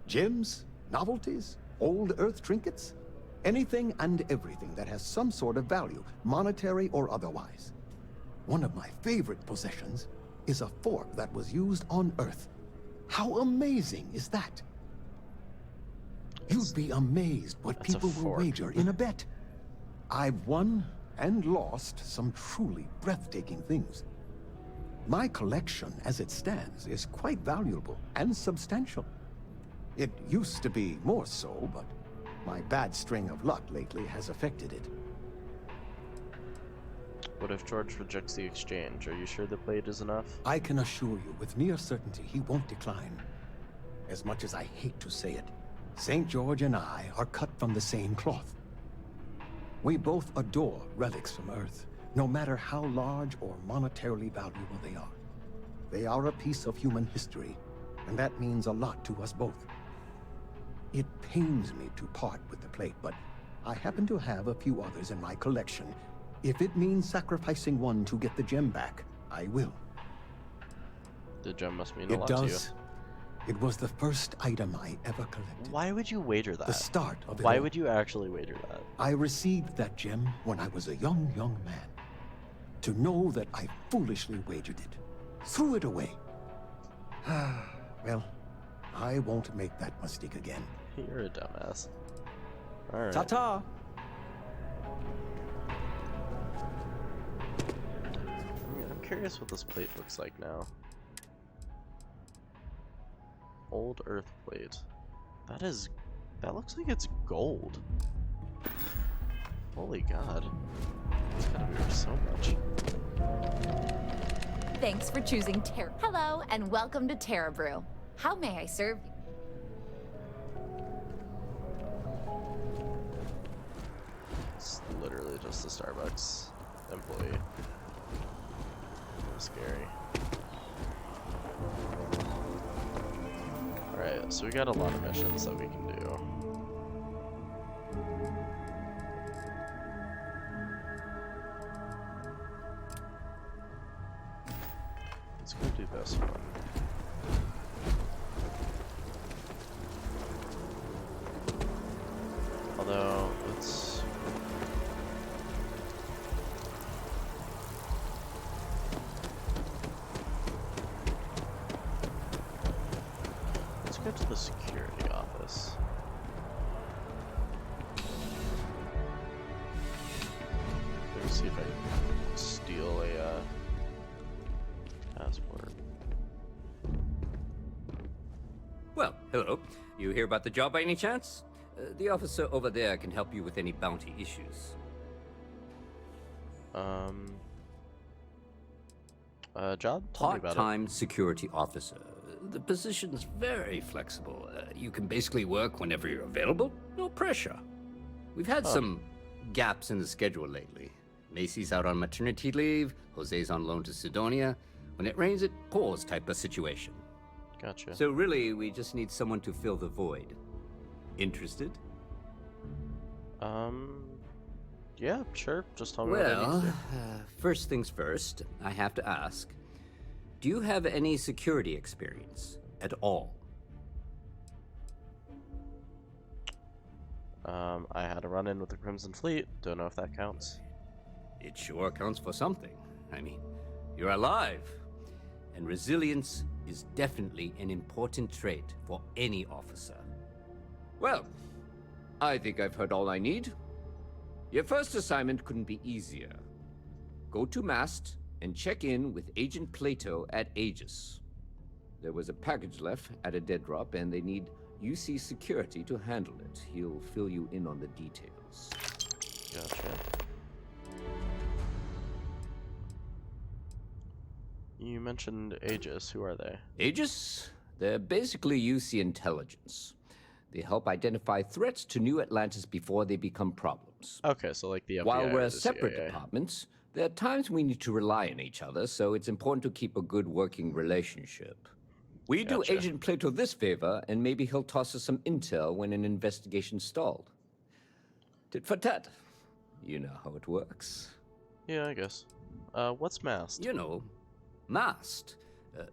Gems, novelties, old Earth trinkets. Anything and everything that has some sort of value, monetary or otherwise. One of my favorite possessions is a fork that was used on Earth. How amazing is that? You'd be amazed what people will wager in a bet. I've won and lost some truly breathtaking things. My collection, as it stands, is quite valuable and substantial. It used to be more so, but my bad string of luck lately has affected it. What if George rejects the exchange? Are you sure the plate is enough? I can assure you with near certainty he won't decline. As much as I hate to say it, St. George and I are cut from the same cloth. We both adore relics from Earth, no matter how large or monetarily valuable they are. They are a piece of human history, and that means a lot to us both. It pains me to part with the plate, but I happen to have a few others in my collection. If it means sacrificing one to get the gem back, I will. The gem must mean a lot to you. It does. It was the first item I ever collected. Why would you wager that? The start of it Why all. would you actually wager that? I received that gem when I was a young man. To know that I foolishly wagered it, threw it away. Well, I won't make that mistake again. You're a dumbass. Alright. Ta-ta! I'm curious what this plate looks like now. Old Earth plate. That looks like it's gold. Holy god. It's gotta be worth so much. Thanks for choosing Terra. Hello, and welcome to Terra Brew. How may I serve you? It's literally just a Starbucks employee. Scary. Alright, so we got a lot of missions that we can do. Let's go do this one. Although, let's... Let's go to the security office. Let me see if I can steal a passport. Well, hello. You hear about the job by any chance? The officer over there can help you with any bounty issues. Job? Tell me about it. Part-time security officer. The position's very flexible. You can basically work whenever you're available. No pressure. We've had some gaps in the schedule lately. Macy's out on maternity leave. Jose's on loan to Sidonia. When it rains, it pours type of situation. Gotcha. So really, we just need someone to fill the void. Interested? Yeah, sure. Just tell me what I need Well, to do. First things first, I have to ask, do you have any security experience at all? I had a run-in with the Crimson Fleet. Don't know if that counts. It sure counts for something. I mean, you're alive. And resilience is definitely an important trait for any officer. Well, I think I've heard all I need. Your first assignment couldn't be easier. Go to Mast and check in with Agent Plato at Aegis. There was a package left at a dead drop, and they need UC security to handle it. He'll fill you in on the details. Gotcha. You mentioned Aegis. Who are they? Aegis? They're basically UC intelligence. They help identify threats to New Atlantis before they become problems. Okay, so like the FBI While or we're the separate CIA. departments, there are times we need to rely on each other, so it's important to keep a good working relationship. We do Gotcha. Agent Plato this favor, and maybe he'll toss us some intel when an investigation stalled. Tit for tat. You know how it works. Yeah, I guess. What's Mast? You know, MAST.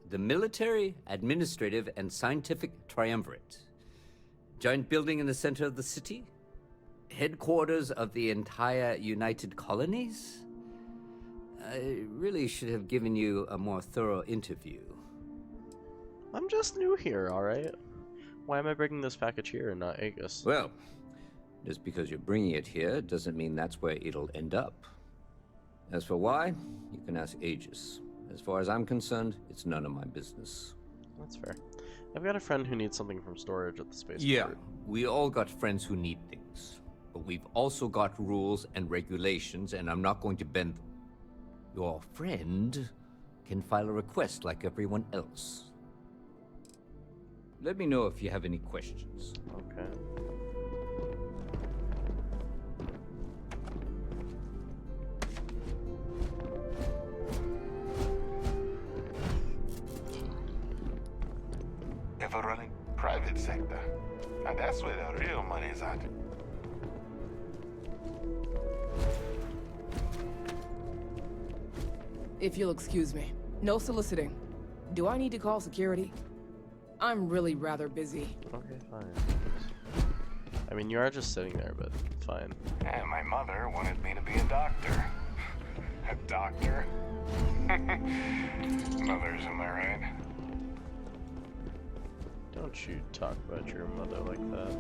The Military, Administrative, and Scientific Triumvirate. Giant building in the center of the city? headquarters of the entire United Colonies? I really should have given you a more thorough interview. I'm just new here, alright? Why am I bringing this package here and not Aegis? Well, just because you're bringing it here doesn't mean that's where it'll end up. As for why, you can ask Aegis. As far as I'm concerned, it's none of my business. That's fair. I've got a friend who needs something from storage at the spaceport. Yeah, we all got friends who need things. But we've also got rules and regulations, and I'm not going to bend them. Your friend can file a request like everyone else. Let me know if you have any questions. Okay. Ever running private sector. Now that's where the real money's at. If you'll excuse me. No soliciting. Do I need to call security? I'm really rather busy. Okay, fine. I mean, you are just sitting there, but fine. And my mother wanted me to be a doctor. A doctor? Mothers, am I right? Don't you talk about your mother like that.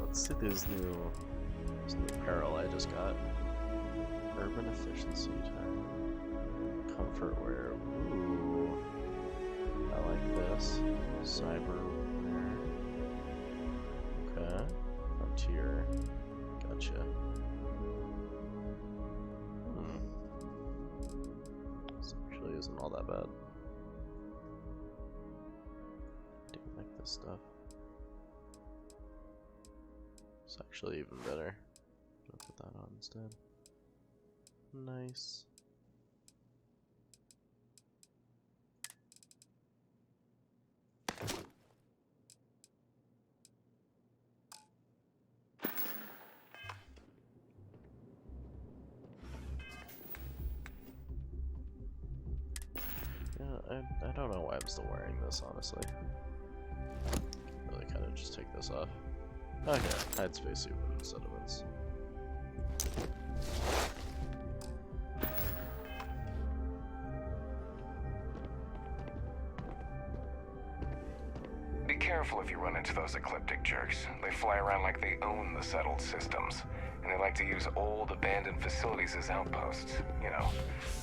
Let's see this new apparel I just got. Urban efficiency time. Comfort wear. Ooh. I like this. Cyber wear. Okay. Frontier. Gotcha. This actually isn't all that bad. Do like this stuff. It's actually even better. I'll put that on instead. Nice. Yeah, I don't know why I'm still wearing this, honestly. Really kind of just take this off. Okay, hide spacesuit and sediments. Be careful if you run into those ecliptic jerks. They fly around like they own the settled systems. And they like to use old, abandoned facilities as outposts. You know,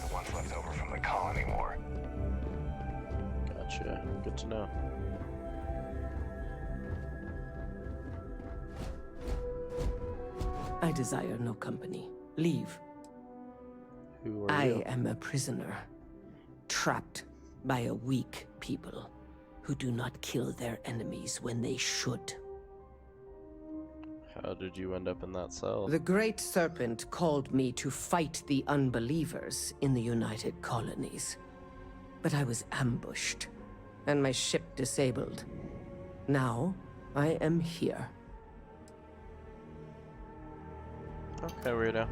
the ones left over from the colony war. Gotcha. Good to know. I desire no company. Leave. Who are I you? am a prisoner, trapped by a weak people who do not kill their enemies when they should. How did you end up in that cell? The Great Serpent called me to fight the unbelievers in the United Colonies. But I was ambushed, and my ship disabled. Now, I am here. Okay, weirdo.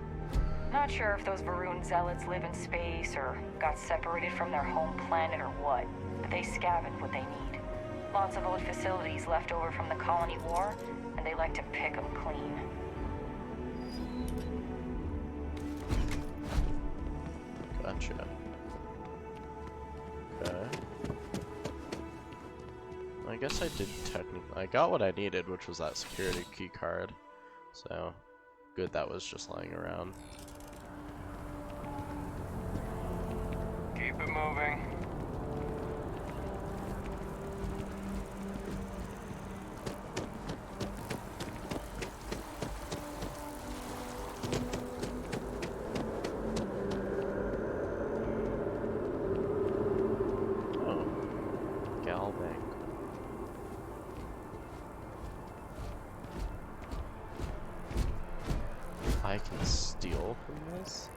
Not sure if those Varun zealots live in space or got separated from their home planet or what, but they scavenge what they need. Lots of old facilities left over from the colony war, and they like to pick them clean. Gotcha. Okay. I guess I did technically. I got what I needed, which was that security key card. So, good that was just lying around. Keep it moving. Oh, gal bank. I can steal from this?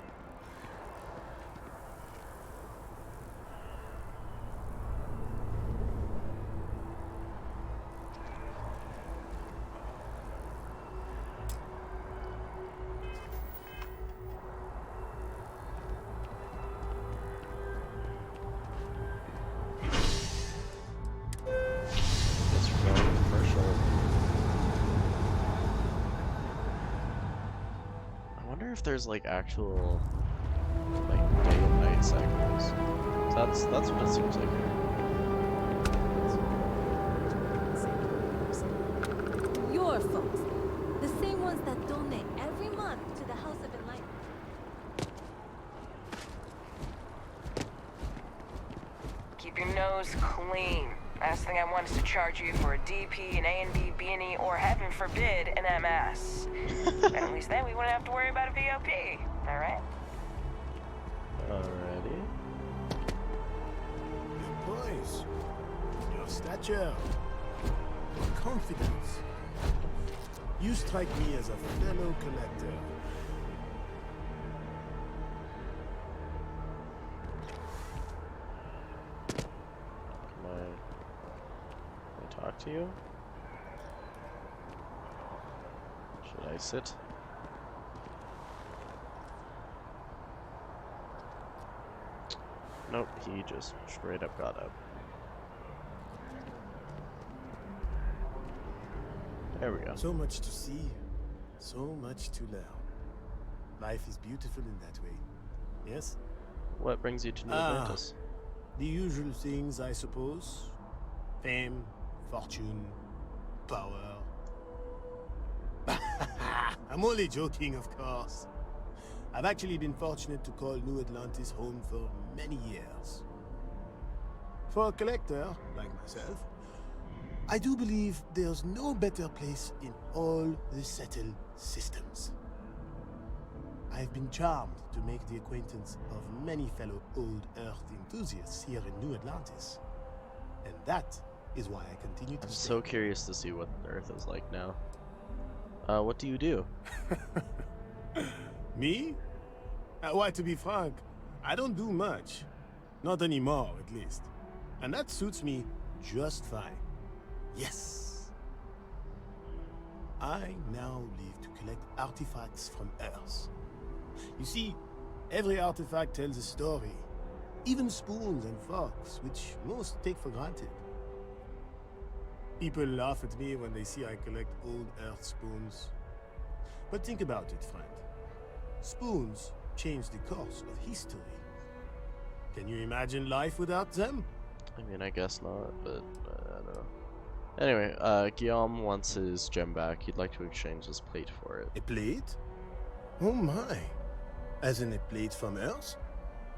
It's really commercial. I wonder if there's like actual like day and night cycles. So that's what it seems like here. Your folks. The same ones that donate every month to the House of Enlightenment. Keep your nose clean. Last thing I want is to charge you for a DP, an A&B, B&E, or heaven forbid, an MS. And at least then we wouldn't have to worry about a VOP. Alright? Alrighty. Your poise, your stature, your confidence. You strike me as a fellow collector. Can I talk to you? Should I sit? Nope, he just straight up got up. There we go. So much to see, so much to learn. Life is beautiful in that way. Yes? What brings you to New Atlantis? The usual things, I suppose. Fame, fortune, power. I'm only joking, of course. I've actually been fortunate to call New Atlantis home for many years. For a collector, like myself, I do believe there's no better place in all the settled systems. I've been charmed to make the acquaintance of many fellow old Earth enthusiasts here in New Atlantis. And that is why I continue to stay. So curious to see what Earth is like now. What do you do? Me? Why, to be frank, I don't do much. Not anymore, at least. And that suits me just fine. Yes. I now live to collect artifacts from Earth. You see, every artifact tells a story. Even spoons and forks, which most take for granted. People laugh at me when they see I collect old Earth spoons. But think about it, friend. Spoons change the course of history. Can you imagine life without them? I mean, I guess not, but I don't know. Anyway, Guillaume wants his gem back. He'd like to exchange his plate for it. A plate? Oh my. As in a plate from Earth?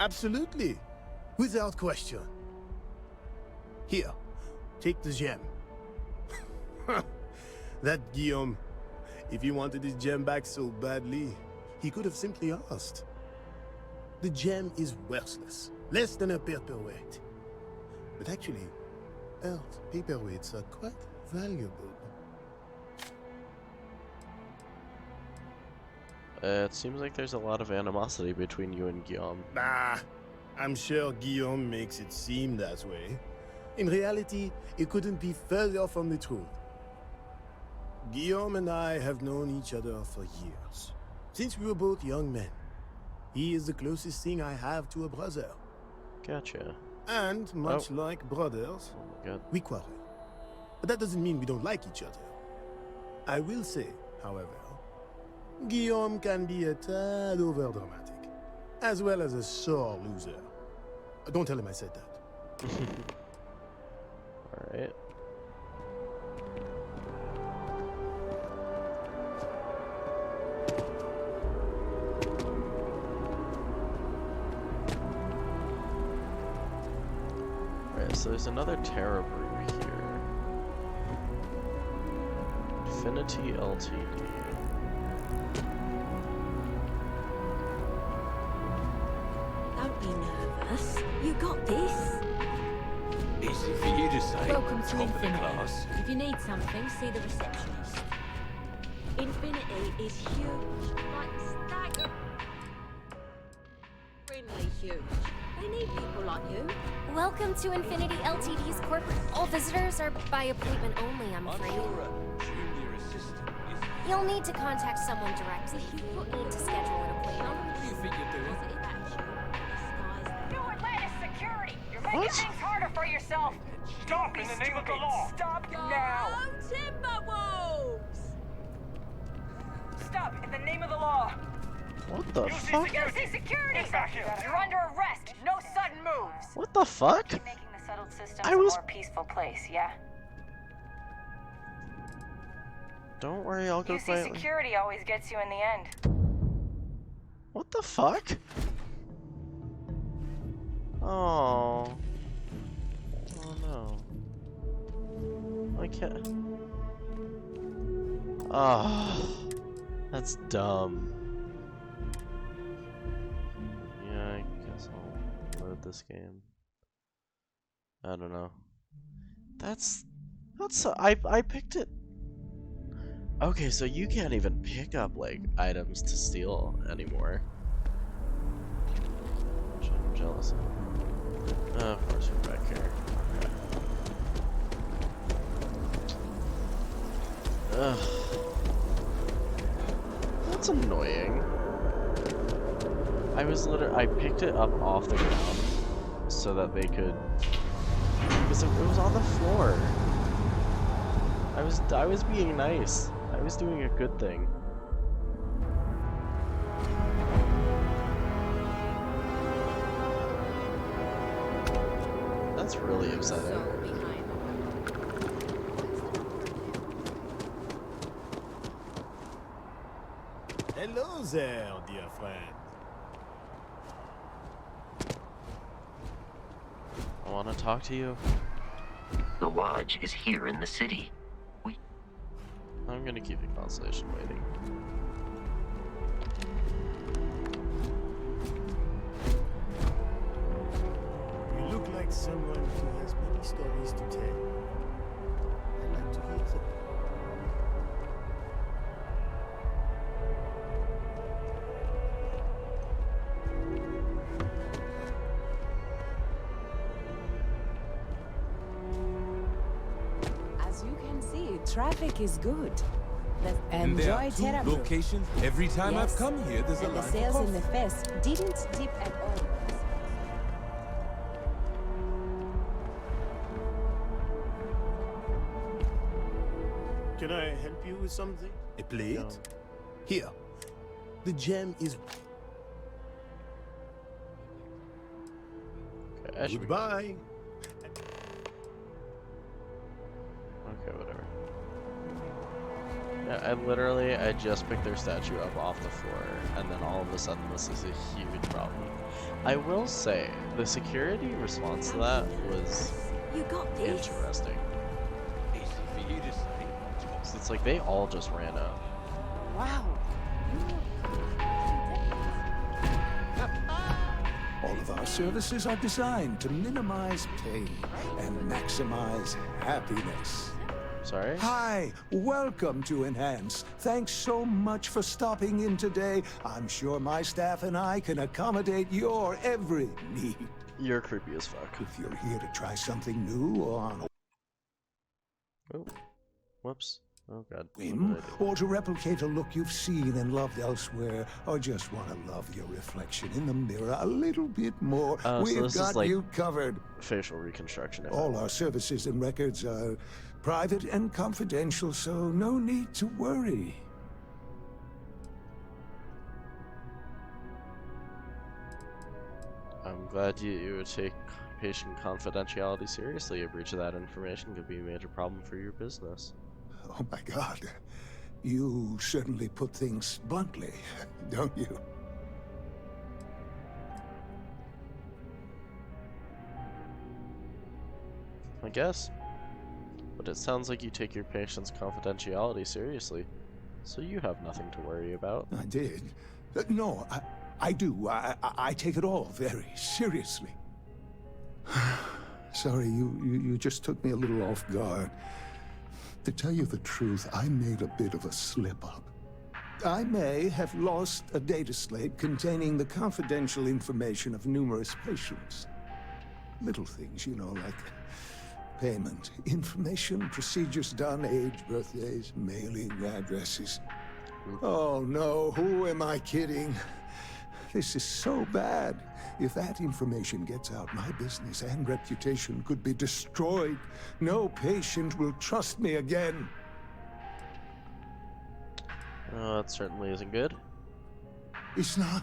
Absolutely. Without question. Here, take the gem. That Guillaume, if he wanted his gem back so badly, he could have simply asked. The gem is worthless, less than a paperweight. But actually, Earth paperweights are quite valuable. It seems like there's a lot of animosity between you and Guillaume. Bah, I'm sure Guillaume makes it seem that way. In reality, it couldn't be further from the truth. Guillaume and I have known each other for years, since we were both young men. He is the closest thing I have to a brother. Gotcha. And much like brothers, God. we quarrel. But that doesn't mean we don't like each other. I will say, however, Guillaume can be a tad overdramatic, as well as a sore loser. Don't tell him I said that. Alright. Alright, so there's another Terra Brew here. Infinity Ltd. Don't be nervous. You got this. Easy for you to say. Welcome to Top of the Infinity. class. If you need something, see the receptionist. Infinity is huge, like staggeringly huge. They need people like you. Welcome to Infinity Ltd's corporate. All visitors are by appointment only, I'm afraid. You'll need to contact someone directly. You need to schedule an appointment. What do you think you're doing? New Atlantis security! You're making things harder for yourself! Stop in the name of the law! Stop now! Timberwolves! Stop in the name of the law! What the fuck? UC security! Get back here! You're under arrest! No sudden moves! What the fuck? Making the settled systems I was- a more peaceful place, yeah? Don't worry, I'll go UC quietly. security always gets you in the end. What the fuck? Oh. Oh no. I can't. Ah. That's dumb. Yeah, I guess I'll load this game. I don't know. That's I picked it. Okay, so you can't even pick up like items to steal anymore. Which I'm jealous of. Of course we're back here. Ugh. That's annoying. I picked it up off the ground so that they could, because it was on the floor. I was being nice. I was doing a good thing. That's really upsetting. Hello there, dear friend. I want to talk to you. The lodge is here in the city. I'm gonna keep the constellation waiting. You look like someone who has many stories to tell. I'd like to hear them. As you can see, traffic is good. And there are Enjoy two Terra Brew. locations. Every time Yes. I've come here, there's a And the line sales for in the coffee. fest didn't dip at all. Can I help you with something? A plate? No. Here. The gem is... Okay, I should be- Goodbye. Okay, whatever. Yeah, I just picked their statue up off the floor, and then all of a sudden this is a huge problem. I will say, the security response to that was You got this. interesting. Easy for you to say. So it's like they all just ran up. Wow. All of our services are designed to minimize pain and maximize happiness. Sorry? Hi, welcome to Enhance. Thanks so much for stopping in today. I'm sure my staff and I can accommodate your every need. You're creepy as fuck. If you're here to try something new or on a... Oh, whoops. Oh god. Whim, or to replicate a look you've seen and loved elsewhere, or just want to love your reflection in the mirror a little bit more, So we've this is got like you covered. facial reconstruction. If I All want. our services and records are private and confidential, so no need to worry. I'm glad you would take patient confidentiality seriously. A breach of that information could be a major problem for your business. Oh my God. You certainly put things bluntly, don't you? I guess. But it sounds like you take your patient's confidentiality seriously, so you have nothing to worry about. I did. No, I do. I take it all very seriously. Sorry, you just took me a little off guard. To tell you the truth, I made a bit of a slip-up. I may have lost a data slate containing the confidential information of numerous patients. Little things, you know, like payment, information, procedures done, age, birthdays, mailing addresses. Oh no, who am I kidding? This is so bad. If that information gets out, my business and reputation could be destroyed. No patient will trust me again. That certainly isn't good. It's not.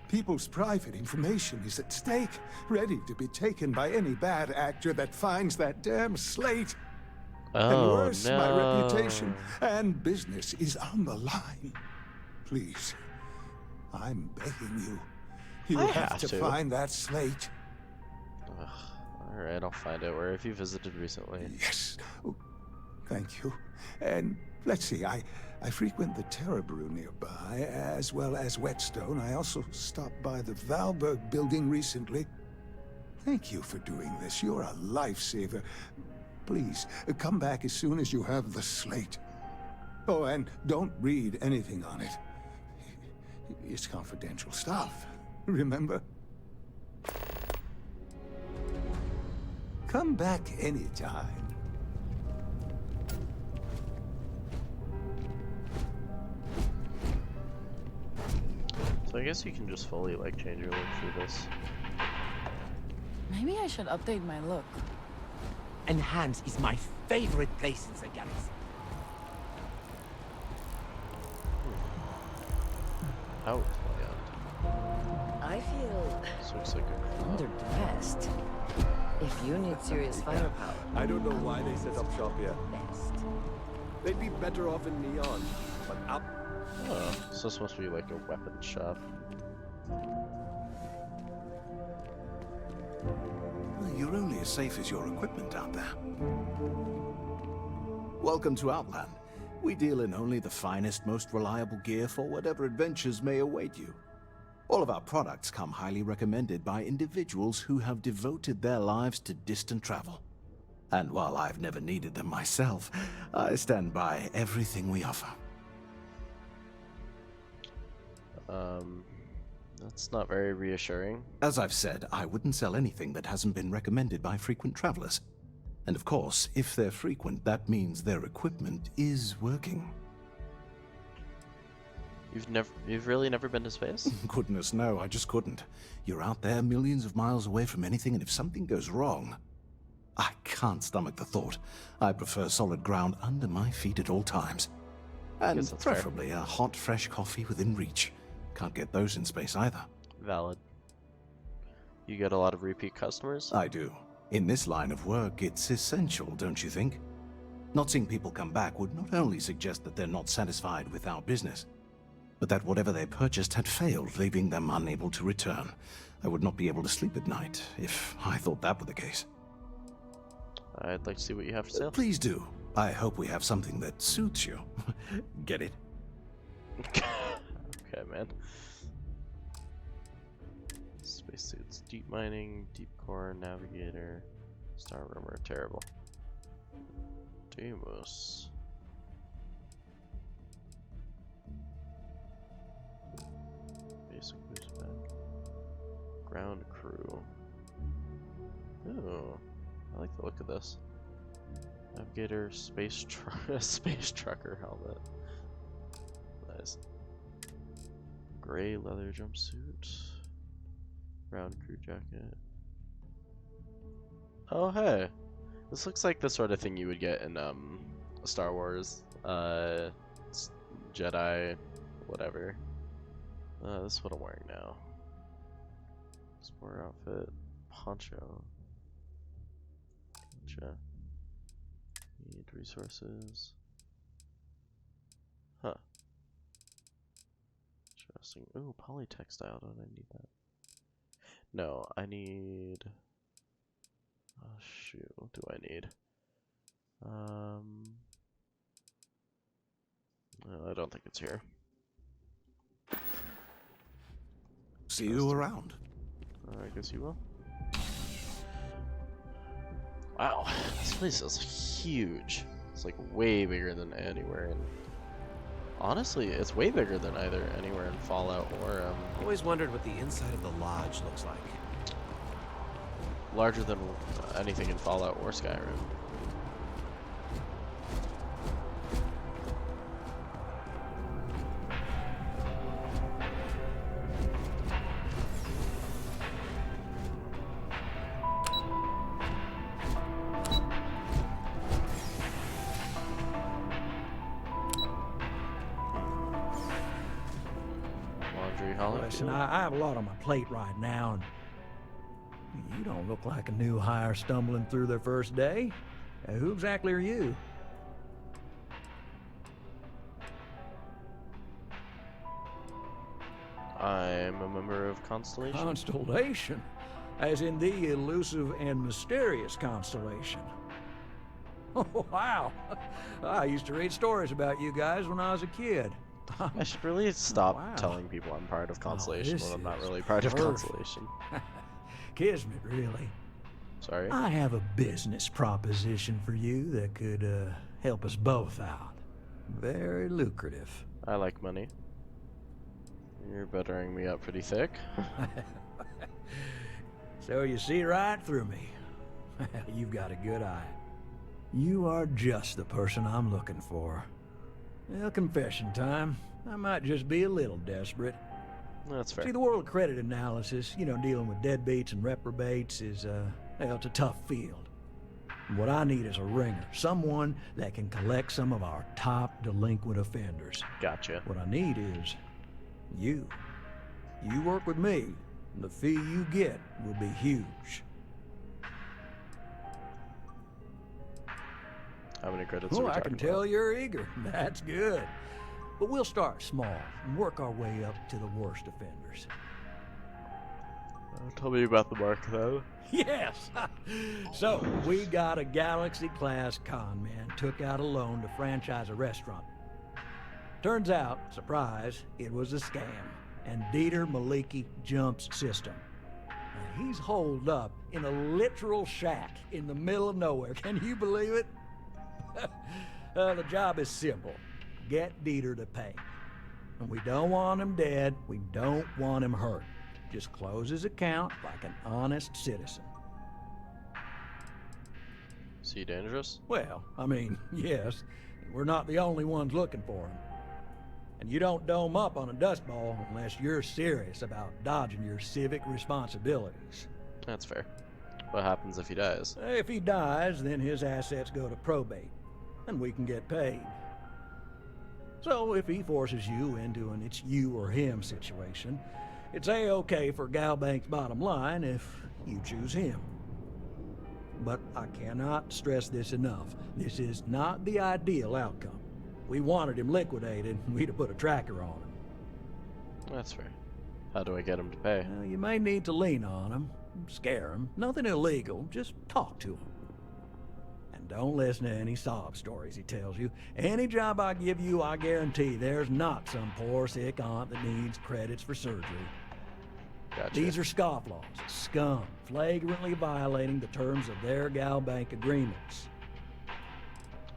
People's private information is at stake, ready to be taken by any bad actor that finds that damn slate. And Oh, worse, no. my reputation and business is on the line. Please, I'm begging you. You I have have to to. find that slate. Alright, I'll find it. Where have you visited recently? Yes. Oh, thank you. And let's see, I frequent the Terror Brew nearby, as well as Whetstone. I also stopped by the Valberg building recently. Thank you for doing this. You're a lifesaver. Please, come back as soon as you have the slate. Oh, and don't read anything on it. It's confidential stuff, remember? Come back anytime. So I guess you can just fully like change your look through this. Maybe I should update my look. Enhance is my favorite place in the galaxy. Out. I feel This looks like a underdressed. If you need serious firepower, I don't know why they set up shop here. best. They'd be better off in neon, but up. Oh, so this must be like a weapon shop. You're only as safe as your equipment out there. Welcome to Outland. We deal in only the finest, most reliable gear for whatever adventures may await you. All of our products come highly recommended by individuals who have devoted their lives to distant travel. And while I've never needed them myself, I stand by everything we offer. That's not very reassuring. As I've said, I wouldn't sell anything that hasn't been recommended by frequent travelers. And of course, if they're frequent, that means their equipment is working. You've really never been to space? Goodness, no, I just couldn't. You're out there millions of miles away from anything, and if something goes wrong, I can't stomach the thought. I prefer solid ground under my feet at all times. And preferably a hot, fresh coffee within reach. Can't get those in space either. Valid. You get a lot of repeat customers? I do. In this line of work, it's essential, don't you think? Not seeing people come back would not only suggest that they're not satisfied with our business, but that whatever they purchased had failed, leaving them unable to return. I would not be able to sleep at night if I thought that were the case. I'd like to see what you have to sell. Please do. I hope we have something that suits you. Get it? Okay, man. Spacesuits, deep mining, deep core, navigator, star rumor, terrible. Deimos. Basic boost pack. Ground crew. Ooh, I like the look of this. Navigator space space trucker helmet. Nice. Gray leather jumpsuit. Brown crew jacket. Oh hey, this looks like the sort of thing you would get in Star Wars, Jedi, whatever. This is what I'm wearing now. Sport outfit, poncho. Gotcha. Need resources. Huh. Interesting. Ooh, polytextile. Don't I need that? No, I need a shoe. What do I need? No, I don't think it's here. See you around. I guess you will. Wow, this place is huge. It's like way bigger than anywhere in. Honestly, it's way bigger than either anywhere in Fallout or Always wondered what the inside of the lodge looks like. larger than anything in Fallout or Skyrim. Listen, I have a lot on my plate right now, and you don't look like a new hire stumbling through their first day. Who exactly are you? I'm a member of Constellation. Constellation? As in the elusive and mysterious Constellation. Oh, wow. I used to read stories about you guys when I was a kid. I should really stop telling people I'm part of Constellation when I'm not really part of Constellation. Kismet, really. Sorry? I have a business proposition for you that could help us both out. Very lucrative. I like money. You're buttering me up pretty thick. So you see right through me. You've got a good eye. You are just the person I'm looking for. Well, confession time. I might just be a little desperate. That's fair. See, the world of credit analysis, you know, dealing with deadbeats and reprobates is, well, it's a tough field. And what I need is a ringer. Someone that can collect some of our top delinquent offenders. Gotcha. What I need is you. You work with me, and the fee you get will be huge. How many credits are we I talking can tell you're eager. That's good. But we'll start small and work our way up to the worst offenders. Tell me about the mark, though. Yes! So, we got a Galaxy-class con man took out a loan to franchise a restaurant. Turns out, surprise, it was a scam, and Dieter Maliki jumps system. Now, he's holed up in a literal shack in the middle of nowhere. Can you believe it? The job is simple. Get Dieter to pay. And we don't want him dead, we don't want him hurt. Just close his account like an honest citizen. Is he dangerous? Well, I mean, yes. We're not the only ones looking for him. And you don't dome up on a dust ball unless you're serious about dodging your civic responsibilities. That's fair. What happens if he dies? If he dies, then his assets go to probate, and we can get paid. So if he forces you into an it's you or him situation, it's A-okay for Galbank's bottom line if you choose him. But I cannot stress this enough. This is not the ideal outcome. We wanted him liquidated, and we'd have put a tracker on him. That's fair. How do I get him to pay? Well, you may need to lean on him, scare him. Nothing illegal, just talk to him. And don't listen to any sob stories he tells you. Any job I give you, I guarantee there's not some poor sick aunt that needs credits for surgery. Gotcha. These are scofflaws, scum, flagrantly violating the terms of their Galbank agreements.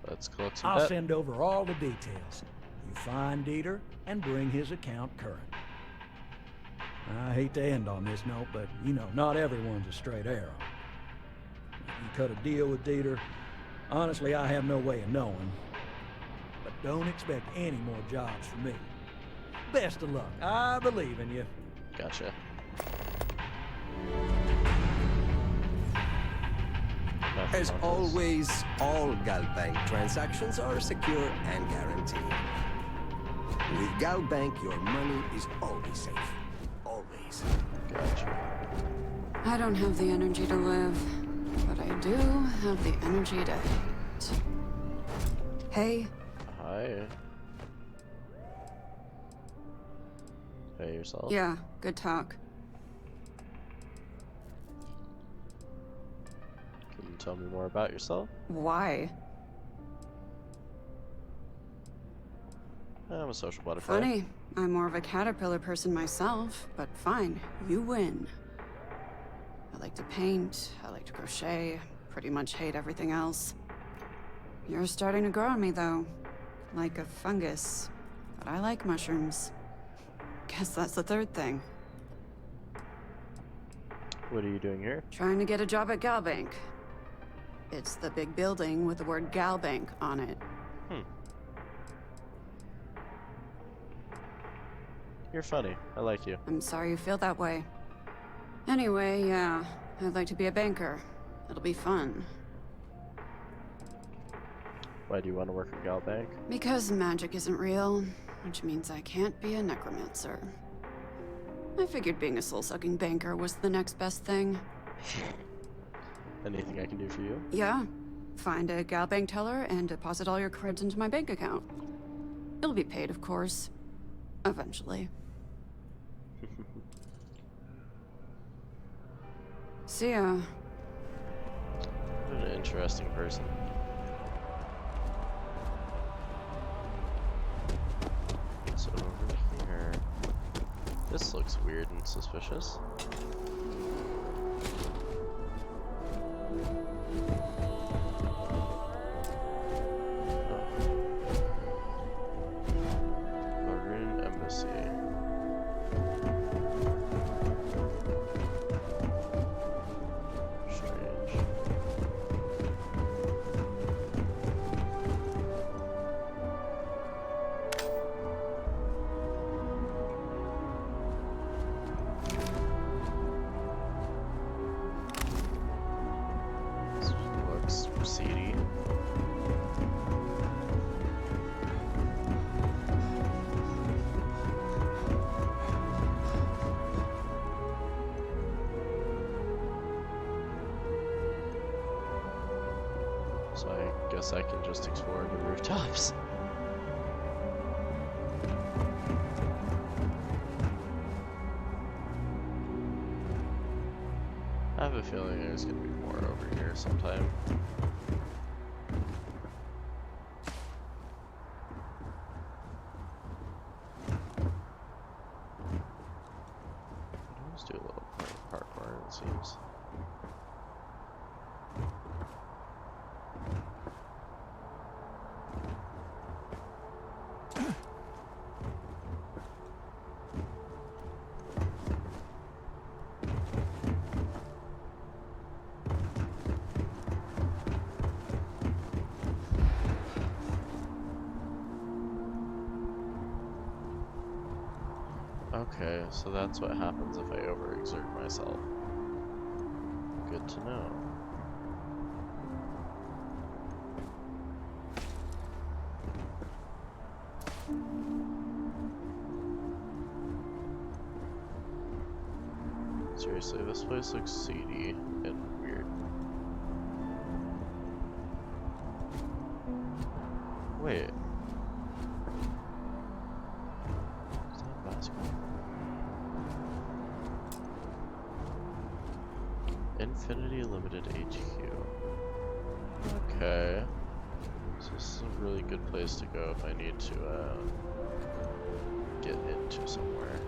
Let's collect some I'll debt. send over all the details. You find Dieter and bring his account current. I hate to end on this note, but you know, not everyone's a straight arrow. If you cut a deal with Dieter, Honestly, I have no way of knowing. But don't expect any more jobs from me. Best of luck. I believe in you. Gotcha. As always, all GalBank transactions are secure and guaranteed. With GalBank, your money is always safe. Always. Gotcha. I don't have the energy to live, but I do have the energy to hate. Hey. Hi. Hey, yourself? Yeah, good talk. Can you tell me more about yourself? Why? I'm a social butterfly. Funny. I'm more of a caterpillar person myself, but fine, you win. I like to paint, I like to crochet, pretty much hate everything else. You're starting to grow on me, though. Like a fungus. But I like mushrooms. Guess that's the third thing. What are you doing here? Trying to get a job at GalBank. It's the big building with the word GalBank on it. You're funny. I like you. I'm sorry you feel that way. Anyway, yeah, I'd like to be a banker. It'll be fun. Why do you want to work at GalBank? Because magic isn't real, which means I can't be a necromancer. I figured being a soul-sucking banker was the next best thing. Anything I can do for you? Yeah. Find a GalBank teller and deposit all your creds into my bank account. It'll be paid, of course. Eventually. See ya. What an interesting person. So over here, this looks weird and suspicious. Maroon Embassy. Strange. This looks seedy. So I guess I can just explore the rooftops. I have a feeling there's gonna be more over here sometime. Let's do a little parkour, it seems. Okay, so that's what happens if I overexert myself. Good to know. Seriously, this place looks seedy and weird. Wait. Is that basketball? Infinity Limited HQ. Okay. So this is a really good place to go if I need to get into somewhere.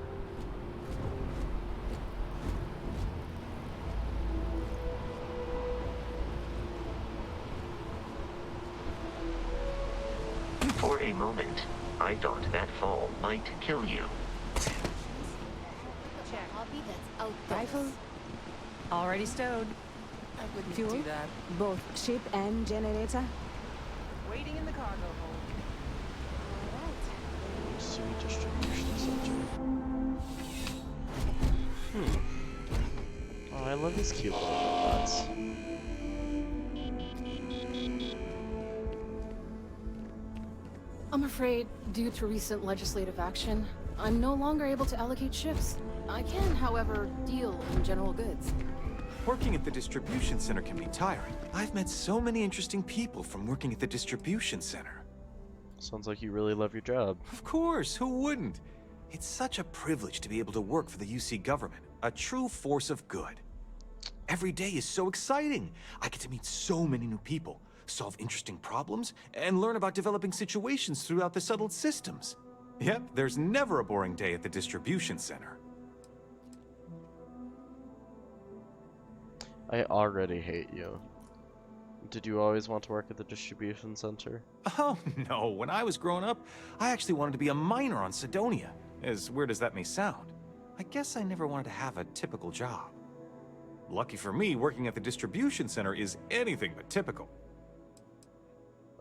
For a moment, I thought that fall might kill you. Rifle already stowed. I wouldn't Fuel? do that. Both ship and generator? Waiting in the cargo hold. UC distribution center. Oh, I love these cute little robots. I'm afraid, due to recent legislative action, I'm no longer able to allocate ships. I can, however, deal in general goods. Working at the distribution center can be tiring. I've met so many interesting people from working at the distribution center. Sounds like you really love your job. Of course, who wouldn't? It's such a privilege to be able to work for the UC government, a true force of good. Every day is so exciting. I get to meet so many new people, solve interesting problems, and learn about developing situations throughout the settled systems. Yep, there's never a boring day at the distribution center. I already hate you. Did you always want to work at the distribution center? Oh, no. When I was growing up, I actually wanted to be a miner on Sidonia. As weird as that may sound. I guess I never wanted to have a typical job. Lucky for me, working at the distribution center is anything but typical.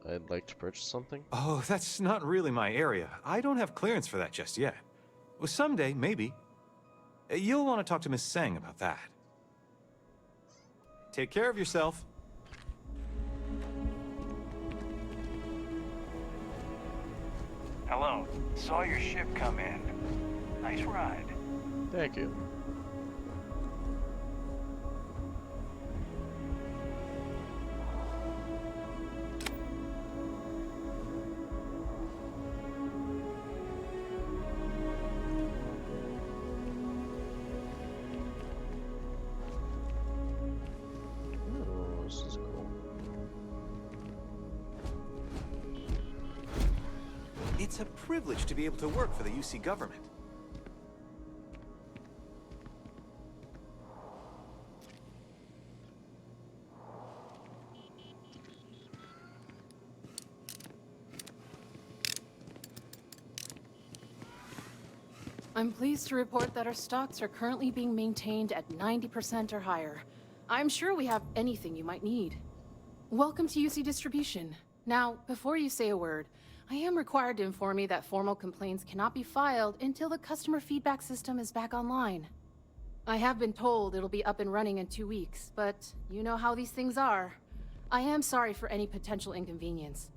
I'd like to purchase something. Oh, that's not really my area. I don't have clearance for that just yet. Well, someday, maybe. You'll want to talk to Miss Sang about that. Take care of yourself. Hello. Saw your ship come in. Nice ride. Thank you. Oh, this is cool. It's a privilege to be able to work for the UC government. I'm pleased to report that our stocks are currently being maintained at 90% or higher. I'm sure we have anything you might need. Welcome to UC Distribution. Now, before you say a word, I am required to inform you that formal complaints cannot be filed until the customer feedback system is back online. I have been told it'll be up and running in 2 weeks, but you know how these things are. I am sorry for any potential inconvenience.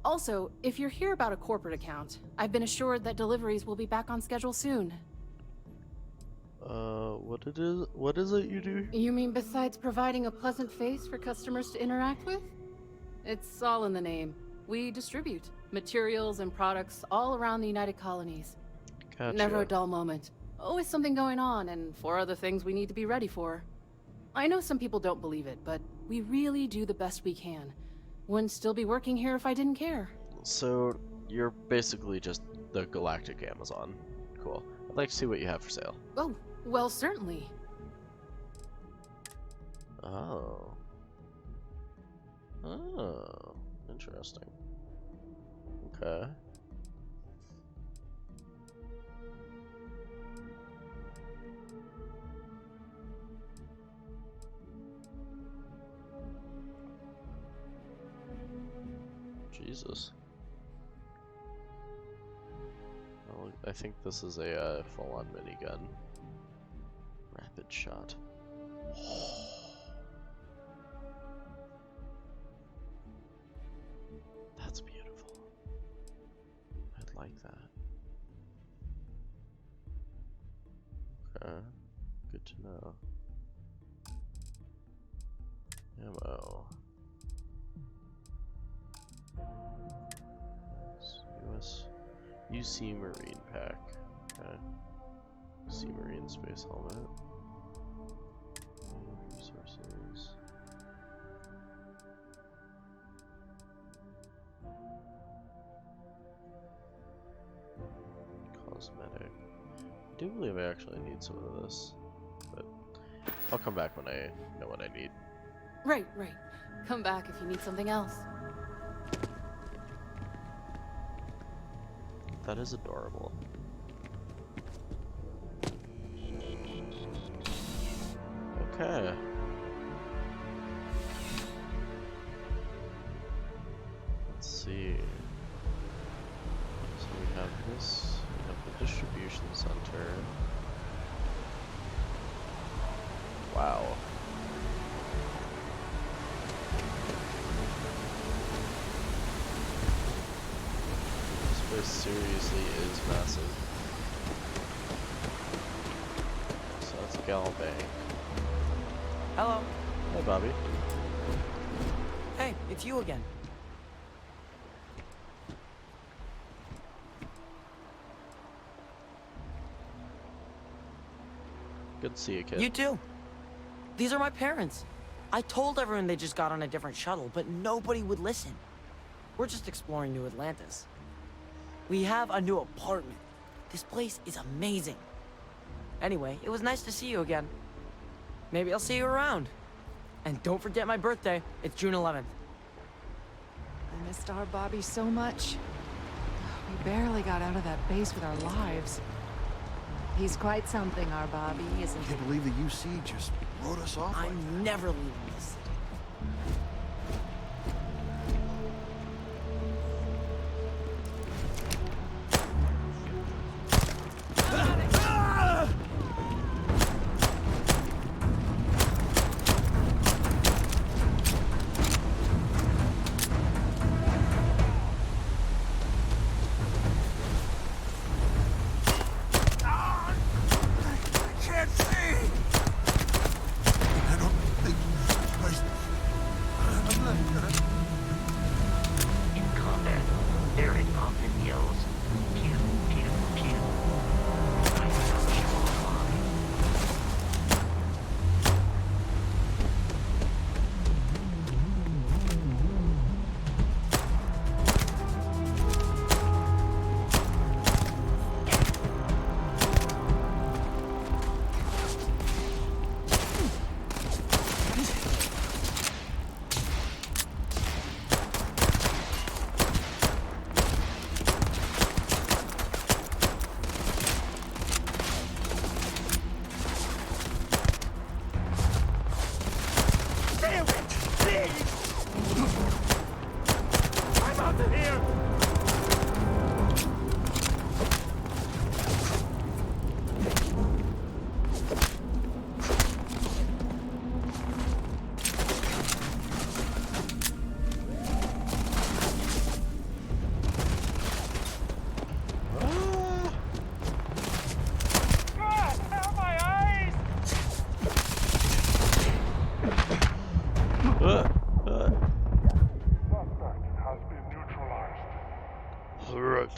Also, if you're here about a corporate account, I've been assured that deliveries will be back on schedule soon. What is it you do? You mean besides providing a pleasant face for customers to interact with? It's all in the name. We distribute materials and products all around the United Colonies. Gotcha. Never a dull moment. Always something going on, and 4 other things we need to be ready for. I know some people don't believe it, but we really do the best we can. Wouldn't still be working here if I didn't care. So, you're basically just the Galactic Amazon. Cool. I'd like to see what you have for sale. Oh, well, certainly. Oh. Oh. Interesting. Okay. Jesus. Well, I think this is a full-on minigun. Rapid shot. That's beautiful. I'd like that. Okay. Good to know. Ammo. US UC Marine Pack. Okay. UC Marine Space Helmet. Resources. Cosmetic. I do believe I actually need some of this, but I'll come back when I know what I need. Right. Come back if you need something else. That is adorable. Okay. place seriously is massive. So that's Gal Bank. Hello. Hey, Bobby. Hey, it's you again. Good to see you, kid. You too. These are my parents. I told everyone they just got on a different shuttle, but nobody would listen. We're just exploring New Atlantis. We have a new apartment. This place is amazing. Anyway, it was nice to see you again. Maybe I'll see you around. And don't forget my birthday. It's June 11th. I missed our Bobby so much. We barely got out of that base with our lives. He's quite something, our Bobby, isn't he? Can't believe the UC just wrote us off. I'm never leaving this city.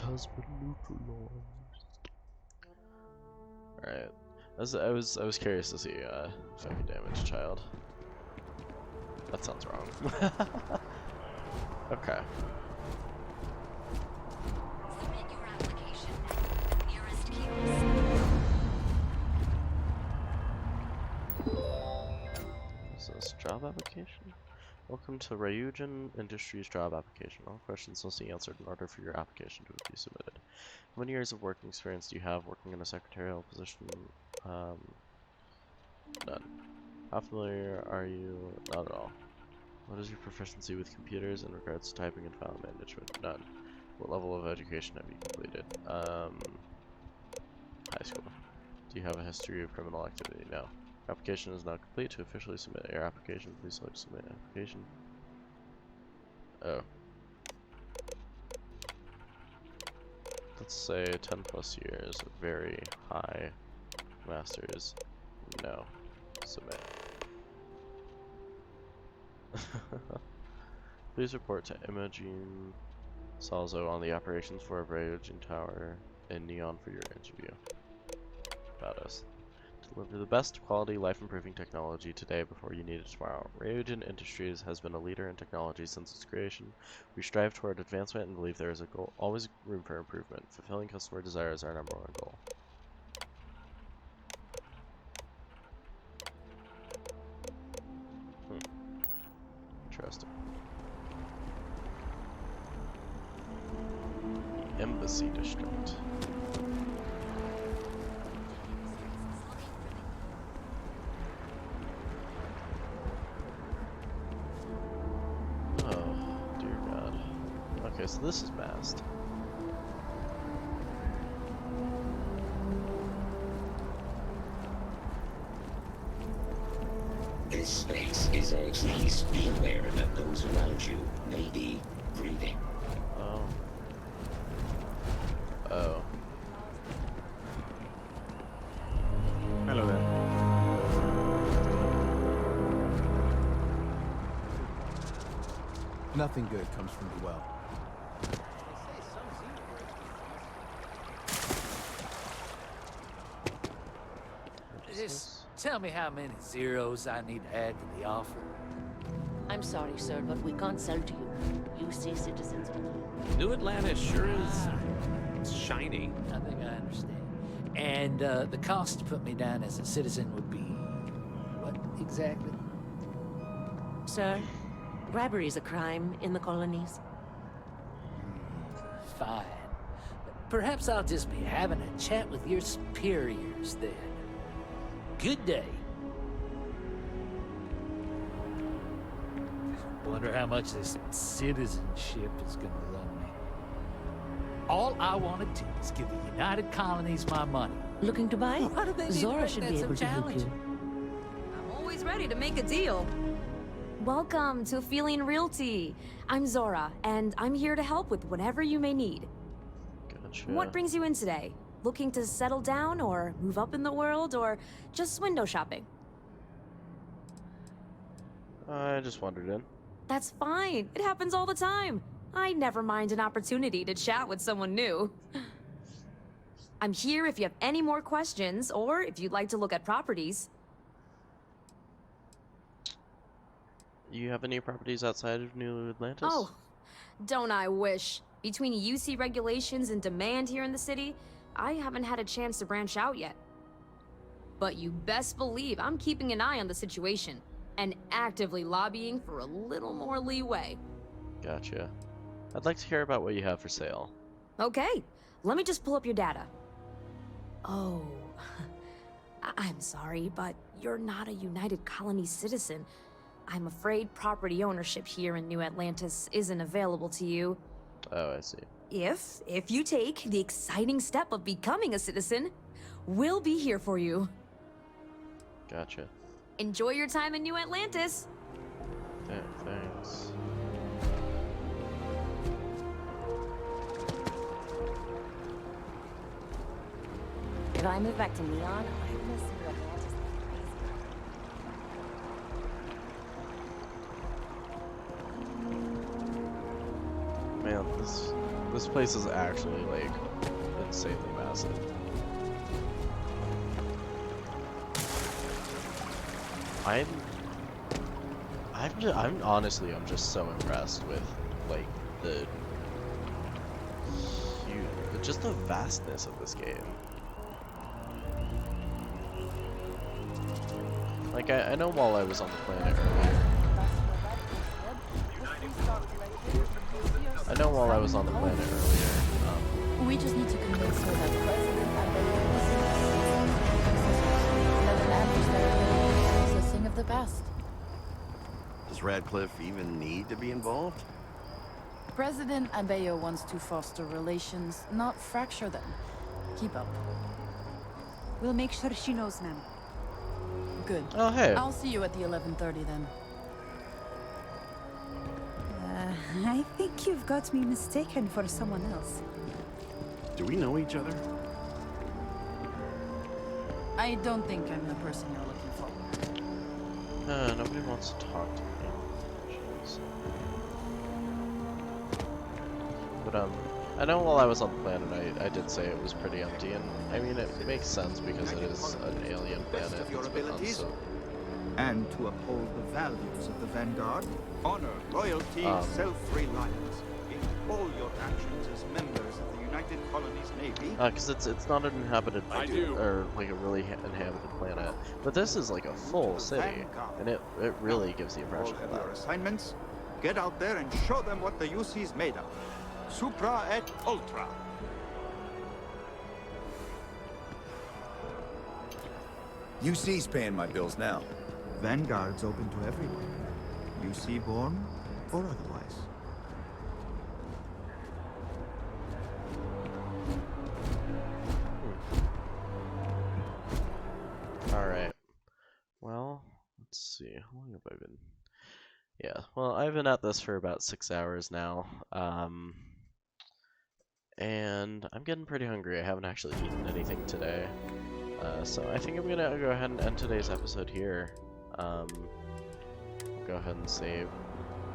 Has been neutralized. Alright. I was curious to see fucking damage child. That sounds wrong. Okay. Submit your application. Nearest Is this job application? Welcome to Ryujin Industries job application. All questions must be answered in order for your application to be submitted. How many years of working experience do you have working in a secretarial position? None. How familiar are you? Not at all. What is your proficiency with computers in regards to typing and file management? None. What level of education have you completed? High school. Do you have a history of criminal activity? No. Application is not complete. To officially submit your application, please select submit application. Oh. Let's say 10 plus years, very high masters. No. Submit. Please report to Imogene Salzo on the operations floor of Ryujin Tower in Neon for your interview. About us. Deliver the best quality life-improving technology today before you need it tomorrow. Ryujin Industries has been a leader in technology since its creation. We strive toward advancement and believe there is always room for improvement. Fulfilling customer desire is our #1 goal. Interesting. The Embassy District. Okay, so this is masked. This space is a please be aware that those around you may be breathing. Oh. Nothing good comes from the well. Just tell me how many zeros I need to add to the offer. I'm sorry, sir, but we can't sell to you. UC citizens only. New Atlanta sure is shiny. I think I understand. And the cost to put me down as a citizen would be what exactly? Sir, bribery is a crime in the colonies. Fine. Perhaps I'll just be having a chat with your superiors then. Good day. Wonder how much this citizenship is gonna run me. All I want to do is give the United Colonies my money. Looking to buy? Why do they need to Zora make should that be so able to help challenging? you. I'm always ready to make a deal. Welcome to Feeling Realty. I'm Zora, and I'm here to help with whatever you may need. Gotcha. What brings you in today? Looking to settle down, or move up in the world, or just window shopping? I just wandered in. That's fine. It happens all the time. I never mind an opportunity to chat with someone new. I'm here if you have any more questions, or if you'd like to look at properties. You have any properties outside of New Atlantis? Oh, don't I wish. Between UC regulations and demand here in the city, I haven't had a chance to branch out yet. But you best believe I'm keeping an eye on the situation and actively lobbying for a little more leeway. Gotcha. I'd like to hear about what you have for sale. Okay, let me just pull up your data. Oh, I'm sorry, but you're not a United Colony citizen. I'm afraid property ownership here in New Atlantis isn't available to you. Oh, I see. If you take the exciting step of becoming a citizen, we'll be here for you. Gotcha. Enjoy your time in New Atlantis. Thanks. If I move back to Neon, I'm gonna see New Atlantis like crazy. Man, this place is actually like insanely massive. I'm honestly just so impressed with like just the vastness of this game. Like I know while I was on the planet earlier. I know while I was on the planet earlier. We just need to convince her that President Abeille is a thing of the past. Does Radcliffe even need to be involved? President Abeille wants to foster relations, not fracture them. Keep up. We'll make sure she knows, ma'am. Good. Oh, hey. I'll see you at the 11:30 then. I think you've got me mistaken for someone else. Do we know each other? I don't think I'm the person you're looking for. Nobody wants to talk to me. Jeez. But I know while I was on the planet, I did say it was pretty empty, and I mean it makes sense because it is an alien planet that's been unso. And to uphold the values of the Vanguard, honor, loyalty, self-reliance in all your actions as members of the United Colonies Navy. Because it's not an inhabited, or like a really inhabited planet, but this is like a full city, and it really gives the impression of that. Your assignments, get out there and show them what the UC's made of. Supra et Ultra. UC's paying my bills now. Vanguard's open to everyone. UC born or otherwise. Alright. Well, let's see. How long have I been? Yeah, well, I've been at this for about 6 hours now. And I'm getting pretty hungry. I haven't actually eaten anything today. So I think I'm gonna go ahead and end today's episode here. Go ahead and save.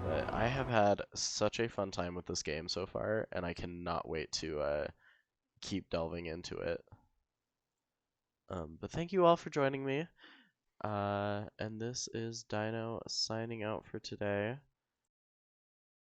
But I have had such a fun time with this game so far, and I cannot wait to keep delving into it. But thank you all for joining me. And this is Dino signing out for today.